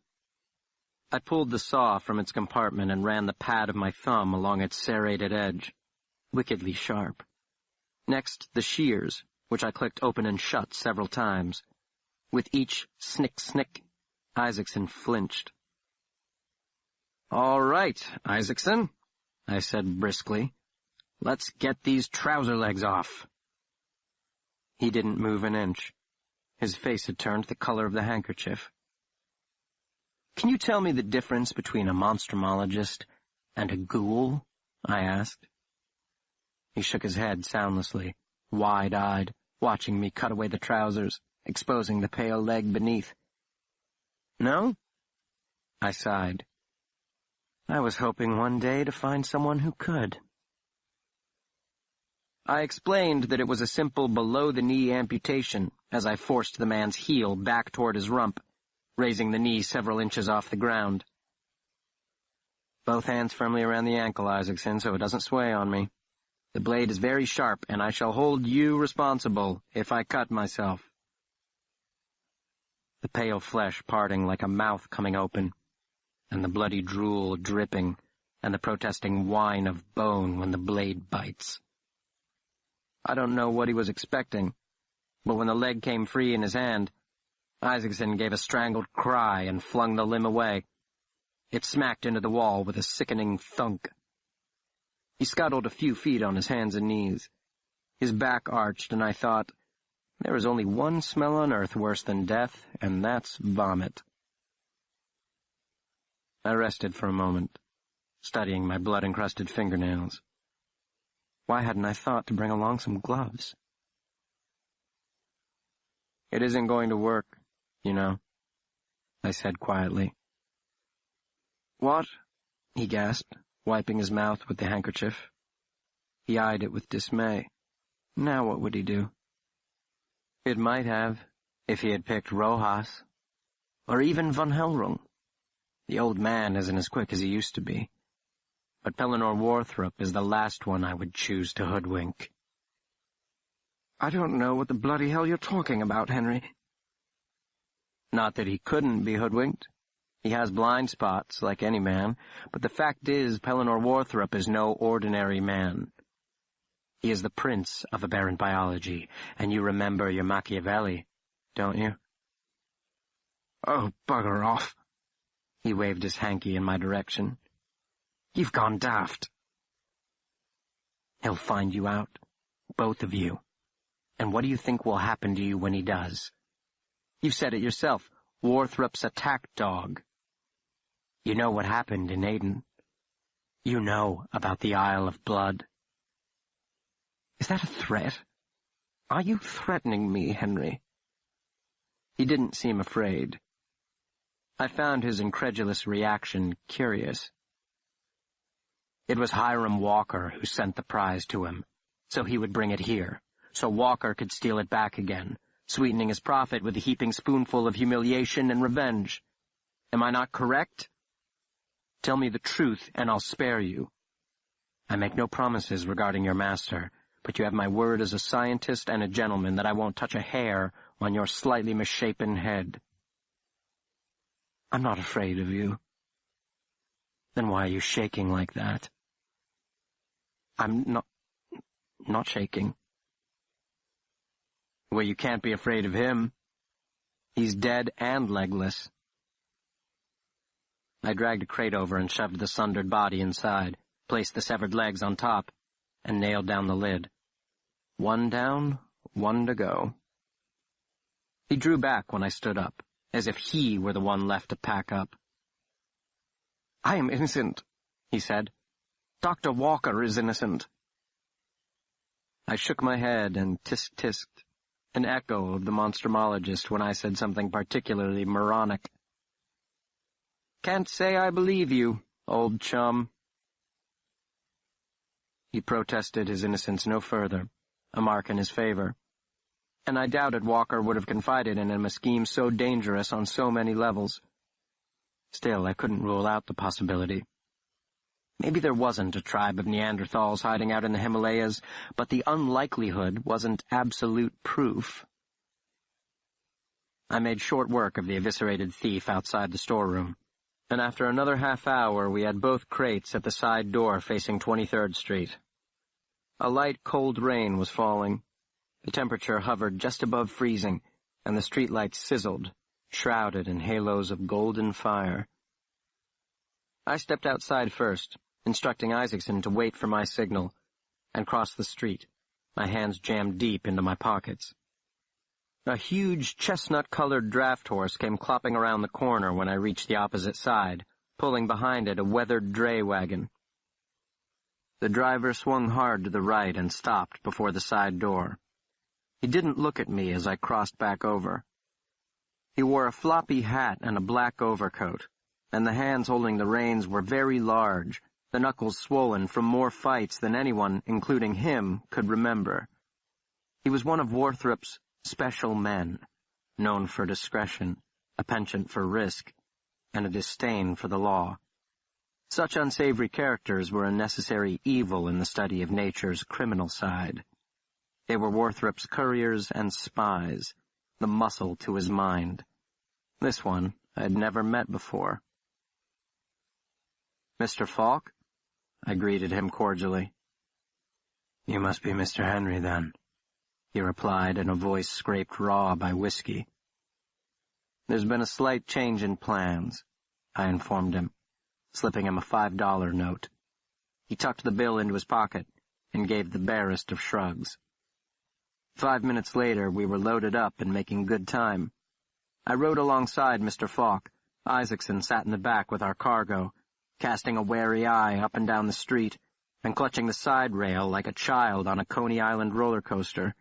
I pulled the saw from its compartment and ran the pad of my thumb along its serrated edge, wickedly sharp. Next, the shears, which I clicked open and shut several times. With each snick-snick, Isaacson flinched. All right, Isaacson, I said briskly. Let's get these trouser legs off. He didn't move an inch. His face had turned the color of the handkerchief. Can you tell me the difference between a monstrumologist and a ghoul? I asked. He shook his head soundlessly, wide-eyed, watching me cut away the trousers, exposing the pale leg beneath. No? I sighed. I was hoping one day to find someone who could. I explained that it was a simple below-the-knee amputation as I forced the man's heel back toward his rump, raising the knee several inches off the ground. Both hands firmly around the ankle, Isaacson, so it doesn't sway on me. The blade is very sharp, and I shall hold you responsible if I cut myself. The pale flesh parting like a mouth coming open, and the bloody drool dripping, and the protesting whine of bone when the blade bites. I don't know what he was expecting, but when the leg came free in his hand, Isaacson gave a strangled cry and flung the limb away. It smacked into the wall with a sickening thunk. He scuttled a few feet on his hands and knees. His back arched, and I thought, there is only one smell on earth worse than death, and that's vomit. I rested for a moment, studying my blood-encrusted fingernails. Why hadn't I thought to bring along some gloves? It isn't going to work, you know, I said quietly. What? He gasped, wiping his mouth with the handkerchief. He eyed it with dismay. Now what would he do? It might have, if he had picked Rojas, or even Von Hellrung. The old man isn't as quick as he used to be. But Pellinor Warthrop is the last one I would choose to hoodwink. I don't know what the bloody hell you're talking about, Henry. Not that he couldn't be hoodwinked. He has blind spots, like any man, but the fact is Pellinor Warthrop is no ordinary man. He is the prince of aberrant biology, and you remember your Machiavelli, don't you? Oh, bugger off. He waved his hanky in my direction. You've gone daft. He'll find you out. both of you. And what do you think will happen to you when he does? You've said it yourself, Warthrop's attack dog. You know what happened in Aden. You know about the Isle of Blood. Is that a threat? Are you threatening me, Henry? He didn't seem afraid. I found his incredulous reaction curious. It was Hiram Walker who sent the prize to him, so he would bring it here, so Walker could steal it back again, sweetening his profit with a heaping spoonful of humiliation and revenge. Am I not correct? Tell me the truth, and I'll spare you. I make no promises regarding your master, but you have my word as a scientist and a gentleman that I won't touch a hair on your slightly misshapen head. I'm not afraid of you. Then why are you shaking like that? I'm not shaking. Well, you can't be afraid of him. He's dead and legless. I dragged a crate over and shoved the sundered body inside, placed the severed legs on top, and nailed down the lid. One down, one to go. He drew back when I stood up, as if he were the one left to pack up. I am innocent, he said. Dr. Walker is innocent. I shook my head and tisk-tisked, an echo of the Monstrumologist when I said something particularly moronic. Can't say I believe you, old chum. He protested his innocence no further, a mark in his favor, and I doubted Walker would have confided in him a scheme so dangerous on so many levels. Still, I couldn't rule out the possibility. Maybe there wasn't a tribe of Neanderthals hiding out in the Himalayas, but the unlikelihood wasn't absolute proof. I made short work of the eviscerated thief outside the storeroom, and after another half-hour we had both crates at the side door facing 23rd Street. A light, cold rain was falling. The temperature hovered just above freezing, and the streetlights sizzled, shrouded in halos of golden fire. I stepped outside first, instructing Isaacson to wait for my signal, and crossed the street, my hands jammed deep into my pockets. A huge chestnut-colored draft horse came clopping around the corner when I reached the opposite side, pulling behind it a weathered dray wagon. The driver swung hard to the right and stopped before the side door. He didn't look at me as I crossed back over. He wore a floppy hat and a black overcoat, and the hands holding the reins were very large, the knuckles swollen from more fights than anyone, including him, could remember. He was one of Warthrop's special men, known for discretion, a penchant for risk, and a disdain for the law. Such unsavory characters were a necessary evil in the study of nature's criminal side. They were Warthrop's couriers and spies, the muscle to his mind. This one I had never met before. Mr. Falk? I greeted him cordially. You must be Mr. Henry, then, he replied in a voice scraped raw by whiskey. There's been a slight change in plans, I informed him, slipping him a $5 note. He tucked the bill into his pocket and gave the barest of shrugs. 5 minutes later, we were loaded up and making good time. I rode alongside Mr. Falk. Isaacson sat in the back with our cargo, casting a wary eye up and down the street and clutching the side rail like a child on a Coney Island roller coaster.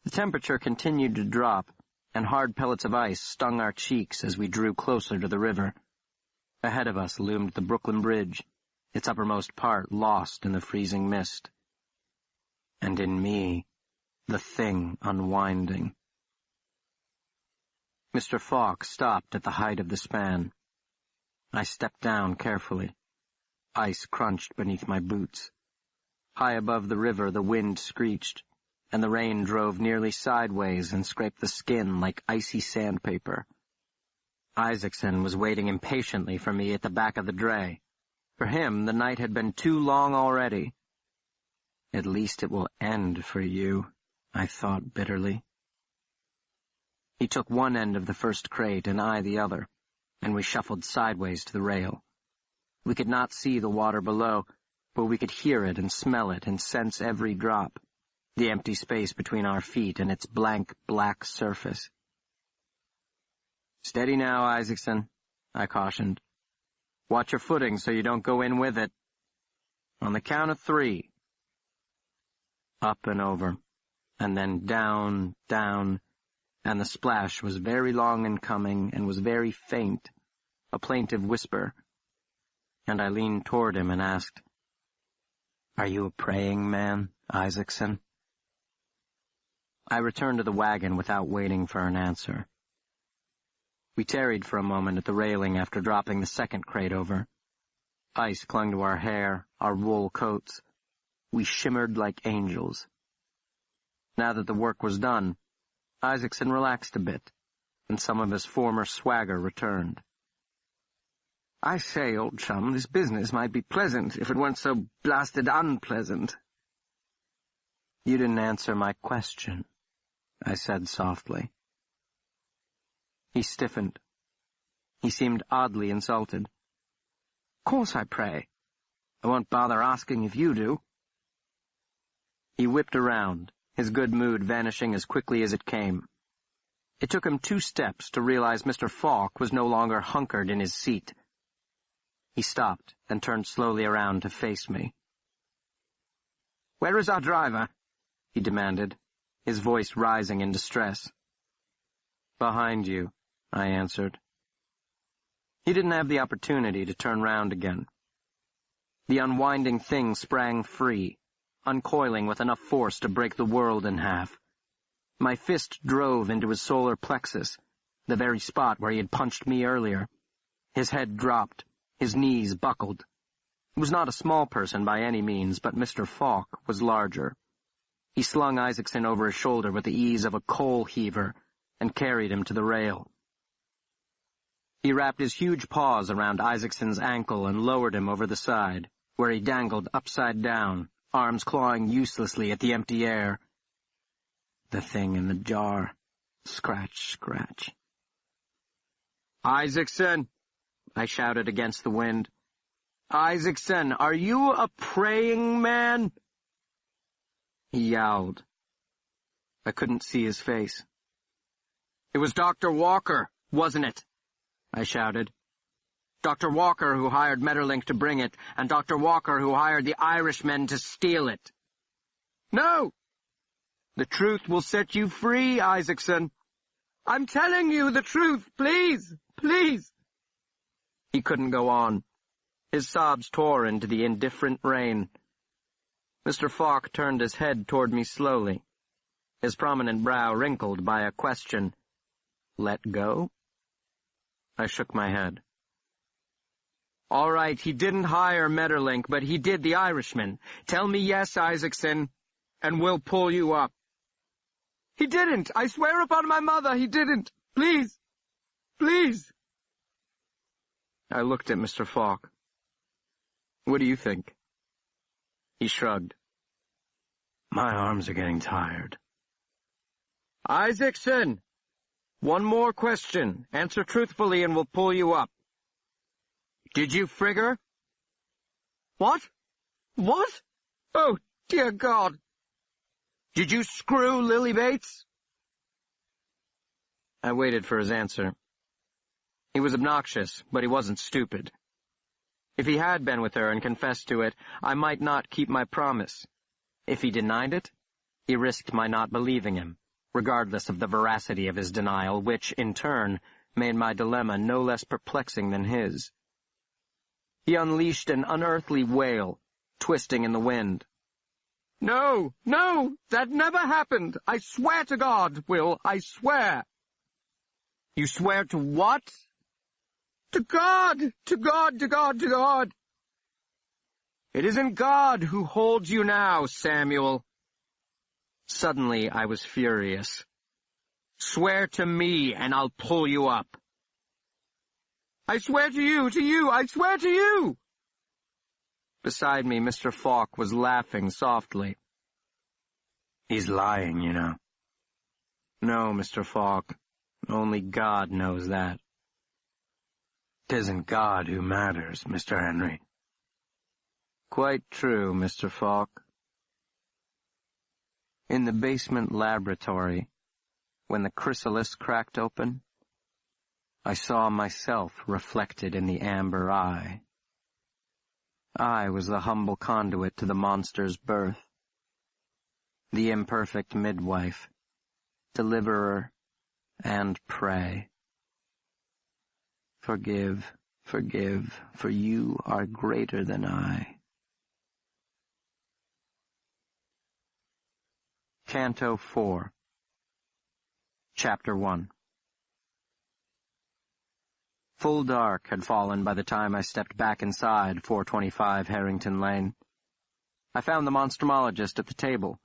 The temperature continued to drop, and hard pellets of ice stung our cheeks as we drew closer to the river. Ahead of us loomed the Brooklyn Bridge, its uppermost part lost in the freezing mist. And in me, the thing unwinding. Mr. Falk stopped at the height of the span. I stepped down carefully. Ice crunched beneath my boots. High above the river the wind screeched, and the rain drove nearly sideways and scraped the skin like icy sandpaper. Isaacson was waiting impatiently for me at the back of the dray. For him, the night had been too long already. At least it will end for you, I thought bitterly. He took one end of the first crate and I the other, and we shuffled sideways to the rail. We could not see the water below, but we could hear it and smell it and sense every drop. the empty space between our feet and its blank black surface. "Steady now, Isaacson," I cautioned. "Watch your footing so you don't go in with it. On the count of 3. Up and over, and then down, down, and the splash was very long in coming and was very faint, a plaintive whisper. And I leaned toward him and asked, "Are you a praying man, Isaacson?" I returned to the wagon without waiting for an answer. We tarried for a moment at the railing after dropping the second crate over. Ice clung to our hair, our wool coats. We shimmered like angels. Now that the work was done, Isaacson relaxed a bit, and some of his former swagger returned. "I say, old chum, this business might be pleasant if it weren't so blasted unpleasant." "You didn't answer my question," I said softly. He stiffened. He seemed oddly insulted. "Course I pray. I won't bother asking if you do." He whipped around, his good mood vanishing as quickly as it came. It took him 2 steps to realize Mr. Falk was no longer hunkered in his seat. He stopped and turned slowly around to face me. "Where is our driver?" he demanded, his voice rising in distress. "Behind you," I answered. He didn't have the opportunity to turn round again. The unwinding thing sprang free, uncoiling with enough force to break the world in half. My fist drove into his solar plexus, the very spot where he had punched me earlier. His head dropped, his knees buckled. He was not a small person by any means, but Mr. Falk was larger. He slung Isaacson over his shoulder with the ease of a coal heaver and carried him to the rail. He wrapped his huge paws around Isaacson's ankle and lowered him over the side, where he dangled upside down, arms clawing uselessly at the empty air. The thing in the jar. Scratch, scratch. "Isaacson!" I shouted against the wind. "Isaacson, are you a praying man?" He yowled. I couldn't see his face. "It was Dr. Walker, wasn't it?" I shouted. "Dr. Walker who hired Metterlink to bring it, and Dr. Walker who hired the Irishmen to steal it." "No! The truth will set you free, Isaacson. I'm telling you the truth, please, please." He couldn't go on. His sobs tore into the indifferent rain. Mr. Falk turned his head toward me slowly, his prominent brow wrinkled by a question. "Let go?" I shook my head. "All right, he didn't hire Metterlink, but he did the Irishman. Tell me yes, Isaacson, and we'll pull you up." "He didn't! I swear upon my mother, he didn't! Please! Please!" I looked at Mr. Falk. "What do you think?" He shrugged. "My arms are getting tired." "Isaacson! One more question. Answer truthfully and we'll pull you up. Did you frigger?" "What? What? Oh, dear God!" "Did you screw Lily Bates?" I waited for his answer. He was obnoxious, but he wasn't stupid. If he had been with her and confessed to it, I might not keep my promise. If he denied it, he risked my not believing him, regardless of the veracity of his denial, which, in turn, made my dilemma no less perplexing than his. He unleashed an unearthly wail, twisting in the wind. "No, no, that never happened. I swear to God, Will, I swear." "You swear to what?" "To God, to God, to God, to God." "It isn't God who holds you now, Samuel." Suddenly I was furious. "Swear to me, and I'll pull you up." "I swear to you, I swear to you!" Beside me, Mr. Falk was laughing softly. "He's lying, you know." "No, Mr. Falk. Only God knows that." "'Tisn't God who matters, Mr. Henry." "Quite true, Mr. Falk." In the basement laboratory, when the chrysalis cracked open, I saw myself reflected in the amber eye. I was the humble conduit to the monster's birth, the imperfect midwife, deliverer, and prey. Forgive, forgive, for you are greater than I. Canto 4, Chapter 1. Full dark had fallen by the time I stepped back inside 425 Harrington Lane. I found the Monstrumologist at the table,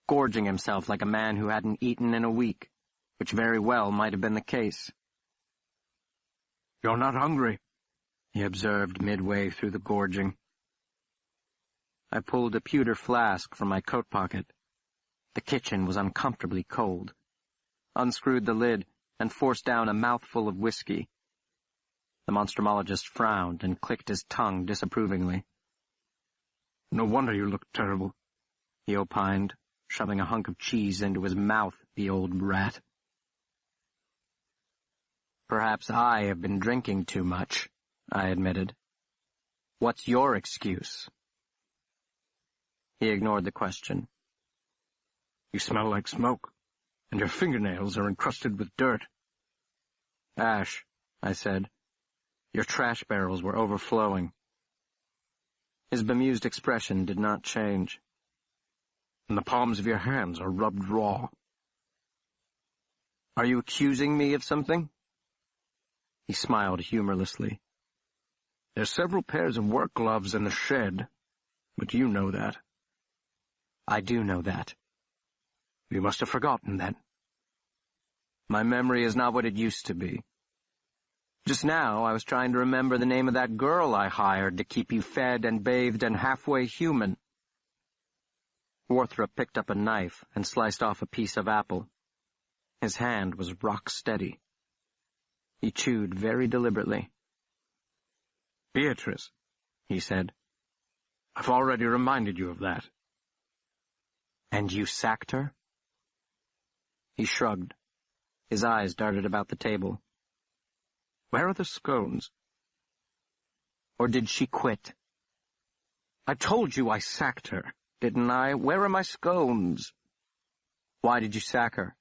gorging himself like a man who hadn't eaten in a week, which very well might have been the case. "You're not hungry," he observed midway through the gorging. I pulled a pewter flask from my coat pocket. The kitchen was uncomfortably cold. Unscrewed the lid and forced down a mouthful of whiskey. The Monstrumologist frowned and clicked his tongue disapprovingly. "No wonder you look terrible," he opined, shoving a hunk of cheese into his mouth, the old rat. Perhaps I have been drinking too much, I admitted. What's your excuse? He ignored the question. "You smell like smoke, and your fingernails are encrusted with dirt." "Ash," I said. "Your trash barrels were overflowing." His bemused expression did not change. "And the palms of your hands are rubbed raw." "Are you accusing me of something?" He smiled humorlessly. "There's several pairs of work gloves in the shed, but you know that." "I do know that." "You must have forgotten then." "My memory is not what it used to be. Just now I was trying to remember the name of that girl I hired to keep you fed and bathed and halfway human." Warthrop picked up a knife and sliced off a piece of apple. His hand was rock steady. He chewed very deliberately. "Beatrice," he said. "I've already reminded you of that." "And you sacked her?" He shrugged. His eyes darted about the table. "Where are the scones?" "Or did she quit?" "I told you I sacked her, didn't I? Where are my scones?" "Why did you sack her?"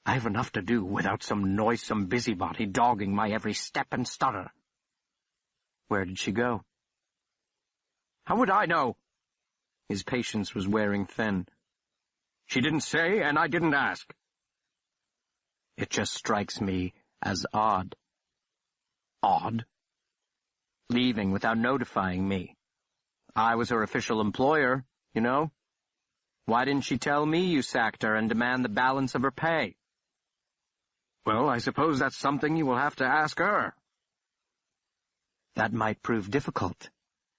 "I have enough to do without some noisome busybody dogging my every step and stutter." "Where did she go?" "How would I know?" His patience was wearing thin. "She didn't say, and I didn't ask." "It just strikes me as odd." "Odd?" "Leaving without notifying me. I was her official employer, you know. Why didn't she tell me you sacked her and demand the balance of her pay?" "Well, I suppose that's something you will have to ask her." "That might prove difficult,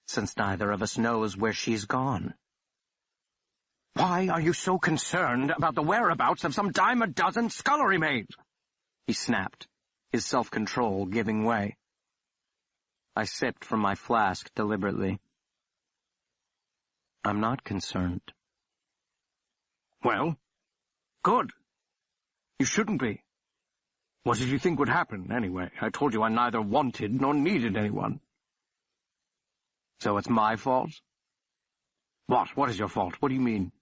since neither of us knows where she's gone." "Why are you so concerned about the whereabouts of some dime a dozen scullery maids?" he snapped, his self-control giving way. I sipped from my flask deliberately. "I'm not concerned." "Well, good. You shouldn't be. What did you think would happen, anyway? I told you I neither wanted nor needed anyone." "So it's my fault?" "What? What is your fault? What do you mean?"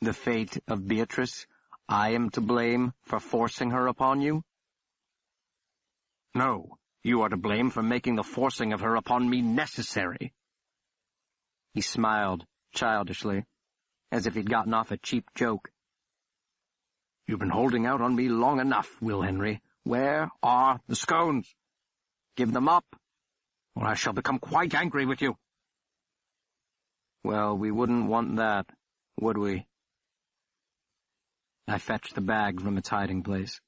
"The fate of Beatrice. I am to blame for forcing her upon you?" "No, you are to blame for making the forcing of her upon me necessary." He smiled, childishly, as if he'd gotten off a cheap joke. "You've been holding out on me long enough, Will Henry. Where are the scones? Give them up, or I shall become quite angry with you." "Well, we wouldn't want that, would we?" I fetched the bag from its hiding place.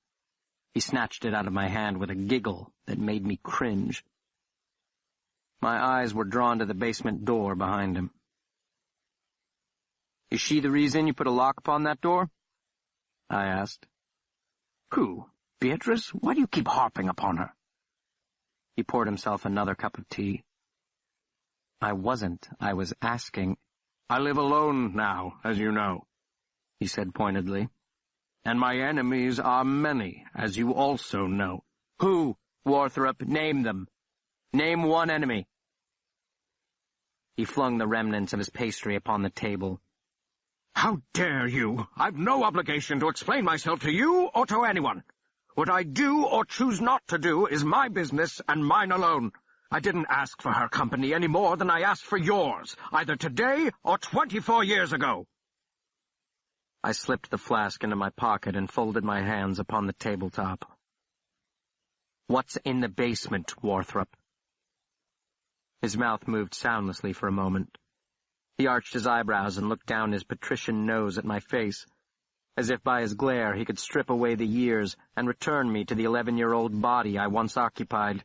He snatched it out of my hand with a giggle that made me cringe. My eyes were drawn to the basement door behind him. "Is she the reason you put a lock upon that door?" I asked. "Who? Beatrice? Why do you keep harping upon her?" He poured himself another cup of tea. "I wasn't. I was asking." I live alone now, as you know," he said pointedly. "And my enemies are many, as you also know." "Who, Warthrop? Name them. Name one enemy." He flung the remnants of his pastry upon the table. "How dare you? I've no obligation to explain myself to you or to anyone. What I do or choose not to do is my business and mine alone. I didn't ask for her company any more than I asked for yours, either today or 24 years ago." I slipped the flask into my pocket and folded my hands upon the tabletop. "What's in the basement, Warthrop?" His mouth moved soundlessly for a moment. He arched his eyebrows and looked down his patrician nose at my face, as if by his glare he could strip away the years and return me to the 11-year-old body I once occupied.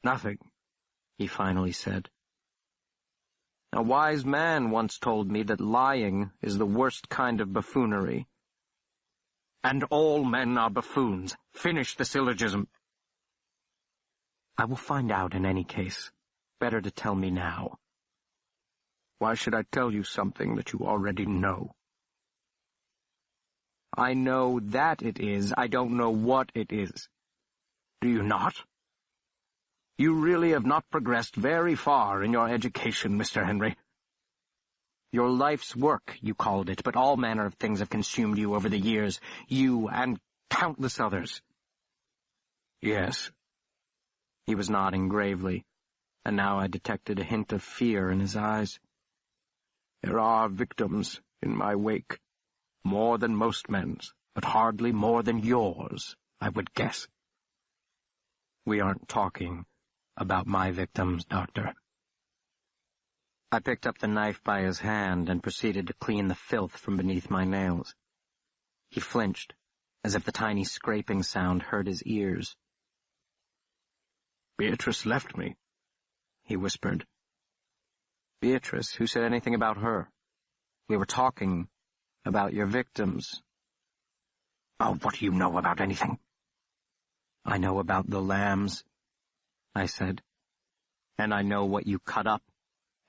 "Nothing," he finally said. "A wise man once told me that lying is the worst kind of buffoonery." "And all men are buffoons. Finish the syllogism." "I will find out in any case. Better to tell me now." "Why should I tell you something that you already know?" "I know that it is. I don't know what it is." "Do you not? You really have not progressed very far in your education, Mr. Henry." "Your life's work, you called it, but all manner of things have consumed you over the years. You and countless others." "Yes." He was nodding gravely, and now I detected a hint of fear in his eyes. "There are victims in my wake, more than most men's, but hardly more than yours, I would guess." "We aren't talking about my victims, Doctor." I picked up the knife by his hand and proceeded to clean the filth from beneath my nails. He flinched, as if the tiny scraping sound hurt his ears. "Beatrice left me," he whispered. "Beatrice? Who said anything about her? We were talking about your victims." "Oh, what do you know about anything?" "I know about the lambs," I said. "And I know what you cut up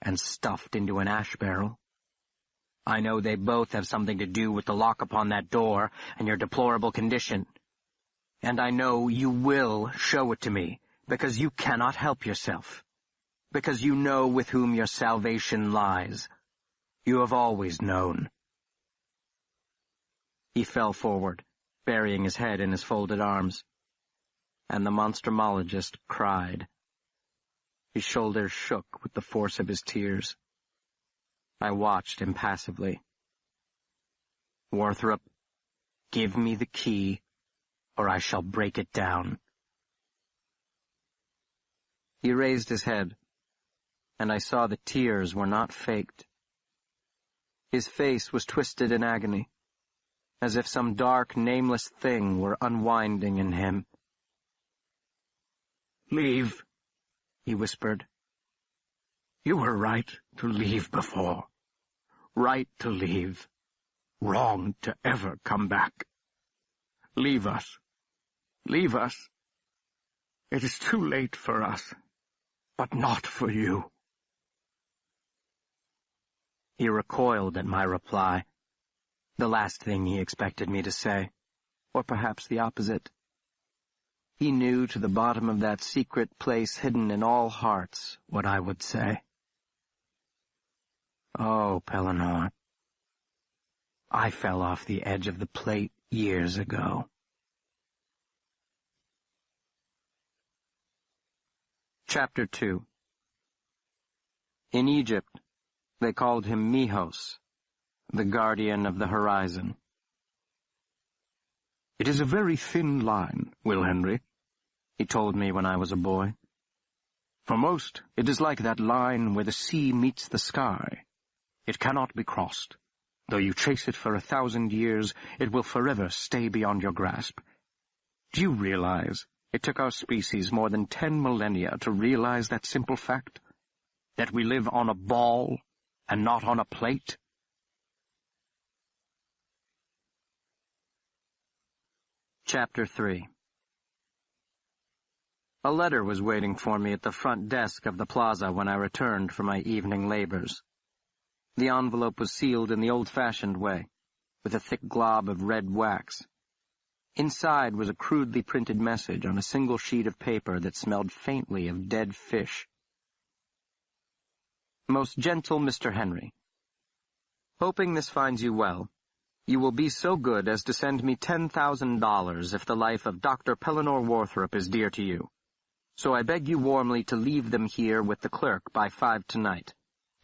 and stuffed into an ash barrel. I know they both have something to do with the lock upon that door and your deplorable condition. And I know you will show it to me, because you cannot help yourself. Because you know with whom your salvation lies. You have always known." He fell forward, burying his head in his folded arms. And the monstrumologist cried. His shoulders shook with the force of his tears. I watched impassively. "Warthrop, give me the key, or I shall break it down." He raised his head, and I saw the tears were not faked. His face was twisted in agony, as if some dark, nameless thing were unwinding in him. "Leave," he whispered. "You were right to leave before. Right to leave. Wrong to ever come back. Leave us. Leave us. It is too late for us, but not for you." He recoiled at my reply, the last thing he expected me to say, or perhaps the opposite. He knew to the bottom of that secret place hidden in all hearts what I would say. Oh, Pellinore, I fell off the edge of the plate years ago. Chapter 2. In Egypt, they called him Mihos, the guardian of the horizon. "It is a very thin line, Will Henry," he told me when I was a boy. "For most, it is like that line where the sea meets the sky. It cannot be crossed. Though you chase it for 1,000 years, it will forever stay beyond your grasp. Do you realize it took our species more than 10 millennia to realize that simple fact? That we live on a ball and not on a plate?" Chapter 3. A letter was waiting for me at the front desk of the plaza when I returned from my evening labors. The envelope was sealed in the old-fashioned way, with a thick glob of red wax. Inside was a crudely printed message on a single sheet of paper that smelled faintly of dead fish. Most gentle Mr. Henry, hoping this finds you well, you will be so good as to send me $10,000 if the life of Dr. Pellinore Warthrop is dear to you. So I beg you warmly to leave them here with the clerk by 5 tonight.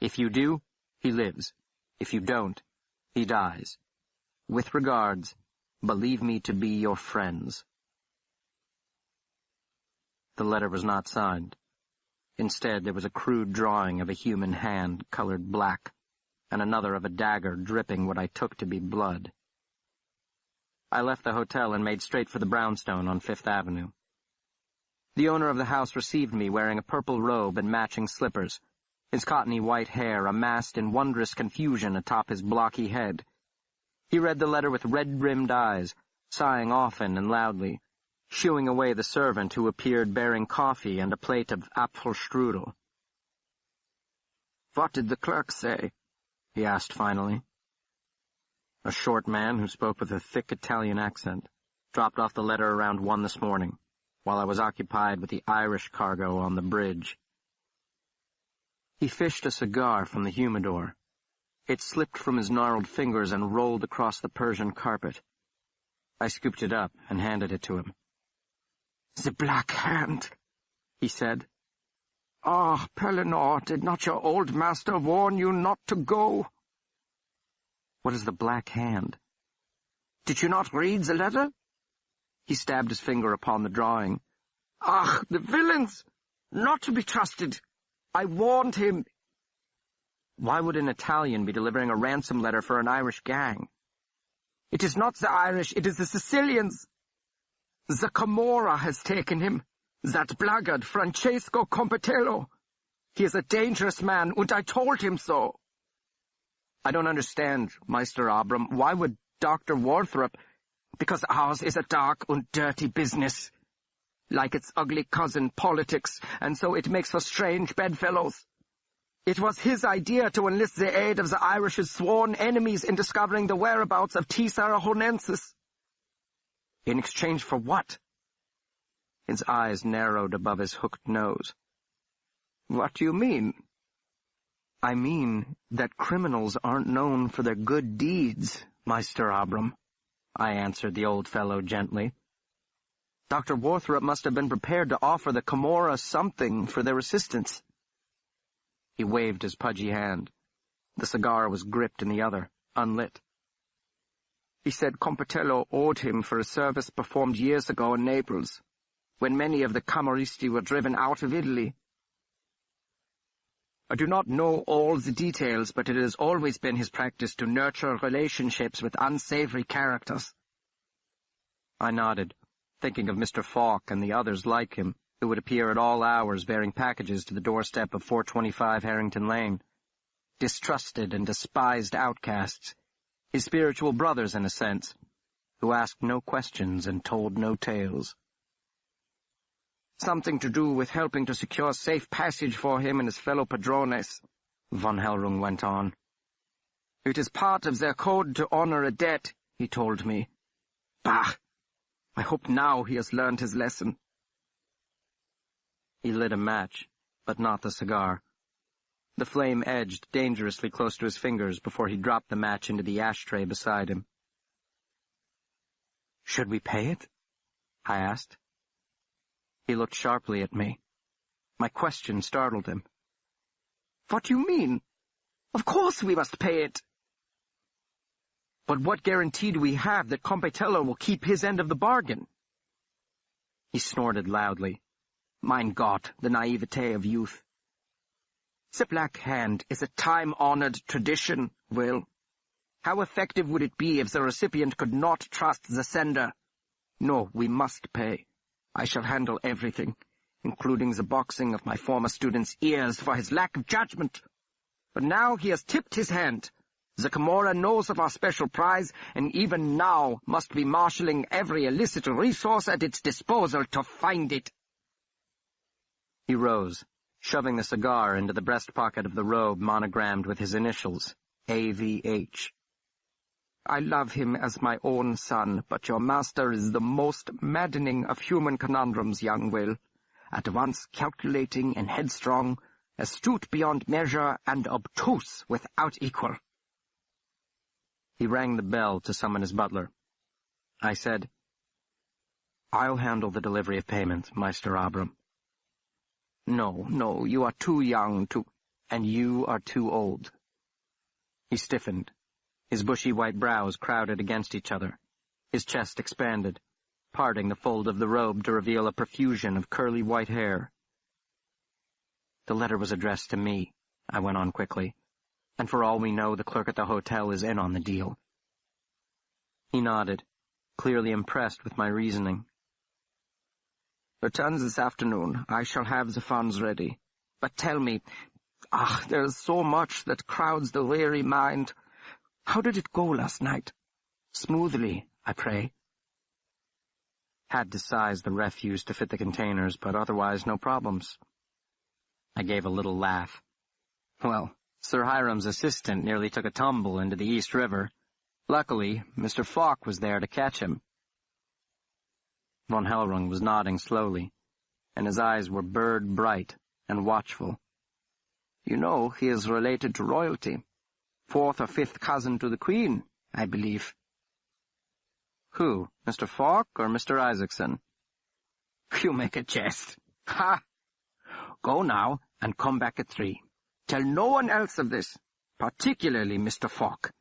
If you do, he lives. If you don't, he dies. With regards, believe me to be your friends. The letter was not signed. Instead, there was a crude drawing of a human hand colored black, and another of a dagger dripping what I took to be blood. I left the hotel and made straight for the brownstone on Fifth Avenue. The owner of the house received me wearing a purple robe and matching slippers, his cottony white hair amassed in wondrous confusion atop his blocky head. He read the letter with red-rimmed eyes, sighing often and loudly, shooing away the servant who appeared bearing coffee and a plate of Apfelstrudel. "What did the clerk say?" he asked finally. A short man who spoke with a thick Italian accent dropped off the letter around 1 this morning, while I was occupied with the Irish cargo on the bridge. He fished a cigar from the humidor. It slipped from his gnarled fingers and rolled across the Persian carpet. I scooped it up and handed it to him. "The Black Hand," he said. "Ah, Pellinore, did not your old master warn you not to go?" "What is the Black Hand?" "Did you not read the letter?" He stabbed his finger upon the drawing. "Ah, the villains! Not to be trusted. I warned him." Why would an Italian be delivering a ransom letter for an Irish gang? "It is not the Irish, it is the Sicilians. The Camorra has taken him, that blackguard Francesco Compitello. He is a dangerous man, and I told him so." "I don't understand, Meister Abram. Why would Dr. Warthrop—" "Because ours is a dark and dirty business, like its ugly cousin, politics, and so it makes for strange bedfellows. It was his idea to enlist the aid of the Irish's sworn enemies in discovering the whereabouts of T. Sarahonensis." "In exchange for what?" His eyes narrowed above his hooked nose. "What do you mean?" "I mean that criminals aren't known for their good deeds, Meister Abram," I answered the old fellow gently. "Dr. Warthrop must have been prepared to offer the Camorra something for their assistance." He waved his pudgy hand. The cigar was gripped in the other, unlit. "He said Compitello owed him for a service performed years ago in Naples, when many of the Camorristi were driven out of Italy. I do not know all the details, but it has always been his practice to nurture relationships with unsavory characters." I nodded, thinking of Mr. Falk and the others like him, who would appear at all hours bearing packages to the doorstep of 425 Harrington Lane. Distrusted and despised outcasts, his spiritual brothers in a sense, who asked no questions and told no tales. "Something to do with helping to secure safe passage for him and his fellow padrones," von Hellrung went on. "It is part of their code to honor a debt," he told me. Bah! I hope now he has learned his lesson." He lit a match, but not the cigar. The flame edged dangerously close to his fingers before he dropped the match into the ashtray beside him. "Should we pay it?" I asked. He looked sharply at me. My question startled him. "What do you mean? Of course we must pay it." "But what guarantee do we have that Compitello will keep his end of the bargain?" He snorted loudly. Mein Gott, the naivete of youth. The Black Hand is a time-honored tradition, Will. How effective would it be if the recipient could not trust the sender? No, we must pay. I shall handle everything, including the boxing of my former student's ears for his lack of judgment. But now he has tipped his hand. The Camorra knows of our special prize, and even now must be marshalling every illicit resource at its disposal to find it." He rose, shoving the cigar into the breast pocket of the robe monogrammed with his initials, AVH. I love him as my own son, but your master is the most maddening of human conundrums, young Will. At once calculating and headstrong, astute beyond measure, and obtuse without equal. He rang the bell to summon his butler. I said, I'll handle the delivery of payment, Meister Abram. No, you are too young to... And you are too old. He stiffened. His bushy white brows crowded against each other. His chest expanded, parting the fold of the robe to reveal a profusion of curly white hair. The letter was addressed to me, I went on quickly, and for all we know, the clerk at the hotel is in on the deal. He nodded, clearly impressed with my reasoning. Returns this afternoon. I shall have the funds ready. But tell me, there is so much that crowds the weary mind. How did it go last night? Smoothly, I pray. Had to size the refuse to fit the containers, but otherwise no problems. I gave a little laugh. Well, Sir Hiram's assistant nearly took a tumble into the East River. Luckily, Mr. Falk was there to catch him. Von Hellrung was nodding slowly, and his eyes were bird-bright and watchful. You know, he is related to royalty. 4th or 5th cousin to the Queen, I believe. Who, Mr. Falk or Mr. Isaacson? You make a jest. Ha! Go now and come back at 3. Tell no one else of this, particularly Mr. Falk.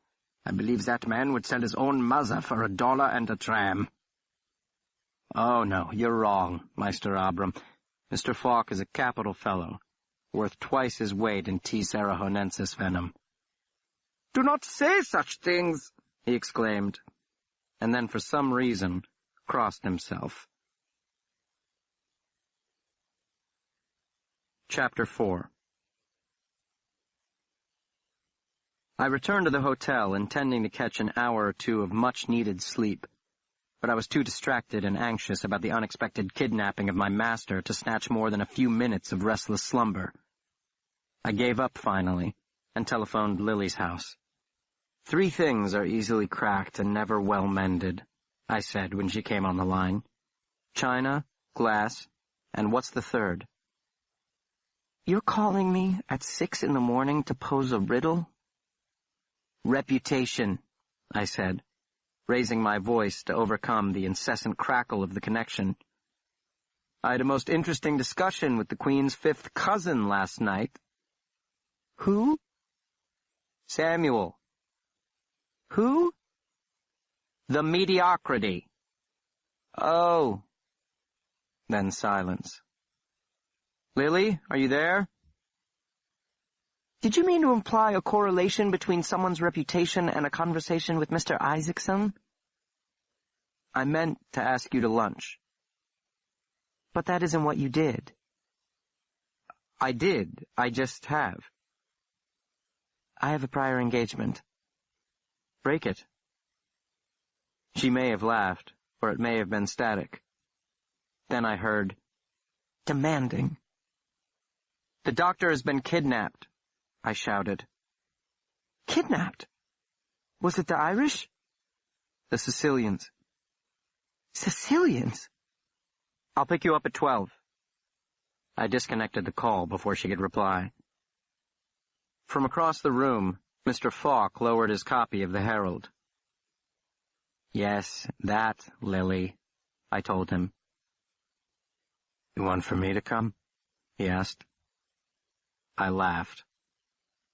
I believe that man would sell his own mother for $1 and a dram. Oh, no, you're wrong, Meister Abram. Mr. Falk is a capital fellow, worth twice his weight in T. Sarahonensis venom. Do not say such things, he exclaimed, and then for some reason crossed himself. Chapter 4. I returned to the hotel, intending to catch an hour or two of much-needed sleep, but I was too distracted and anxious about the unexpected kidnapping of my master to snatch more than a few minutes of restless slumber. I gave up finally, and telephoned Lily's house. 3 things are easily cracked and never well mended, I said when she came on the line. China, glass, and what's the third? You're calling me at 6 in the morning to pose a riddle? Reputation, I said, raising my voice to overcome the incessant crackle of the connection. I had a most interesting discussion with the Queen's 5th cousin last night. Who? Samuel. Who? The mediocrity. Oh. Then silence. Lily, are you there? Did you mean to imply a correlation between someone's reputation and a conversation with Mr. Isaacson? I meant to ask you to lunch. But that isn't what you did. I did. I just have. I have a prior engagement. Break it. She may have laughed, or it may have been static. Then I heard, demanding. The doctor has been kidnapped, I shouted. Kidnapped? Was it the Irish? The Sicilians. Sicilians? I'll pick you up at 12. I disconnected the call before she could reply. From across the room, Mr. Falk lowered his copy of the Herald. Yes, that, Lily, I told him. You want for me to come? He asked. I laughed.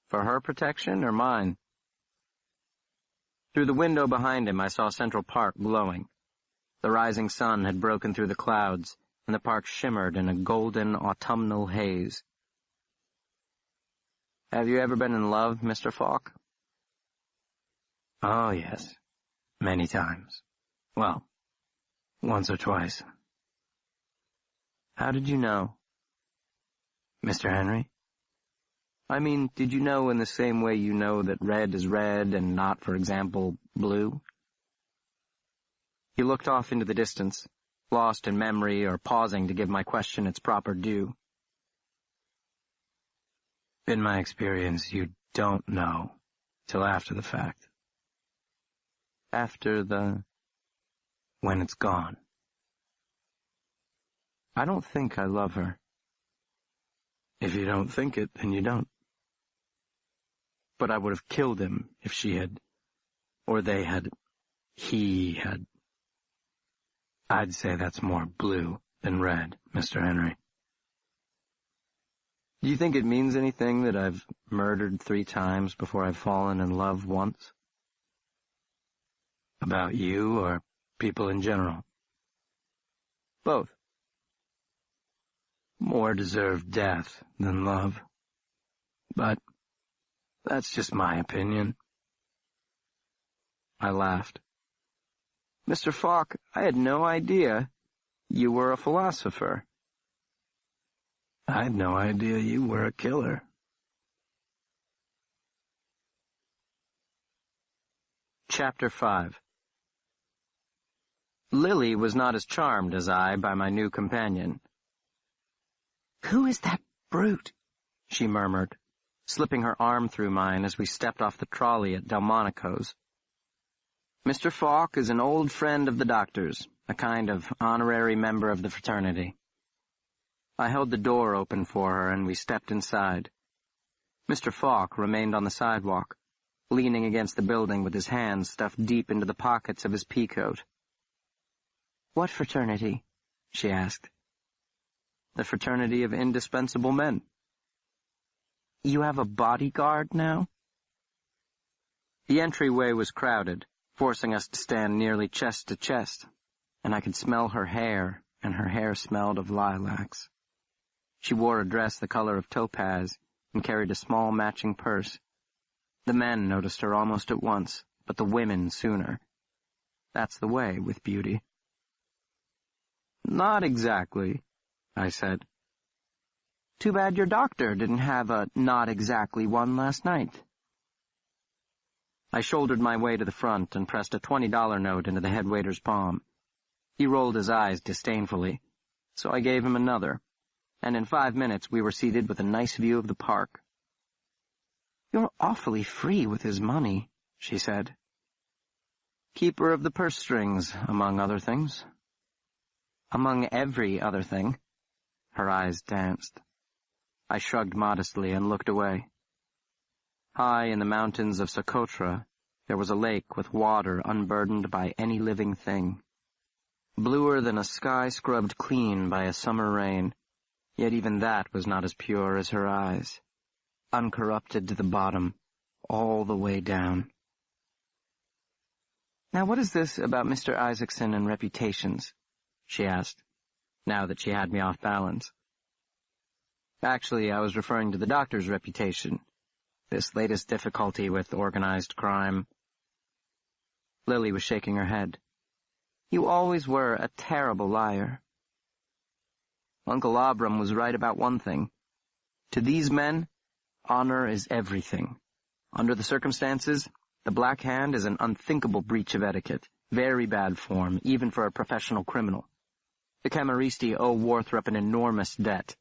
For her protection or mine? Through the window behind him, I saw Central Park glowing. The rising sun had broken through the clouds, and the park shimmered in a golden autumnal haze. Have you ever been in love, Mr. Falk? Oh, yes. Many times. Well, once or twice. How did you know? Mr. Henry? I mean, did you know in the same way you know that red is red and not, for example, blue? He looked off into the distance, lost in memory or pausing to give my question its proper due. In my experience, you don't know till after the fact. When it's gone. I don't think I love her. If you don't think it, then you don't. But I would have killed him if she had, or they had, he had. I'd say that's more blue than red, Mr. Henry. Do you think it means anything that I've murdered 3 times before I've fallen in love once? About you or people in general? Both. More deserve death than love. But that's just my opinion. I laughed. Mr. Falk, I had no idea you were a philosopher. I had no idea you were a killer. Chapter 5. Lily was not as charmed as I by my new companion. "Who is that brute?" she murmured, slipping her arm through mine as we stepped off the trolley at Delmonico's. Mr. Falk is an old friend of the doctor's, a kind of honorary member of the fraternity. I held the door open for her, and we stepped inside. Mr. Falk remained on the sidewalk, leaning against the building with his hands stuffed deep into the pockets of his peacoat. "What fraternity?" she asked. "The fraternity of indispensable men." "You have a bodyguard now?" The entryway was crowded, forcing us to stand nearly chest to chest, and I could smell her hair, and her hair smelled of lilacs. She wore a dress the color of topaz and carried a small matching purse. The men noticed her almost at once, but the women sooner. That's the way with beauty. "Not exactly," I said. "Too bad your doctor didn't have a not exactly one last night." I shouldered my way to the front and pressed a $20 note into the head waiter's palm. He rolled his eyes disdainfully, so I gave him another, and in 5 minutes we were seated with a nice view of the park. "You're awfully free with his money," she said. "Keeper of the purse strings, among other things." "Among every other thing." Her eyes danced. I shrugged modestly and looked away. High in the mountains of Socotra, there was a lake with water unburdened by any living thing. Bluer than a sky scrubbed clean by a summer rain, yet even that was not as pure as her eyes. Uncorrupted to the bottom, all the way down. "Now what is this about Mr. Isaacson and reputations?" she asked, now that she had me off balance. Actually, I was referring to the doctor's reputation, this latest difficulty with organized crime. Lily was shaking her head. "You always were a terrible liar." Uncle Abram was right about one thing. To these men, honor is everything. Under the circumstances, the Black Hand is an unthinkable breach of etiquette, very bad form, even for a professional criminal. The Camaristi owe Warthrop an enormous debt.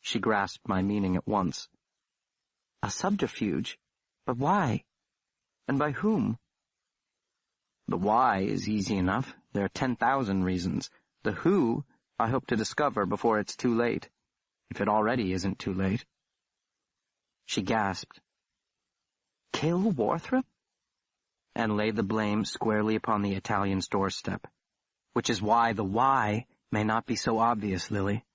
She grasped my meaning at once. "A subterfuge? But why? And by whom?" "The why is easy enough. There are 10,000 reasons. The who I hope to discover before it's too late, if it already isn't too late." She gasped. "Kill Warthrop?" And laid the blame squarely upon the Italian's doorstep. Which is why the why may not be so obvious, Lily.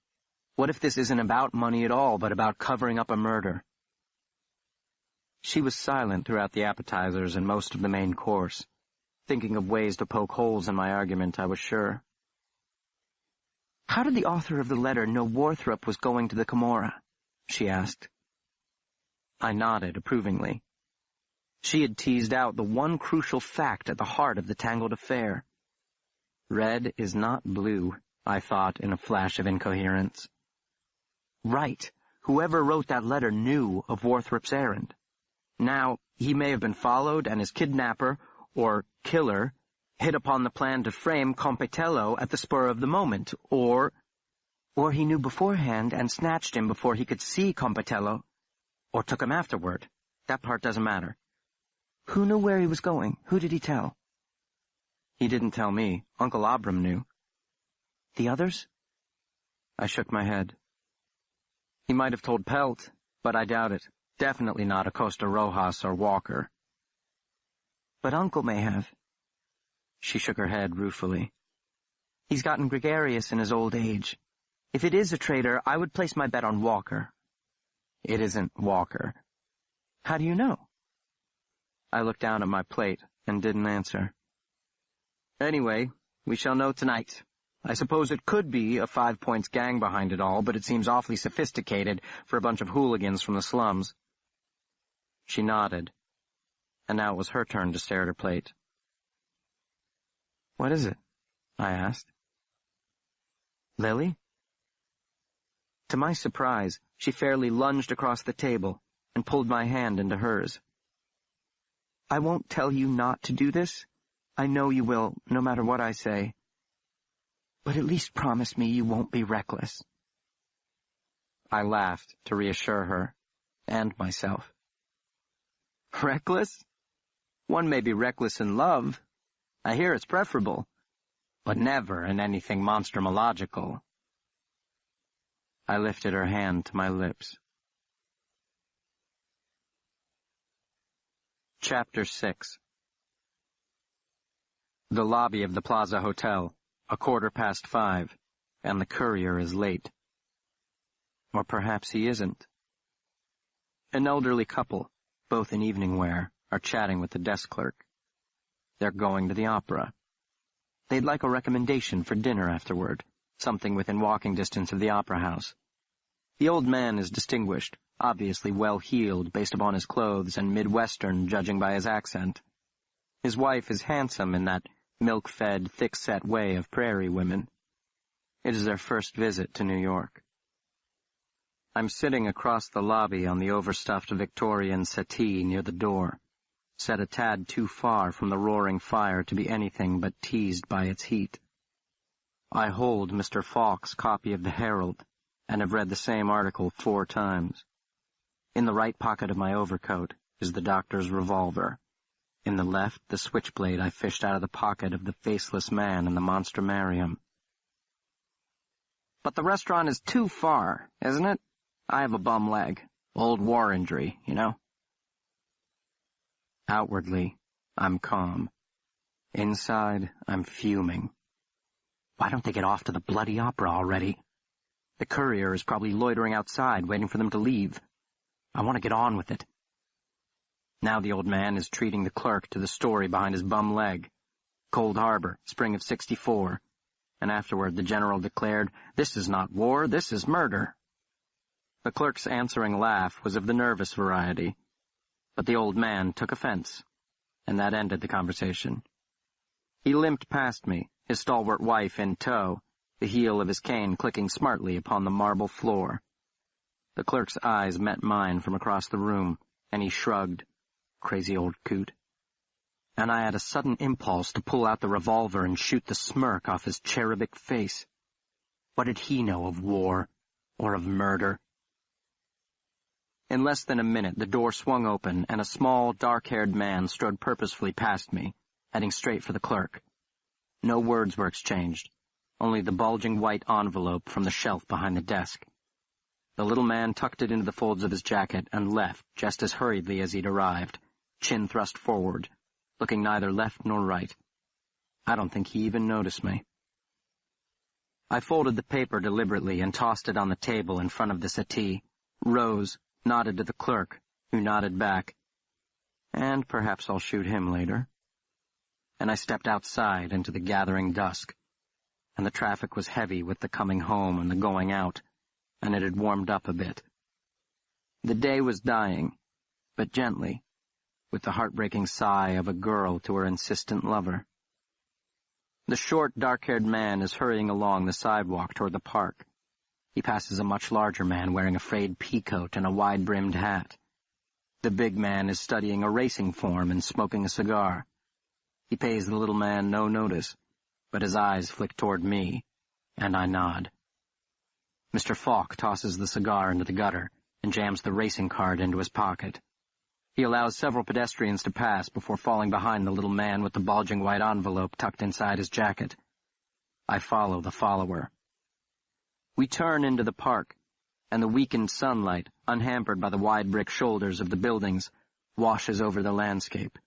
What if this isn't about money at all, but about covering up a murder? She was silent throughout the appetizers and most of the main course, thinking of ways to poke holes in my argument, I was sure. "How did the author of the letter know Warthrop was going to the Camorra?" she asked. I nodded approvingly. She had teased out the one crucial fact at the heart of the tangled affair. Red is not blue, I thought in a flash of incoherence. Right. Whoever wrote that letter knew of Warthrop's errand. Now, he may have been followed and his kidnapper, or killer, hit upon the plan to frame Compitello at the spur of the moment, or... Or he knew beforehand and snatched him before he could see Compitello, or took him afterward. That part doesn't matter. Who knew where he was going? Who did he tell? He didn't tell me. Uncle Abram knew. The others? I shook my head. He might have told Pelt, but I doubt it. Definitely not Acosta Rojas or Walker. But Uncle may have. She shook her head ruefully. He's gotten gregarious in his old age. If it is a traitor, I would place my bet on Walker. It isn't Walker. How do you know? I looked down at my plate and didn't answer. Anyway, we shall know tonight. I suppose it could be a 5 Points gang behind it all, but it seems awfully sophisticated for a bunch of hooligans from the slums. She nodded, and now it was her turn to stare at her plate. What is it? I asked. Lily? To my surprise, she fairly lunged across the table and pulled my hand into hers. I won't tell you not to do this. I know you will, no matter what I say. But at least promise me you won't be reckless. I laughed to reassure her, and myself. Reckless? One may be reckless in love. I hear it's preferable, but never in anything monstrumological. I lifted her hand to my lips. Chapter 6. The lobby of the Plaza Hotel, 5:15, and the courier is late. Or perhaps he isn't. An elderly couple, both in evening wear, are chatting with the desk clerk. They're going to the opera. They'd like a recommendation for dinner afterward, something within walking distance of the opera house. The old man is distinguished, obviously well-heeled based upon his clothes and Midwestern judging by his accent. His wife is handsome in that milk-fed, thick-set way of prairie women. It is their first visit to New York. I'm sitting across the lobby on the overstuffed Victorian settee near the door, set a tad too far from the roaring fire to be anything but teased by its heat. I hold Mr. Falk's copy of the Herald, and have read the same article 4 times. In the right pocket of my overcoat is the doctor's revolver. In the left, the switchblade I fished out of the pocket of the faceless man in the monstrumarium. But the restaurant is too far, isn't it? I have a bum leg. Old war injury, you know? Outwardly, I'm calm. Inside, I'm fuming. Why don't they get off to the bloody opera already? The courier is probably loitering outside, waiting for them to leave. I want to get on with it. Now the old man is treating the clerk to the story behind his bum leg. Cold Harbor, spring of '64. And afterward the general declared, "This is not war, this is murder." The clerk's answering laugh was of the nervous variety, but the old man took offense, and that ended the conversation. He limped past me, his stalwart wife in tow, the heel of his cane clicking smartly upon the marble floor. The clerk's eyes met mine from across the room, and he shrugged. Crazy old coot. And I had a sudden impulse to pull out the revolver and shoot the smirk off his cherubic face. What did he know of war, or of murder? In less than a minute, the door swung open, and a small, dark-haired man strode purposefully past me, heading straight for the clerk. No words were exchanged, only the bulging white envelope from the shelf behind the desk. The little man tucked it into the folds of his jacket and left just as hurriedly as he'd arrived, chin thrust forward, looking neither left nor right. I don't think he even noticed me. I folded the paper deliberately and tossed it on the table in front of the settee, rose, nodded to the clerk, who nodded back. And perhaps I'll shoot him later. And I stepped outside into the gathering dusk, and the traffic was heavy with the coming home and the going out, and it had warmed up a bit. The day was dying, but gently, with the heartbreaking sigh of a girl to her insistent lover. The short, dark-haired man is hurrying along the sidewalk toward the park. He passes a much larger man wearing a frayed peacoat and a wide-brimmed hat. The big man is studying a racing form and smoking a cigar. He pays the little man no notice, but his eyes flick toward me, and I nod. Mr. Falk tosses the cigar into the gutter and jams the racing card into his pocket. He allows several pedestrians to pass before falling behind the little man with the bulging white envelope tucked inside his jacket. I follow the follower. We turn into the park, and the weakened sunlight, unhampered by the wide brick shoulders of the buildings, washes over the landscape,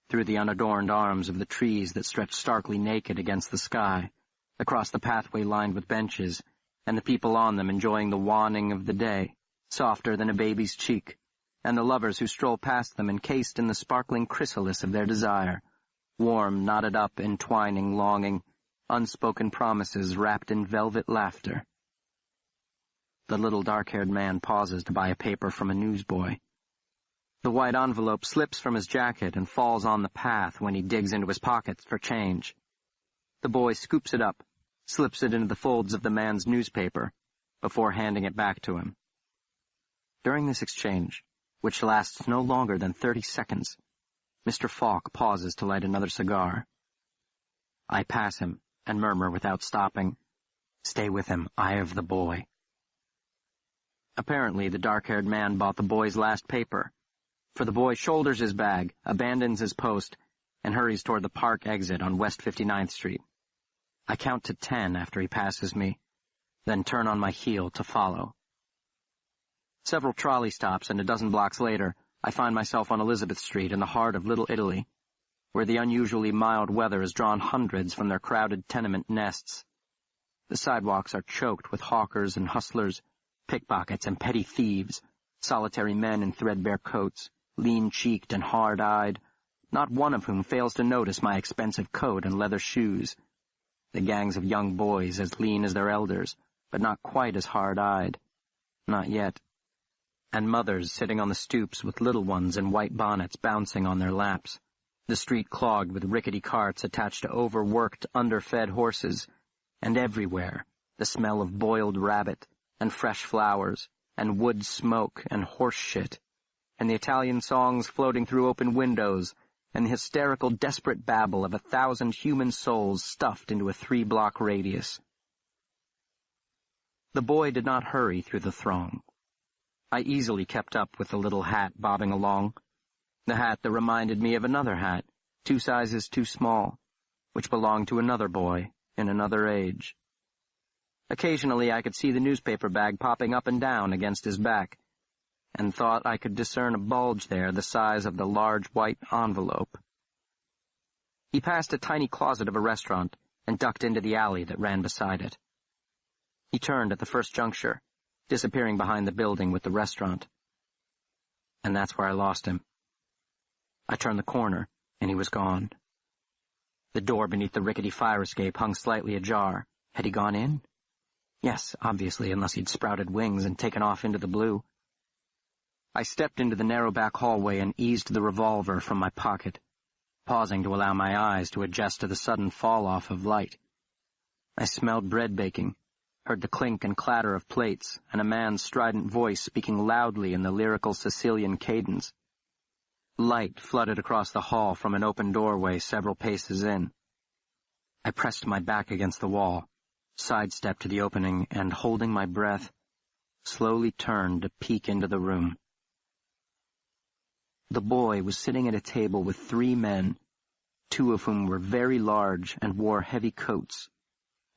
through the unadorned arms of the trees that stretch starkly naked against the sky, across the pathway lined with benches, and the people on them enjoying the waning of the day, softer than a baby's cheek, and the lovers who stroll past them encased in the sparkling chrysalis of their desire, warm, knotted up, entwining longing, unspoken promises wrapped in velvet laughter. The little dark-haired man pauses to buy a paper from a newsboy. The white envelope slips from his jacket and falls on the path when he digs into his pockets for change. The boy scoops it up, slips it into the folds of the man's newspaper, before handing it back to him. During this exchange, which lasts no longer than 30 seconds, Mr. Falk pauses to light another cigar. I pass him and murmur without stopping, "Stay with him, I have the boy." Apparently, the dark-haired man bought the boy's last paper, for the boy shoulders his bag, abandons his post, and hurries toward the park exit on West 59th Street. I count to 10 after he passes me, then turn on my heel to follow. Several trolley stops and a dozen blocks later, I find myself on Elizabeth Street in the heart of Little Italy, where the unusually mild weather has drawn hundreds from their crowded tenement nests. The sidewalks are choked with hawkers and hustlers, pickpockets and petty thieves, solitary men in threadbare coats, lean-cheeked and hard-eyed, not one of whom fails to notice my expensive coat and leather shoes. The gangs of young boys as lean as their elders, but not quite as hard-eyed. Not yet. And mothers sitting on the stoops with little ones in white bonnets bouncing on their laps, the street clogged with rickety carts attached to overworked, underfed horses, and everywhere the smell of boiled rabbit, and fresh flowers, and wood smoke, and horse shit, and the Italian songs floating through open windows, and the hysterical, desperate babble of 1,000 human souls stuffed into a 3-block radius. The boy did not hurry through the throng. I easily kept up with the little hat bobbing along, the hat that reminded me of another hat, 2 sizes too small, which belonged to another boy in another age. Occasionally I could see the newspaper bag popping up and down against his back, and thought I could discern a bulge there the size of the large white envelope. He passed a tiny closet of a restaurant and ducked into the alley that ran beside it. He turned at the first juncture, disappearing behind the building with the restaurant. And that's where I lost him. I turned the corner, and he was gone. The door beneath the rickety fire escape hung slightly ajar. Had he gone in? Yes, obviously, unless he'd sprouted wings and taken off into the blue. I stepped into the narrow back hallway and eased the revolver from my pocket, pausing to allow my eyes to adjust to the sudden fall-off of light. I smelled bread baking, heard the clink and clatter of plates, and a man's strident voice speaking loudly in the lyrical Sicilian cadence. Light flooded across the hall from an open doorway several paces in. I pressed my back against the wall, sidestepped to the opening, and, holding my breath, slowly turned to peek into the room. The boy was sitting at a table with 3 men, 2 of whom were very large and wore heavy coats,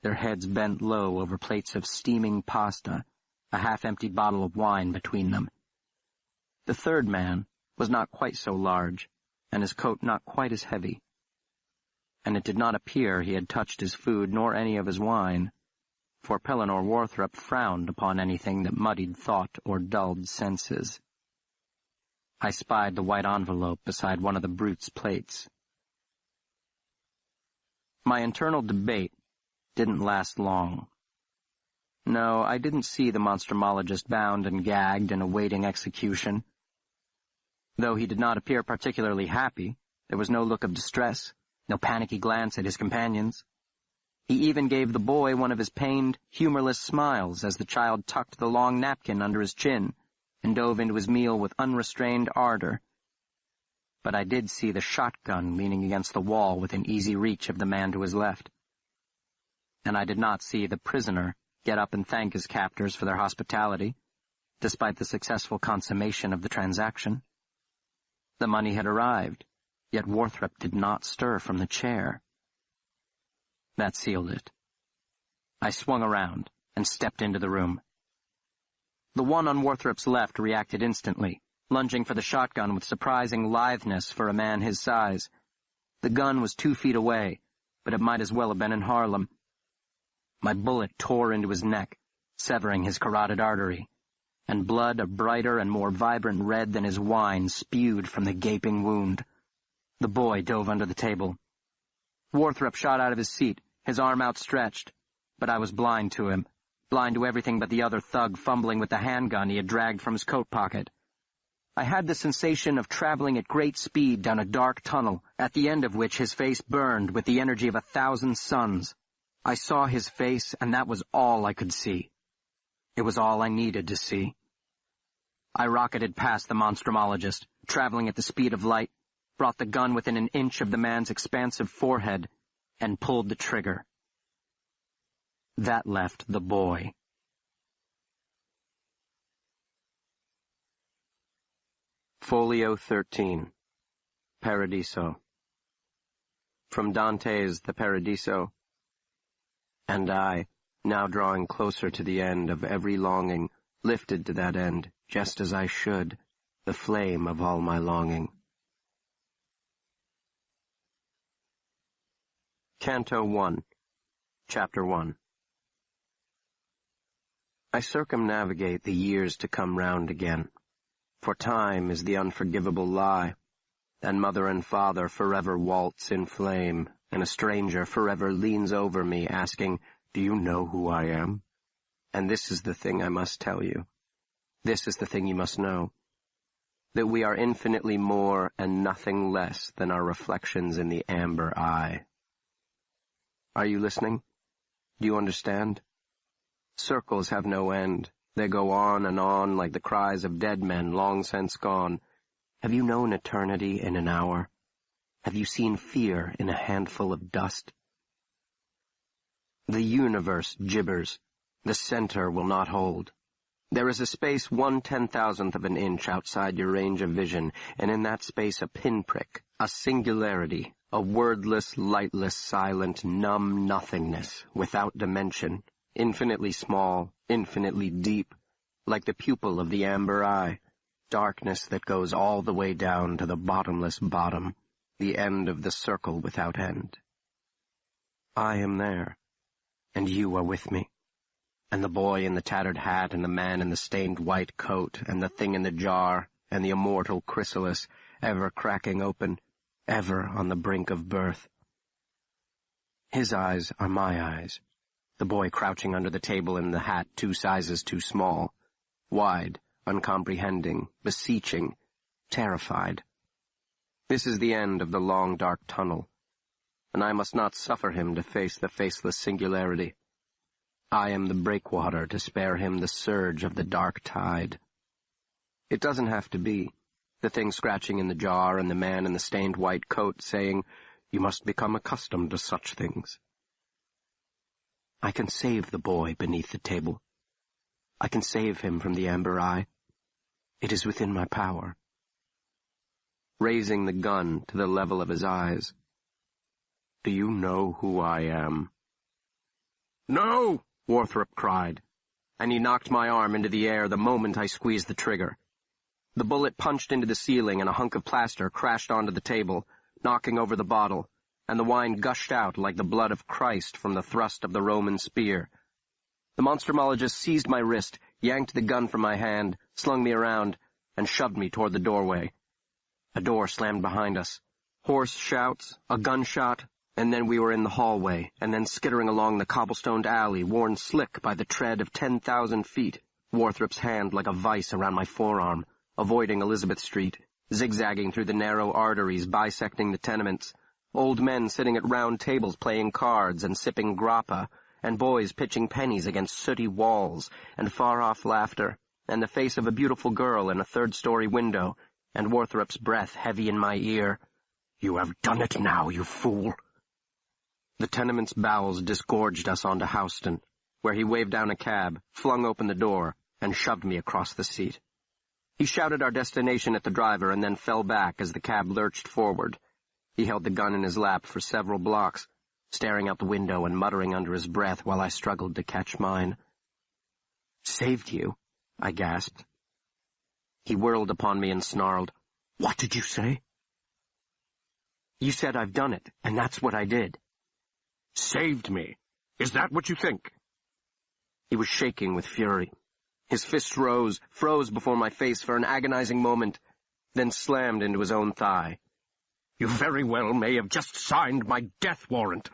their heads bent low over plates of steaming pasta, a half-empty bottle of wine between them. The 3rd man was not quite so large, and his coat not quite as heavy. And it did not appear he had touched his food nor any of his wine, for Pellinore Warthrop frowned upon anything that muddied thought or dulled senses. I spied the white envelope beside one of the brute's plates. My internal debate didn't last long. No, I didn't see the monstrumologist bound and gagged and awaiting execution. Though he did not appear particularly happy, there was no look of distress, no panicky glance at his companions. He even gave the boy one of his pained, humorless smiles as the child tucked the long napkin under his chin and dove into his meal with unrestrained ardor. But I did see the shotgun leaning against the wall within easy reach of the man to his left. And I did not see the prisoner get up and thank his captors for their hospitality, despite the successful consummation of the transaction. The money had arrived, yet Worthrop did not stir from the chair. That sealed it. I swung around and stepped into the room. The one on Worthrop's left reacted instantly, lunging for the shotgun with surprising litheness for a man his size. The gun was 2 feet away, but it might as well have been in Harlem. My bullet tore into his neck, severing his carotid artery, and blood a brighter and more vibrant red than his wine spewed from the gaping wound. The boy dove under the table. Worthrop shot out of his seat, his arm outstretched, but I was blind to him, blind to everything but the other thug fumbling with the handgun he had dragged from his coat pocket. I had the sensation of traveling at great speed down a dark tunnel, at the end of which his face burned with the energy of 1,000 suns. I saw his face, and that was all I could see. It was all I needed to see. I rocketed past the Monstrumologist, traveling at the speed of light, brought the gun within an inch of the man's expansive forehead, and pulled the trigger. That left the boy. Folio 13. Paradiso. From Dante's The Paradiso. And I, now drawing closer to the end of every longing, lifted to that end, just as I should, the flame of all my longing. Canto 1, Chapter 1. I circumnavigate the years to come round again, for time is the unforgivable lie, and mother and father forever waltz in flame, and a stranger forever leans over me asking, "Do you know who I am?" And this is the thing I must tell you. This is the thing you must know, that we are infinitely more and nothing less than our reflections in the amber eye. Are you listening? Do you understand? Circles have no end. They go on and on like the cries of dead men long since gone. Have you known eternity in an hour? Have you seen fear in a handful of dust? The universe gibbers. The center will not hold. There is a space 1/10,000th of an inch outside your range of vision, and in that space a pinprick, a singularity, a wordless, lightless, silent, numb nothingness, without dimension, infinitely small, infinitely deep, like the pupil of the amber eye, darkness that goes all the way down to the bottomless bottom, the end of the circle without end. I am there, and you are with me, and the boy in the tattered hat, and the man in the stained white coat, and the thing in the jar, and the immortal chrysalis, ever cracking open, ever on the brink of birth. His eyes are my eyes, the boy crouching under the table in the hat 2 sizes too small, wide, uncomprehending, beseeching, terrified. This is the end of the long dark tunnel, and I must not suffer him to face the faceless singularity. I am the breakwater to spare him the surge of the dark tide. It doesn't have to be. The thing scratching in the jar and the man in the stained white coat saying, "You must become accustomed to such things." I can save the boy beneath the table. I can save him from the amber eye. It is within my power. Raising the gun to the level of his eyes. "Do you know who I am?" "No!" Worthrop cried, and he knocked my arm into the air the moment I squeezed the trigger. The bullet punched into the ceiling and a hunk of plaster crashed onto the table, knocking over the bottle, and the wine gushed out like the blood of Christ from the thrust of the Roman spear. The Monstrumologist seized my wrist, yanked the gun from my hand, slung me around, and shoved me toward the doorway. A door slammed behind us. Hoarse shouts, a gunshot, and then we were in the hallway, and then skittering along the cobblestoned alley worn slick by the tread of 10,000 feet, Worthrop's hand like a vice around my forearm, avoiding Elizabeth Street, zigzagging through the narrow arteries bisecting the tenements, old men sitting at round tables playing cards and sipping grappa, and boys pitching pennies against sooty walls, and far-off laughter, and the face of a beautiful girl in a third-story window, and Worthrop's breath heavy in my ear. "You have done it now, you fool!" The tenement's bowels disgorged us onto Houston, where he waved down a cab, flung open the door, and shoved me across the seat. He shouted our destination at the driver and then fell back as the cab lurched forward. He held the gun in his lap for several blocks, staring out the window and muttering under his breath while I struggled to catch mine. "Saved you?" I gasped. He whirled upon me and snarled, "What did you say?" "You said I've done it, and that's what I did." "Saved me? Is that what you think?" He was shaking with fury. His fists rose, froze before my face for an agonizing moment, then slammed into his own thigh. "You very well may have just signed my death warrant."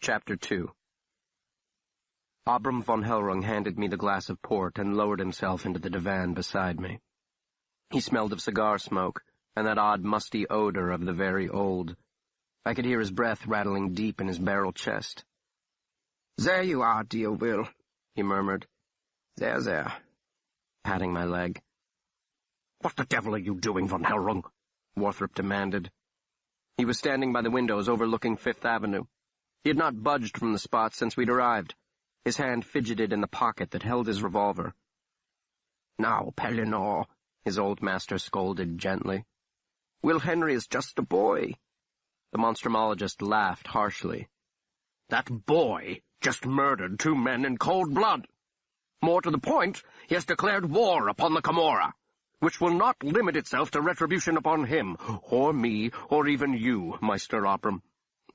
Chapter 2. Abram von Hellrung handed me the glass of port and lowered himself into the divan beside me. He smelled of cigar smoke and that odd musty odor of the very old. I could hear his breath rattling deep in his barrel chest. "There you are, dear Will," he murmured. There, patting my leg. "What the devil are you doing, von Hellrung?" Warthrop demanded. He was standing by the windows overlooking Fifth Avenue. He had not budged from the spot since we'd arrived. His hand fidgeted in the pocket that held his revolver. "Now, Pellinore," his old master scolded gently. "Will Henry is just a boy." The Monstrumologist laughed harshly. "That boy just murdered 2 men in cold blood. More to the point, he has declared war upon the Camorra, which will not limit itself to retribution upon him, or me, or even you, Meister Abram.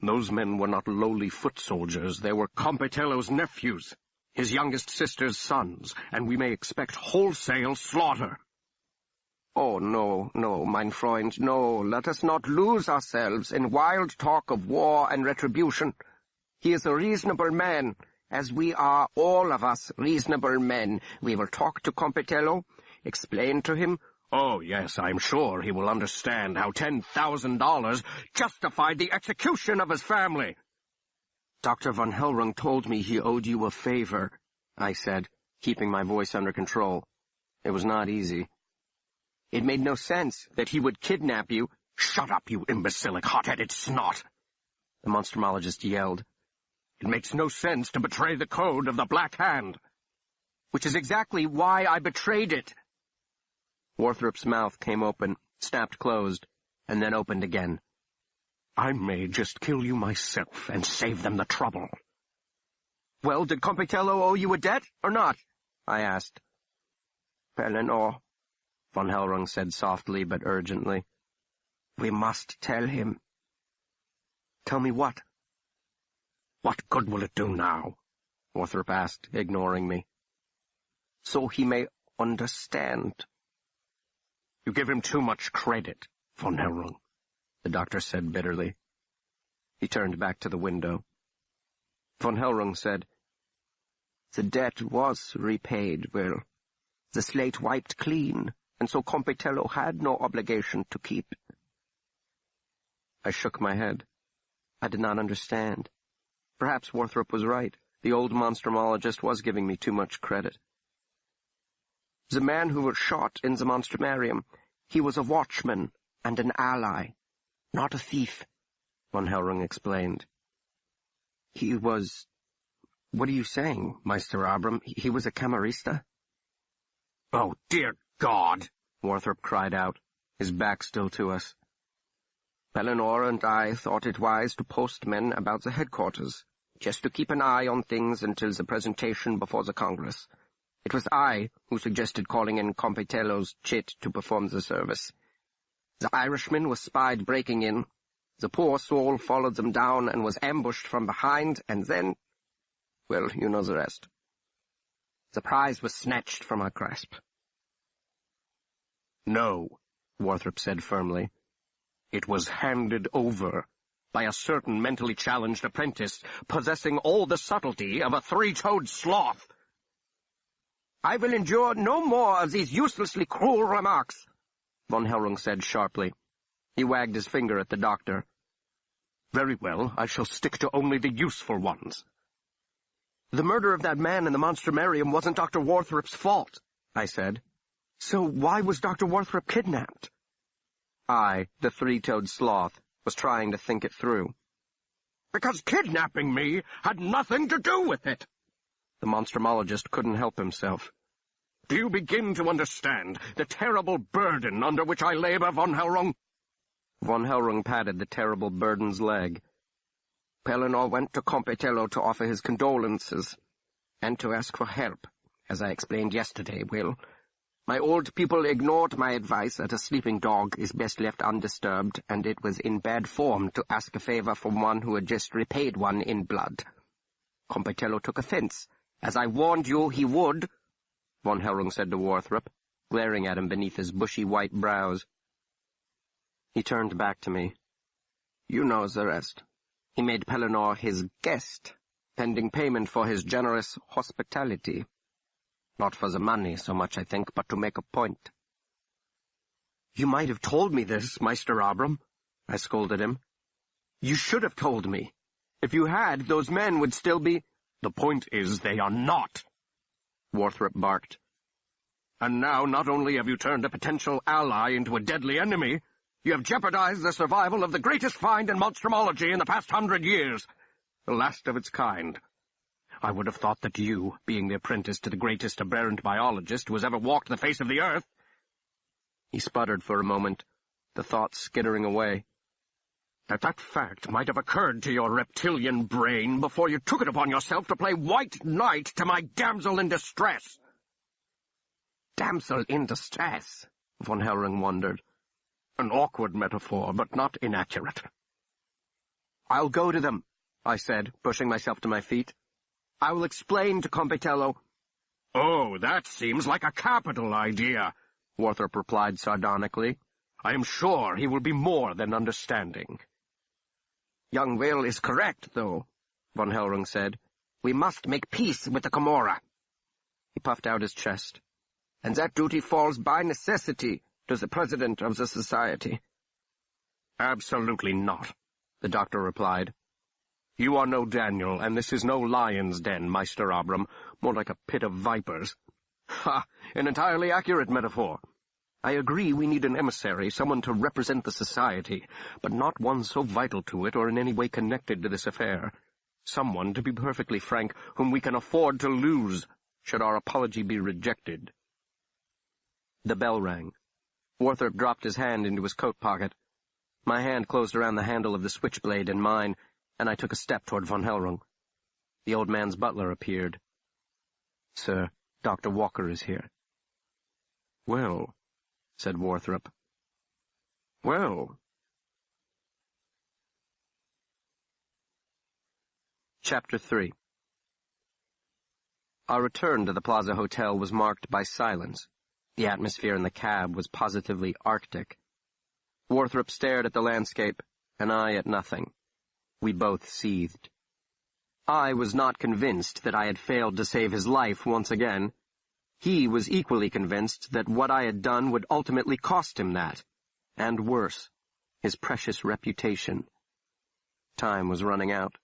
Those men were not lowly foot soldiers. They were Compitello's nephews, his youngest sister's sons, and we may expect wholesale slaughter." "Oh, no, mein Freund, no. Let us not lose ourselves in wild talk of war and retribution. He is a reasonable man, as we are all of us reasonable men. We will talk to Compitello, explain to him—" "Oh, yes, I'm sure he will understand how $10,000 justified the execution of his family." "Dr. von Hellrung told me he owed you a favor," I said, keeping my voice under control. It was not easy. "It made no sense that he would kidnap you." "Shut up, you imbecilic, hot-headed snot!" the Monstrumologist yelled. "It makes no sense to betray the code of the Black Hand." "Which is exactly why I betrayed it." Warthrop's mouth came open, snapped closed, and then opened again. "I may just kill you myself and save them the trouble." "Well, did Compitello owe you a debt, or not?" I asked. "Pellinore," von Hellrung said softly but urgently, "we must tell him." "Tell me what?" "What good will it do now?" Warthrop asked, ignoring me. "So he may understand." "You give him too much credit, von Hellrung," the doctor said bitterly. He turned back to the window. Von Hellrung said, "The debt was repaid, Will. The slate wiped clean, and so Compitello had no obligation to keep." I shook my head. I did not understand. Perhaps Warthrop was right. The old Monstrumologist was giving me too much credit. "The man who was shot in the Monstrumarium, he was a watchman and an ally, not a thief," von Hellrung explained. "He was— What are you saying, Meister Abram? He was a Camarista?" "Oh, dear God!" Warthrop cried out, his back still to us. "Pellinore and I thought it wise to post men about the headquarters, just to keep an eye on things until the presentation before the Congress. It was I who suggested calling in Compitello's chit to perform the service. The Irishman was spied breaking in. The poor soul followed them down and was ambushed from behind, and then— well, you know the rest. The prize was snatched from our grasp." "No," Warthrop said firmly. "It was handed over by a certain mentally challenged apprentice possessing all the subtlety of a 3-toed sloth." "I will endure no more of these uselessly cruel remarks," von Hellrung said sharply. He wagged his finger at the doctor. "Very well, I shall stick to only the useful ones." "The murder of that man in the Monstrumarium wasn't Dr. Warthrop's fault," I said. "So why was Dr. Warthrop kidnapped?" I, the 3-toed sloth, was trying to think it through. Because kidnapping me had nothing to do with it. The monstrumologist couldn't help himself. Do you begin to understand the terrible burden under which I labor, von Hellrung? Von Hellrung patted the terrible burden's leg. Pellinor went to Compitello to offer his condolences, and to ask for help, as I explained yesterday, Will. My old people ignored my advice that a sleeping dog is best left undisturbed, and it was in bad form to ask a favor from one who had just repaid one in blood. Compitello took offense, as I warned you he would, von Hellrung said to Warthrop, glaring at him beneath his bushy white brows. He turned back to me. You know the rest. He made Pellinor his guest, pending payment for his generous hospitality. Not for the money so much, I think, but to make a point. You might have told me this, Meister Abram, I scolded him. You should have told me. If you had, those men would still be— The point is they are not, Warthrop barked. And now not only have you turned a potential ally into a deadly enemy, you have jeopardized the survival of the greatest find in monstrumology in the past 100 years, the last of its kind. I would have thought that you, being the apprentice to the greatest aberrant biologist who has ever walked the face of the earth— He sputtered for a moment, the thoughts skittering away. That fact might have occurred to your reptilian brain before you took it upon yourself to play white knight to my damsel in distress. Damsel in distress, von Hellrung wondered. An awkward metaphor, but not inaccurate. I'll go to them, I said, pushing myself to my feet. I will explain to Compitello. Oh, that seems like a capital idea, Warthrop replied sardonically. I am sure he will be more than understanding. Young Will is correct, though, von Hellrung said. We must make peace with the Camorra. He puffed out his chest. And that duty falls by necessity to the president of the society. Absolutely not, the doctor replied. You are no Daniel, and this is no lion's den, Meister Abram, more like a pit of vipers. Ha! An entirely accurate metaphor. I agree we need an emissary, someone to represent the society, but not one so vital to it or in any way connected to this affair. Someone, to be perfectly frank, whom we can afford to lose, should our apology be rejected. The bell rang. Warthrop dropped his hand into his coat pocket. My hand closed around the handle of the switchblade in mine, and I took a step toward von Hellrung. The old man's butler appeared. Sir, Dr. Walker is here. Well, said Warthrop. Well. Chapter 3. Our return to the Plaza Hotel was marked by silence. The atmosphere in the cab was positively arctic. Warthrop stared at the landscape, and I at nothing. We both seethed. I was not convinced that I had failed to save his life once again. He was equally convinced that what I had done would ultimately cost him that, and worse, his precious reputation. Time was running out.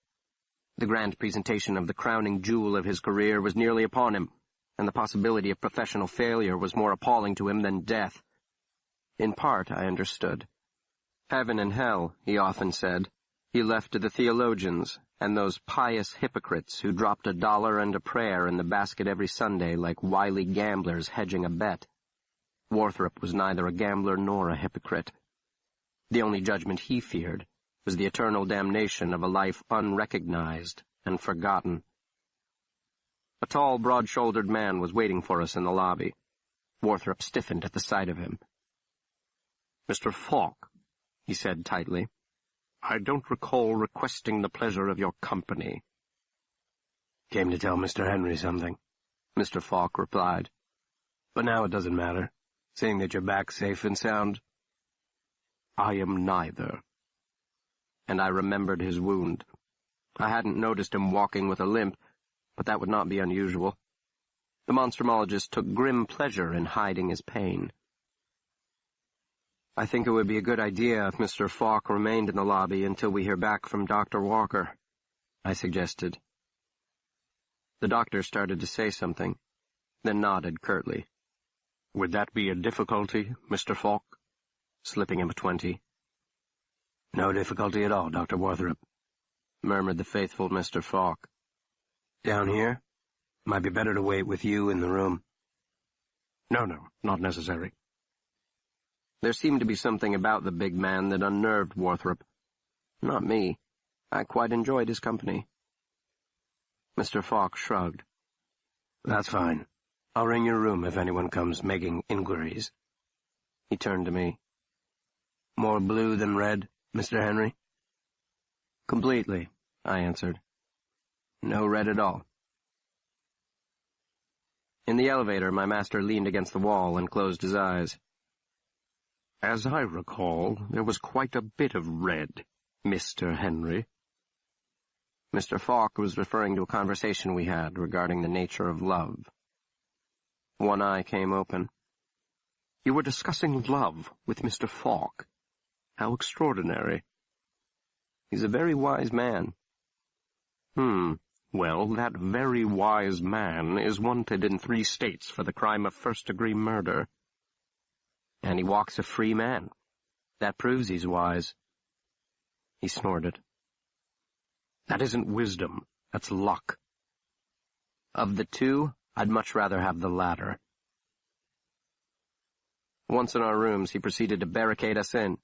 The grand presentation of the crowning jewel of his career was nearly upon him, and the possibility of professional failure was more appalling to him than death. In part, I understood. Heaven and hell, he often said, he left to the theologians and those pious hypocrites who dropped $1 and a prayer in the basket every Sunday like wily gamblers hedging a bet. Warthrop was neither a gambler nor a hypocrite. The only judgment he feared was the eternal damnation of a life unrecognized and forgotten. A tall, broad-shouldered man was waiting for us in the lobby. Warthrop stiffened at the sight of him. Mr. Falk, he said tightly, I don't recall requesting the pleasure of your company. Came to tell Mr. Henry something, Mr. Falk replied. But now it doesn't matter, seeing that you're back safe and sound. I am neither. And I remembered his wound. I hadn't noticed him walking with a limp, but that would not be unusual. The monstrumologist took grim pleasure in hiding his pain. I think it would be a good idea if Mr. Falk remained in the lobby until we hear back from Dr. Walker, I suggested. The doctor started to say something, then nodded curtly. Would that be a difficulty, Mr. Falk? Slipping him a 20. No difficulty at all, Dr. Warthrop. murmured the faithful Mr. Falk. "Down here? Might be better to wait with you in the room." No, not necessary." There seemed to be something about the big man that unnerved Worthrop. Not me. I quite enjoyed his company. Mr. Falk shrugged. "That's fine. I'll ring your room if anyone comes making inquiries." He turned to me. "More blue than red, Mr. Henry?" "Completely," I answered. "No red at all." In the elevator, my master leaned against the wall and closed his eyes. "As I recall, there was quite a bit of red, Mr. Henry." Mr. Falk was referring to a conversation we had regarding the nature of love. One eye came open. "You were discussing love with Mr. Falk. How extraordinary." "He's a very wise man." Well, that very wise man is wanted in 3 states for the crime of first-degree murder." "And he walks a free man. That proves he's wise." He snorted. "That isn't wisdom. That's luck." "Of the two, I'd much rather have the latter." Once in our rooms, he proceeded to barricade us in,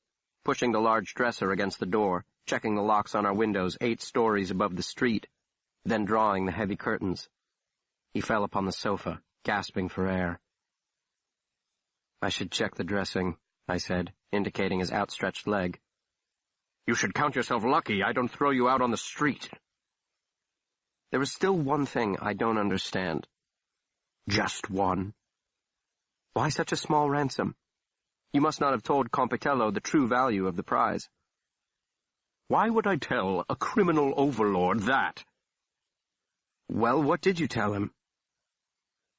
pushing the large dresser against the door, checking the locks on our windows 8 stories above the street, then drawing the heavy curtains. He fell upon the sofa, gasping for air. "I should check the dressing," I said, indicating his outstretched leg. "You should count yourself lucky I don't throw you out on the street." "There is still one thing I don't understand." "Just one?" "Why such a small ransom? You must not have told Compitello the true value of the prize." "Why would I tell a criminal overlord that?" "Well, what did you tell him?"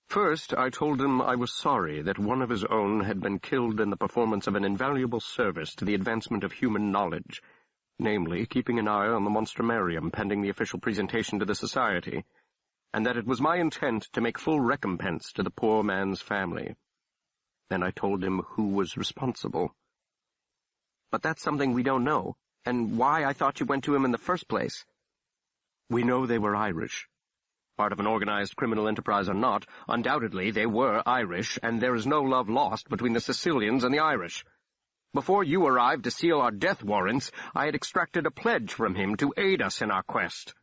"First, I told him I was sorry that one of his own had been killed in the performance of an invaluable service to the advancement of human knowledge, namely, keeping an eye on the Monstrumarium pending the official presentation to the Society, and that it was my intent to make full recompense to the poor man's family. Then I told him who was responsible." "But that's something we don't know, and why I thought you went to him in the first place." "We know they were Irish. Part of an organized criminal enterprise or not, undoubtedly they were Irish, and there is no love lost between the Sicilians and the Irish. Before you arrived to seal our death warrants, I had extracted a pledge from him to aid us in our quest."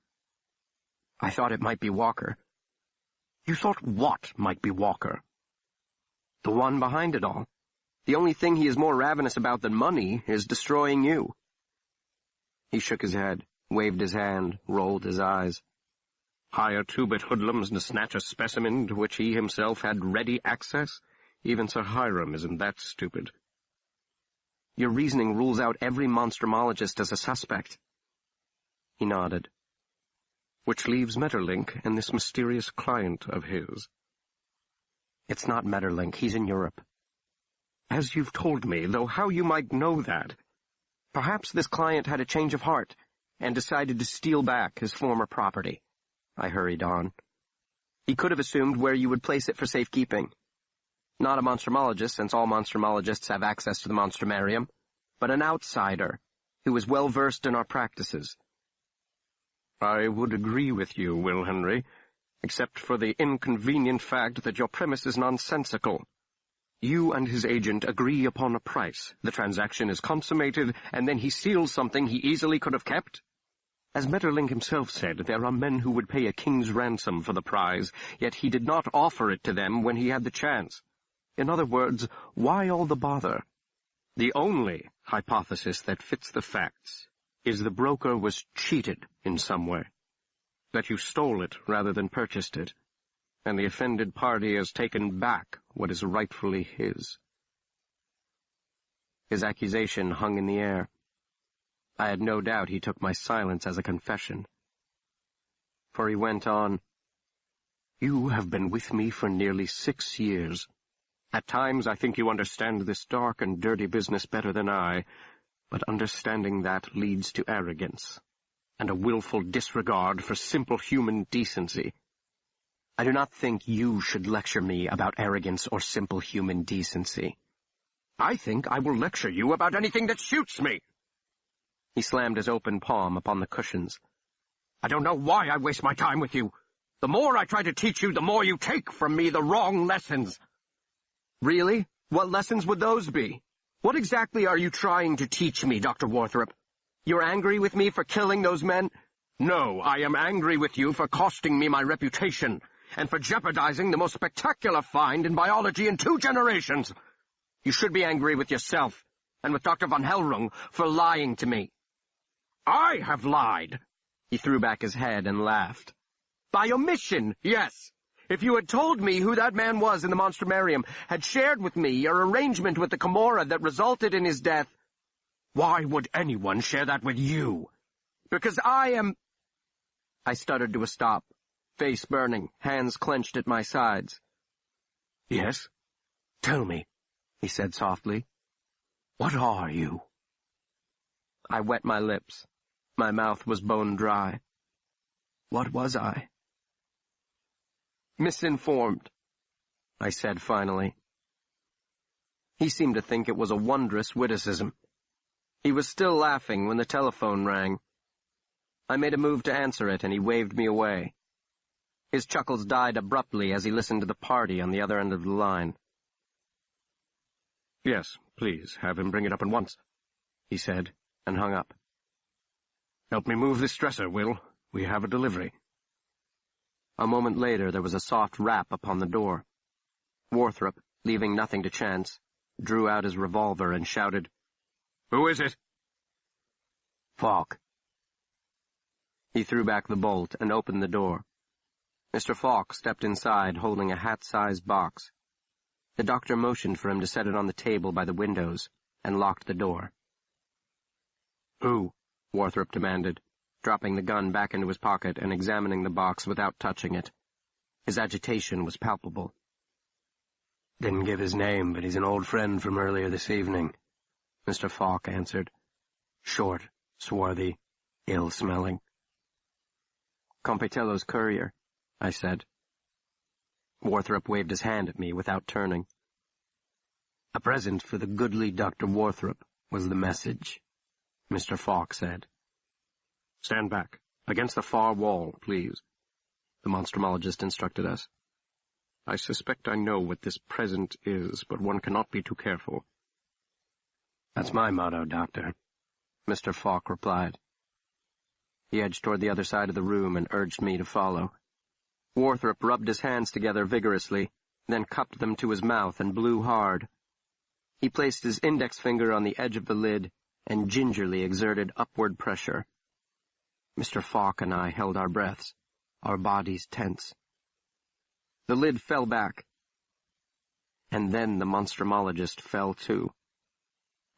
"I thought it might be Walker." "You thought what might be Walker?" "The one behind it all. The only thing he is more ravenous about than money is destroying you." He shook his head, waved his hand, rolled his eyes. "Hire 2-bit hoodlums to snatch a specimen to which he himself had ready access? Even Sir Hiram isn't that stupid." "Your reasoning rules out every monstrumologist as a suspect." He nodded. "Which leaves Metterlink and this mysterious client of his." "It's not Metterlink. He's in Europe." "As you've told me, though how you might know that?" "Perhaps this client had a change of heart and decided to steal back his former property," I hurried on. "He could have assumed where you would place it for safekeeping. Not a monstrumologist, since all monstrumologists have access to the Monstrumarium, but an outsider who is well versed in our practices." "I would agree with you, Will Henry, except for the inconvenient fact that your premise is nonsensical. You and his agent agree upon a price, the transaction is consummated, and then he steals something he easily could have kept? As Metterlink himself said, there are men who would pay a king's ransom for the prize, yet he did not offer it to them when he had the chance. In other words, why all the bother? The only hypothesis that fits the facts is the broker was cheated in some way, that you stole it rather than purchased it, and the offended party has taken back what is rightfully his." His accusation hung in the air. I had no doubt he took my silence as a confession. For he went on, "You have been with me for nearly 6 years. At times I think you understand this dark and dirty business better than I, but understanding that leads to arrogance, and a willful disregard for simple human decency." "I do not think you should lecture me about arrogance or simple human decency." "I think I will lecture you about anything that shoots me." He slammed his open palm upon the cushions. I don't know why I waste my time with you. The more I try to teach you, the more you take from me the wrong lessons. Really? What lessons would those be? What exactly are you trying to teach me, Dr. Warthrop? You're angry with me for killing those men? No, I am angry with you for costing me my reputation, and for jeopardizing the most spectacular find in biology in 2 generations. You should be angry with yourself, and with Dr. von Hellrung for lying to me. I have lied. He threw back his head and laughed. By omission, yes. If you had told me who that man was in the Monstrumarium, had shared with me your arrangement with the Camorra that resulted in his death, why would anyone share that with you? Because I am... I stuttered to a stop, face burning, hands clenched at my sides. Yes? Tell me, he said softly. What are you? I wet my lips. My mouth was bone dry. What was I? Misinformed, I said finally. He seemed to think it was a wondrous witticism. He was still laughing when the telephone rang. I made a move to answer it, and he waved me away. His chuckles died abruptly as he listened to the party on the other end of the line. Yes, please, have him bring it up at once, he said, and hung up. Help me move this dresser, Will. We have a delivery. A moment later there was a soft rap upon the door. Warthrop, leaving nothing to chance, drew out his revolver and shouted, Who is it? Falk. He threw back the bolt and opened the door. Mr. Falk stepped inside, holding a hat-sized box. The doctor motioned for him to set it on the table by the windows, and locked the door. Who? Warthrop demanded, dropping the gun back into his pocket and examining the box without touching it. His agitation was palpable. Didn't give his name, but he's an old friend from earlier this evening, Mr. Falk answered. Short, swarthy, ill-smelling. Compitello's courier, I said. Warthrop waved his hand at me without turning. A present for the goodly Dr. Warthrop was the message, Mr. Falk said. Stand back, against the far wall, please, the Monstrumologist instructed us. I suspect I know what this present is, but one cannot be too careful. That's my motto, Doctor, Mr. Falk replied. He edged toward the other side of the room and urged me to follow. Warthrop rubbed his hands together vigorously, then cupped them to his mouth and blew hard. He placed his index finger on the edge of the lid and gingerly exerted upward pressure. Mr. Falk and I held our breaths, our bodies tense. The lid fell back, and then the Monstrumologist fell too,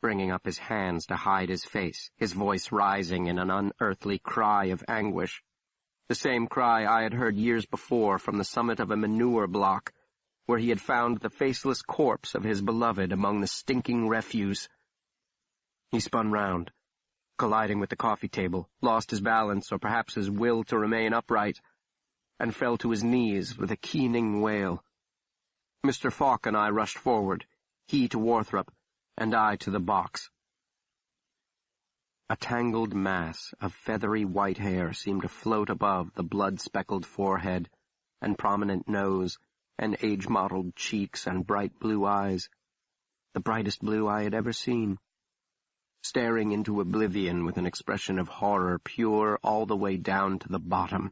bringing up his hands to hide his face, his voice rising in an unearthly cry of anguish, the same cry I had heard years before from the summit of a manure block, where he had found the faceless corpse of his beloved among the stinking refuse. He spun round, colliding with the coffee table, lost his balance or perhaps his will to remain upright, and fell to his knees with a keening wail. Mr. Falk and I rushed forward, he to Warthrop, and I to the box. A tangled mass of feathery white hair seemed to float above the blood-speckled forehead and prominent nose and age-mottled cheeks and bright blue eyes, the brightest blue I had ever seen, staring into oblivion with an expression of horror pure all the way down to the bottom.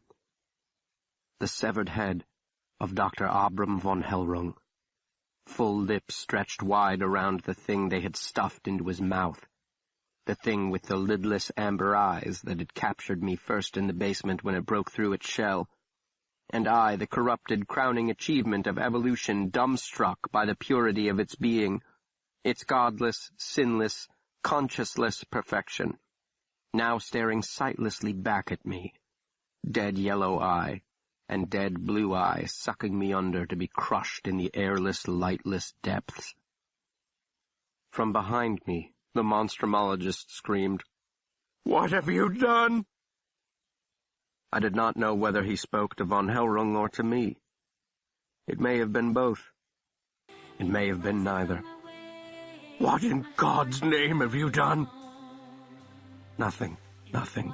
The severed head of Dr. Abram von Hellrung, full lips stretched wide around the thing they had stuffed into his mouth, the thing with the lidless amber eyes that had captured me first in the basement when it broke through its shell, and I, the corrupted crowning achievement of evolution, dumbstruck by the purity of its being, its godless, sinless, consciousless perfection, now staring sightlessly back at me, dead yellow eye, and dead blue eye sucking me under to be crushed in the airless, lightless depths. From behind me, the Monstrumologist screamed, "What have you done?" I did not know whether he spoke to von Hellrung or to me. It may have been both. It may have been neither. "What in God's name have you done?" Nothing, nothing.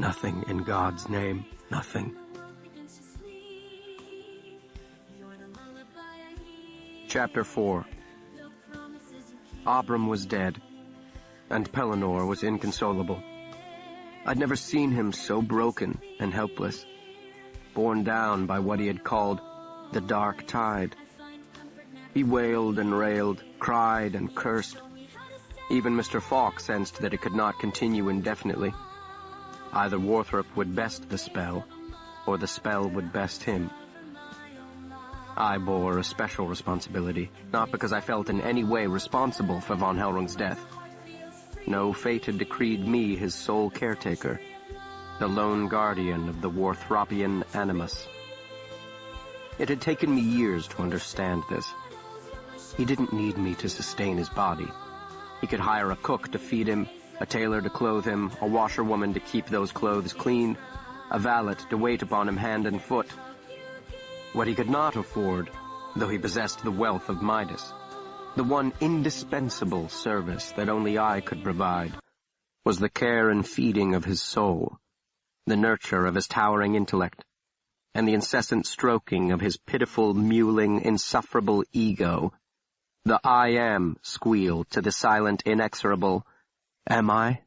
Nothing in God's name, nothing. Chapter 4. Abram was dead, and Pellinore was inconsolable. I'd never seen him so broken and helpless, borne down by what he had called the dark tide. He wailed and railed, cried and cursed. Even Mr. Falk sensed that it could not continue indefinitely. Either Worthrop would best the spell, or the spell would best him. I bore a special responsibility, not because I felt in any way responsible for von Hellrung's death. No, fate had decreed me his sole caretaker, the lone guardian of the Worthropian animus. It had taken me years to understand this. He didn't need me to sustain his body. He could hire a cook to feed him, a tailor to clothe him, a washerwoman to keep those clothes clean, a valet to wait upon him hand and foot. What he could not afford, though he possessed the wealth of Midas, the one indispensable service that only I could provide, was the care and feeding of his soul, the nurture of his towering intellect, and the incessant stroking of his pitiful, mewling, insufferable ego, the I am squeal to the silent, inexorable, am I?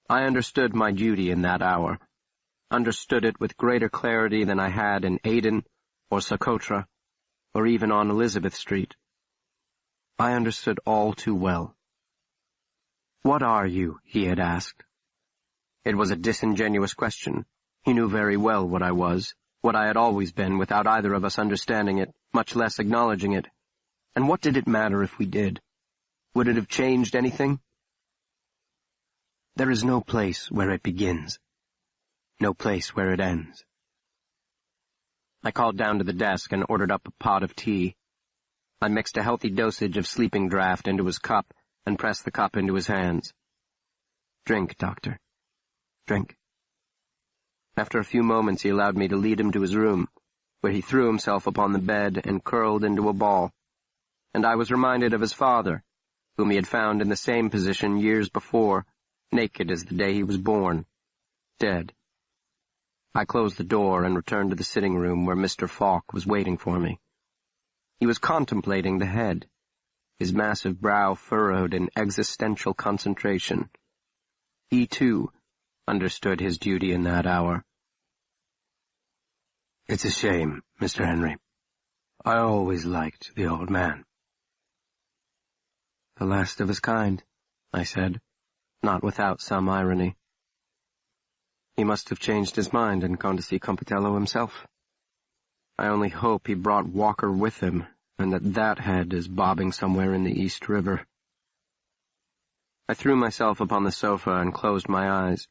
I understood my duty in that hour, understood it with greater clarity than I had in Aden or Socotra, or even on Elizabeth Street. I understood all too well. "What are you?" he had asked. It was a disingenuous question. He knew very well what I was, what I had always been, without either of us understanding it, much less acknowledging it. And what did it matter if we did? Would it have changed anything? There is no place where it begins, no place where it ends. I called down to the desk and ordered up a pot of tea. I mixed a healthy dosage of sleeping draught into his cup and pressed the cup into his hands. "Drink, doctor. Drink." After a few moments he allowed me to lead him to his room, where he threw himself upon the bed and curled into a ball, and I was reminded of his father, whom he had found in the same position years before, naked as the day he was born, dead. I closed the door and returned to the sitting room where Mr. Falk was waiting for me. He was contemplating the head, his massive brow furrowed in existential concentration. He, too, understood his duty in that hour. "It's a shame, Mr. Henry. I always liked the old man." "The last of his kind," I said, not without some irony. "He must have changed his mind and gone to see Compitello himself. I only hope he brought Walker with him, and that head is bobbing somewhere in the East River." I threw myself upon the sofa and closed my eyes.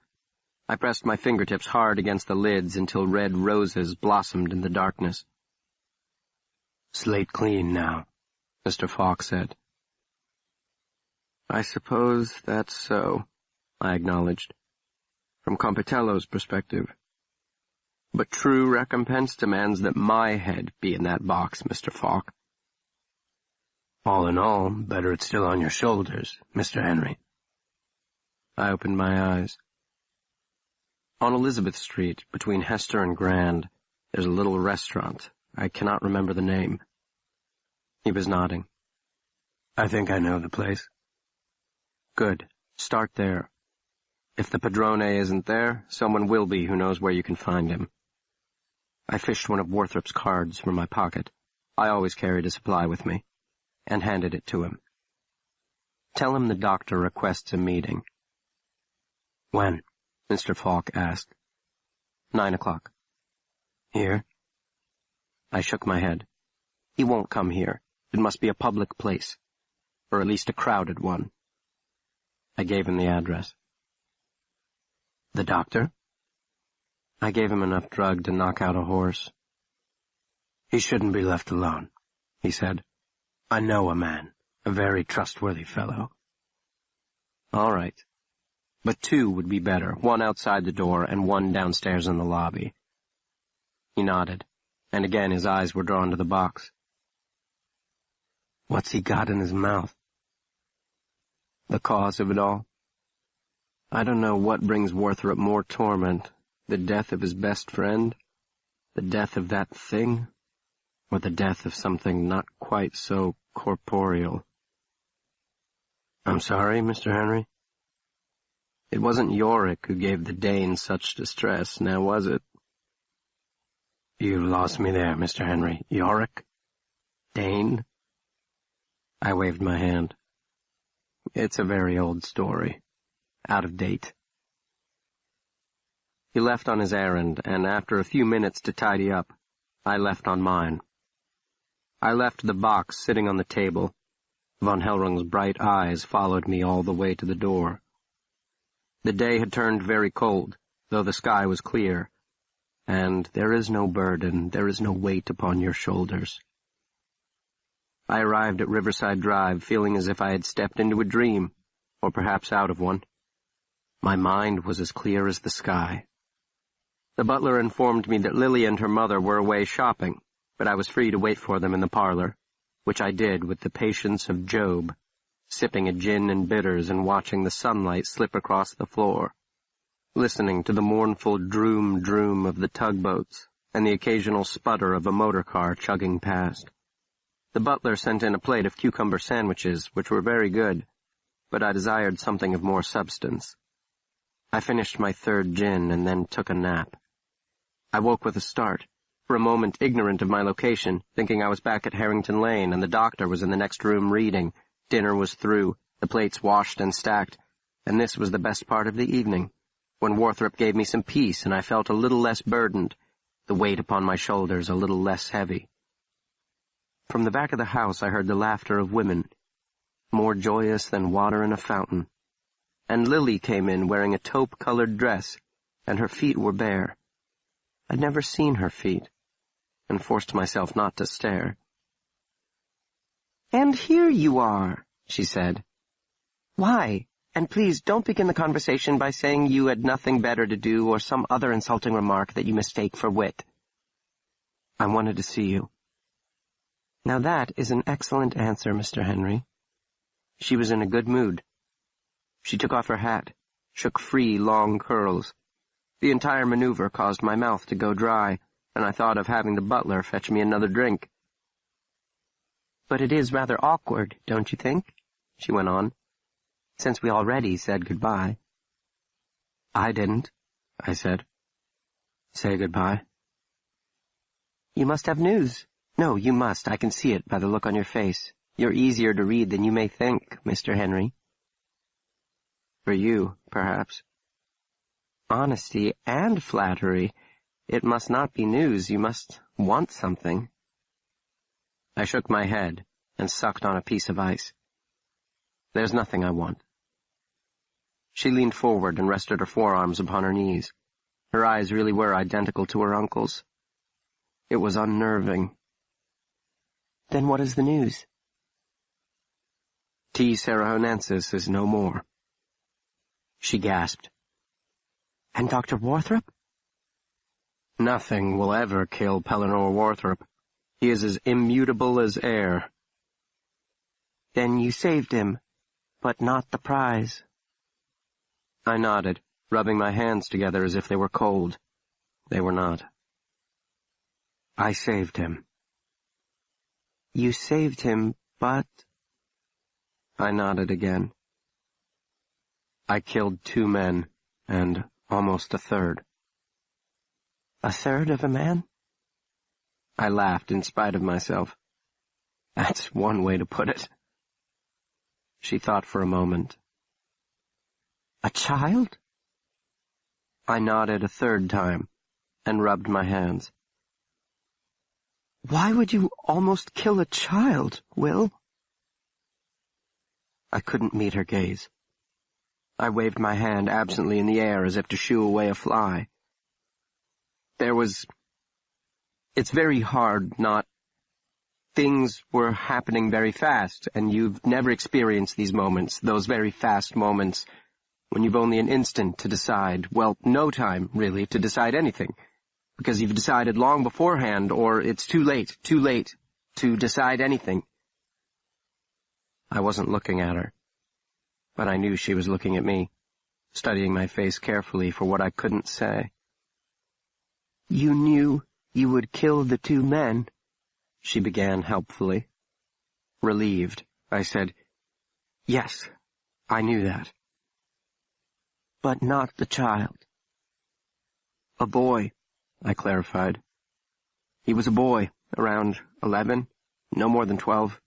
I pressed my fingertips hard against the lids until red roses blossomed in the darkness. "Slate clean now," Mr. Falk said. "I suppose that's so," I acknowledged, "from Compitello's perspective. But true recompense demands that my head be in that box, Mr. Falk." "All in all, better it's still on your shoulders, Mr. Henry." I opened my eyes. "On Elizabeth Street, between Hester and Grand, there's a little restaurant. I cannot remember the name." He was nodding. "I think I know the place." "Good. Start there. If the Padrone isn't there, someone will be who knows where you can find him." I fished one of Worthrop's cards from my pocket. I always carried a supply with me, and handed it to him. "Tell him the doctor requests a meeting." "When?" Mr. Falk asked. 9 o'clock. "Here?" I shook my head. "He won't come here. It must be a public place, or at least a crowded one." I gave him the address. "The doctor?" I gave him enough drug to knock out a horse. "He shouldn't be left alone," he said. "I know a man, a very trustworthy fellow." "All right. But 2 would be better, one outside the door and one downstairs in the lobby." He nodded, and again his eyes were drawn to the box. "What's he got in his mouth?" "The cause of it all?" I don't know what brings Worthrop more torment, the death of his best friend, the death of that thing, or the death of something not quite so corporeal. I'm sorry, Mr. Henry. It wasn't Yorick who gave the Dane such distress, now was it? You lost me there, Mr. Henry. Yorick? Dane? I waved my hand. It's a very old story. Out of date. He left on his errand, and after a few minutes to tidy up, I left on mine. I left the box sitting on the table. Von Hellrung's bright eyes followed me all the way to the door. The day had turned very cold, though the sky was clear, and there is no burden, there is no weight upon your shoulders. I arrived at Riverside Drive feeling as if I had stepped into a dream, or perhaps out of one. My mind was as clear as the sky. The butler informed me that Lily and her mother were away shopping, but I was free to wait for them in the parlor, which I did with the patience of Job, sipping a gin and bitters and watching the sunlight slip across the floor, listening to the mournful droom-droom of the tugboats and the occasional sputter of a motor car chugging past. The butler sent in a plate of cucumber sandwiches, which were very good, but I desired something of more substance. I finished my third gin and then took a nap. I woke with a start, for a moment ignorant of my location, thinking I was back at Harrington Lane and the doctor was in the next room reading. Dinner was through, the plates washed and stacked, and this was the best part of the evening, when Worthrop gave me some peace and I felt a little less burdened, the weight upon my shoulders a little less heavy. From the back of the house I heard the laughter of women, more joyous than water in a fountain, and Lily came in wearing a taupe-colored dress, and her feet were bare. I'd never seen her feet, and forced myself not to stare. "And here you are," she said. "Why? And please don't begin the conversation by saying you had nothing better to do or some other insulting remark that you mistake for wit." "I wanted to see you." Now that is an excellent answer, Mr. Henry. She was in a good mood. She took off her hat, shook free long curls. The entire maneuver caused my mouth to go dry, and I thought of having the butler fetch me another drink. "But it is rather awkward, don't you think?" she went on, "since we already said goodbye." "I didn't," I said. "Say goodbye." "You must have news." "No, you must. I can see it by the look on your face. You're easier to read than you may think, Mr. Henry." "For you, perhaps." "Honesty and flattery. It must not be news. You must want something." I shook my head and sucked on a piece of ice. "There's nothing I want." She leaned forward and rested her forearms upon her knees. Her eyes really were identical to her uncle's. It was unnerving. "Then what is the news?" T. Sarahonensis is no more. She gasped. "And Dr. Worthrop?" "Nothing will ever kill Pellinore Worthrop. He is as immutable as air." "Then you saved him, but not the prize." I nodded, rubbing my hands together as if they were cold. They were not. "I saved him." "You saved him, but—" I nodded again. "I killed 2 men, and almost a third." "A third of a man?" I laughed in spite of myself. "That's one way to put it." She thought for a moment. "A child?" I nodded a third time, and rubbed my hands. "Why would you almost kill a child, Will?" I couldn't meet her gaze. I waved my hand absently in the air as if to shoo away a fly. It's very hard not... Things were happening very fast, and you've never experienced these moments, those very fast moments, when you've only an instant to decide, well, no time, really, to decide anything, because you've decided long beforehand, or it's too late to decide anything. I wasn't looking at her, but I knew she was looking at me, studying my face carefully for what I couldn't say. "You knew you would kill the 2 men," she began helpfully. Relieved, I said, "Yes, I knew that." "But not the child." "A boy," I clarified. "He was a boy, around 11, no more than 12.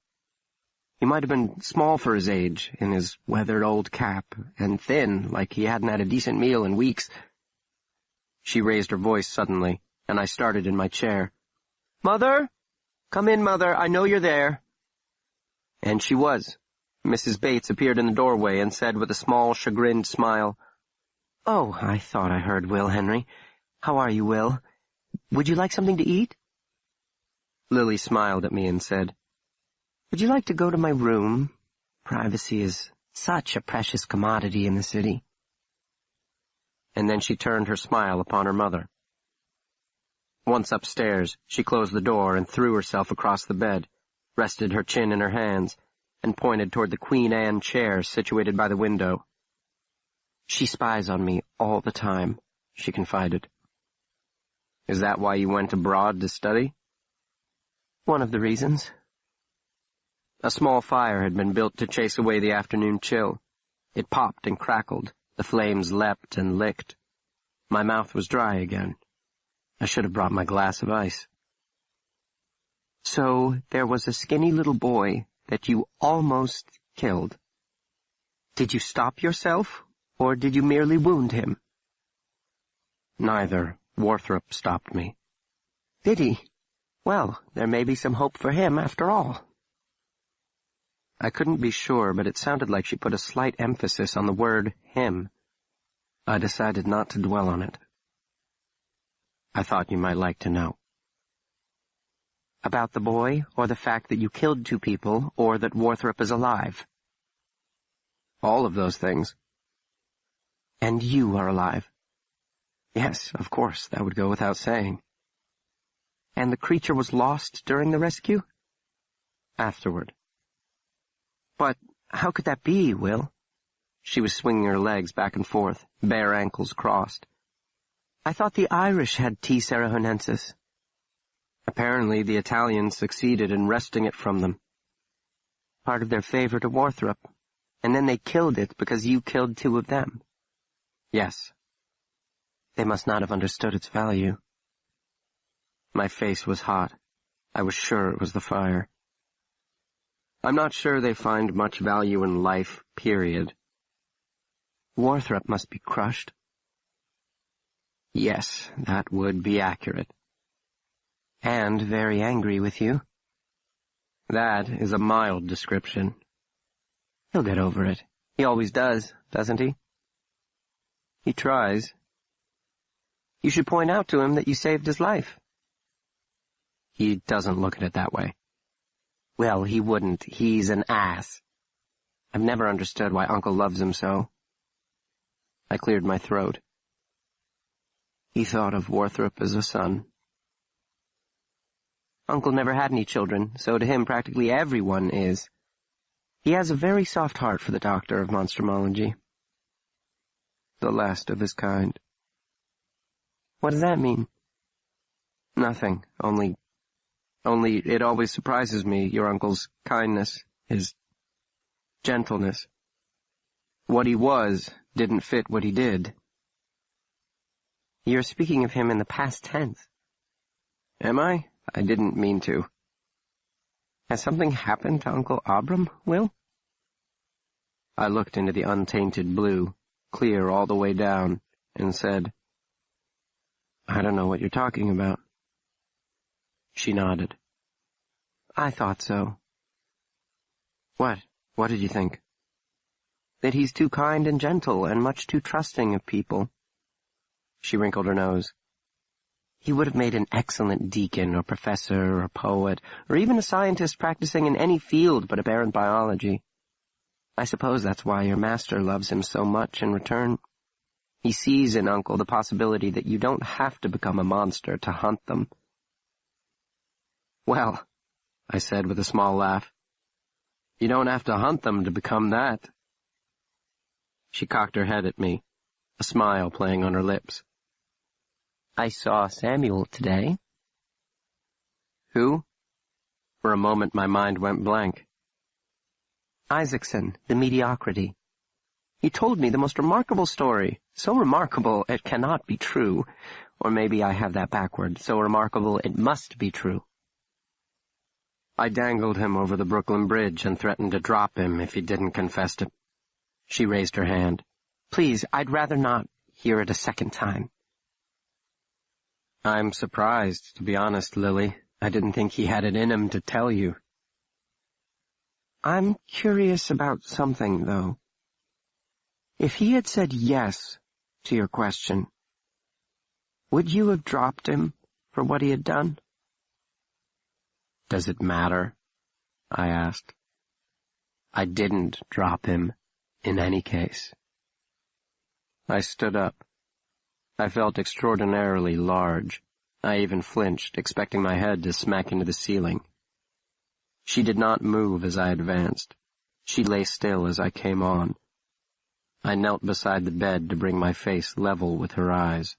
He might have been small for his age, in his weathered old cap, and thin, like he hadn't had a decent meal in weeks." She raised her voice suddenly, and I started in my chair. "Mother? Come in, Mother. I know you're there." And she was. Mrs. Bates appeared in the doorway and said with a small, chagrined smile, "Oh, I thought I heard Will Henry. How are you, Will? Would you like something to eat?" Lily smiled at me and said, "Would you like to go to my room? Privacy is such a precious commodity in the city." And then she turned her smile upon her mother. Once upstairs, she closed the door and threw herself across the bed, rested her chin in her hands, and pointed toward the Queen Anne chair situated by the window. "She spies on me all the time," she confided. "Is that why you went abroad to study?" "One of the reasons." A small fire had been built to chase away the afternoon chill. It popped and crackled. The flames leapt and licked. My mouth was dry again. I should have brought my glass of ice. "So there was a skinny little boy that you almost killed. Did you stop yourself, or did you merely wound him?" "Neither. Worthrop stopped me." "Did he? Well, there may be some hope for him after all." I couldn't be sure, but it sounded like she put a slight emphasis on the word him. I decided not to dwell on it. "I thought you might like to know." "About the boy, or the fact that you killed 2 people, or that Worthrop is alive?" "All of those things." "And you are alive?" "Yes, of course, that would go without saying." "And the creature was lost during the rescue?" "Afterward." "But how could that be, Will?" She was swinging her legs back and forth, bare ankles crossed. "I thought the Irish had T. Cerahonensis." "Apparently the Italians succeeded in wresting it from them." "Part of their favor to Worthrop. And then they killed it because you killed 2 of them." "Yes." "They must not have understood its value." My face was hot. I was sure it was the fire. "I'm not sure they find much value in life, period." "Worthrop must be crushed." "Yes, that would be accurate." "And very angry with you." "That is a mild description." "He'll get over it. He always does, doesn't he?" "He tries." "You should point out to him that you saved his life." "He doesn't look at it that way." "Well, he wouldn't. He's an ass. I've never understood why Uncle loves him so." I cleared my throat. "He thought of Worthrop as a son." "Uncle never had any children, so to him practically everyone is. He has a very soft heart for the doctor of monstrumology." "The last of his kind." "What does that mean?" "Nothing, only it always surprises me, your uncle's kindness, his gentleness. What he was didn't fit what he did." "You're speaking of him in the past tense." "Am I? I didn't mean to." "Has something happened to Uncle Abram, Will?" I looked into the untainted blue, clear all the way down, and said, "I don't know what you're talking about." She nodded. "I thought so." "What? What did you think?" "That he's too kind and gentle and much too trusting of people." She wrinkled her nose. "He would have made an excellent deacon or professor or poet, or even a scientist practicing in any field but aberrant biology. I suppose that's why your master loves him so much in return. He sees in Uncle the possibility that you don't have to become a monster to hunt them." "Well," I said with a small laugh, "you don't have to hunt them to become that." She cocked her head at me, a smile playing on her lips. I saw Samuel today. Who? For a moment my mind went blank. Isaacson, the mediocrity. He told me the most remarkable story, so remarkable it cannot be true, or maybe I have that backward, so remarkable it must be true. I dangled him over the Brooklyn Bridge and threatened to drop him if he didn't confess to... She raised her hand. Please, I'd rather not hear it a second time. I'm surprised, to be honest, Lily. I didn't think he had it in him to tell you. I'm curious about something, though. If he had said yes to your question, would you have dropped him for what he had done? Does it matter? I asked. I didn't drop him, in any case. I stood up. I felt extraordinarily large. I even flinched, expecting my head to smack into the ceiling. She did not move as I advanced. She lay still as I came on. I knelt beside the bed to bring my face level with her eyes.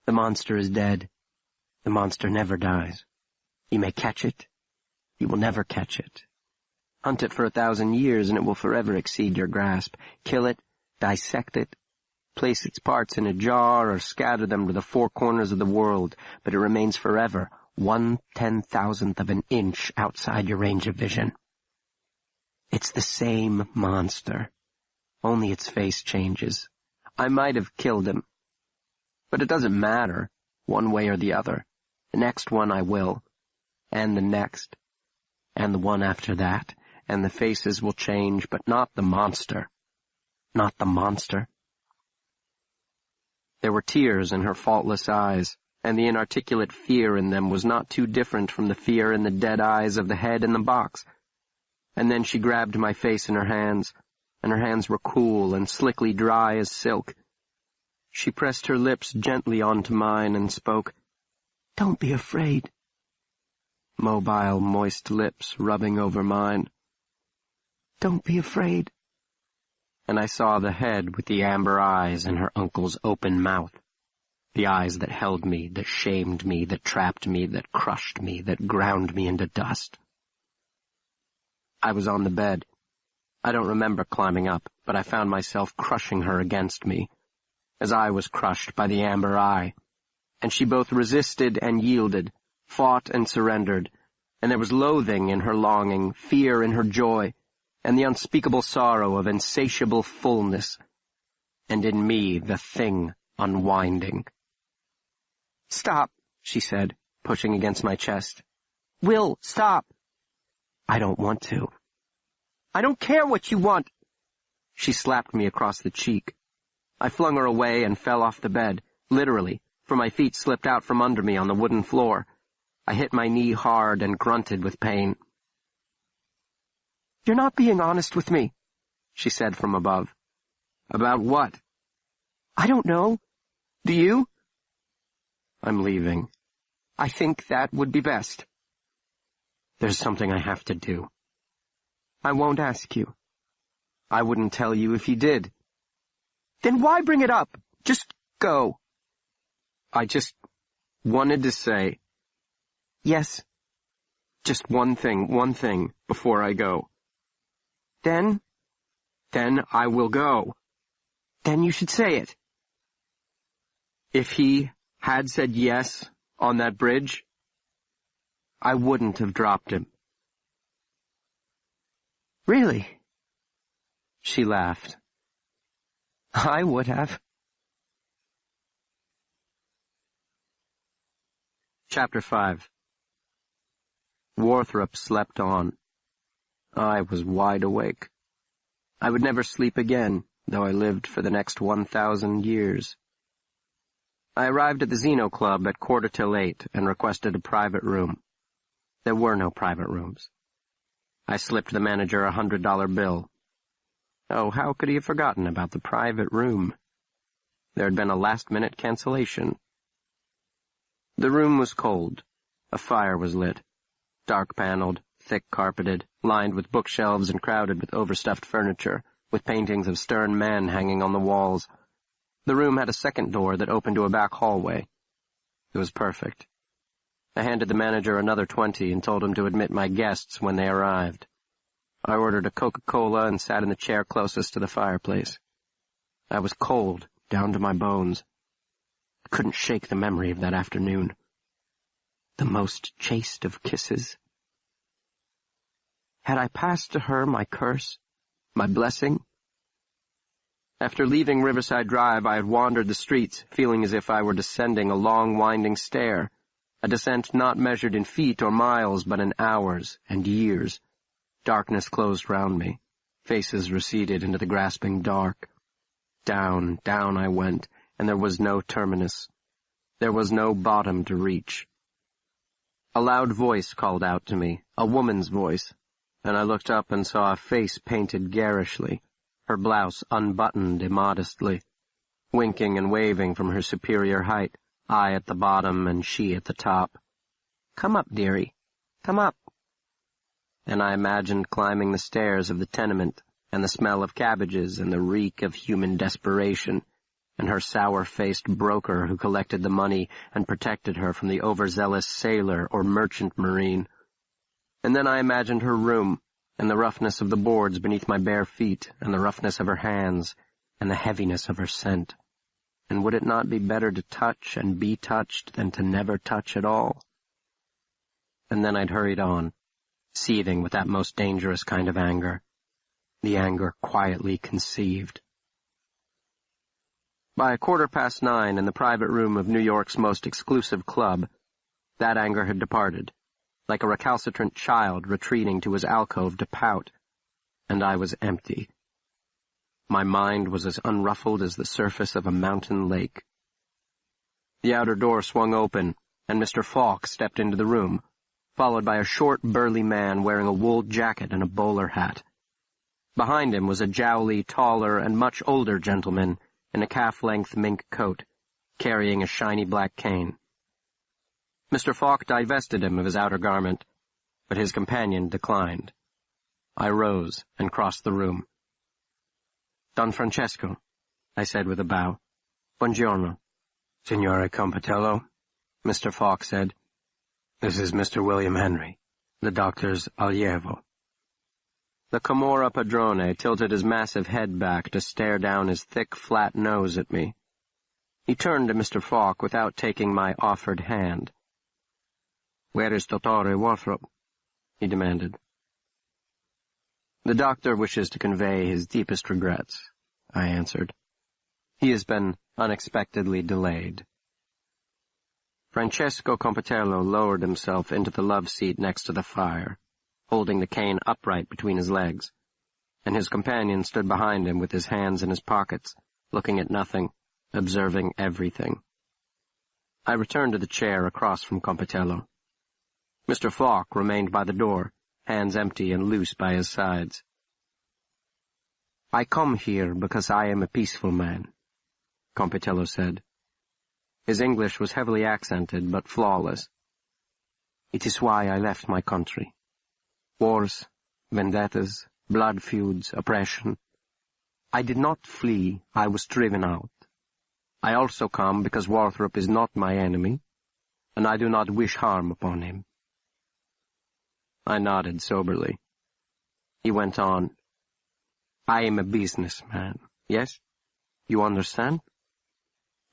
The monster is dead. The monster never dies. You may catch it. You will never catch it. Hunt it for 1,000 years and it will forever exceed your grasp. Kill it, dissect it, place its parts in a jar or scatter them to the four corners of the world, but it remains forever 1/10,000th of an inch outside your range of vision. It's the same monster, only its face changes. I might have killed him, but it doesn't matter, one way or the other. The next one I will, and the next, and the one after that, and the faces will change, but not the monster. Not the monster. There were tears in her faultless eyes, and the inarticulate fear in them was not too different from the fear in the dead eyes of the head in the box. And then she grabbed my face in her hands, and her hands were cool and slickly dry as silk. She pressed her lips gently onto mine and spoke, "Don't be afraid." Mobile, moist lips rubbing over mine. "Don't be afraid." And I saw the head with the amber eyes in her uncle's open mouth. The eyes that held me, that shamed me, that trapped me, that crushed me, that ground me into dust. I was on the bed. I don't remember climbing up, but I found myself crushing her against me, as I was crushed by the amber eye. And she both resisted and yielded, fought and surrendered, and there was loathing in her longing, fear in her joy, and the unspeakable sorrow of insatiable fullness, and in me the thing unwinding. "Stop," she said, pushing against my chest. "Will, stop." "I don't want to." "I don't care what you want." She slapped me across the cheek. I flung her away and fell off the bed, literally, for my feet slipped out from under me on the wooden floor. I hit my knee hard and grunted with pain. "You're not being honest with me," she said from above. "About what?" "I don't know. Do you?" "I'm leaving. I think that would be best." "There's something I have to do." "I won't ask you." "I wouldn't tell you if you did." "Then why bring it up? Just go." "I just wanted to say..." "Yes." "Just one thing, before I go." Then I will go." "Then you should say it." "If he had said yes on that bridge, I wouldn't have dropped him." "Really?" She laughed. "I would have." Chapter 5. Warthrop slept on. I was wide awake. I would never sleep again, though I lived for the next 1,000 years. I arrived at the Zeno Club at 8:15 and requested a private room. There were no private rooms. I slipped the manager a $100 bill. Oh, how could he have forgotten about the private room? There had been a last-minute cancellation. The room was cold. A fire was lit. Dark-paneled, thick-carpeted, lined with bookshelves and crowded with overstuffed furniture, with paintings of stern men hanging on the walls. The room had a second door that opened to a back hallway. It was perfect. I handed the manager another 20 and told him to admit my guests when they arrived. I ordered a Coca-Cola and sat in the chair closest to the fireplace. I was cold, down to my bones. I couldn't shake the memory of that afternoon. The most chaste of kisses. Had I passed to her my curse, my blessing? After leaving Riverside Drive, I had wandered the streets, feeling as if I were descending a long, winding stair, a descent not measured in feet or miles, but in hours and years. Darkness closed round me. Faces receded into the grasping dark. Down, down I went, and there was no terminus. There was no bottom to reach. A loud voice called out to me, a woman's voice, and I looked up and saw a face painted garishly, her blouse unbuttoned immodestly, winking and waving from her superior height, I at the bottom and she at the top. "Come up, dearie. Come up." And I imagined climbing the stairs of the tenement, and the smell of cabbages and the reek of human desperation, and her sour-faced broker who collected the money and protected her from the overzealous sailor or merchant marine. And then I imagined her room, and the roughness of the boards beneath my bare feet, and the roughness of her hands, and the heaviness of her scent. And would it not be better to touch and be touched than to never touch at all? And then I'd hurried on, seething with that most dangerous kind of anger, the anger quietly conceived. By 9:15 in the private room of New York's most exclusive club, that anger had departed, like a recalcitrant child retreating to his alcove to pout, and I was empty. My mind was as unruffled as the surface of a mountain lake. The outer door swung open, and Mr. Falk stepped into the room, followed by a short, burly man wearing a wool jacket and a bowler hat. Behind him was a jowly, taller, and much older gentleman in a calf-length mink coat, carrying a shiny black cane. Mr. Falk divested him of his outer garment, but his companion declined. I rose and crossed the room. "Don Francesco," I said with a bow. "Buongiorno." "Signore Compitello," Mr. Falk said. "This is Mr. William Henry, the doctor's allievo." The Camorra padrone tilted his massive head back to stare down his thick, flat nose at me. He turned to Mr. Falk without taking my offered hand. "Where is Dottore Worthrop?" he demanded. "The doctor wishes to convey his deepest regrets," I answered. "He has been unexpectedly delayed." Francesco Compitello lowered himself into the love seat next to the fire, holding the cane upright between his legs, and his companion stood behind him with his hands in his pockets, looking at nothing, observing everything. I returned to the chair across from Compitello. Mr. Falk remained by the door, hands empty and loose by his sides. "I come here because I am a peaceful man," Compitello said. His English was heavily accented but flawless. "It is why I left my country. Wars, vendettas, blood feuds, oppression. I did not flee, I was driven out. I also come because Worthrop is not my enemy, and I do not wish harm upon him." I nodded soberly. He went on. "I am a businessman, yes? You understand?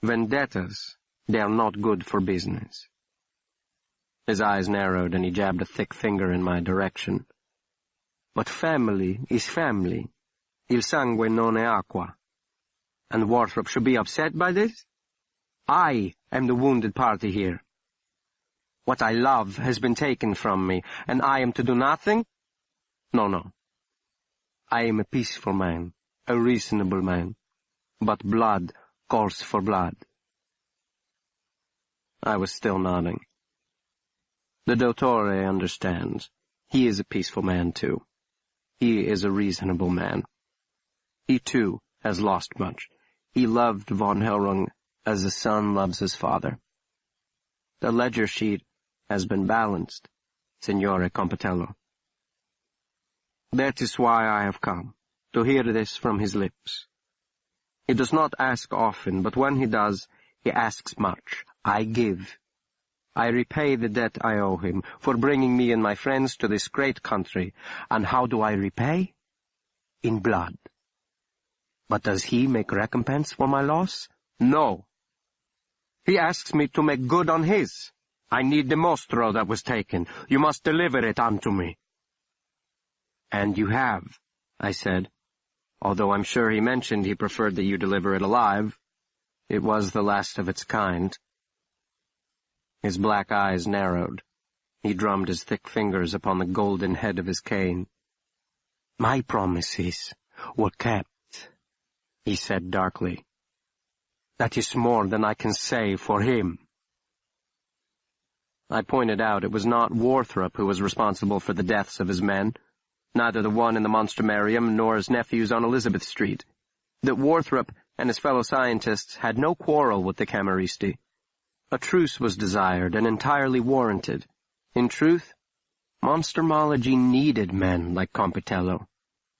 Vendettas, they are not good for business." His eyes narrowed, and he jabbed a thick finger in my direction. "But family is family. Il sangue non è acqua. And Worthrop should be upset by this? I am the wounded party here. What I love has been taken from me, and I am to do nothing? No, no. I am a peaceful man, a reasonable man. But blood calls for blood." I was still nodding. "The Dottore understands. He is a peaceful man, too. He is a reasonable man. He, too, has lost much. He loved von Hellrung as a son loves his father. The ledger sheet has been balanced, Signore Compitello. That is why I have come, to hear this from his lips. He does not ask often, but when he does, he asks much. I give. I repay the debt I owe him for bringing me and my friends to this great country. And how do I repay? In blood. But does he make recompense for my loss? No. He asks me to make good on his. I need the Mostro that was taken. You must deliver it unto me. And you have, I said, although I'm sure he mentioned he preferred that you deliver it alive. It was the last of its kind. His black eyes narrowed. He drummed his thick fingers upon the golden head of his cane. My promises were kept, he said darkly. That is more than I can say for him. I pointed out it was not Warthrop who was responsible for the deaths of his men, neither the one in the Monstrumarium nor his nephews on Elizabeth Street, that Warthrop and his fellow scientists had no quarrel with the Camorristi. A truce was desired and entirely warranted. In truth, monstrumology needed men like Compitello,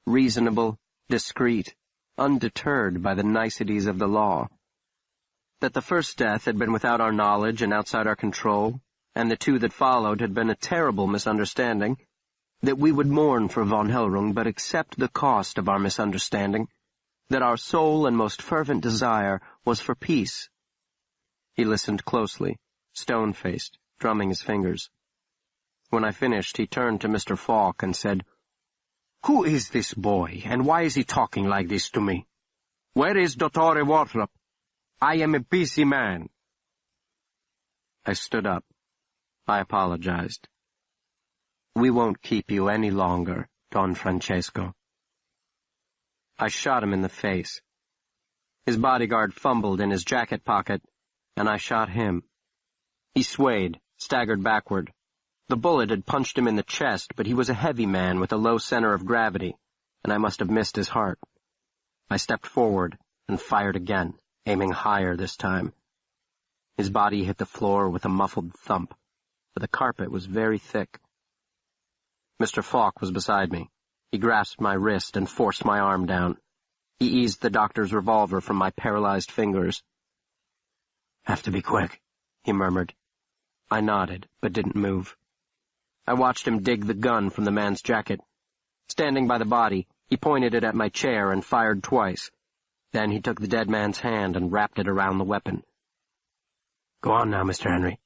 reasonable, discreet, undeterred by the niceties of the law. That the first death had been without our knowledge and outside our control, and the two that followed had been a terrible misunderstanding, that we would mourn for von Hellrung but accept the cost of our misunderstanding, that our sole and most fervent desire was for peace. He listened closely, stone-faced, drumming his fingers. When I finished, he turned to Mr. Falk and said, Who is this boy, and why is he talking like this to me? Where is Dottore Warthrop? I am a busy man. I stood up. I apologized. We won't keep you any longer, Don Francesco. I shot him in the face. His bodyguard fumbled in his jacket pocket, and I shot him. He swayed, staggered backward. The bullet had punched him in the chest, but he was a heavy man with a low center of gravity, and I must have missed his heart. I stepped forward and fired again, aiming higher this time. His body hit the floor with a muffled thump, for the carpet was very thick. Mr. Falk was beside me. He grasped my wrist and forced my arm down. He eased the doctor's revolver from my paralyzed fingers. Have to be quick, he murmured. I nodded, but didn't move. I watched him dig the gun from the man's jacket. Standing by the body, he pointed it at my chair and fired twice. Then he took the dead man's hand and wrapped it around the weapon. Go on now, Mr. Henry,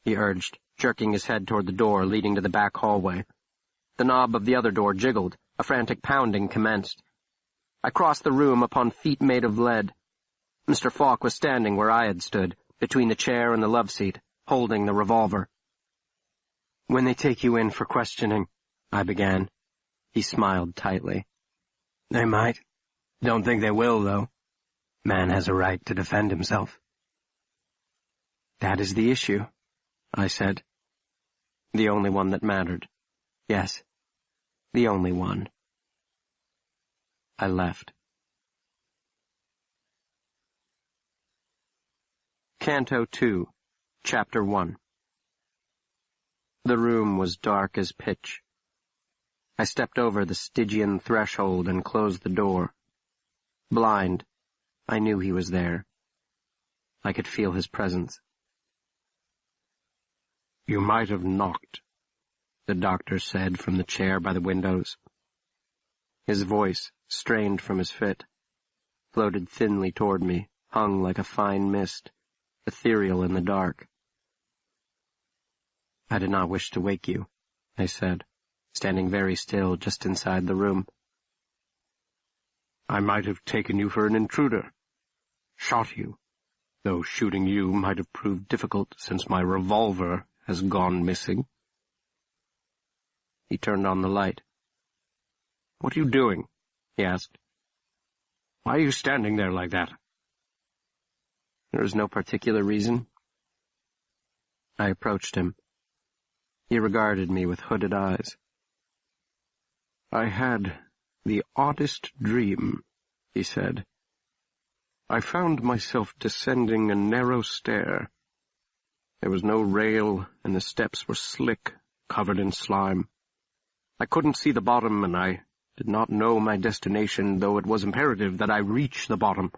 he urged, jerking his head toward the door leading to the back hallway. The knob of the other door jiggled. A frantic pounding commenced. I crossed the room upon feet made of lead. Mr. Falk was standing where I had stood, between the chair and the love seat, holding the revolver. When they take you in for questioning, I began. He smiled tightly. They might. Don't think they will, though. Man has a right to defend himself. That is the issue, I said. The only one that mattered. Yes, the only one. I left. Canto 2, Chapter 1. The room was dark as pitch. I stepped over the Stygian threshold and closed the door. Blind, I knew he was there. I could feel his presence. You might have knocked, the doctor said from the chair by the windows. His voice, strained from his fit, floated thinly toward me, hung like a fine mist, ethereal in the dark. I did not wish to wake you, I said, standing very still just inside the room. I might have taken you for an intruder, shot you, though shooting you might have proved difficult since my revolver has gone missing. He turned on the light. What are you doing? He asked. Why are you standing there like that? There is no particular reason. I approached him. He regarded me with hooded eyes. I had the oddest dream, he said. I found myself descending a narrow stair. There was no rail, and the steps were slick, covered in slime. I couldn't see the bottom, and I did not know my destination, though it was imperative that I reach the bottom.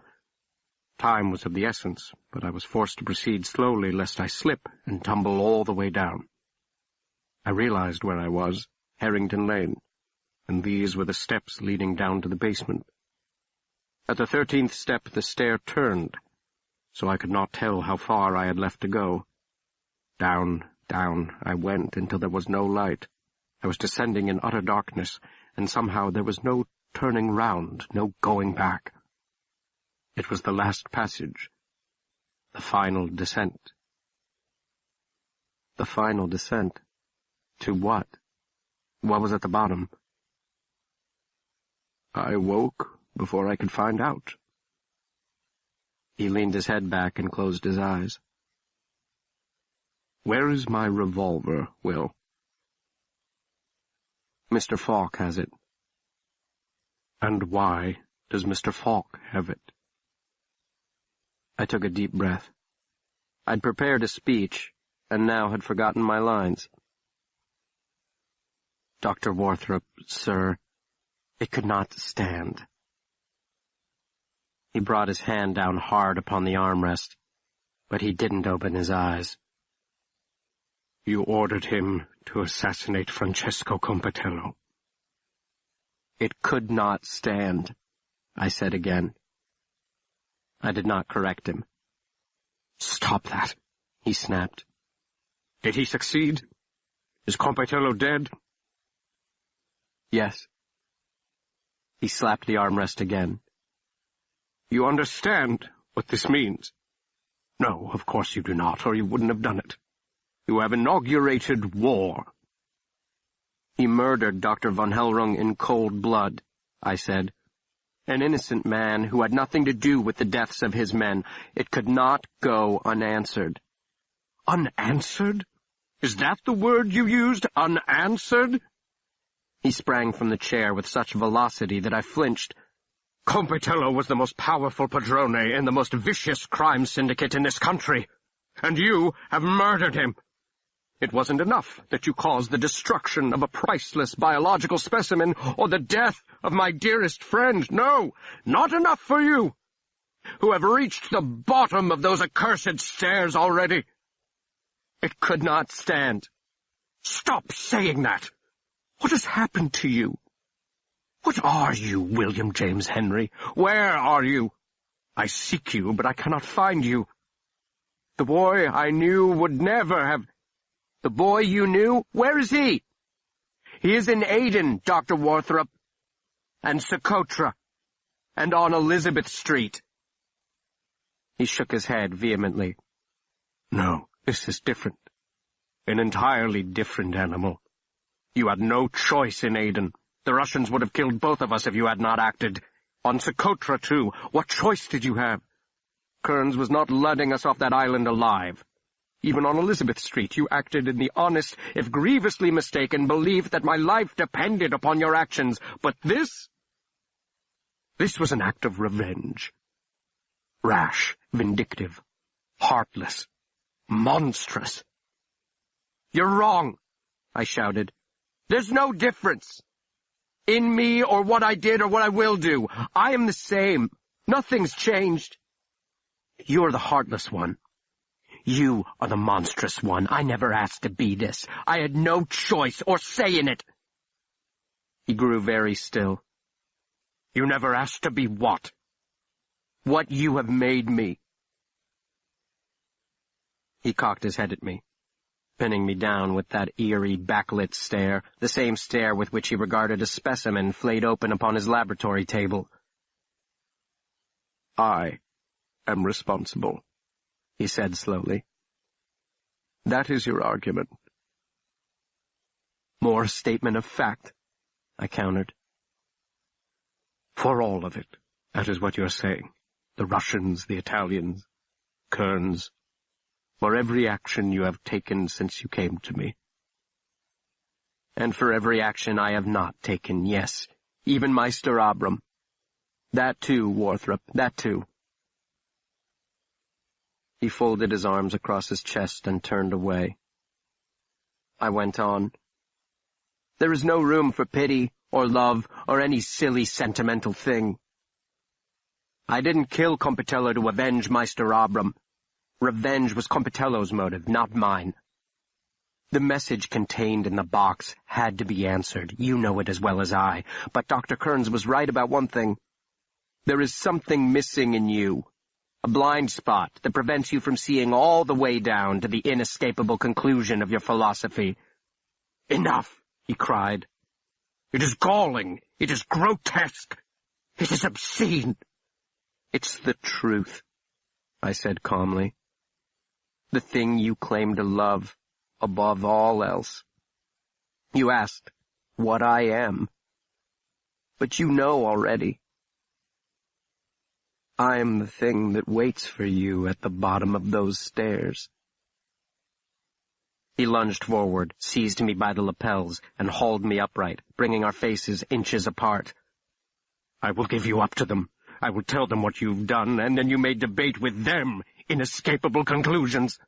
Time was of the essence, but I was forced to proceed slowly lest I slip and tumble all the way down. I realized where I was, Harrington Lane, and these were the steps leading down to the basement. At the 13th step the stair turned, so I could not tell how far I had left to go. Down, down I went until there was no light. I was descending in utter darkness, and somehow there was no turning round, no going back. It was the last passage, the final descent. The final descent? To what? What was at the bottom? I woke before I could find out. He leaned his head back and closed his eyes. Where is my revolver, Will? Mr. Falk has it. And why does Mr. Falk have it? I took a deep breath. I'd prepared a speech, and now had forgotten my lines. Dr. Worthrop, sir, it could not stand. He brought his hand down hard upon the armrest, but he didn't open his eyes. You ordered him to assassinate Francesco Compitello. It could not stand, I said again. I did not correct him. Stop that, he snapped. Did he succeed? Is Compitello dead? Yes. He slapped the armrest again. You understand what this means? No, of course you do not, or you wouldn't have done it. You have inaugurated war. He murdered Dr. von Hellrung in cold blood, I said. An innocent man who had nothing to do with the deaths of his men. It could not go unanswered. Unanswered? Is that the word you used, unanswered? He sprang from the chair with such velocity that I flinched. Compitello was the most powerful padrone in the most vicious crime syndicate in this country, and you have murdered him. It wasn't enough that you caused the destruction of a priceless biological specimen or the death of my dearest friend. No, not enough for you, who have reached the bottom of those accursed stairs already. It could not stand. Stop saying that. What has happened to you? What are you, William James Henry? Where are you? I seek you, but I cannot find you. The boy I knew would never have... The boy you knew? Where is he? He is in Aden, Dr. Worthrop, and Socotra, and on Elizabeth Street. He shook his head vehemently. No, this is different. An entirely different animal. You had no choice in Aden. The Russians would have killed both of us if you had not acted. On Socotra, too. What choice did you have? Kearns was not letting us off that island alive. Even on Elizabeth Street, you acted in the honest, if grievously mistaken, belief that my life depended upon your actions. But this was an act of revenge. Rash, vindictive, heartless, monstrous. You're wrong, I shouted. There's no difference. In me or what I did or what I will do. I am the same. Nothing's changed. You're the heartless one. You are the monstrous one. I never asked to be this. I had no choice or say in it. He grew very still. You never asked to be what? What you have made me. He cocked his head at me, pinning me down with that eerie, backlit stare, the same stare with which he regarded a specimen flayed open upon his laboratory table. I am responsible, he said slowly. That is your argument. More a statement of fact, I countered. For all of it, that is what you're saying. The Russians, the Italians, Kearns, for every action you have taken since you came to me. And for every action I have not taken, yes, even Meister Abram. That too, Worthrop, that too. He folded his arms across his chest and turned away. I went on. There is no room for pity or love, or any silly sentimental thing. I didn't kill Compitello to avenge Meister Abram. Revenge was Compitello's motive, not mine. The message contained in the box had to be answered. You know it as well as I. But Dr. Kearns was right about one thing. There is something missing in you. A blind spot that prevents you from seeing all the way down to the inescapable conclusion of your philosophy. "Enough!" he cried. "It is galling. It is grotesque. It is obscene." "It's the truth," I said calmly. "The thing you claim to love above all else. You asked what I am. But you know already. I am the thing that waits for you at the bottom of those stairs." He lunged forward, seized me by the lapels, and hauled me upright, bringing our faces inches apart. "I will give you up to them. I will tell them what you've done, and then you may debate with them inescapable conclusions."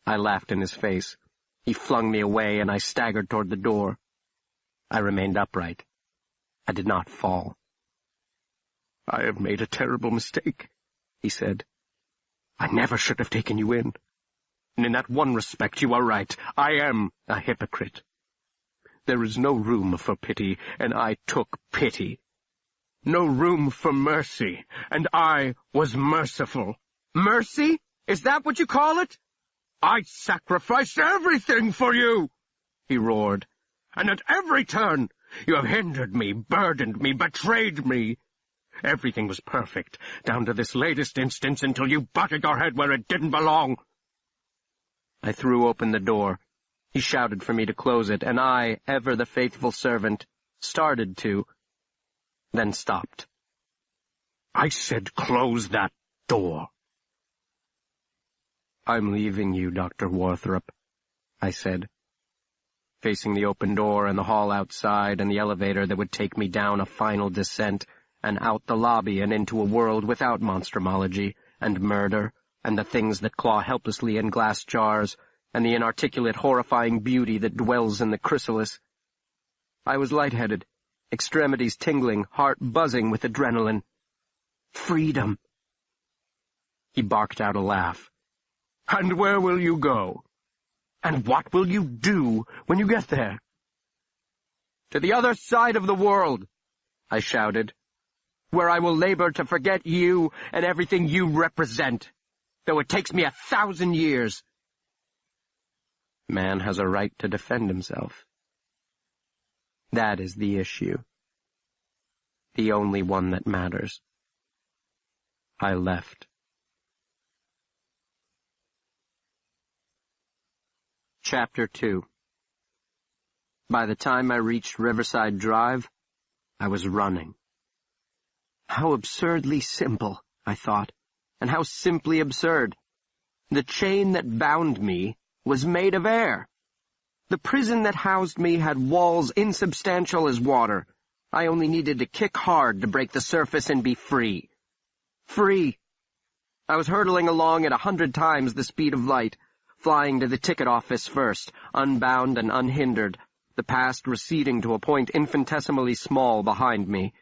I laughed in his face. He flung me away, and I staggered toward the door. I remained upright. I did not fall. "I have made a terrible mistake," he said. "I never should have taken you in. And in that one respect you are right. I am a hypocrite. There is no room for pity, and I took pity. No room for mercy, and I was merciful." "Mercy? Is that what you call it?" "I sacrificed everything for you," he roared. "And at every turn you have hindered me, burdened me, betrayed me. Everything was perfect, down to this latest instance until you butted your head where it didn't belong." I threw open the door. He shouted for me to close it, and I, ever the faithful servant, started to, then stopped. "I said close that door." "I'm leaving you, Dr. Warthrop," I said, facing the open door and the hall outside and the elevator that would take me down a final descent and out the lobby and into a world without monstrumology and murder and the things that claw helplessly in glass jars and the inarticulate, horrifying beauty that dwells in the chrysalis. I was lightheaded, extremities tingling, heart buzzing with adrenaline. Freedom! He barked out a laugh. "And where will you go? And what will you do when you get there?" "To the other side of the world," I shouted, "where I will labor to forget you and everything you represent, though it takes me 1,000 years. Man has a right to defend himself. That is the issue. The only one that matters. I left. Chapter 2. By the time I reached Riverside Drive, I was running. How absurdly simple, I thought, and how simply absurd. The chain that bound me was made of air. The prison that housed me had walls insubstantial as water. I only needed to kick hard to break the surface and be free. Free! I was hurtling along at 100 times the speed of light, flying to the ticket office first, unbound and unhindered, the past receding to a point infinitesimally small behind me.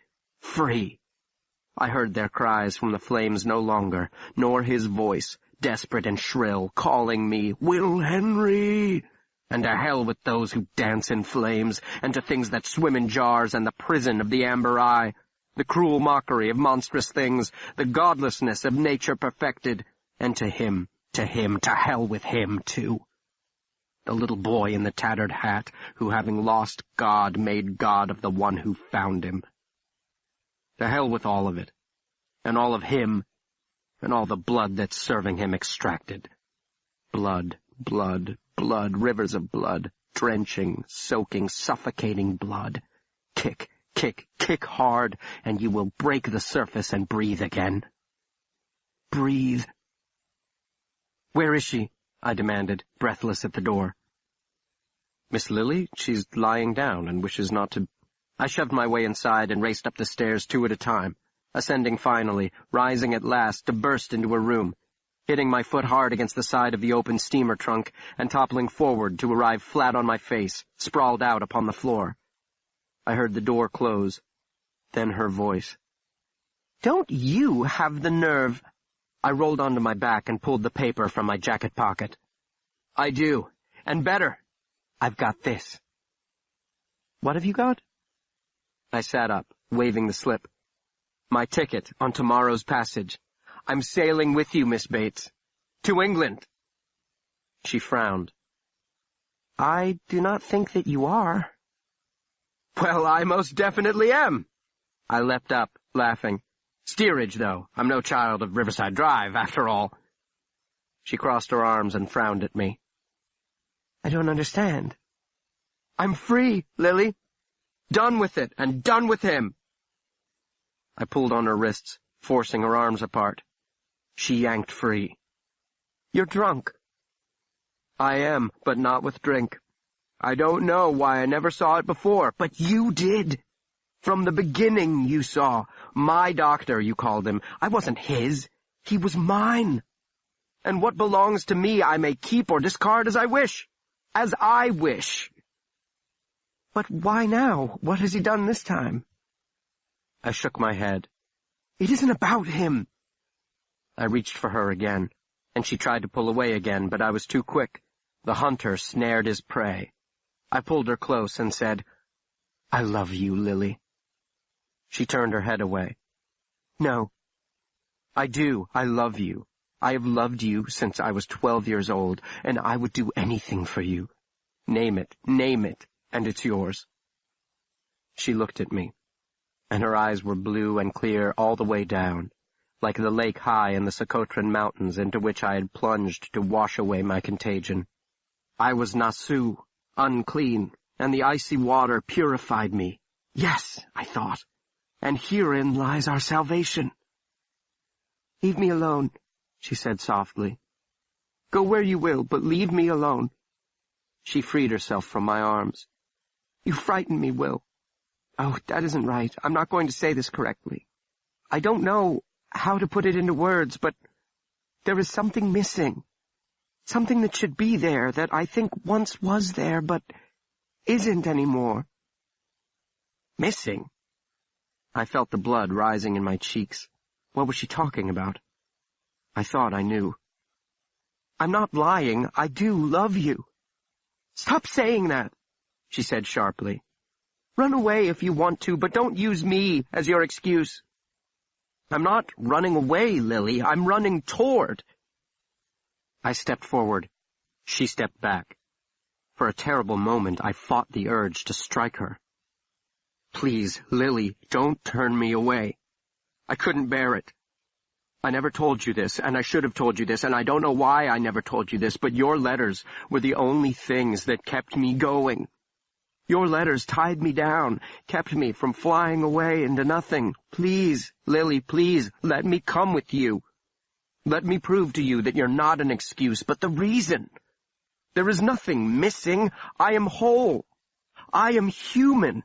Free! I heard their cries from the flames no longer, nor his voice, desperate and shrill, calling me, "Will Henry!" And to hell with those who dance in flames, and to things that swim in jars, and the prison of the amber eye, the cruel mockery of monstrous things, the godlessness of nature perfected, and to him, to hell with him, too. The little boy in the tattered hat, who, having lost God, made God of the one who found him. To hell with all of it, and all of him, and all the blood that's serving him extracted. Blood, blood, blood, rivers of blood, drenching, soaking, suffocating blood. Kick, kick, kick hard, and you will break the surface and breathe again. Breathe. "Where is she?" I demanded, breathless at the door. "Miss Lily? She's lying down and wishes not to—" I shoved my way inside and raced up the stairs 2 at a time, ascending finally, rising at last to burst into her room, hitting my foot hard against the side of the open steamer trunk and toppling forward to arrive flat on my face, sprawled out upon the floor. I heard the door close, then her voice. "Don't you have the nerve—" I rolled onto my back and pulled the paper from my jacket pocket. "I do, and better. I've got this." "What have you got?" I sat up, waving the slip. "My ticket on tomorrow's passage. I'm sailing with you, Miss Bates. To England." She frowned. "I do not think that you are." "Well, I most definitely am." I leapt up, laughing. "Steerage, though. I'm no child of Riverside Drive, after all." She crossed her arms and frowned at me. "I don't understand." "I'm free, Lily. Done with it, and done with him." I pulled on her wrists, forcing her arms apart. She yanked free. "You're drunk." "I am, but not with drink. I don't know why I never saw it before, but you did. From the beginning you saw. My doctor, you called him. I wasn't his. He was mine. And what belongs to me I may keep or discard as I wish. As I wish." "But why now? What has he done this time?" I shook my head. "It isn't about him." I reached for her again, and she tried to pull away again, but I was too quick. The hunter snared his prey. I pulled her close and said, "I love you, Lily." She turned her head away. "No. I do. I love you. I have loved you since I was 12 years old, and I would do anything for you. Name it, and it's yours." She looked at me, and her eyes were blue and clear all the way down, like the lake high in the Socotra Mountains into which I had plunged to wash away my contagion. I was Nasu, unclean, and the icy water purified me. Yes, I thought, and herein lies our salvation. "Leave me alone," she said softly. "Go where you will, but leave me alone." She freed herself from my arms. "You frighten me, Will. Oh, that isn't right. I'm not going to say this correctly. I don't know how to put it into words, but there is something missing. Something that should be there, that I think once was there, but isn't anymore." "Missing?" I felt the blood rising in my cheeks. What was she talking about? I thought I knew. "I'm not lying. I do love you." "Stop saying that," she said sharply. "Run away if you want to, but don't use me as your excuse." "I'm not running away, Lily. I'm running toward." I stepped forward. She stepped back. For a terrible moment, I fought the urge to strike her. "Please, Lily, don't turn me away. I couldn't bear it. I never told you this, and I should have told you this, and I don't know why I never told you this, but your letters were the only things that kept me going. Your letters tied me down, kept me from flying away into nothing. Please, Lily, please, let me come with you. Let me prove to you that you're not an excuse, but the reason. There is nothing missing. I am whole. I am human."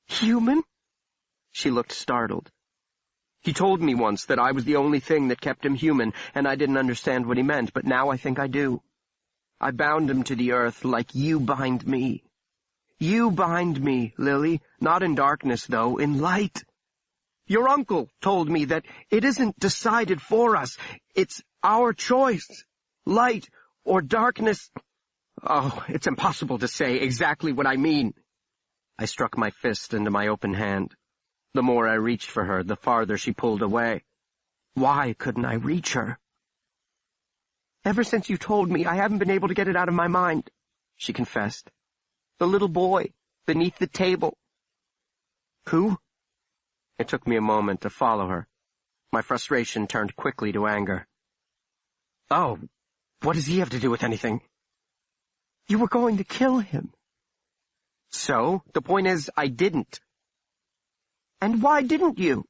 "Human?" She looked startled. "He told me once that I was the only thing that kept him human, and I didn't understand what he meant, but now I think I do. I bound him to the earth like you bind me. You bind me, Lily, not in darkness, though, in light. Your uncle told me that it isn't decided for us. It's our choice. Light or darkness. Oh, it's impossible to say exactly what I mean." I struck my fist into my open hand. The more I reached for her, the farther she pulled away. Why couldn't I reach her? "Ever since you told me, I haven't been able to get it out of my mind," she confessed. "The little boy, beneath the table." "Who?" It took me a moment to follow her. My frustration turned quickly to anger. "Oh, what does he have to do with anything?" "You were going to kill him." "So? The point is, I didn't." "And why didn't you?"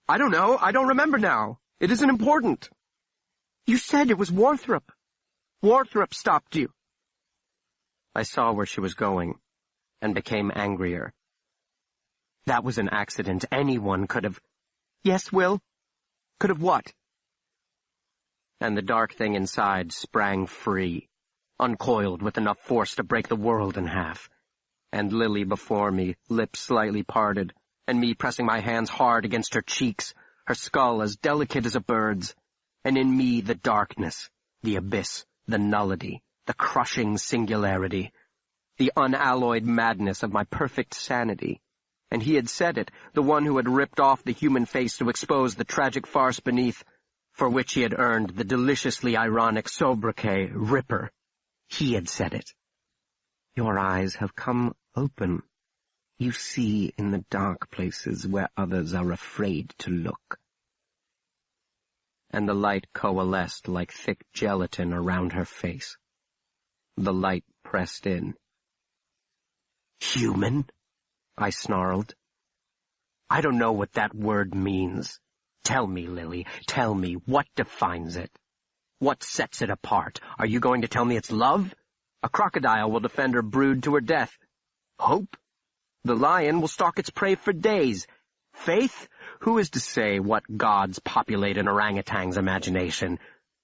"I don't know. I don't remember now. It isn't important." "You said it was Warthrop. Warthrop stopped you." I saw where she was going, and became angrier. "That was an accident. Anyone could have—" "Yes, Will? Could have what?" And the dark thing inside sprang free, uncoiled with enough force to break the world in half. and Lily before me, lips slightly parted, and me pressing my hands hard against her cheeks, her skull as delicate as a bird's, and in me the darkness, the abyss, the nullity, the crushing singularity, the unalloyed madness of my perfect sanity. And he had said it, the one who had ripped off the human face to expose the tragic farce beneath, for which he had earned the deliciously ironic sobriquet, Ripper. He had said it. Your eyes have come open. You see in the dark places where others are afraid to look. And the light coalesced like thick gelatin around her face. The light pressed in. Human? I snarled. I don't know what that word means. Tell me, Lily, tell me, what defines it? What sets it apart? Are you going to tell me it's love? A crocodile will defend her brood to her death. Hope? The lion will stalk its prey for days. Faith? Who is to say what gods populate an orangutan's imagination?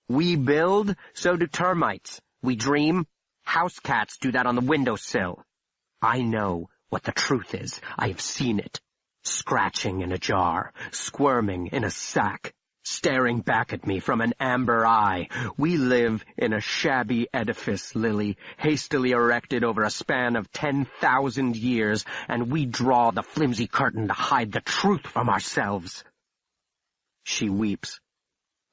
We build, so do termites. We dream, house cats do that on the windowsill. I know what the truth is. I have seen it. Scratching in a jar, squirming in a sack, staring back at me from an amber eye. We live in a shabby edifice, Lily, hastily erected over a span of 10,000 years, and we draw the flimsy curtain to hide the truth from ourselves. She weeps.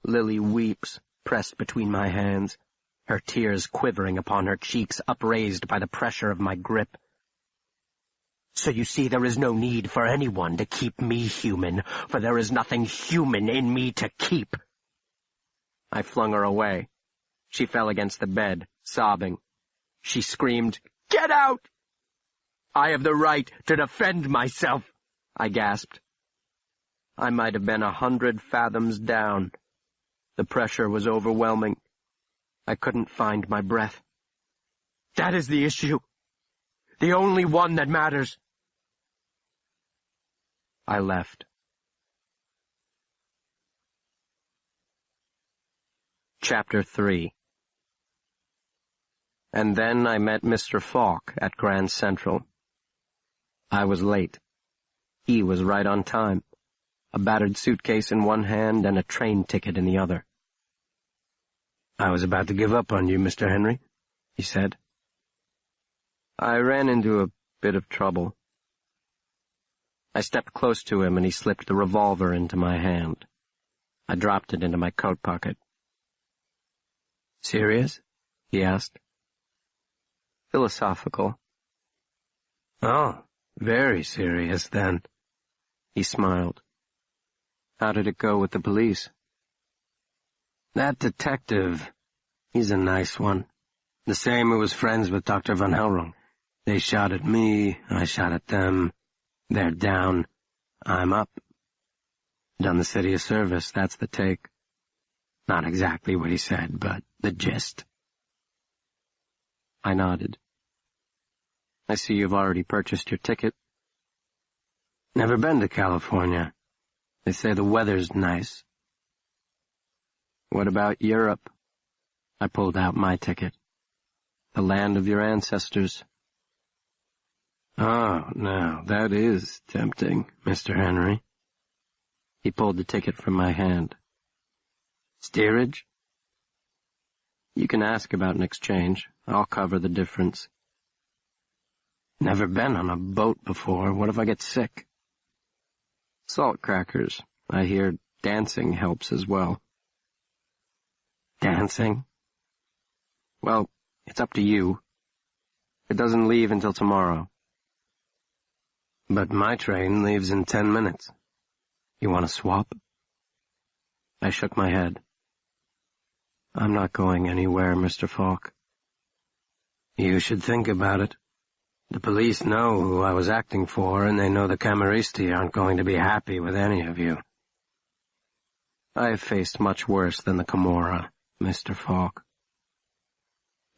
Lily weeps, pressed between my hands, her tears quivering upon her cheeks, upraised by the pressure of my grip. So you see, there is no need for anyone to keep me human, for there is nothing human in me to keep. I flung her away. She fell against the bed, sobbing. She screamed, "Get out!" I have the right to defend myself, I gasped. I might have been 100 fathoms down. The pressure was overwhelming. I couldn't find my breath. That is the issue. The only one that matters. I left. Chapter 3. And then I met Mr. Falk at Grand Central. I was late. He was right on time, a battered suitcase in one hand and a train ticket in the other. I was about to give up on you, Mr. Henry, he said. I ran into a bit of trouble. I stepped close to him and he slipped the revolver into my hand. I dropped it into my coat pocket. Serious? He asked. Philosophical. Oh, very serious then. He smiled. How did it go with the police? That detective, he's a nice one. The same who was friends with Dr. Van Helrong. They shot at me, I shot at them. They're down, I'm up. Done the city a service, that's the take. Not exactly what he said, but the gist. I nodded. I see you've already purchased your ticket. Never been to California. They say the weather's nice. What about Europe? I pulled out my ticket. The land of your ancestors. Oh, now, that is tempting, Mr. Henry. He pulled the ticket from my hand. Steerage? You can ask about an exchange. I'll cover the difference. Never been on a boat before. What if I get sick? Salt crackers. I hear dancing helps as well. Dancing? Well, it's up to you. It doesn't leave until tomorrow. But my train leaves in 10 minutes. You want to swap? I shook my head. I'm not going anywhere, Mr. Falk. You should think about it. The police know who I was acting for, and they know the Camorristi aren't going to be happy with any of you. I have faced much worse than the Camorra, Mr. Falk.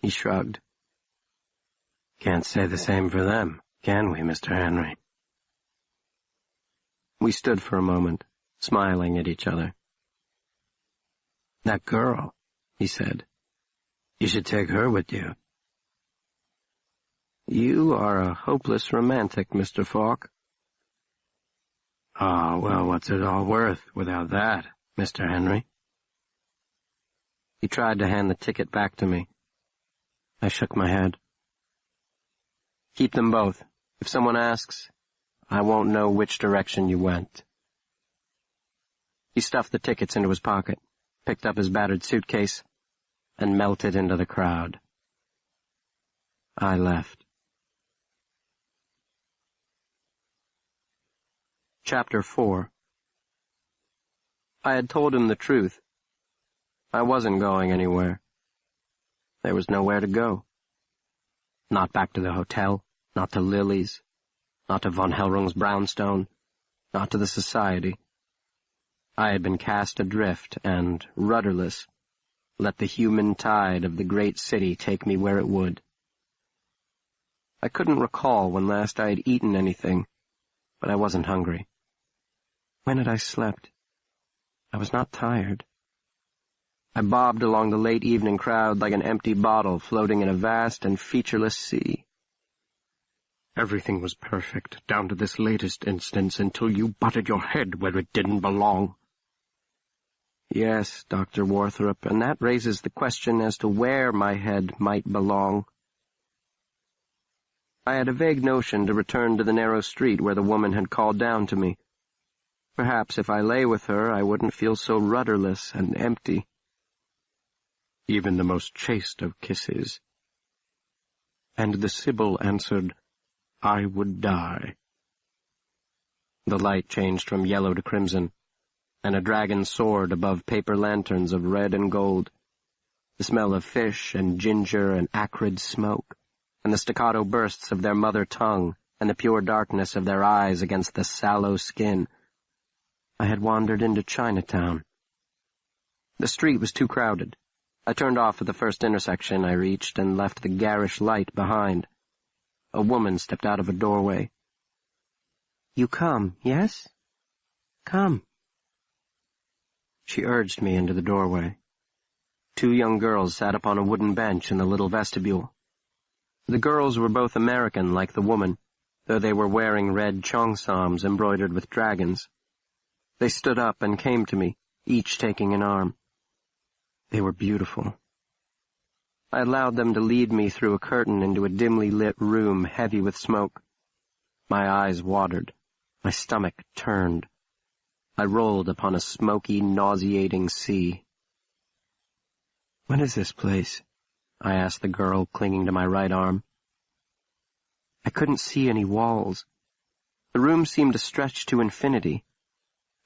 He shrugged. Can't say the same for them, can we, Mr. Henry? We stood for a moment, smiling at each other. That girl, he said. You should take her with you. You are a hopeless romantic, Mr. Falk. Ah, well, what's it all worth without that, Mr. Henry? He tried to hand the ticket back to me. I shook my head. Keep them both. If someone asks, I won't know which direction you went. He stuffed the tickets into his pocket, picked up his battered suitcase, and melted into the crowd. I left. Chapter 4. I had told him the truth. I wasn't going anywhere. There was nowhere to go. Not back to the hotel, not to Lily's, not to von Hellrung's brownstone, not to the society. I had been cast adrift and, rudderless, let the human tide of the great city take me where it would. I couldn't recall when last I had eaten anything, but I wasn't hungry. When had I slept? I was not tired. I bobbed along the late evening crowd like an empty bottle floating in a vast and featureless sea. Everything was perfect, down to this latest instance, until you butted your head where it didn't belong. Yes, Dr. Warthrop, and that raises the question as to where my head might belong. I had a vague notion to return to the narrow street where the woman had called down to me. Perhaps if I lay with her, I wouldn't feel so rudderless and empty. Even the most chaste of kisses. And the Sibyl answered, I would die. The light changed from yellow to crimson, and a dragon soared above paper lanterns of red and gold. The smell of fish and ginger and acrid smoke, and the staccato bursts of their mother tongue, and the pure darkness of their eyes against the sallow skin. I had wandered into Chinatown. The street was too crowded. I turned off at the first intersection I reached and left the garish light behind. A woman stepped out of a doorway. "You come, yes? Come." She urged me into the doorway. Two young girls sat upon a wooden bench in the little vestibule. The girls were both American, like the woman, though they were wearing red cheongsams embroidered with dragons. They stood up and came to me, each taking an arm. They were beautiful. I allowed them to lead me through a curtain into a dimly lit room heavy with smoke. My eyes watered. My stomach turned. I rolled upon a smoky, nauseating sea. "What is this place?" I asked the girl clinging to my right arm. I couldn't see any walls. The room seemed to stretch to infinity.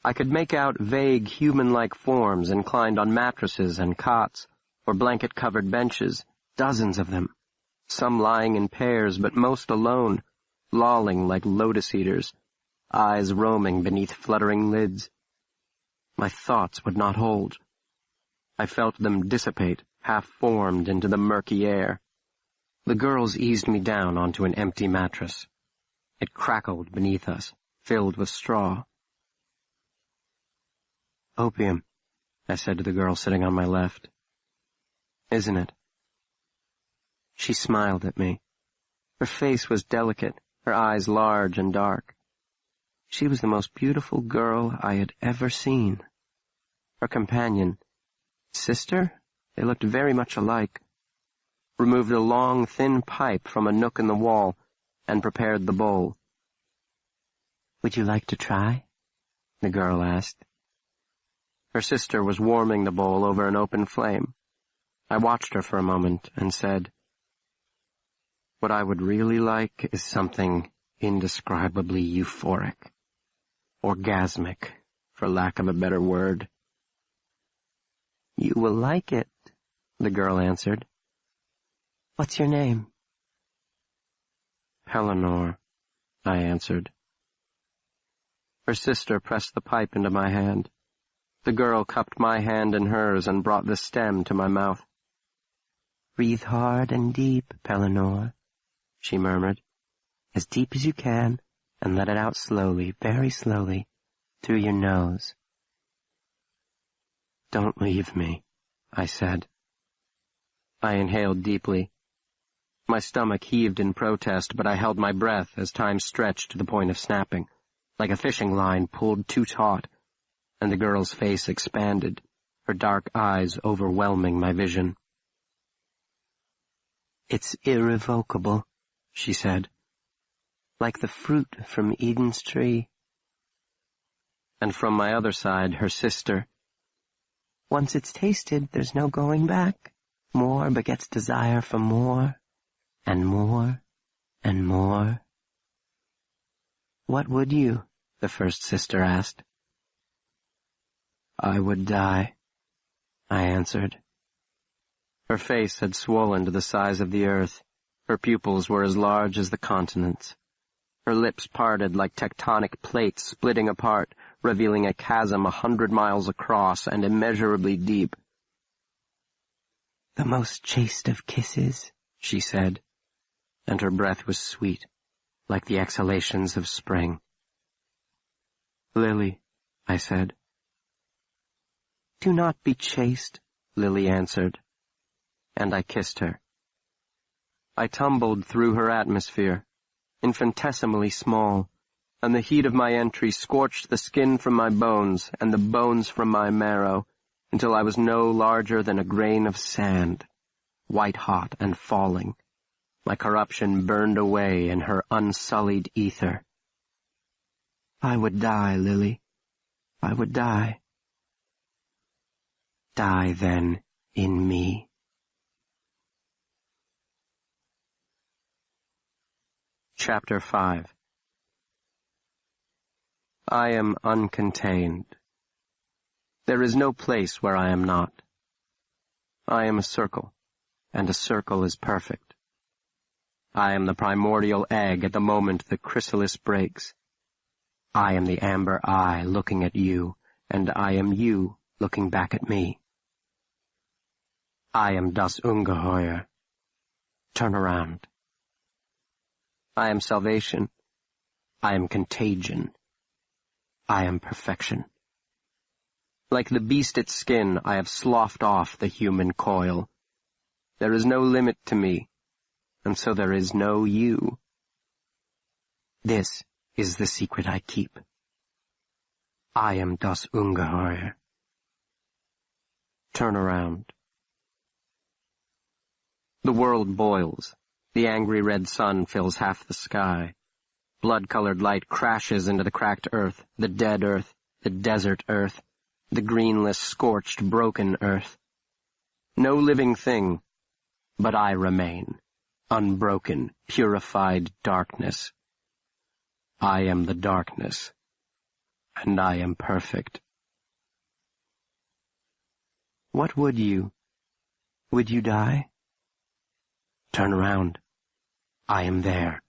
I could make out vague human-like forms inclined on mattresses and cots, or blanket-covered benches, dozens of them, some lying in pairs, but most alone, lolling like lotus-eaters, eyes roaming beneath fluttering lids. My thoughts would not hold. I felt them dissipate, half-formed into the murky air. The girls eased me down onto an empty mattress. It crackled beneath us, filled with straw. "Opium," I said to the girl sitting on my left. "Isn't it?" She smiled at me. Her face was delicate, her eyes large and dark. She was the most beautiful girl I had ever seen. Her companion, sister, they looked very much alike, removed a long, thin pipe from a nook in the wall and prepared the bowl. "Would you like to try?" the girl asked. Her sister was warming the bowl over an open flame. I watched her for a moment and said, "What I would really like is something indescribably euphoric. Orgasmic, for lack of a better word." "You will like it," the girl answered. "What's your name?" "Eleanor," I answered. Her sister pressed the pipe into my hand. The girl cupped my hand in hers and brought the stem to my mouth. "Breathe hard and deep, Eleanor," she murmured. "As deep as you can, and let it out slowly, very slowly, through your nose." "Don't leave me," I said. I inhaled deeply. My stomach heaved in protest, but I held my breath as time stretched to the point of snapping, like a fishing line pulled too taut, and the girl's face expanded, her dark eyes overwhelming my vision. "It's irrevocable," she said, "like the fruit from Eden's tree." And from my other side, her sister, "Once it's tasted, there's no going back. More begets desire for more, and more, and more." "What would you?" the first sister asked. "I would die," I answered. Her face had swollen to the size of the earth. Her pupils were as large as the continents. Her lips parted like tectonic plates splitting apart, revealing a chasm 100 miles across and immeasurably deep. "The most chaste of kisses," she said, and her breath was sweet, like the exhalations of spring. "Lily," I said. "Do not be chaste," Lily answered, and I kissed her. I tumbled through her atmosphere, infinitesimally small, and the heat of my entry scorched the skin from my bones and the bones from my marrow, until I was no larger than a grain of sand, white-hot and falling. My corruption burned away in her unsullied ether. "I would die, Lily. I would die." "Die, then, in me." Chapter 5. I am uncontained. There is no place where I am not. I am a circle, and a circle is perfect. I am the primordial egg at the moment the chrysalis breaks. I am the amber eye looking at you, and I am you looking back at me. I am das Ungeheuer. Turn around. I am salvation. I am contagion. I am perfection. Like the beast at skin, I have sloughed off the human coil. There is no limit to me, and so there is no you. This is the secret I keep. I am das Ungeheuer. Turn around. The world boils. The angry red sun fills half the sky. Blood-colored light crashes into the cracked earth, the dead earth, the desert earth, the greenless, scorched, broken earth. No living thing, but I remain, unbroken, purified darkness. I am the darkness, and I am perfect. What would you? Would you die? Turn around. I am there,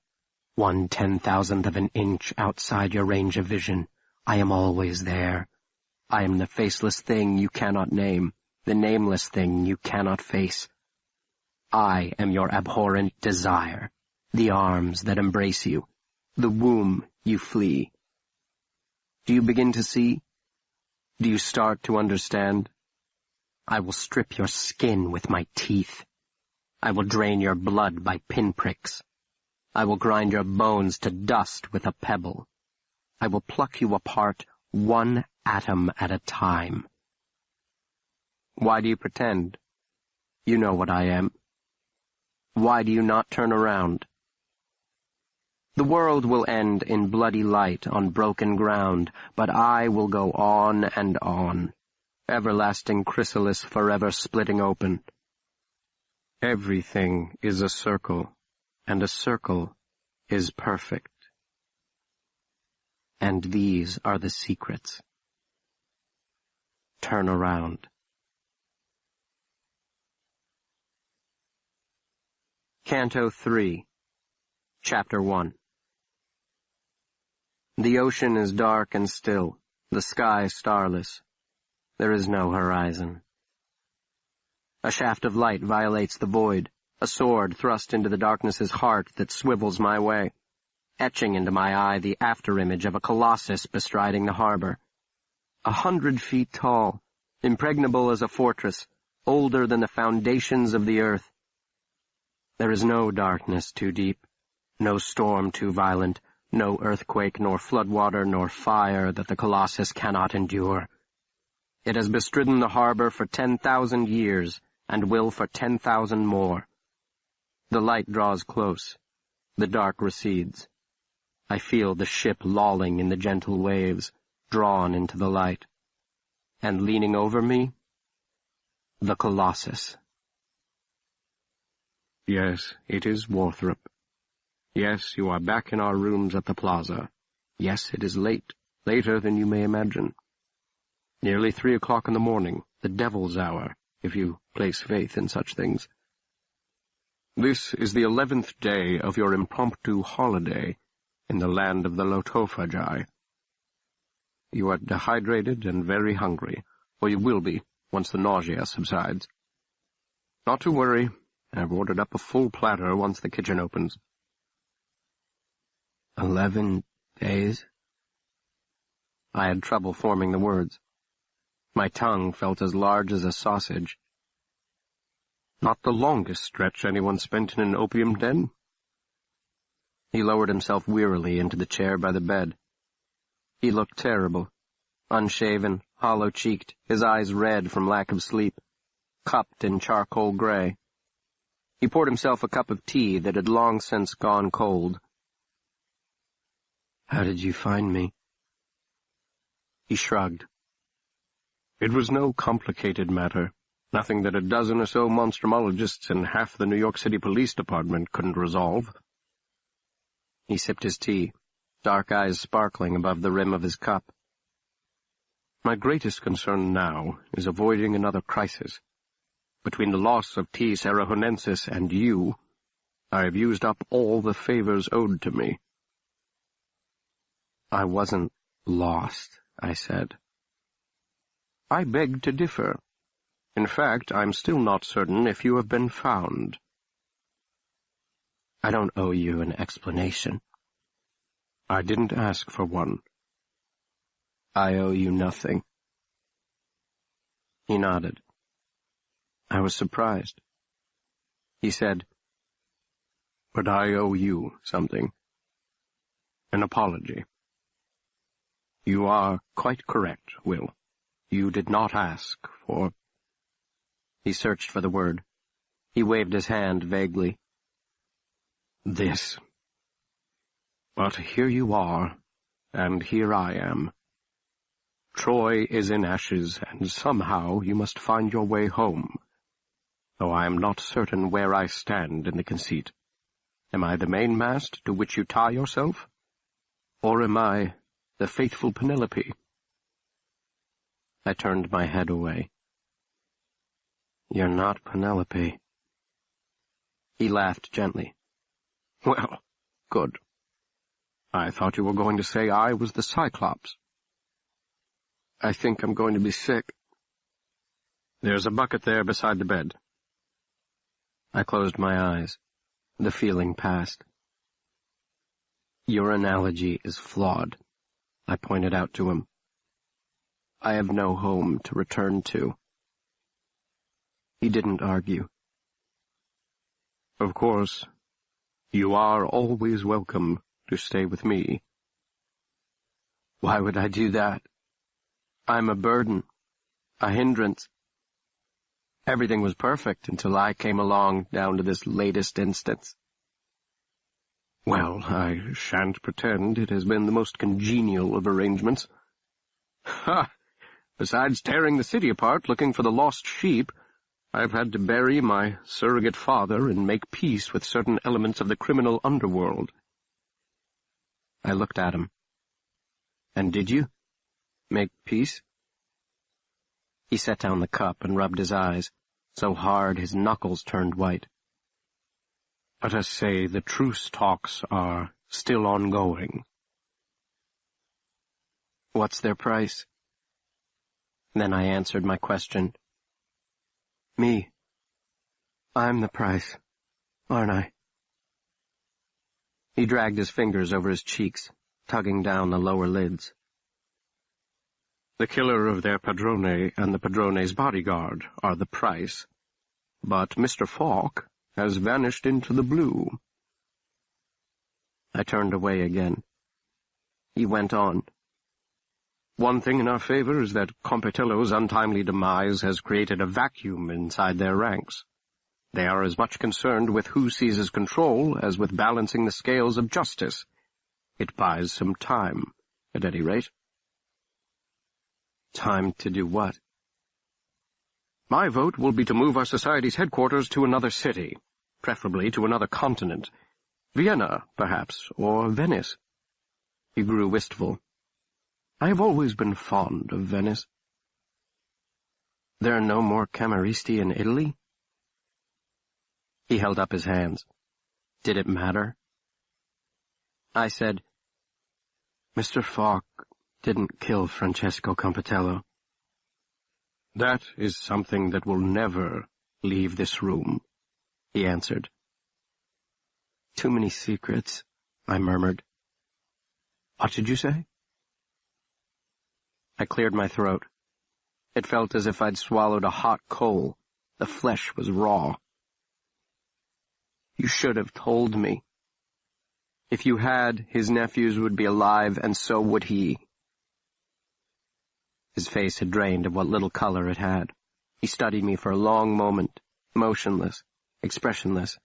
1/10,000th of an inch outside your range of vision. I am always there. I am the faceless thing you cannot name, the nameless thing you cannot face. I am your abhorrent desire, the arms that embrace you, the womb you flee. Do you begin to see? Do you start to understand? I will strip your skin with my teeth. I will drain your blood by pinpricks. I will grind your bones to dust with a pebble. I will pluck you apart one atom at a time. Why do you pretend? You know what I am. Why do you not turn around? The world will end in bloody light on broken ground, but I will go on and on, everlasting chrysalis forever splitting open. Everything is a circle, and a circle is perfect. And these are the secrets. Turn around. Canto 3, Chapter 1. The ocean is dark and still, the sky starless. There is no horizon. A shaft of light violates the void, a sword thrust into the darkness's heart that swivels my way, etching into my eye the afterimage of a colossus bestriding the harbor. 100 feet tall, impregnable as a fortress, older than the foundations of the earth. There is no darkness too deep, no storm too violent, no earthquake, nor floodwater, nor fire that the Colossus cannot endure. It has bestridden the harbor for 10,000 years, and will for 10,000 more. The light draws close. The dark recedes. I feel the ship lolling in the gentle waves, drawn into the light. And leaning over me, the Colossus. Yes, it is Warthrop. Yes, you are back in our rooms at the plaza. Yes, it is late, later than you may imagine. Nearly 3 o'clock in the morning, the devil's hour, if you place faith in such things. This is the 11th day of your impromptu holiday in the land of the Lotophagi. You are dehydrated and very hungry, or you will be once the nausea subsides. Not to worry, I've ordered up a full platter once the kitchen opens. 11 days? I had trouble forming the words. My tongue felt as large as a sausage. Not the longest stretch anyone spent in an opium den. He lowered himself wearily into the chair by the bed. He looked terrible, unshaven, hollow-cheeked, his eyes red from lack of sleep, cupped in charcoal gray. He poured himself a cup of tea that had long since gone cold. "How did you find me?" He shrugged. It was no complicated matter, nothing that a dozen or so monstrumologists and half the New York City Police Department couldn't resolve. He sipped his tea, dark eyes sparkling above the rim of his cup. My greatest concern now is avoiding another crisis. Between the loss of T. Sarahonensis and you, I have used up all the favors owed to me. I wasn't lost, I said. I beg to differ. In fact, I'm still not certain if you have been found. I don't owe you an explanation. I didn't ask for one. I owe you nothing. He nodded. I was surprised. He said, But I owe you something. An apology. You are quite correct, Will. You did not ask for... He searched for the word. He waved his hand vaguely. This. But here you are, and here I am. Troy is in ashes, and somehow you must find your way home, though I am not certain where I stand in the conceit. Am I the mainmast to which you tie yourself? Or am I the faithful Penelope? I turned my head away. You're not Penelope. He laughed gently. Well, good. I thought you were going to say I was the Cyclops. I think I'm going to be sick. There's a bucket there beside the bed. I closed my eyes. The feeling passed. Your analogy is flawed, I pointed out to him. I have no home to return to. He didn't argue. Of course, you are always welcome to stay with me. Why would I do that? I'm a burden, a hindrance. Everything was perfect until I came along down to this latest instance. Well, I shan't pretend it has been the most congenial of arrangements. Ha! Besides tearing the city apart looking for the lost sheep, I've had to bury my surrogate father and make peace with certain elements of the criminal underworld. I looked at him. And did you? Make peace? He set down the cup and rubbed his eyes, so hard his knuckles turned white. Let us say the truce talks are still ongoing. What's their price? Then I answered my question. Me. I'm the price, aren't I? He dragged his fingers over his cheeks, tugging down the lower lids. The killer of their padrone and the padrone's bodyguard are the price, but Mr. Falk has vanished into the blue." I turned away again. He went on. "One thing in our favor is that Compitello's untimely demise has created a vacuum inside their ranks. They are as much concerned with who seizes control as with balancing the scales of justice. It buys some time, at any rate." "Time to do what?" "My vote will be to move our society's headquarters to another city, preferably to another continent. Vienna, perhaps, or Venice." He grew wistful. "I have always been fond of Venice." "There are no more Camorristi in Italy?" He held up his hands. Did it matter? I said, "Mr. Falk didn't kill Francesco Compitello." "That is something that will never leave this room," he answered. "Too many secrets," I murmured. "What did you say?" I cleared my throat. It felt as if I'd swallowed a hot coal. The flesh was raw. "You should have told me. If you had, his nephews would be alive, and so would he." His face had drained of what little color it had. He studied me for a long moment, motionless, expressionless.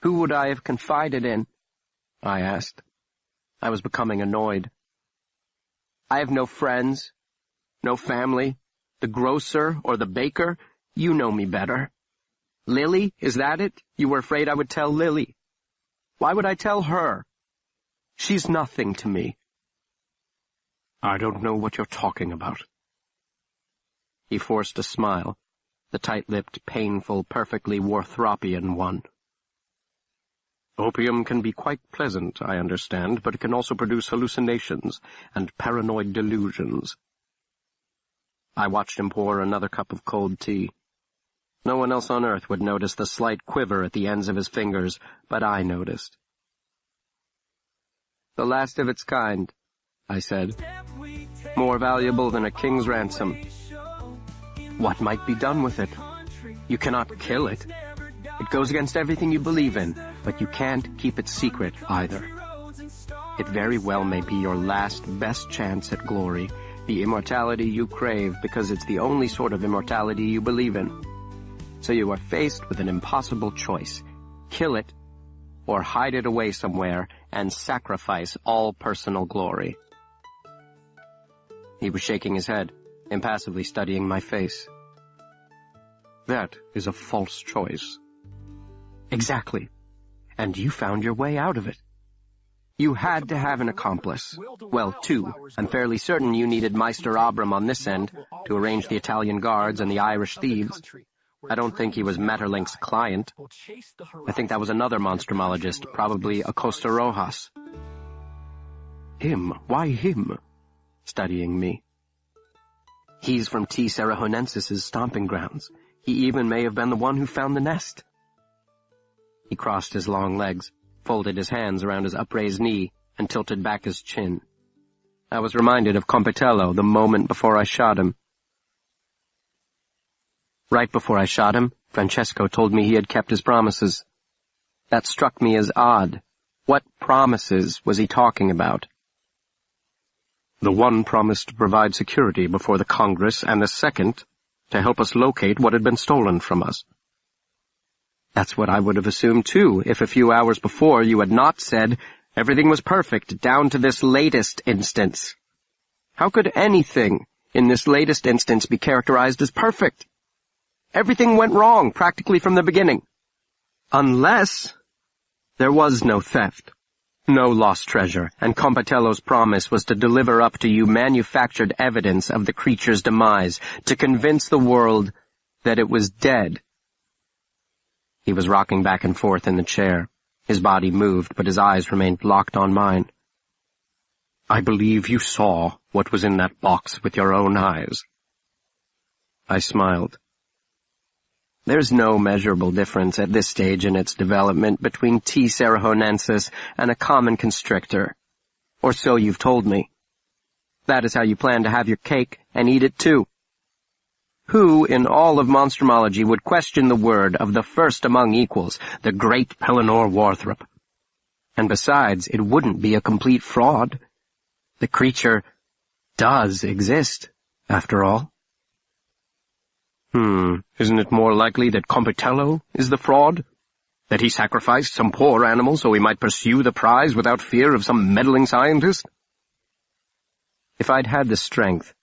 "Who would I have confided in?" I asked. I was becoming annoyed. "I have no friends, no family. The grocer or the baker, you know me better. Lily, is that it? You were afraid I would tell Lily. Why would I tell her? She's nothing to me." "I don't know what you're talking about." He forced a smile, the tight-lipped, painful, perfectly Warthropian one. "Opium can be quite pleasant, I understand, but it can also produce hallucinations and paranoid delusions." I watched him pour another cup of cold tea. No one else on earth would notice the slight quiver at the ends of his fingers, but I noticed. "The last of its kind," I said. "More valuable than a king's ransom. What might be done with it? You cannot kill it. It goes against everything you believe in, but you can't keep it secret either. It very well may be your last, best chance at glory, the immortality you crave because it's the only sort of immortality you believe in. So you are faced with an impossible choice. Kill it, or hide it away somewhere and sacrifice all personal glory." He was shaking his head, impassively studying my face. "That is a false choice." "Exactly. And you found your way out of it. You had to have an accomplice. Well, two. I'm fairly certain you needed Meister Abram on this end to arrange the Italian guards and the Irish thieves. I don't think he was Metterlink's client. I think that was another monstrumologist, probably a Costa Rojas." "Him? Why him?" Studying me. "He's from T. Serahonensis's stomping grounds. He even may have been the one who found the nest." He crossed his long legs, folded his hands around his upraised knee, and tilted back his chin. I was reminded of Compitello the moment before I shot him. Right before I shot him, Francesco told me he had kept his promises. That struck me as odd. What promises was he talking about? "The one promised to provide security before the Congress, and the second to help us locate what had been stolen from us." That's what I would have assumed, too, if a few hours before you had not said everything was perfect down to this latest instance. How could anything in this latest instance be characterized as perfect? Everything went wrong practically from the beginning. Unless there was no theft, no lost treasure, and Compitello's promise was to deliver up to you manufactured evidence of the creature's demise, to convince the world that it was dead. He was rocking back and forth in the chair. His body moved, but his eyes remained locked on mine. "I believe you saw what was in that box with your own eyes." I smiled. There's no measurable difference at this stage in its development between T. Serahonensis and a common constrictor. Or so you've told me. That is how you plan to have your cake and eat it too. Who in all of monstrumology would question the word of the first among equals, the great Pellinore Warthrop? And besides, it wouldn't be a complete fraud. The creature does exist, after all. Isn't it more likely that Compitello is the fraud? That he sacrificed some poor animal so he might pursue the prize without fear of some meddling scientist? If I'd had the strength,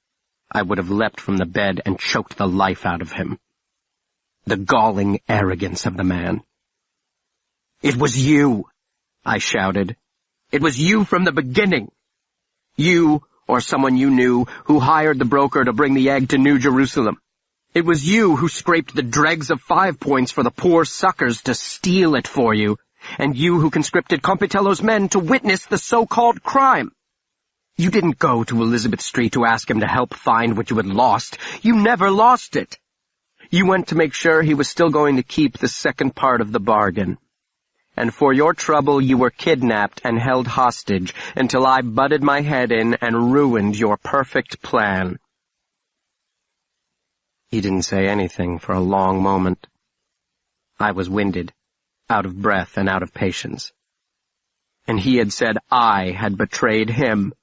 I would have leapt from the bed and choked the life out of him. The galling arrogance of the man. "It was you," I shouted. "It was you from the beginning. You, or someone you knew, who hired the broker to bring the egg to New Jerusalem. It was you who scraped the dregs of 5 Points for the poor suckers to steal it for you, and you who conscripted Compitello's men to witness the so-called crime. You didn't go to Elizabeth Street to ask him to help find what you had lost. You never lost it. You went to make sure he was still going to keep the second part of the bargain. And for your trouble you were kidnapped and held hostage until I butted my head in and ruined your perfect plan." He didn't say anything for a long moment. I was winded, out of breath and out of patience. And he had said I had betrayed him.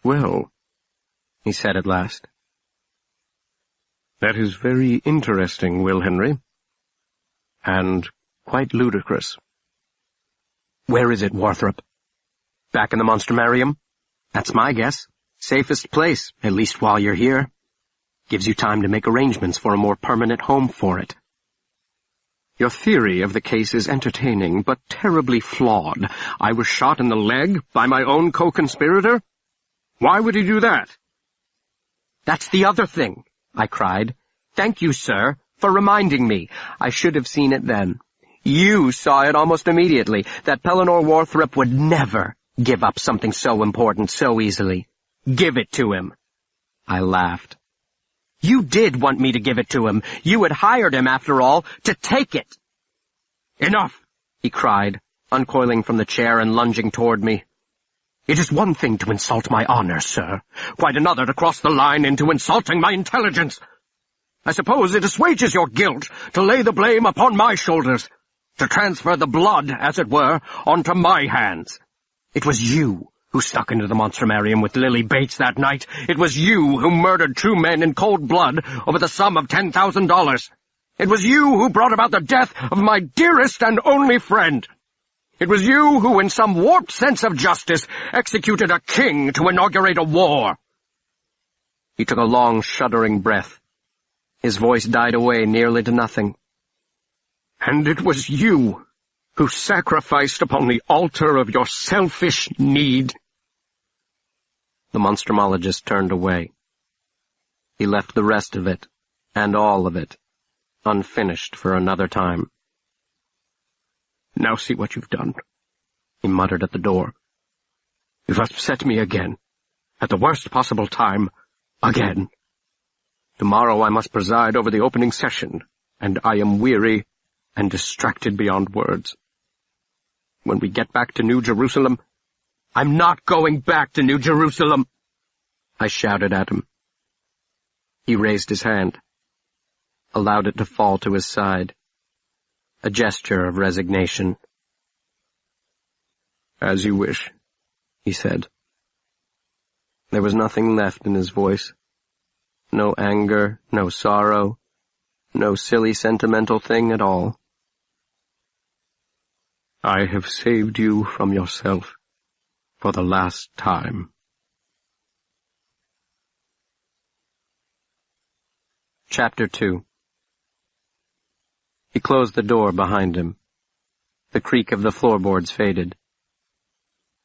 "Well," he said at last. "That is very interesting, Will Henry. And quite ludicrous." "Where is it, Warthrop? Back in the Monstrumarium? That's my guess. Safest place, at least while you're here. Gives you time to make arrangements for a more permanent home for it." "Your theory of the case is entertaining, but terribly flawed. I was shot in the leg by my own co-conspirator? Why would he do that?" "That's the other thing," I cried. "Thank you, sir, for reminding me. I should have seen it then. You saw it almost immediately, that Pellinore Warthrop would never give up something so important so easily. Give it to him." I laughed. "You did want me to give it to him. You had hired him, after all, to take it." "Enough!" he cried, uncoiling from the chair and lunging toward me. "It is one thing to insult my honor, sir. Quite another to cross the line into insulting my intelligence. I suppose it assuages your guilt to lay the blame upon my shoulders, to transfer the blood, as it were, onto my hands. It was you who snuck into the Monstrumarium with Lily Bates that night. It was you who murdered 2 men in cold blood over the sum of $10,000. It was you who brought about the death of my dearest and only friend. It was you who, in some warped sense of justice, executed a king to inaugurate a war." He took a long, shuddering breath. His voice died away nearly to nothing. "And it was you who sacrificed upon the altar of your selfish need." The monstrumologist turned away. He left the rest of it, and all of it, unfinished for another time. "Now see what you've done," he muttered at the door. "You've upset me again, at the worst possible time, again. Tomorrow I must preside over the opening session, and I am weary and distracted beyond words. When we get back to New Jerusalem—" "I'm not going back to New Jerusalem!" I shouted at him. He raised his hand, allowed it to fall to his side, a gesture of resignation. "As you wish," he said. There was nothing left in his voice. No anger, no sorrow, no silly sentimental thing at all. "I have saved you from yourself for the last time." Chapter 2. He closed the door behind him. The creak of the floorboards faded.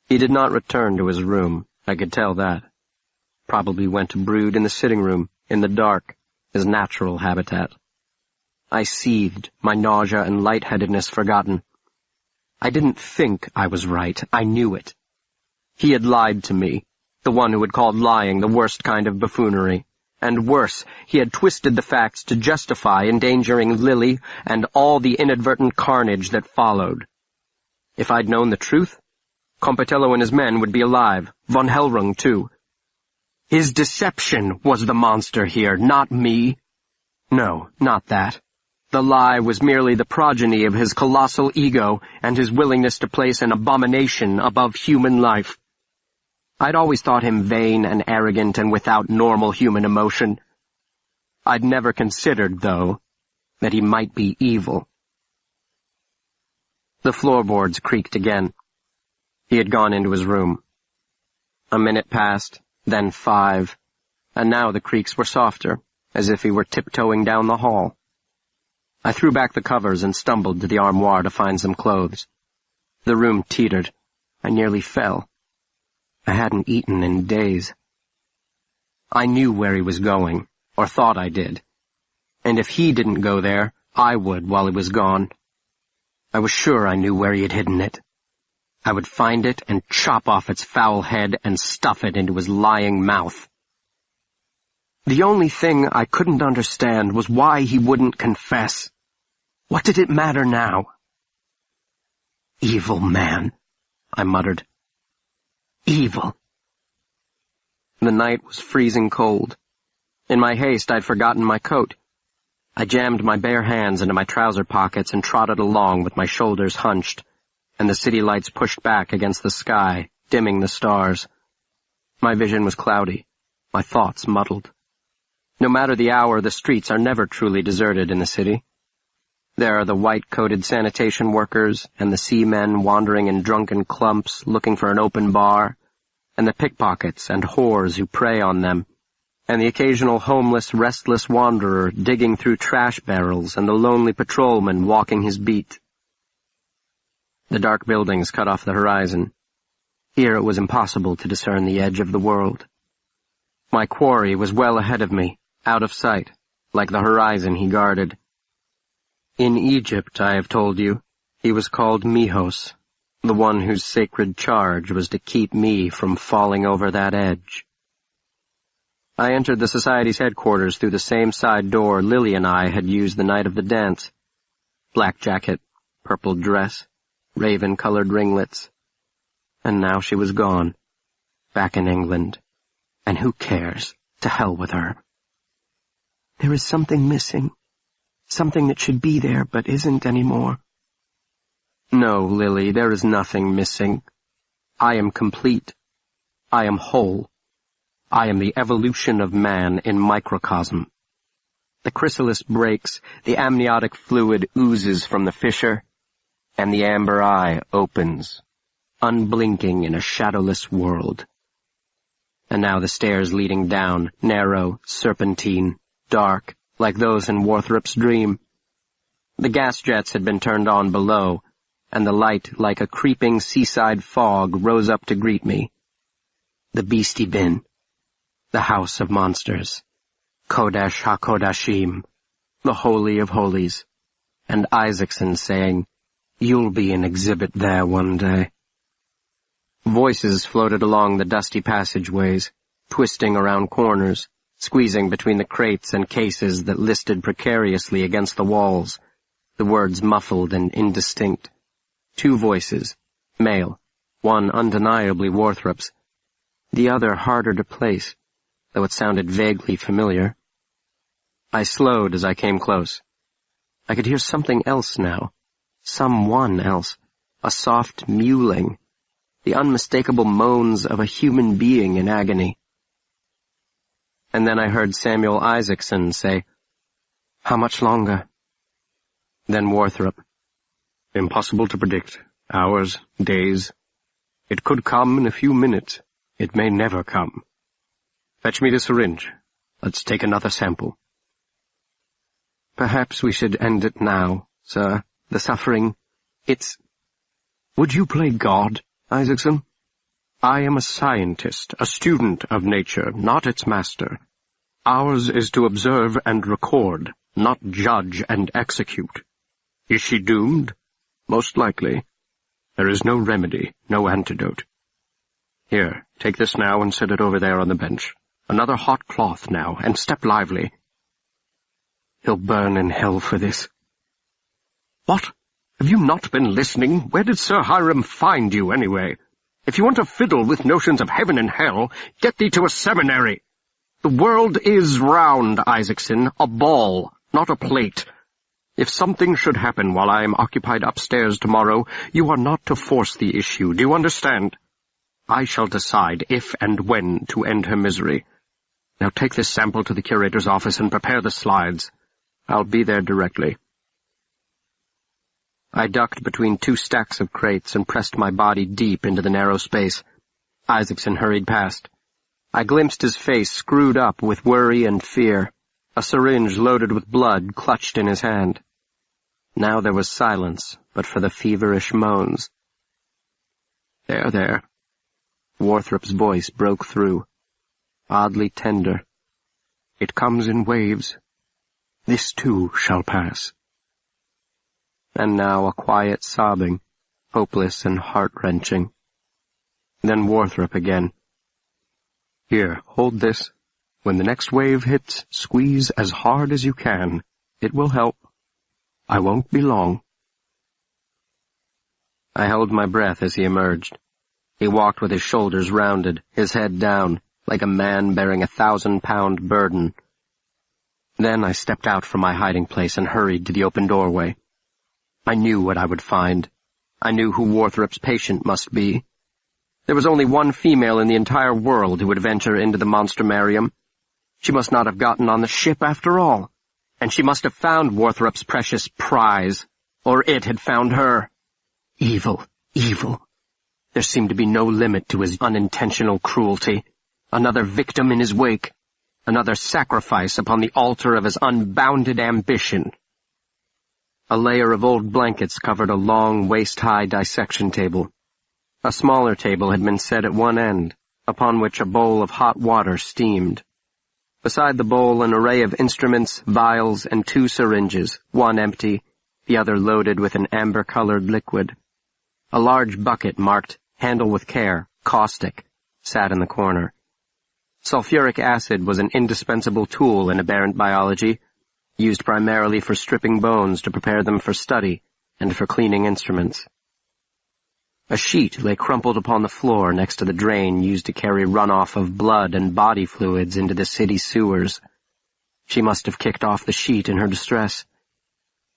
He did not return to his room, I could tell that. Probably went to brood in the sitting room, in the dark, his natural habitat. I seethed, my nausea and lightheadedness forgotten. I didn't think I was right, I knew it. He had lied to me, the one who had called lying the worst kind of buffoonery. And worse, he had twisted the facts to justify endangering Lily and all the inadvertent carnage that followed. If I'd known the truth, Compitello and his men would be alive, von Hellrung too. His deception was the monster here, not me. No, not that. The lie was merely the progeny of his colossal ego and his willingness to place an abomination above human life. I'd always thought him vain and arrogant and without normal human emotion. I'd never considered, though, that he might be evil. The floorboards creaked again. He had gone into his room. A minute passed, then 5, and now the creaks were softer, as if he were tiptoeing down the hall. I threw back the covers and stumbled to the armoire to find some clothes. The room teetered. I nearly fell. I hadn't eaten in days. I knew where he was going, or thought I did. And if he didn't go there, I would while he was gone. I was sure I knew where he had hidden it. I would find it and chop off its foul head and stuff it into his lying mouth. The only thing I couldn't understand was why he wouldn't confess. What did it matter now? Evil man, I muttered. Evil. The night was freezing cold. In my haste, I'd forgotten my coat. I jammed my bare hands into my trouser pockets and trotted along with my shoulders hunched, and the city lights pushed back against the sky, dimming the stars. My vision was cloudy, my thoughts muddled. No matter the hour, the streets are never truly deserted in the city. There are the white-coated sanitation workers, and the seamen wandering in drunken clumps looking for an open bar, and the pickpockets and whores who prey on them, and the occasional homeless, restless wanderer digging through trash barrels, and the lonely patrolman walking his beat. The dark buildings cut off the horizon. Here it was impossible to discern the edge of the world. My quarry was well ahead of me, out of sight, like the horizon he guarded. In Egypt, I have told you, he was called Mihos, the one whose sacred charge was to keep me from falling over that edge. I entered the Society's headquarters through the same side door Lily and I had used the night of the dance. Black jacket, purple dress, raven-colored ringlets. And now she was gone, back in England. And who cares? To hell with her. There is something missing. Something that should be there, but isn't anymore. No, Lily, there is nothing missing. I am complete. I am whole. I am the evolution of man in microcosm. The chrysalis breaks, the amniotic fluid oozes from the fissure, and the amber eye opens, unblinking in a shadowless world. And now the stairs leading down, narrow, serpentine, dark, like those in Warthrop's dream. The gas jets had been turned on below, and the light, like a creeping seaside fog, rose up to greet me. The beastie bin, the house of monsters, Kodesh HaKodashim, the Holy of Holies, and Isaacson saying, "You'll be an exhibit there one day." Voices floated along the dusty passageways, twisting around corners, squeezing between the crates and cases that listed precariously against the walls, the words muffled and indistinct. 2 voices, male, one undeniably Warthrop's, the other harder to place, though it sounded vaguely familiar. I slowed as I came close. I could hear something else now, someone else, a soft mewling, the unmistakable moans of a human being in agony. And then I heard Samuel Isaacson say, "How much longer?" Then Warthrop, "Impossible to predict. Hours, days. It could come in a few minutes. It may never come. Fetch me the syringe. Let's take another sample." "Perhaps we should end it now, sir. The suffering, it's—" "Would you play God, Isaacson? I am a scientist, a student of nature, not its master. Ours is to observe and record, not judge and execute. Is she doomed? Most likely. There is no remedy, no antidote. Here, take this now and set it over there on the bench. Another hot cloth now, and step lively." "He'll burn in hell for this." "What? Have you not been listening? Where did Sir Hiram find you, anyway? If you want to fiddle with notions of heaven and hell, get thee to a seminary. The world is round, Isaacson, a ball, not a plate. If something should happen while I am occupied upstairs tomorrow, you are not to force the issue. Do you understand? I shall decide if and when to end her misery. Now take this sample to the curator's office and prepare the slides. I'll be there directly. I ducked between 2 stacks of crates and pressed my body deep into the narrow space. Isaacson hurried past. I glimpsed his face screwed up with worry and fear, a syringe loaded with blood clutched in his hand. Now there was silence, but for the feverish moans. There, there. Warthrop's voice broke through, oddly tender. It comes in waves. This too shall pass. And now a quiet sobbing, hopeless and heart-wrenching. Then Warthrop again. Here, hold this. When the next wave hits, squeeze as hard as you can. It will help. I won't be long. I held my breath as he emerged. He walked with his shoulders rounded, his head down, like a man bearing a 1,000-pound burden. Then I stepped out from my hiding place and hurried to the open doorway. I knew what I would find. I knew who Warthrop's patient must be. There was only one female in the entire world who would venture into the monstrumarium. She must not have gotten on the ship after all, and she must have found Warthrop's precious prize, or it had found her. Evil, evil. There seemed to be no limit to his unintentional cruelty. Another victim in his wake, another sacrifice upon the altar of his unbounded ambition. A layer of old blankets covered a long, waist-high dissection table. A smaller table had been set at one end, upon which a bowl of hot water steamed. Beside the bowl, an array of instruments, vials, and 2 syringes, one empty, the other loaded with an amber-colored liquid. A large bucket marked, "Handle with care, caustic," sat in the corner. Sulfuric acid was an indispensable tool in aberrant biology, used primarily for stripping bones to prepare them for study and for cleaning instruments. A sheet lay crumpled upon the floor next to the drain used to carry runoff of blood and body fluids into the city sewers. She must have kicked off the sheet in her distress.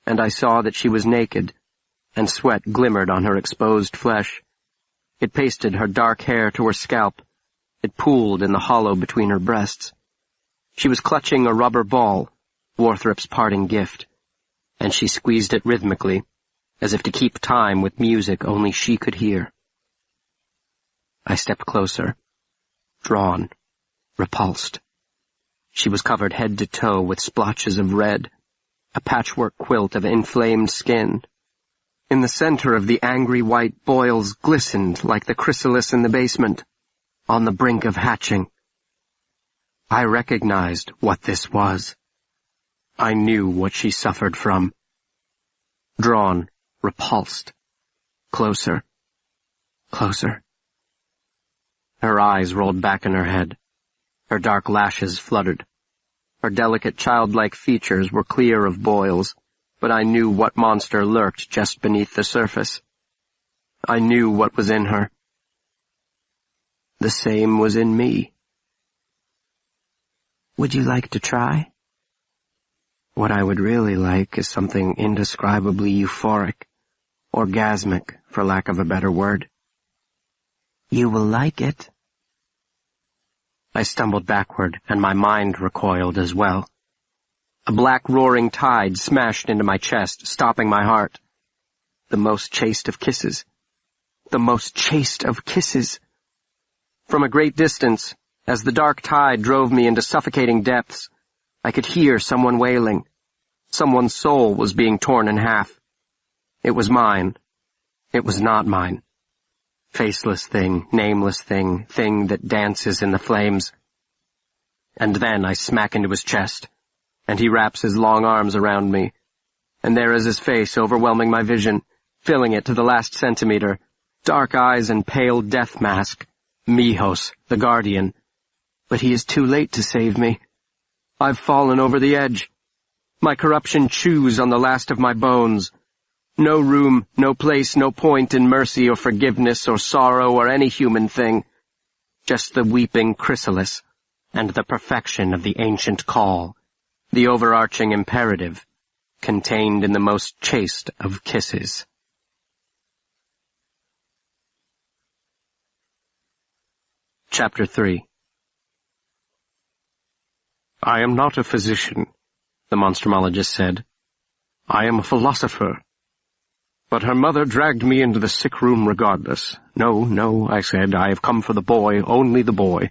And I saw that she was naked, and sweat glimmered on her exposed flesh. It pasted her dark hair to her scalp. It pooled in the hollow between her breasts. She was clutching a rubber ball, Warthrop's parting gift, and she squeezed it rhythmically, as if to keep time with music only she could hear. I stepped closer, drawn, repulsed. She was covered head to toe with splotches of red, a patchwork quilt of inflamed skin. In the center of the angry white boils glistened like the chrysalis in the basement, on the brink of hatching. I recognized what this was. I knew what she suffered from. Drawn, repulsed. Closer. Closer. Her eyes rolled back in her head. Her dark lashes fluttered. Her delicate childlike features were clear of boils, but I knew what monster lurked just beneath the surface. I knew what was in her. The same was in me. Would you like to try? What I would really like is something indescribably euphoric, orgasmic, for lack of a better word. You will like it. I stumbled backward, and my mind recoiled as well. A black roaring tide smashed into my chest, stopping my heart. The most chaste of kisses. The most chaste of kisses. From a great distance, as the dark tide drove me into suffocating depths, I could hear someone wailing. Someone's soul was being torn in half. It was mine. It was not mine. Faceless thing, nameless thing, thing that dances in the flames. And then I smack into his chest, and he wraps his long arms around me, and there is his face overwhelming my vision, filling it to the last centimeter, dark eyes and pale death mask, Mijos, the guardian. But he is too late to save me. I've fallen over the edge. My corruption chews on the last of my bones. No room, no place, no point in mercy or forgiveness or sorrow or any human thing. Just the weeping chrysalis and the perfection of the ancient call, the overarching imperative, contained in the most chaste of kisses. Chapter 3. I am not a physician, the monstrumologist said. I am a philosopher. But her mother dragged me into the sick room regardless. No, I said, I have come for the boy, only the boy.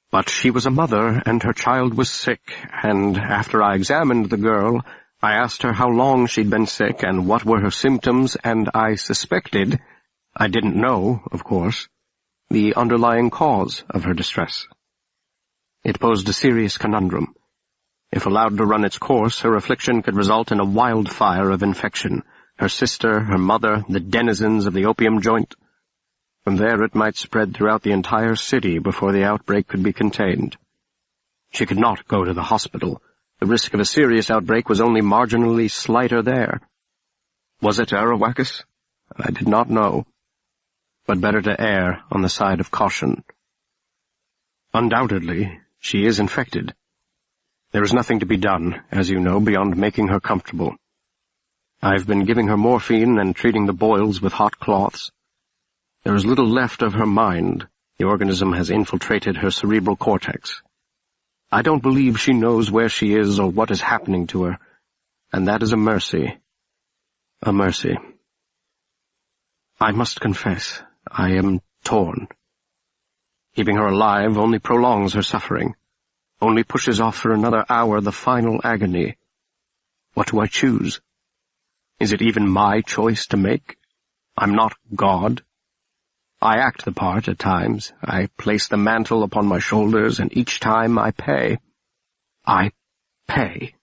But she was a mother, and her child was sick, and after I examined the girl, I asked her how long she'd been sick and what were her symptoms, and I suspected, I didn't know, of course, the underlying cause of her distress. It posed a serious conundrum. If allowed to run its course, her affliction could result in a wildfire of infection. Her sister, her mother, the denizens of the opium joint. From there it might spread throughout the entire city before the outbreak could be contained. She could not go to the hospital. The risk of a serious outbreak was only marginally slighter there. Was it Arawakis? I did not know. But better to err on the side of caution. Undoubtedly, she is infected. There is nothing to be done, as you know, beyond making her comfortable. I've been giving her morphine and treating the boils with hot cloths. There is little left of her mind. The organism has infiltrated her cerebral cortex. I don't believe she knows where she is or what is happening to her, and that is a mercy. A mercy. I must confess, I am torn. Keeping her alive only prolongs her suffering, only pushes off for another hour the final agony. What do I choose? Is it even my choice to make? I'm not God. I act the part at times. I place the mantle upon my shoulders, and each time I pay. I pay.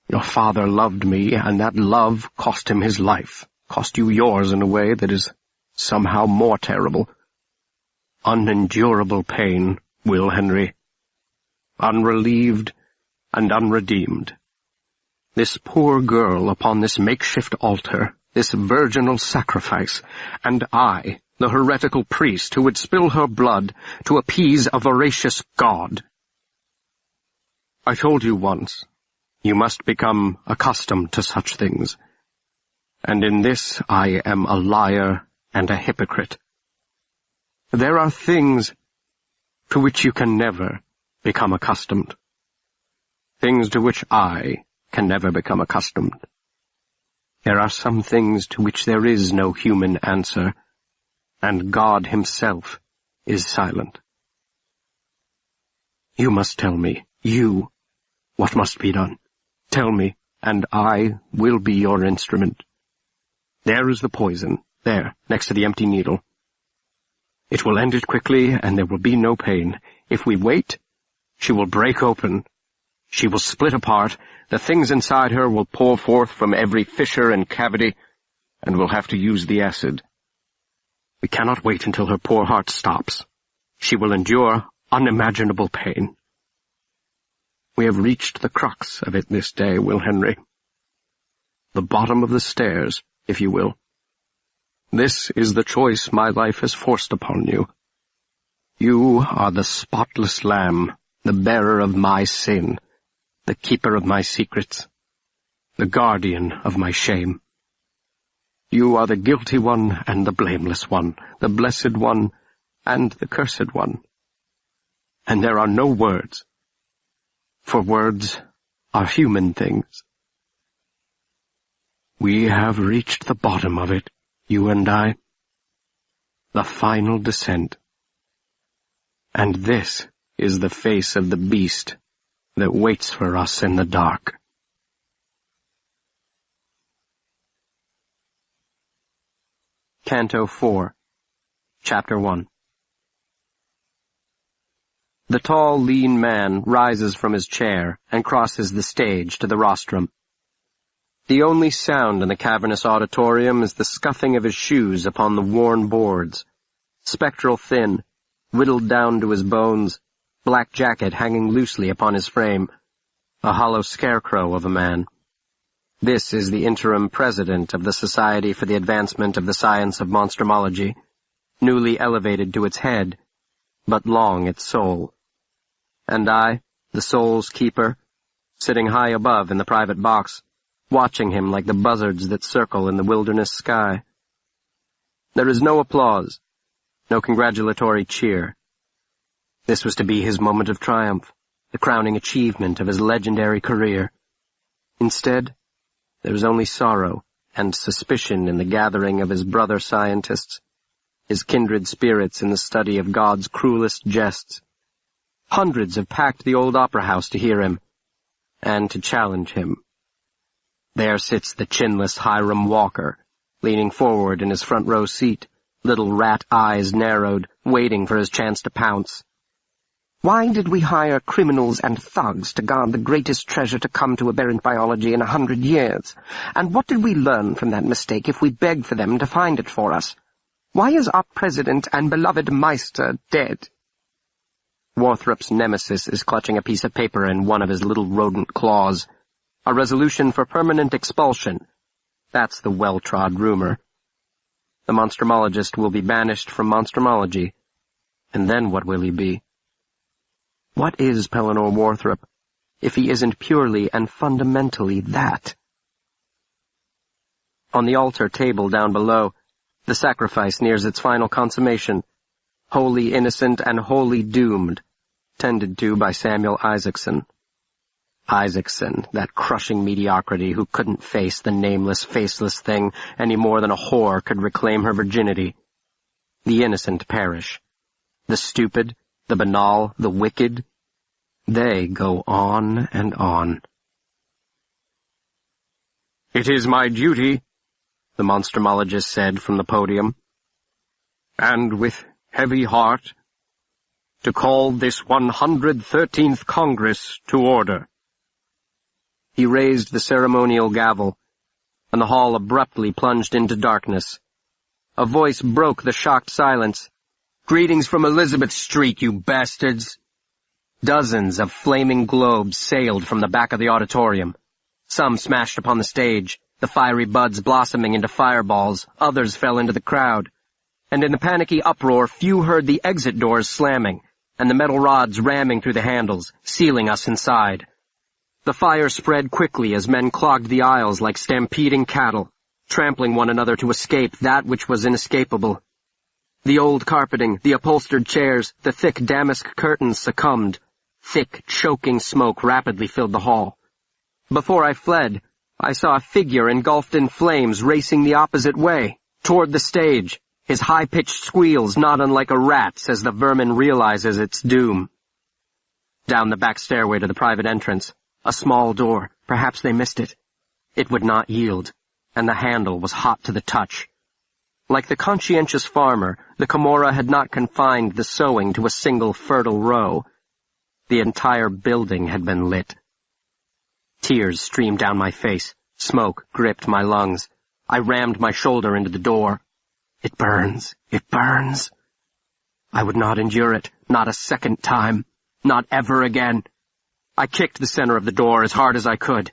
Your father loved me, and that love cost him his life, cost you yours in a way that is somehow more terrible. Unendurable pain, Will Henry. Unrelieved and unredeemed. This poor girl upon this makeshift altar, this virginal sacrifice, and I, the heretical priest who would spill her blood to appease a voracious god. I told you once, you must become accustomed to such things, and in this I am a liar and a hypocrite. There are things to which you can never become accustomed, things to which I can never become accustomed. There are some things to which there is no human answer, and God himself is silent. You must tell me, what must be done. Tell me, and I will be your instrument. There is the poison, there, next to the empty needle. It will end it quickly, and there will be no pain. If we wait, she will break open. She will split apart. The things inside her will pour forth from every fissure and cavity, and we'll have to use the acid. We cannot wait until her poor heart stops. She will endure unimaginable pain. We have reached the crux of it this day, Will Henry. The bottom of the stairs, if you will. This is the choice my life has forced upon you. You are the spotless lamb, the bearer of my sin, the keeper of my secrets, the guardian of my shame. You are the guilty one and the blameless one, the blessed one and the cursed one. And there are no words, for words are human things. We have reached the bottom of it, you and I, the final descent. And this is the face of the beast that waits for us in the dark. Canto 4, Chapter 1. The tall, lean man rises from his chair and crosses the stage to the rostrum. The only sound in the cavernous auditorium is the scuffing of his shoes upon the worn boards, spectral thin, whittled down to his bones, black jacket hanging loosely upon his frame, a hollow scarecrow of a man. This is the interim president of the Society for the Advancement of the Science of Monstrumology, newly elevated to its head, but long its soul. And I, the soul's keeper, sitting high above in the private box, watching him like the buzzards that circle in the wilderness sky. There is no applause, no congratulatory cheer. This was to be his moment of triumph, the crowning achievement of his legendary career. Instead, there is only sorrow and suspicion in the gathering of his brother scientists, his kindred spirits in the study of God's cruelest jests. Hundreds have packed the old opera house to hear him, and to challenge him. There sits the chinless Hiram Walker, leaning forward in his front row seat, little rat eyes narrowed, waiting for his chance to pounce. Why did we hire criminals and thugs to guard the greatest treasure to come to aberrant biology in 100 years? And what did we learn from that mistake if we begged for them to find it for us? Why is our president and beloved Meister dead? Warthrop's nemesis is clutching a piece of paper in one of his little rodent claws. A resolution for permanent expulsion. That's the well-trod rumor. The monstrumologist will be banished from monstrumology. And then what will he be? What is Pellinore Warthrop, if he isn't purely and fundamentally that? On the altar table down below, the sacrifice nears its final consummation, wholly innocent and wholly doomed, tended to by Samuel Isaacson. Isaacson, that crushing mediocrity who couldn't face the nameless, faceless thing any more than a whore could reclaim her virginity. The innocent perish. The stupid, the banal, the wicked, they go on and on. "It is my duty," the monstrumologist said from the podium, "and with heavy heart, to call this 113th Congress to order." He raised the ceremonial gavel, and the hall abruptly plunged into darkness. A voice broke the shocked silence. "Greetings from Elizabeth Street, you bastards!" Dozens of flaming globes sailed from the back of the auditorium. Some smashed upon the stage, the fiery buds blossoming into fireballs, others fell into the crowd. And in the panicky uproar, few heard the exit doors slamming, and the metal rods ramming through the handles, sealing us inside. The fire spread quickly as men clogged the aisles like stampeding cattle, trampling one another to escape that which was inescapable. The old carpeting, the upholstered chairs, the thick damask curtains succumbed. Thick, choking smoke rapidly filled the hall. Before I fled, I saw a figure engulfed in flames racing the opposite way, toward the stage, his high-pitched squeals not unlike a rat's as the vermin realizes its doom. Down the back stairway to the private entrance, a small door, perhaps they missed it. It would not yield, and the handle was hot to the touch. Like the conscientious farmer, the Camorra had not confined the sowing to a single fertile row. The entire building had been lit. Tears streamed down my face. Smoke gripped my lungs. I rammed my shoulder into the door. It burns. It burns. I would not endure it, not a second time, not ever again. I kicked the center of the door as hard as I could.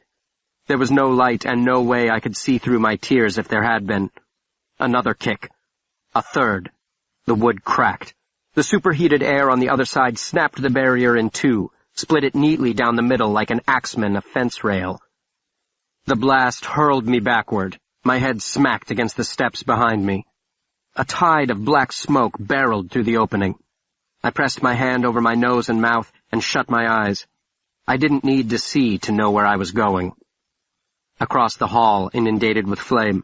There was no light and no way I could see through my tears if there had been. Another kick. A third. The wood cracked. The superheated air on the other side snapped the barrier in two, split it neatly down the middle like an axeman a fence rail. The blast hurled me backward. My head smacked against the steps behind me. A tide of black smoke barreled through the opening. I pressed my hand over my nose and mouth and shut my eyes. I didn't need to see to know where I was going. Across the hall, inundated with flame,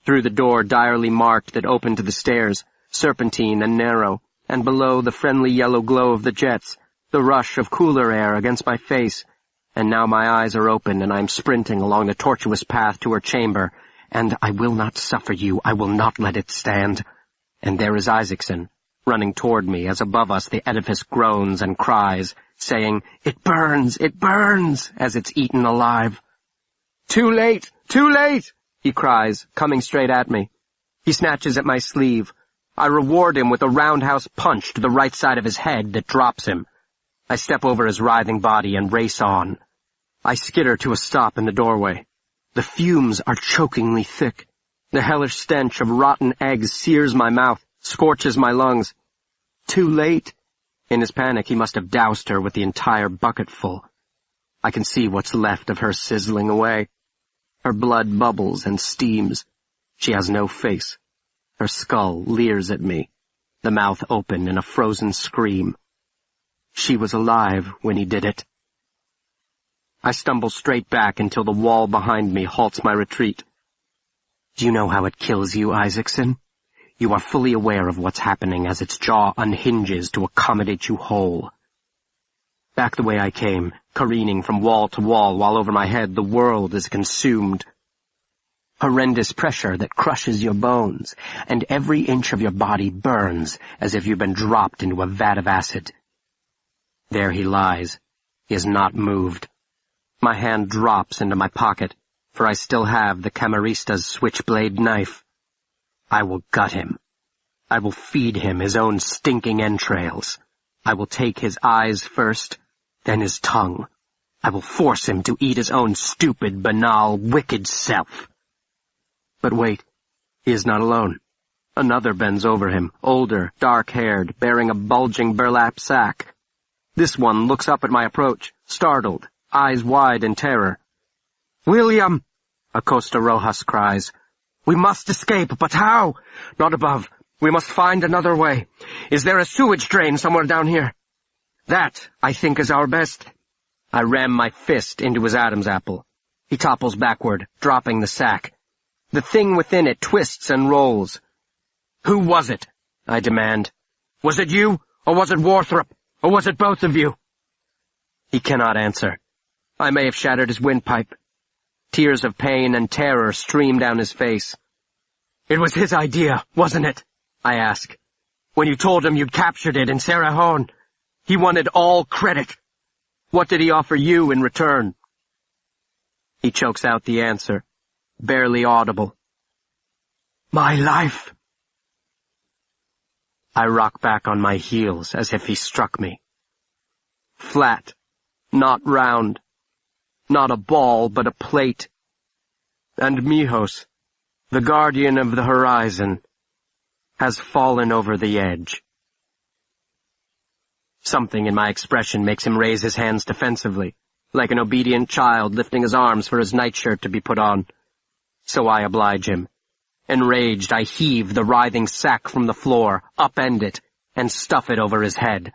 through the door direly marked that opened to the stairs, serpentine and narrow, and below the friendly yellow glow of the jets, the rush of cooler air against my face, and now my eyes are open and I am sprinting along the tortuous path to her chamber, and I will not suffer you, I will not let it stand. And there is Isaacson, running toward me as above us the edifice groans and cries, saying, "It burns, as it's eaten alive." "Too late, too late!" he cries, coming straight at me. He snatches at my sleeve. I reward him with a roundhouse punch to the right side of his head that drops him. I step over his writhing body and race on. I skitter to a stop in the doorway. The fumes are chokingly thick. The hellish stench of rotten eggs sears my mouth, scorches my lungs. Too late. In his panic, he must have doused her with the entire bucket full. I can see what's left of her sizzling away. Her blood bubbles and steams. She has no face. Her skull leers at me, the mouth open in a frozen scream. She was alive when he did it. I stumble straight back until the wall behind me halts my retreat. Do you know how it kills you, Isaacson? You are fully aware of what's happening as its jaw unhinges to accommodate you whole. Back the way I came, careening from wall to wall while over my head the world is consumed. Horrendous pressure that crushes your bones, and every inch of your body burns as if you've been dropped into a vat of acid. There he lies. He has not moved. My hand drops into my pocket, for I still have the Camarista's switchblade knife. I will gut him. I will feed him his own stinking entrails. I will take his eyes first, then his tongue. I will force him to eat his own stupid, banal, wicked self. But wait, he is not alone. Another bends over him, older, dark-haired, bearing a bulging burlap sack. This one looks up at my approach, startled, eyes wide in terror. "William!" Acosta Rojas cries. "We must escape, but how? Not above. We must find another way. Is there a sewage drain somewhere down here?" "That, I think, is our best." I ram my fist into his Adam's apple. He topples backward, dropping the sack. The thing within it twists and rolls. "Who was it?" I demand. "Was it you, or was it Warthrop, or was it both of you?" He cannot answer. I may have shattered his windpipe. Tears of pain and terror stream down his face. "It was his idea, wasn't it?" I ask. "When you told him you'd captured it in Cerrejón, he wanted all credit. What did he offer you in return?" He chokes out the answer, barely audible. "My life." I rock back on my heels as if he struck me. Flat, not round, not a ball but a plate. And Mijos, the guardian of the horizon, has fallen over the edge. Something in my expression makes him raise his hands defensively, like an obedient child lifting his arms for his nightshirt to be put on. So I oblige him. Enraged, I heave the writhing sack from the floor, upend it, and stuff it over his head.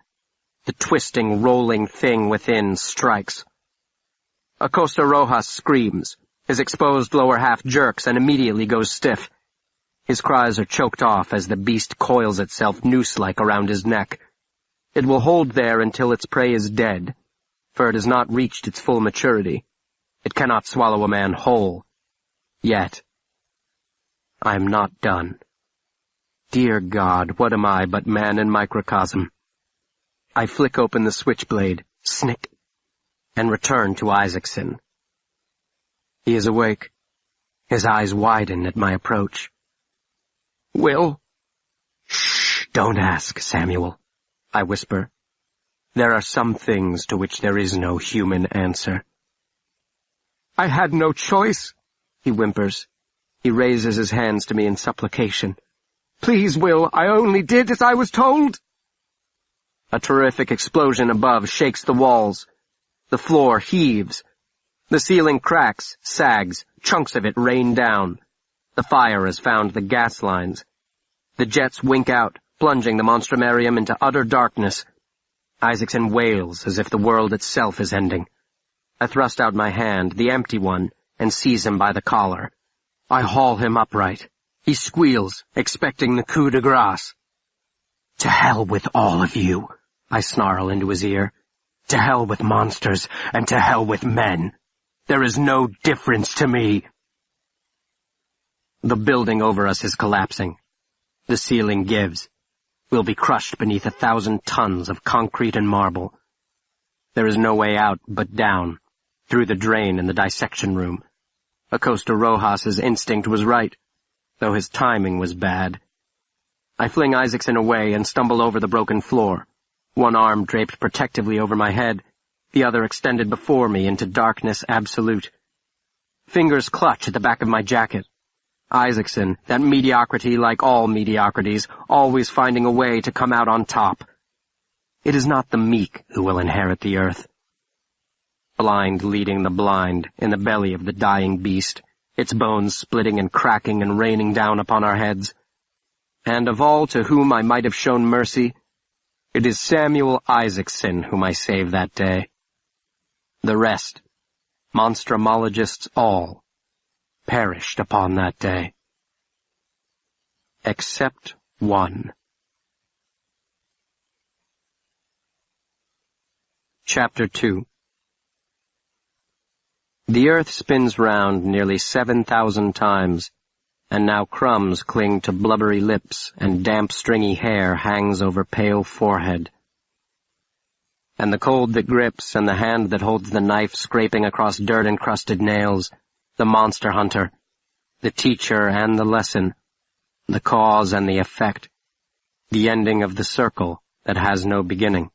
The twisting, rolling thing within strikes. Acosta Rojas screams. His exposed lower half jerks and immediately goes stiff. His cries are choked off as the beast coils itself noose-like around his neck. It will hold there until its prey is dead, for it has not reached its full maturity. It cannot swallow a man whole. Yet. I am not done. Dear God, what am I but man in microcosm? I flick open the switchblade, snick, and return to Isaacson. He is awake. His eyes widen at my approach. "Will?" "Shh, don't ask, Samuel," I whisper. There are some things to which there is no human answer. "I had no choice," he whimpers. He raises his hands to me in supplication. "Please, Will, I only did as I was told." A terrific explosion above shakes the walls. The floor heaves. The ceiling cracks, sags, chunks of it rain down. The fire has found the gas lines. The jets wink out, plunging the monstrumarium into utter darkness. Isaacson wails as if the world itself is ending. I thrust out my hand, the empty one, and seize him by the collar. I haul him upright. He squeals, expecting the coup de grace. "To hell with all of you," I snarl into his ear. "To hell with monsters, and to hell with men. There is no difference to me." The building over us is collapsing. The ceiling gives. We'll be crushed beneath 1,000 tons of concrete and marble. There is no way out but down, through the drain in the dissection room. Acosta Rojas's instinct was right, though his timing was bad. I fling Isaacson away and stumble over the broken floor, one arm draped protectively over my head, the other extended before me into darkness absolute. Fingers clutch at the back of my jacket. Isaacson, that mediocrity like all mediocrities, always finding a way to come out on top. It is not the meek who will inherit the earth. Blind leading the blind in the belly of the dying beast, its bones splitting and cracking and raining down upon our heads. And of all to whom I might have shown mercy, it is Samuel Isaacson whom I saved that day. The rest, monstrumologists all, perished upon that day. Except one. Chapter 2. The earth spins round nearly 7,000 times, and now crumbs cling to blubbery lips, and damp stringy hair hangs over pale forehead. And the cold that grips, and the hand that holds the knife scraping across dirt-encrusted nails, the monster hunter, the teacher and the lesson, the cause and the effect, the ending of the circle that has no beginning.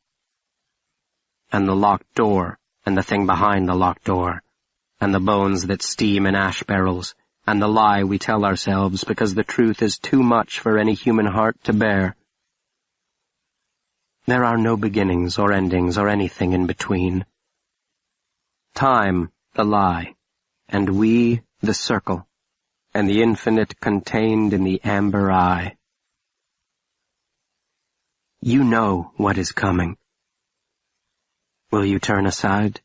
And the locked door, and the thing behind the locked door, and the bones that steam in ash barrels, and the lie we tell ourselves because the truth is too much for any human heart to bear. There are no beginnings or endings or anything in between. Time, the lie, and we, the circle, and the infinite contained in the amber eye. You know what is coming. Will you turn aside?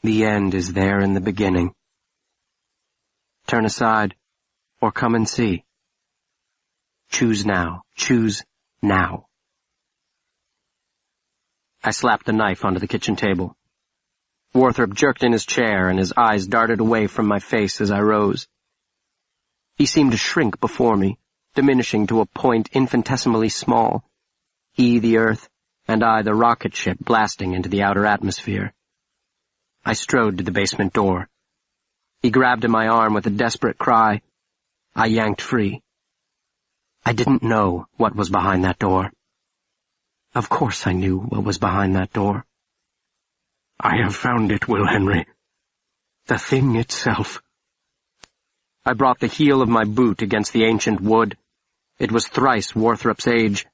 The end is there in the beginning. Turn aside, or come and see. Choose now. Choose now. I slapped the knife onto the kitchen table. Worthrop jerked in his chair, and his eyes darted away from my face as I rose. He seemed to shrink before me, diminishing to a point infinitesimally small. He, the earth, and I, the rocket ship, blasting into the outer atmosphere. I strode to the basement door. He grabbed at my arm with a desperate cry. I yanked free. I didn't know what was behind that door. Of course I knew what was behind that door. I have found it, Will Henry. The thing itself. I brought the heel of my boot against the ancient wood. It was thrice Worthrop's age.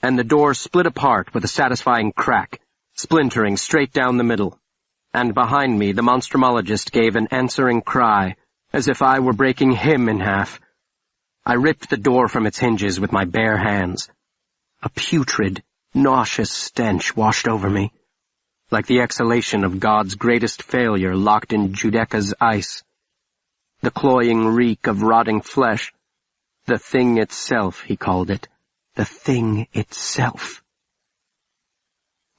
And the door split apart with a satisfying crack, splintering straight down the middle. And behind me the monstrumologist gave an answering cry, as if I were breaking him in half. I ripped the door from its hinges with my bare hands. A putrid, nauseous stench washed over me, like the exhalation of God's greatest failure locked in Judeca's ice. The cloying reek of rotting flesh. The thing itself, he called it. The thing itself.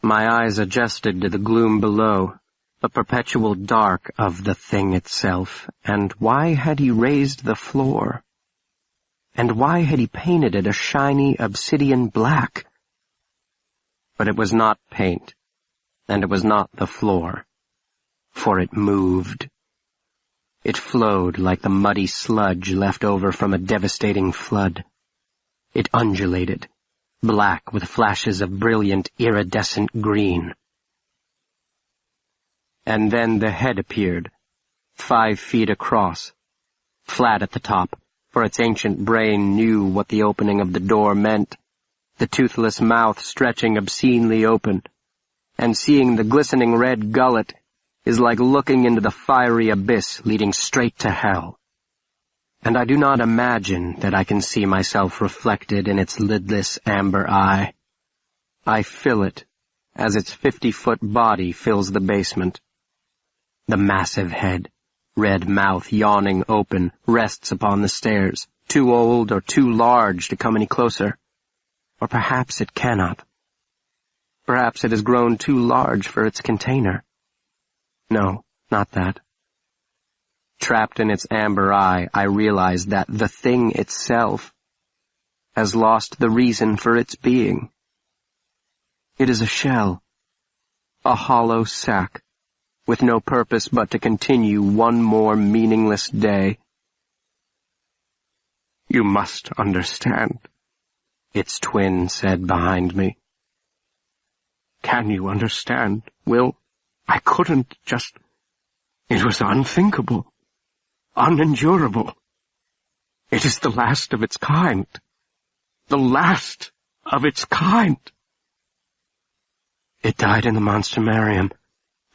My eyes adjusted to the gloom below, the perpetual dark of the thing itself, and why had he raised the floor? And why had he painted it a shiny obsidian black? But it was not paint, and it was not the floor, for it moved. It flowed like the muddy sludge left over from a devastating flood. It undulated, black with flashes of brilliant iridescent green. And then the head appeared, 5 feet across, flat at the top, for its ancient brain knew what the opening of the door meant, the toothless mouth stretching obscenely open, and seeing the glistening red gullet is like looking into the fiery abyss leading straight to hell. And I do not imagine that I can see myself reflected in its lidless amber eye. I fill it, as its 50-foot body fills the basement. The massive head, red mouth yawning open, rests upon the stairs, too old or too large to come any closer. Or perhaps it cannot. Perhaps it has grown too large for its container. No, not that. Trapped in its amber eye, I realize that the thing itself has lost the reason for its being. It is a shell, a hollow sack, with no purpose but to continue one more meaningless day. You must understand, its twin said behind me. Can you understand, Will? I couldn't just... It was unthinkable, unendurable. It is the last of its kind. The last of its kind. It died in the Monstrumarium,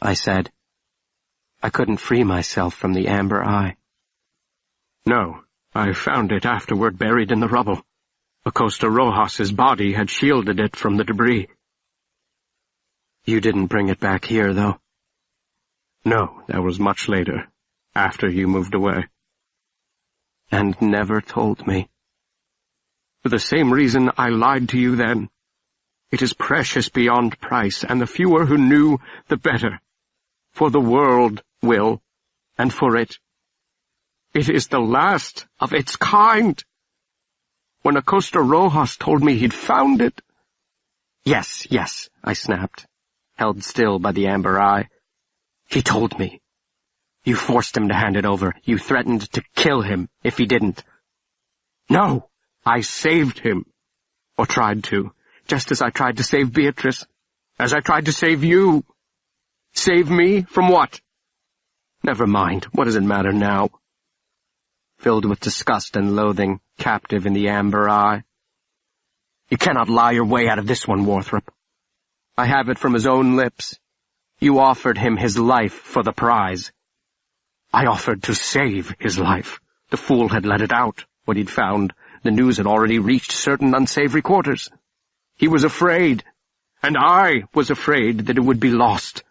I said. I couldn't free myself from the amber eye. No, I found it afterward buried in the rubble. Acosta Rojas's body had shielded it from the debris. You didn't bring it back here, though? No, that was much later, after you moved away. And never told me. For the same reason I lied to you then. It is precious beyond price, and the fewer who knew, the better. For the world will, and for it. It is the last of its kind. When Acosta Rojas told me he'd found it— Yes, I snapped, held still by the amber eye. He told me. You forced him to hand it over. You threatened to kill him if he didn't. No, I saved him. Or tried to, just as I tried to save Beatrice, as I tried to save you. Save me from what? Never mind, what does it matter now? Filled with disgust and loathing, captive in the amber eye. You cannot lie your way out of this one, Worthrop. I have it from his own lips. You offered him his life for the prize. I offered to save his life. The fool had let it out, what he'd found. The news had already reached certain unsavory quarters. He was afraid, and I was afraid that it would be lost.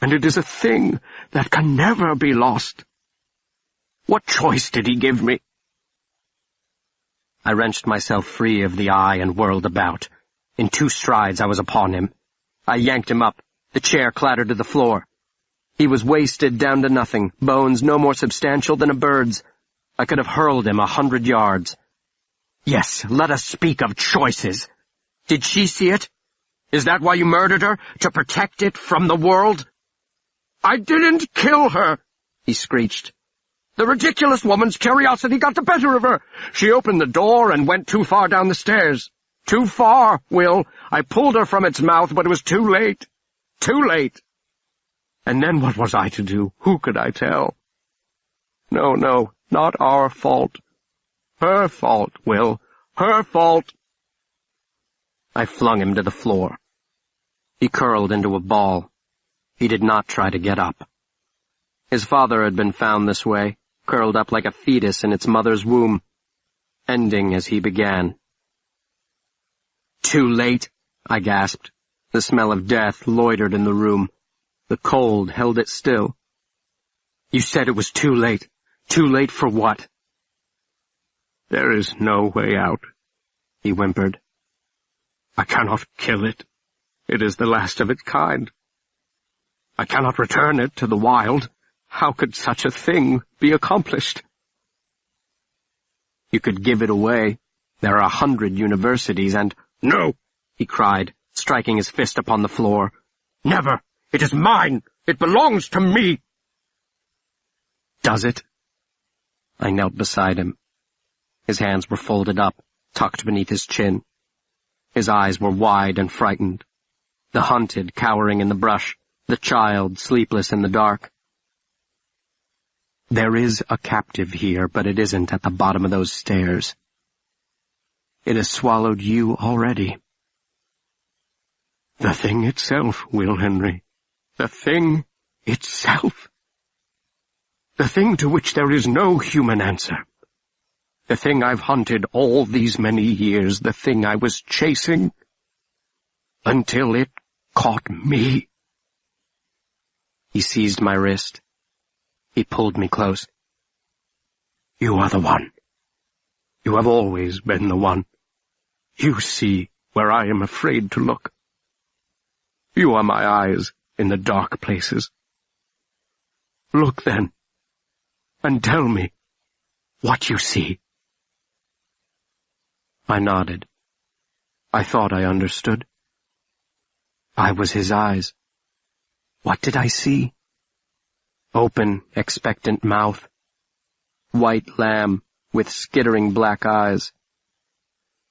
And it is a thing that can never be lost. What choice did he give me? I wrenched myself free of the eye and whirled about. In 2 strides I was upon him. I yanked him up. The chair clattered to the floor. He was wasted down to nothing, bones no more substantial than a bird's. I could have hurled him 100 yards. Yes, let us speak of choices. Did she see it? Is that why you murdered her? To protect it from the world? I didn't kill her, he screeched. The ridiculous woman's curiosity got the better of her. She opened the door and went too far down the stairs. Too far, Will. I pulled her from its mouth, but it was too late. Too late. And then what was I to do? Who could I tell? No, not our fault. Her fault, Will. Her fault. I flung him to the floor. He curled into a ball. He did not try to get up. His father had been found this way, curled up like a fetus in its mother's womb, ending as he began. Too late, I gasped. The smell of death loitered in the room. The cold held it still. You said it was too late. Too late for what? There is no way out, he whimpered. I cannot kill it. It is the last of its kind. I cannot return it to the wild. How could such a thing be accomplished? You could give it away. There are 100 universities and— No, he cried, striking his fist upon the floor. Never! It is mine! It belongs to me! Does it? I knelt beside him. His hands were folded up, tucked beneath his chin. His eyes were wide and frightened. The hunted cowering in the brush, the child sleepless in the dark. There is a captive here, but it isn't at the bottom of those stairs. It has swallowed you already. The thing itself, Will Henry. The thing itself. The thing to which there is no human answer. The thing I've hunted all these many years, the thing I was chasing, until it caught me. He seized my wrist. He pulled me close. You are the one. You have always been the one. You see where I am afraid to look. You are my eyes in the dark places. Look then, and tell me what you see. I nodded. I thought I understood. I was his eyes. What did I see? Open, expectant mouth. White lamb with skittering black eyes.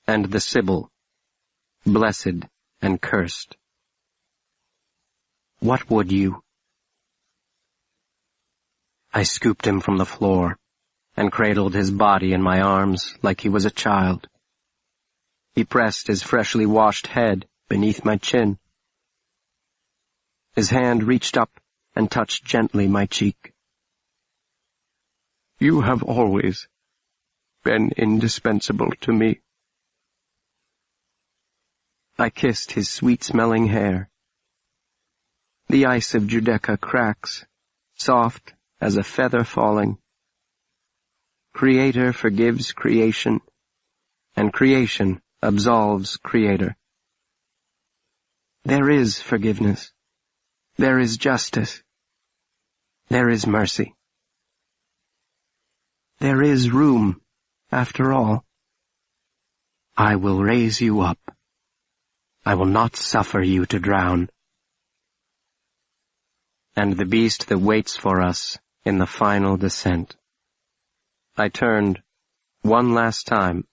And the Sibyl, blessed and cursed. What would you? I scooped him from the floor and cradled his body in my arms like he was a child. He pressed his freshly washed head beneath my chin. His hand reached up and touched gently my cheek. "You have always been indispensable to me." I kissed his sweet-smelling hair. The ice of Giudecca cracks, soft as a feather falling. Creator forgives creation, and creation absolves Creator. There is forgiveness. There is justice. There is mercy. There is room, after all. I will raise you up. I will not suffer you to drown. And the beast that waits for us in the final descent. I turned one last time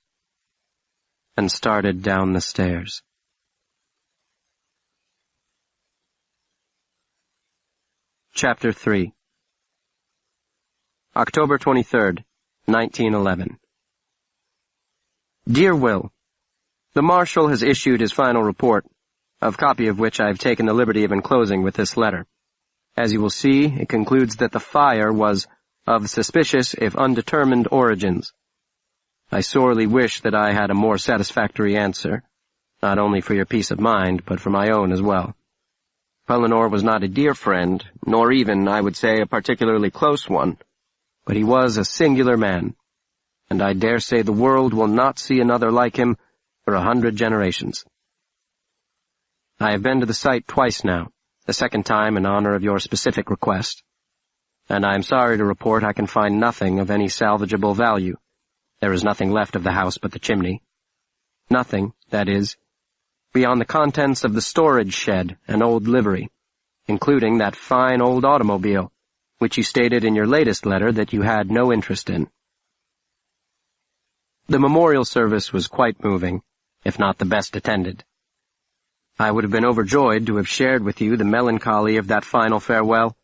and started down the stairs. Chapter 3. October 23rd, 1911. Dear Will, the Marshal has issued his final report, a copy of which I have taken the liberty of enclosing with this letter. As you will see, it concludes that the fire was of suspicious if undetermined origins. I sorely wish that I had a more satisfactory answer, not only for your peace of mind, but for my own as well. Pellinore was not a dear friend, nor even, I would say, a particularly close one, but he was a singular man, and I dare say the world will not see another like him for 100 generations. I have been to the site twice now, the second time in honor of your specific request, and I am sorry to report I can find nothing of any salvageable value. There is nothing left of the house but the chimney. Nothing, that is, beyond the contents of the storage shed and old livery, including that fine old automobile, which you stated in your latest letter that you had no interest in. The memorial service was quite moving, if not the best attended. I would have been overjoyed to have shared with you the melancholy of that final farewell,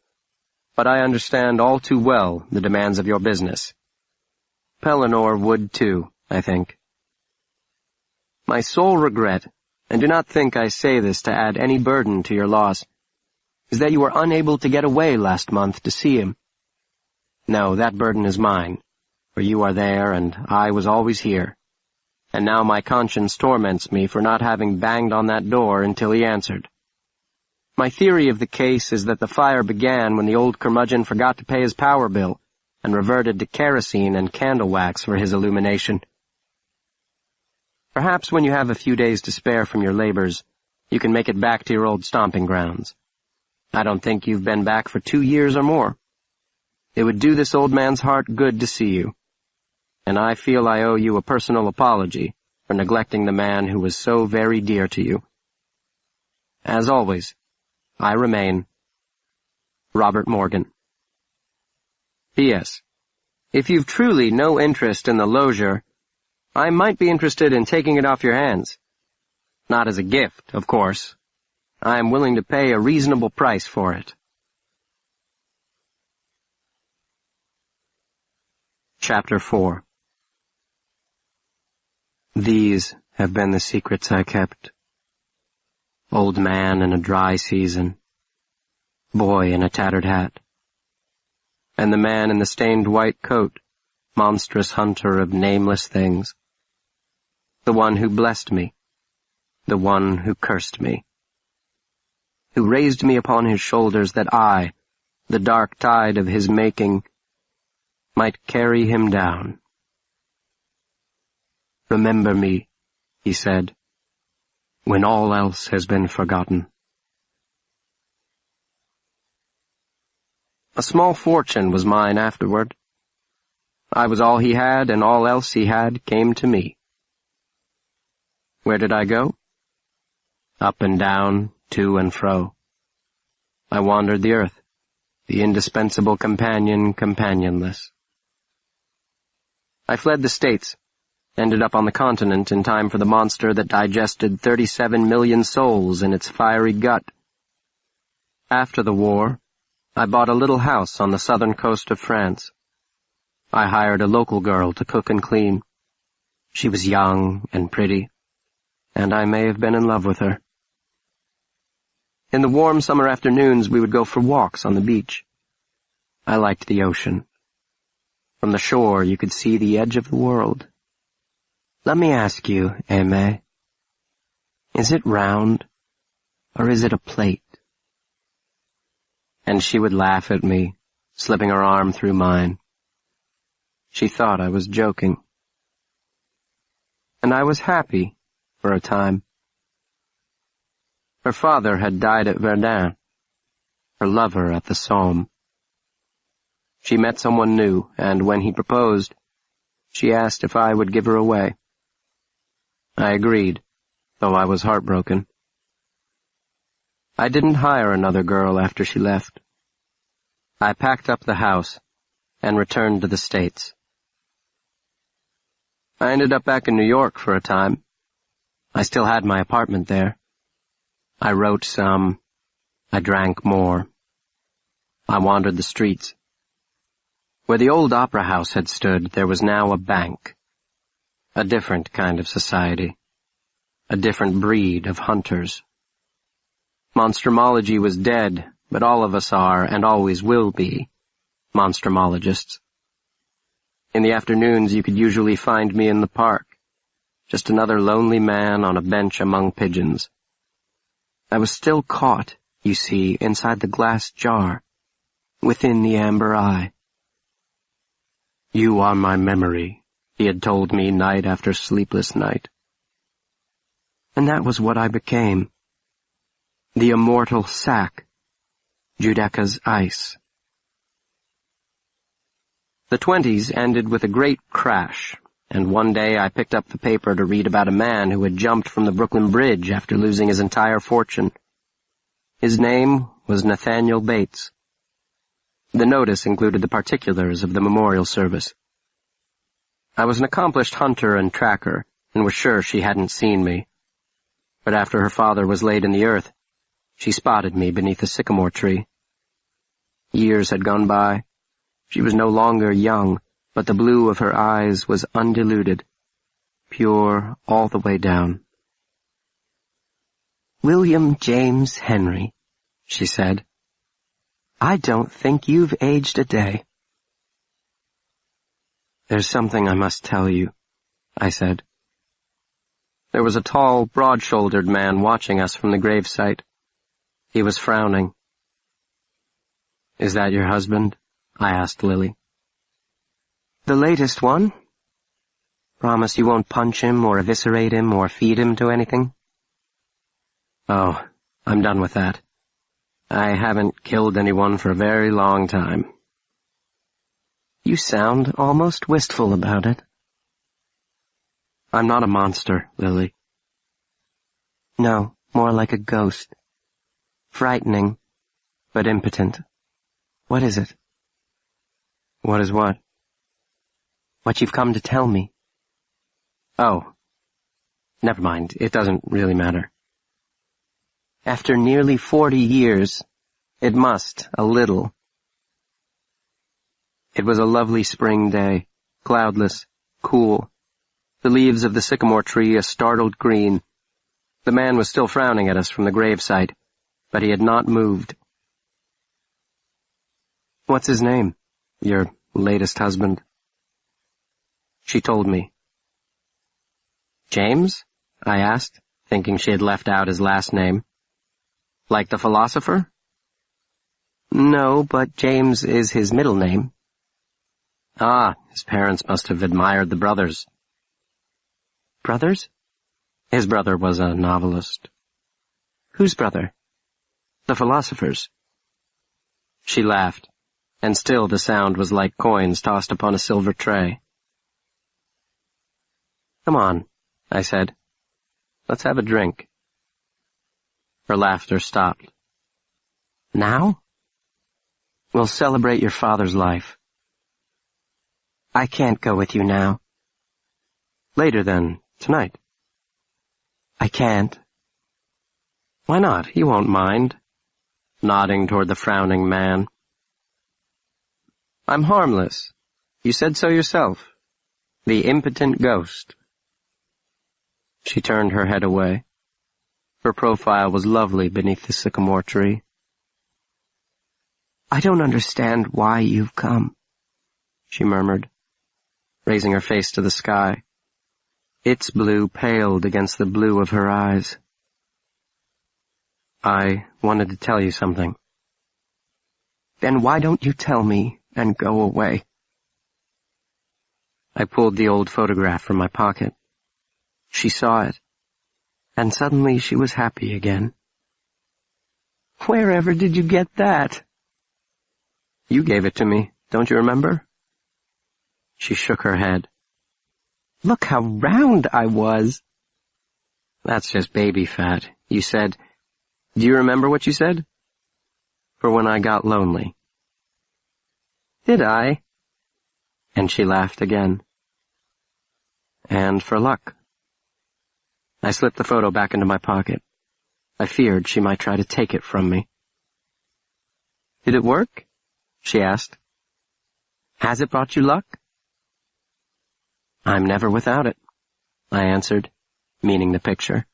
but I understand all too well the demands of your business. Pellinore would too, I think. My sole regret, and do not think I say this to add any burden to your loss, is that you were unable to get away last month to see him. No, that burden is mine, for you are there and I was always here, and now my conscience torments me for not having banged on that door until he answered. My theory of the case is that the fire began when the old curmudgeon forgot to pay his power bill and reverted to kerosene and candle wax for his illumination. Perhaps when you have a few days to spare from your labors, you can make it back to your old stomping grounds. I don't think you've been back for 2 years or more. It would do this old man's heart good to see you, and I feel I owe you a personal apology for neglecting the man who was so very dear to you. As always, I remain, Robert Morgan. P.S. If you've truly no interest in the loggia, I might be interested in taking it off your hands. Not as a gift, of course. I am willing to pay a reasonable price for it. Chapter 4. These have been the secrets I kept. Old man in a dry season, boy in a tattered hat, and the man in the stained white coat, monstrous hunter of nameless things. The one who blessed me, the one who cursed me, who raised me upon his shoulders that I, the dark tide of his making, might carry him down. Remember me, he said, when all else has been forgotten. A small fortune was mine afterward. I was all he had, and all else he had came to me. Where did I go? Up and down, to and fro. I wandered the earth, the indispensable companion companionless. I fled the States, ended up on the continent in time for the monster that digested 37 million souls in its fiery gut. After the war, I bought a little house on the southern coast of France. I hired a local girl to cook and clean. She was young and pretty, and I may have been in love with her. In the warm summer afternoons, we would go for walks on the beach. I liked the ocean. From the shore, you could see the edge of the world. Let me ask you, Aimée, is it round, or is it a plate? And she would laugh at me, slipping her arm through mine. She thought I was joking. And I was happy for a time. Her father had died at Verdun, her lover at the Somme. She met someone new, and when he proposed, she asked if I would give her away. I agreed, though I was heartbroken. I didn't hire another girl after she left. I packed up the house and returned to the States. I ended up back in New York for a time. I still had my apartment there. I wrote some. I drank more. I wandered the streets. Where the old opera house had stood, there was now a bank. A different kind of society. A different breed of hunters. Monstrumology was dead, but all of us are, and always will be, monstrumologists. In the afternoons, you could usually find me in the park, just another lonely man on a bench among pigeons. I was still caught, you see, inside the glass jar, within the amber eye. You are my memory, he had told me night after sleepless night. And that was what I became. The immortal sack, Judecca's ice. The 20s ended with a great crash, and one day I picked up the paper to read about a man who had jumped from the Brooklyn Bridge after losing his entire fortune. His name was Nathaniel Bates. The notice included the particulars of the memorial service. I was an accomplished hunter and tracker, and was sure she hadn't seen me. But after her father was laid in the earth, she spotted me beneath a sycamore tree. Years had gone by. She was no longer young, but the blue of her eyes was undiluted, pure all the way down. "William James Henry," she said, "I don't think you've aged a day." "There's something I must tell you," I said. There was a tall, broad-shouldered man watching us from the gravesite. He was frowning. "Is that your husband?" I asked Lily. "The latest one. Promise you won't punch him or eviscerate him or feed him to anything?" "Oh, I'm done with that. I haven't killed anyone for a very long time." "You sound almost wistful about it." "I'm not a monster, Lily." "No, more like a ghost. Frightening, but impotent. What is it?" "What is what?" "What you've come to tell me." "Oh, never mind. It doesn't really matter." "After nearly 40 years, it must, a little." It was a lovely spring day, cloudless, cool. The leaves of the sycamore tree a startled green. The man was still frowning at us from the gravesite, but he had not moved. "What's his name? Your latest husband?" She told me. "James?" I asked, thinking she had left out his last name. "Like the philosopher?" "No, but James is his middle name." "Ah, his parents must have admired the brothers." "Brothers?" "His brother was a novelist." "Whose brother?" "The philosopher's." She laughed, and still the sound was like coins tossed upon a silver tray. "Come on," I said. "Let's have a drink." Her laughter stopped. "Now?" "We'll celebrate your father's life." "I can't go with you now." "Later then, tonight." "I can't." "Why not? He won't mind," nodding toward the frowning man. I'm harmless. You said so yourself. The impotent ghost. She turned her head away. Her profile was lovely beneath the sycamore tree. I don't understand why you've come, she murmured, raising her face to the sky. Its blue paled against the blue of her eyes. I wanted to tell you something. Then why don't you tell me and go away? I pulled the old photograph from my pocket. She saw it, and suddenly she was happy again. Wherever did you get that? You gave it to me, don't you remember? She shook her head. Look how round I was. That's just baby fat. You said, do you remember what you said? For when I got lonely. Did I? And she laughed again. And for luck. I slipped the photo back into my pocket. I feared she might try to take it from me. Did it work? She asked. Has it brought you luck? I'm never without it, I answered, meaning the picture.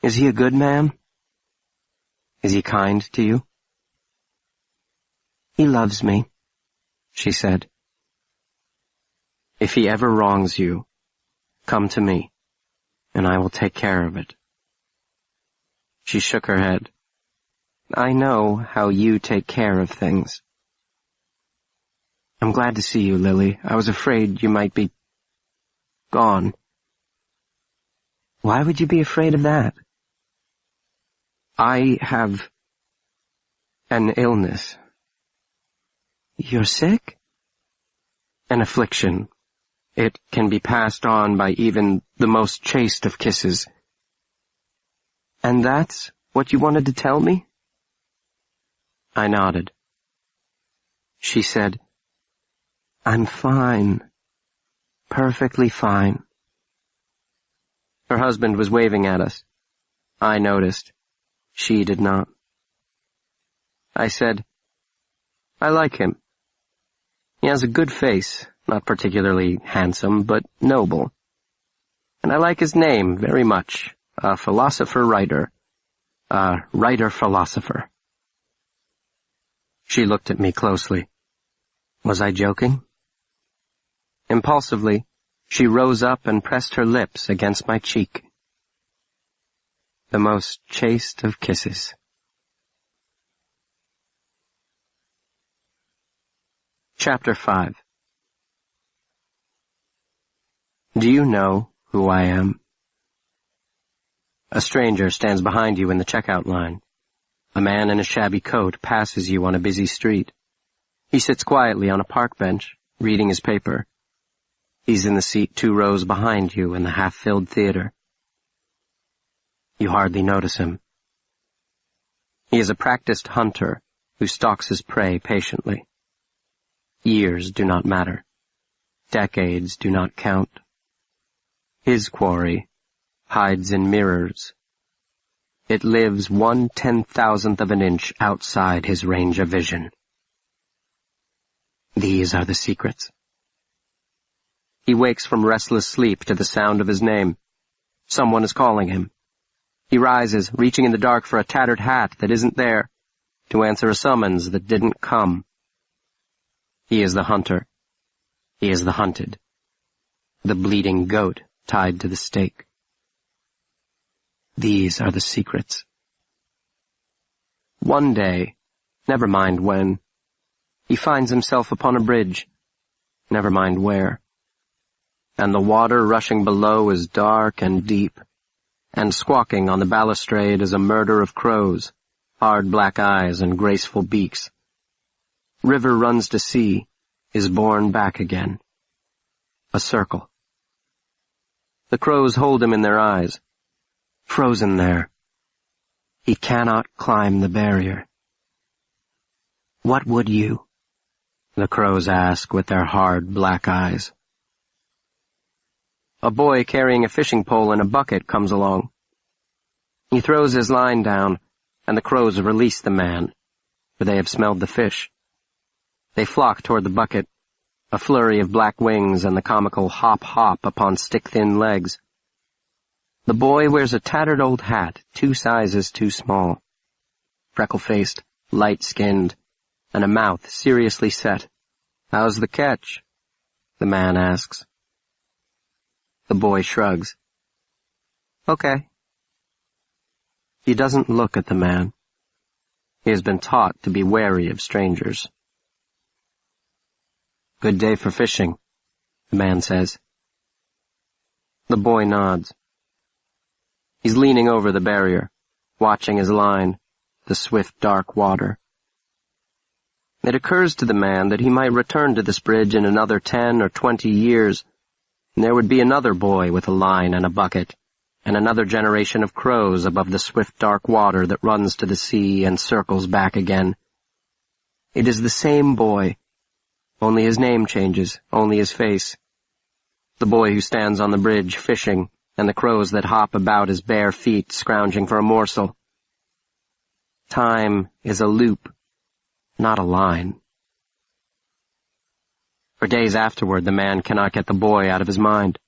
Is he a good man? Is he kind to you? He loves me, she said. If he ever wrongs you, come to me, and I will take care of it. She shook her head. I know how you take care of things. I'm glad to see you, Lily. I was afraid you might be gone. Why would you be afraid of that? I have an illness. You're sick? An affliction. It can be passed on by even the most chaste of kisses. And that's what you wanted to tell me? I nodded. She said, I'm fine. Perfectly fine. Her husband was waving at us. I noticed. She did not. I said, I like him. He has a good face, not particularly handsome, but noble. And I like his name very much, a philosopher-writer. A writer-philosopher. She looked at me closely. Was I joking? Impulsively, she rose up and pressed her lips against my cheek. The most chaste of kisses. Chapter 5. Do you know who I am? A stranger stands behind you in the checkout line. A man in a shabby coat passes you on a busy street. He sits quietly on a park bench, reading his paper. He's in the seat 2 rows behind you in the half-filled theater. You hardly notice him. He is a practiced hunter who stalks his prey patiently. Years do not matter. Decades do not count. His quarry hides in mirrors. It lives 1/10,000th of an inch outside his range of vision. These are the secrets. He wakes from restless sleep to the sound of his name. Someone is calling him. He rises, reaching in the dark for a tattered hat that isn't there, to answer a summons that didn't come. He is the hunter. He is the hunted. The bleeding goat tied to the stake. These are the secrets. One day, never mind when, he finds himself upon a bridge, never mind where. And the water rushing below is dark and deep, and squawking on the balustrade is a murder of crows, hard black eyes and graceful beaks. River runs to sea, is born back again. A circle. The crows hold him in their eyes, frozen there. He cannot climb the barrier. What would you? The crows ask with their hard black eyes. A boy carrying a fishing pole and a bucket comes along. He throws his line down, and the crows release the man, for they have smelled the fish. They flock toward the bucket, a flurry of black wings and the comical hop-hop upon stick-thin legs. The boy wears a tattered old hat, 2 sizes too small. Freckle-faced, light-skinned, and a mouth seriously set. "How's the catch?" the man asks. The boy shrugs. "Okay." He doesn't look at the man. He has been taught to be wary of strangers. "Good day for fishing," the man says. The boy nods. He's leaning over the barrier, watching his line, the swift dark water. It occurs to the man that he might return to this bridge in another 10 or 20 years, and there would be another boy with a line and a bucket, and another generation of crows above the swift dark water that runs to the sea and circles back again. It is the same boy, only his name changes, only his face. The boy who stands on the bridge fishing, and the crows that hop about his bare feet scrounging for a morsel. Time is a loop, not a line. For days afterward, the man cannot get the boy out of his mind.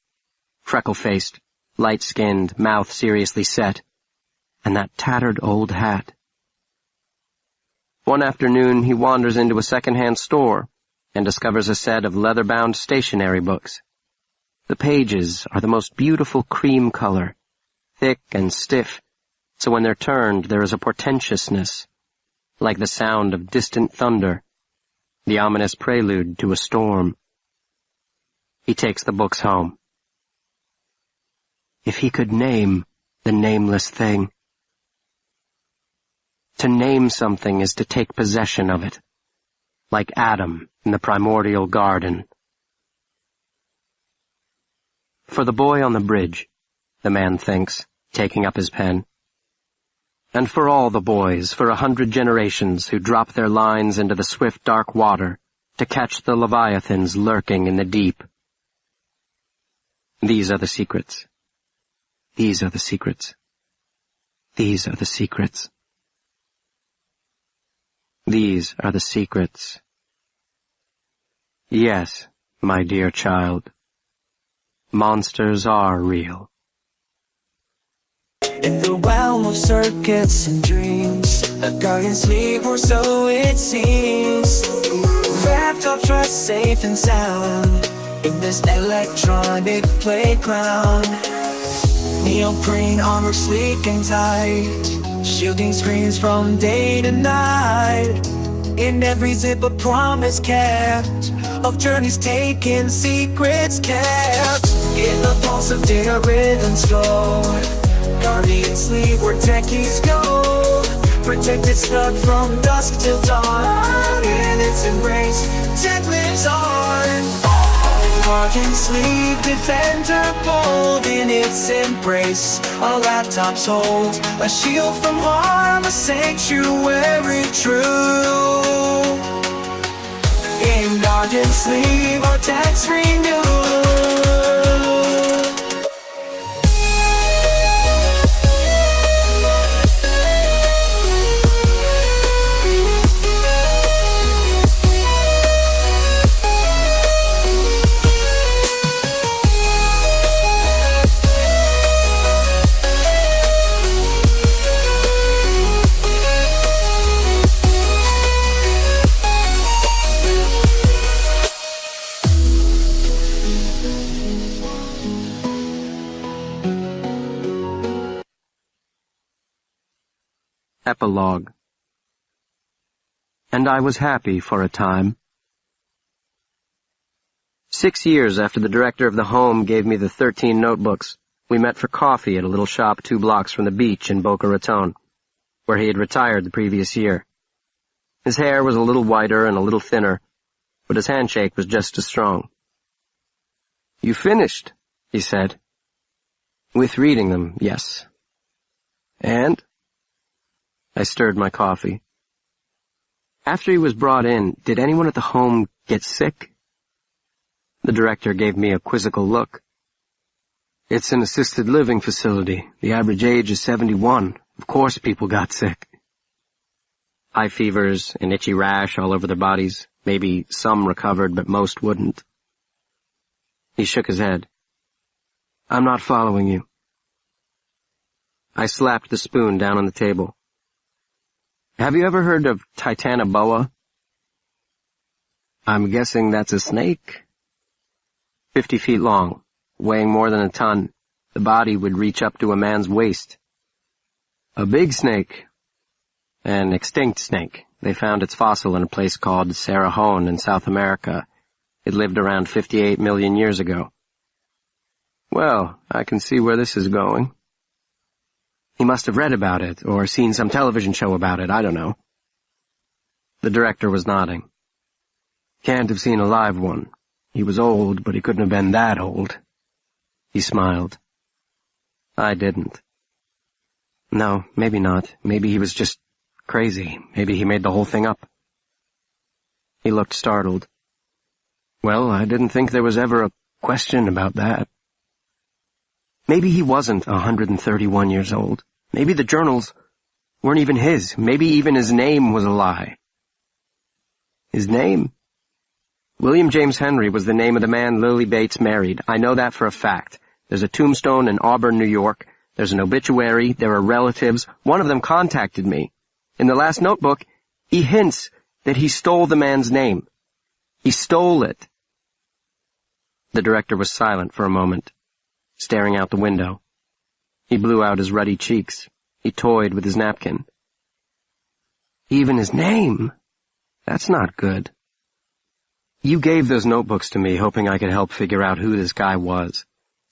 Freckle-faced, light-skinned, mouth seriously set, and that tattered old hat. One afternoon, he wanders into a second-hand store and discovers a set of leather-bound stationery books. The pages are the most beautiful cream color, thick and stiff, so when they're turned there is a portentousness, like the sound of distant thunder, the ominous prelude to a storm. He takes the books home. If he could name the nameless thing. To name something is to take possession of it, like Adam in the primordial garden. For the boy on the bridge, the man thinks, taking up his pen. And for all the boys, for 100 generations who drop their lines into the swift dark water to catch the leviathans lurking in the deep. These are the secrets. These are the secrets. These are the secrets. These are the secrets. Yes, my dear child. Monsters are real. In the realm of circuits and dreams, a guardian sleep, or so it seems. Wrapped up, trust, safe and sound, in this electronic playground. Neoprene armor sleek and tight, shielding screens from day to night. In every zip a promise kept, of journeys taken, secrets kept. In the pulse of data rhythms flow, guardian sleep where techies go. Protected, stuck from dusk till dawn. In its embrace, tech lives on. Guardian sleep, defender bold. In its embrace, our laptops hold a shield from harm, a sanctuary true. In Guardian sleep, our techs renew. Epilogue. And I was happy for a time. 6 years after the director of the home gave me the 13 notebooks, we met for coffee at a little shop 2 blocks from the beach in Boca Raton, where he had retired the previous year. His hair was a little whiter and a little thinner, but his handshake was just as strong. "You finished," he said. "With reading them, yes." "And?" I stirred my coffee. "After he was brought in, did anyone at the home get sick?" The director gave me a quizzical look. "It's an assisted living facility. The average age is 71. Of course people got sick." High fevers, an itchy rash all over their bodies, Maybe some recovered, but most wouldn't. He shook his head. I'm not following you. I slapped the spoon down on the table. Have you ever heard of Titanoboa? I'm guessing that's a snake? 50 feet long, weighing more than a ton. The body would reach up to a man's waist. A big snake. An extinct snake. They found its fossil in a place called Cerrejón in South America. It lived around 58 million years ago. Well, I can see where this is going. He must have read about it, or seen some television show about it, I don't know. The director was nodding. Can't have seen a live one. He was old, but he couldn't have been that old. He smiled. I didn't. No, maybe not. Maybe he was just crazy. Maybe he made the whole thing up. He looked startled. Well, I didn't think there was ever a question about that. Maybe he wasn't 131 years old. Maybe the journals weren't even his. Maybe even his name was a lie. His name? William James Henry was the name of the man Lily Bates married. I know that for a fact. There's a tombstone in Auburn, New York. There's an obituary. There are relatives. One of them contacted me. In the last notebook, he hints that he stole the man's name. He stole it. The director was silent for a moment, staring out the window. He blew out his ruddy cheeks. He toyed with his napkin. Even his name? That's not good. You gave those notebooks to me hoping I could help figure out who this guy was.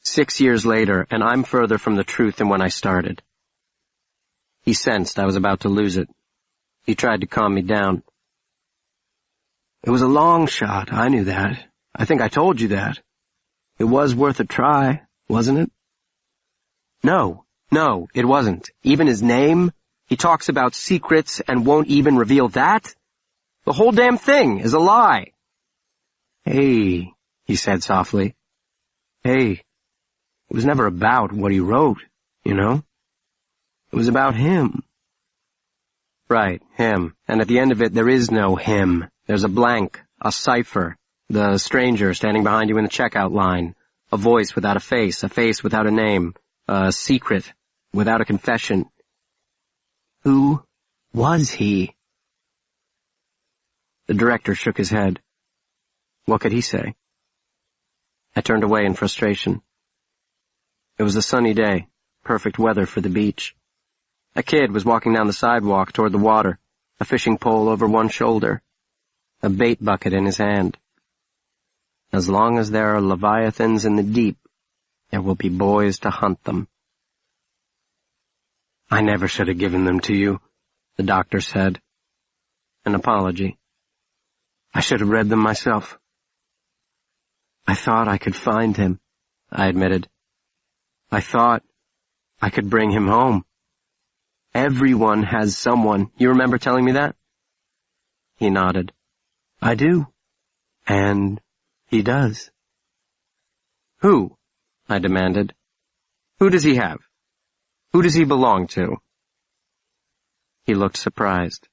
6 years later, and I'm further from the truth than when I started. He sensed I was about to lose it. He tried to calm me down. It was a long shot, I knew that. I think I told you that. It was worth a try, wasn't it? No, it wasn't. Even his name? He talks about secrets and won't even reveal that? The whole damn thing is a lie. Hey, he said softly. Hey, it was never about what he wrote, you know? It was about him. Right, him. And at the end of it, there is no him. There's a blank, a cipher, the stranger standing behind you in the checkout line, a voice without a face without a name, a secret without a confession. Who was he? The director shook his head. What could he say? I turned away in frustration. It was a sunny day, perfect weather for the beach. A kid was walking down the sidewalk toward the water, a fishing pole over one shoulder, a bait bucket in his hand. As long as there are leviathans in the deep, there will be boys to hunt them. I never should have given them to you, the doctor said. An apology. I should have read them myself. I thought I could find him, I admitted. I thought I could bring him home. Everyone has someone. You remember telling me that? He nodded. I do. And he does. Who? I demanded. Who does he have? Who does he belong to? He looked surprised.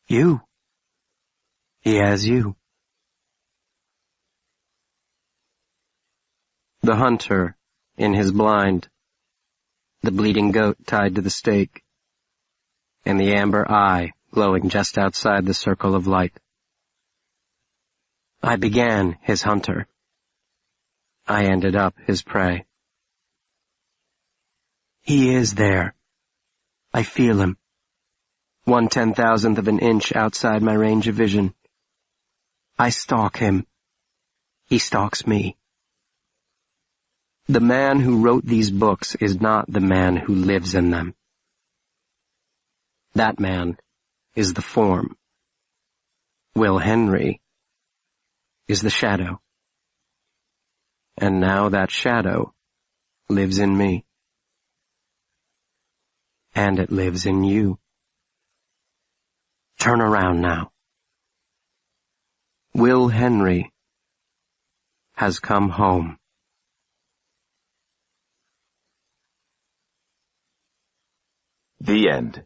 You. He has you. The hunter, in his blind, the bleeding goat tied to the stake, and the amber eye glowing just outside the circle of light. I began his hunter. I ended up his prey. He is there. I feel him. 1/10,000th of an inch outside my range of vision. I stalk him. He stalks me. The man who wrote these books is not the man who lives in them. That man is the form. Will Henry is the shadow. And now that shadow lives in me. And it lives in you. Turn around now. Will Henry has come home. The end.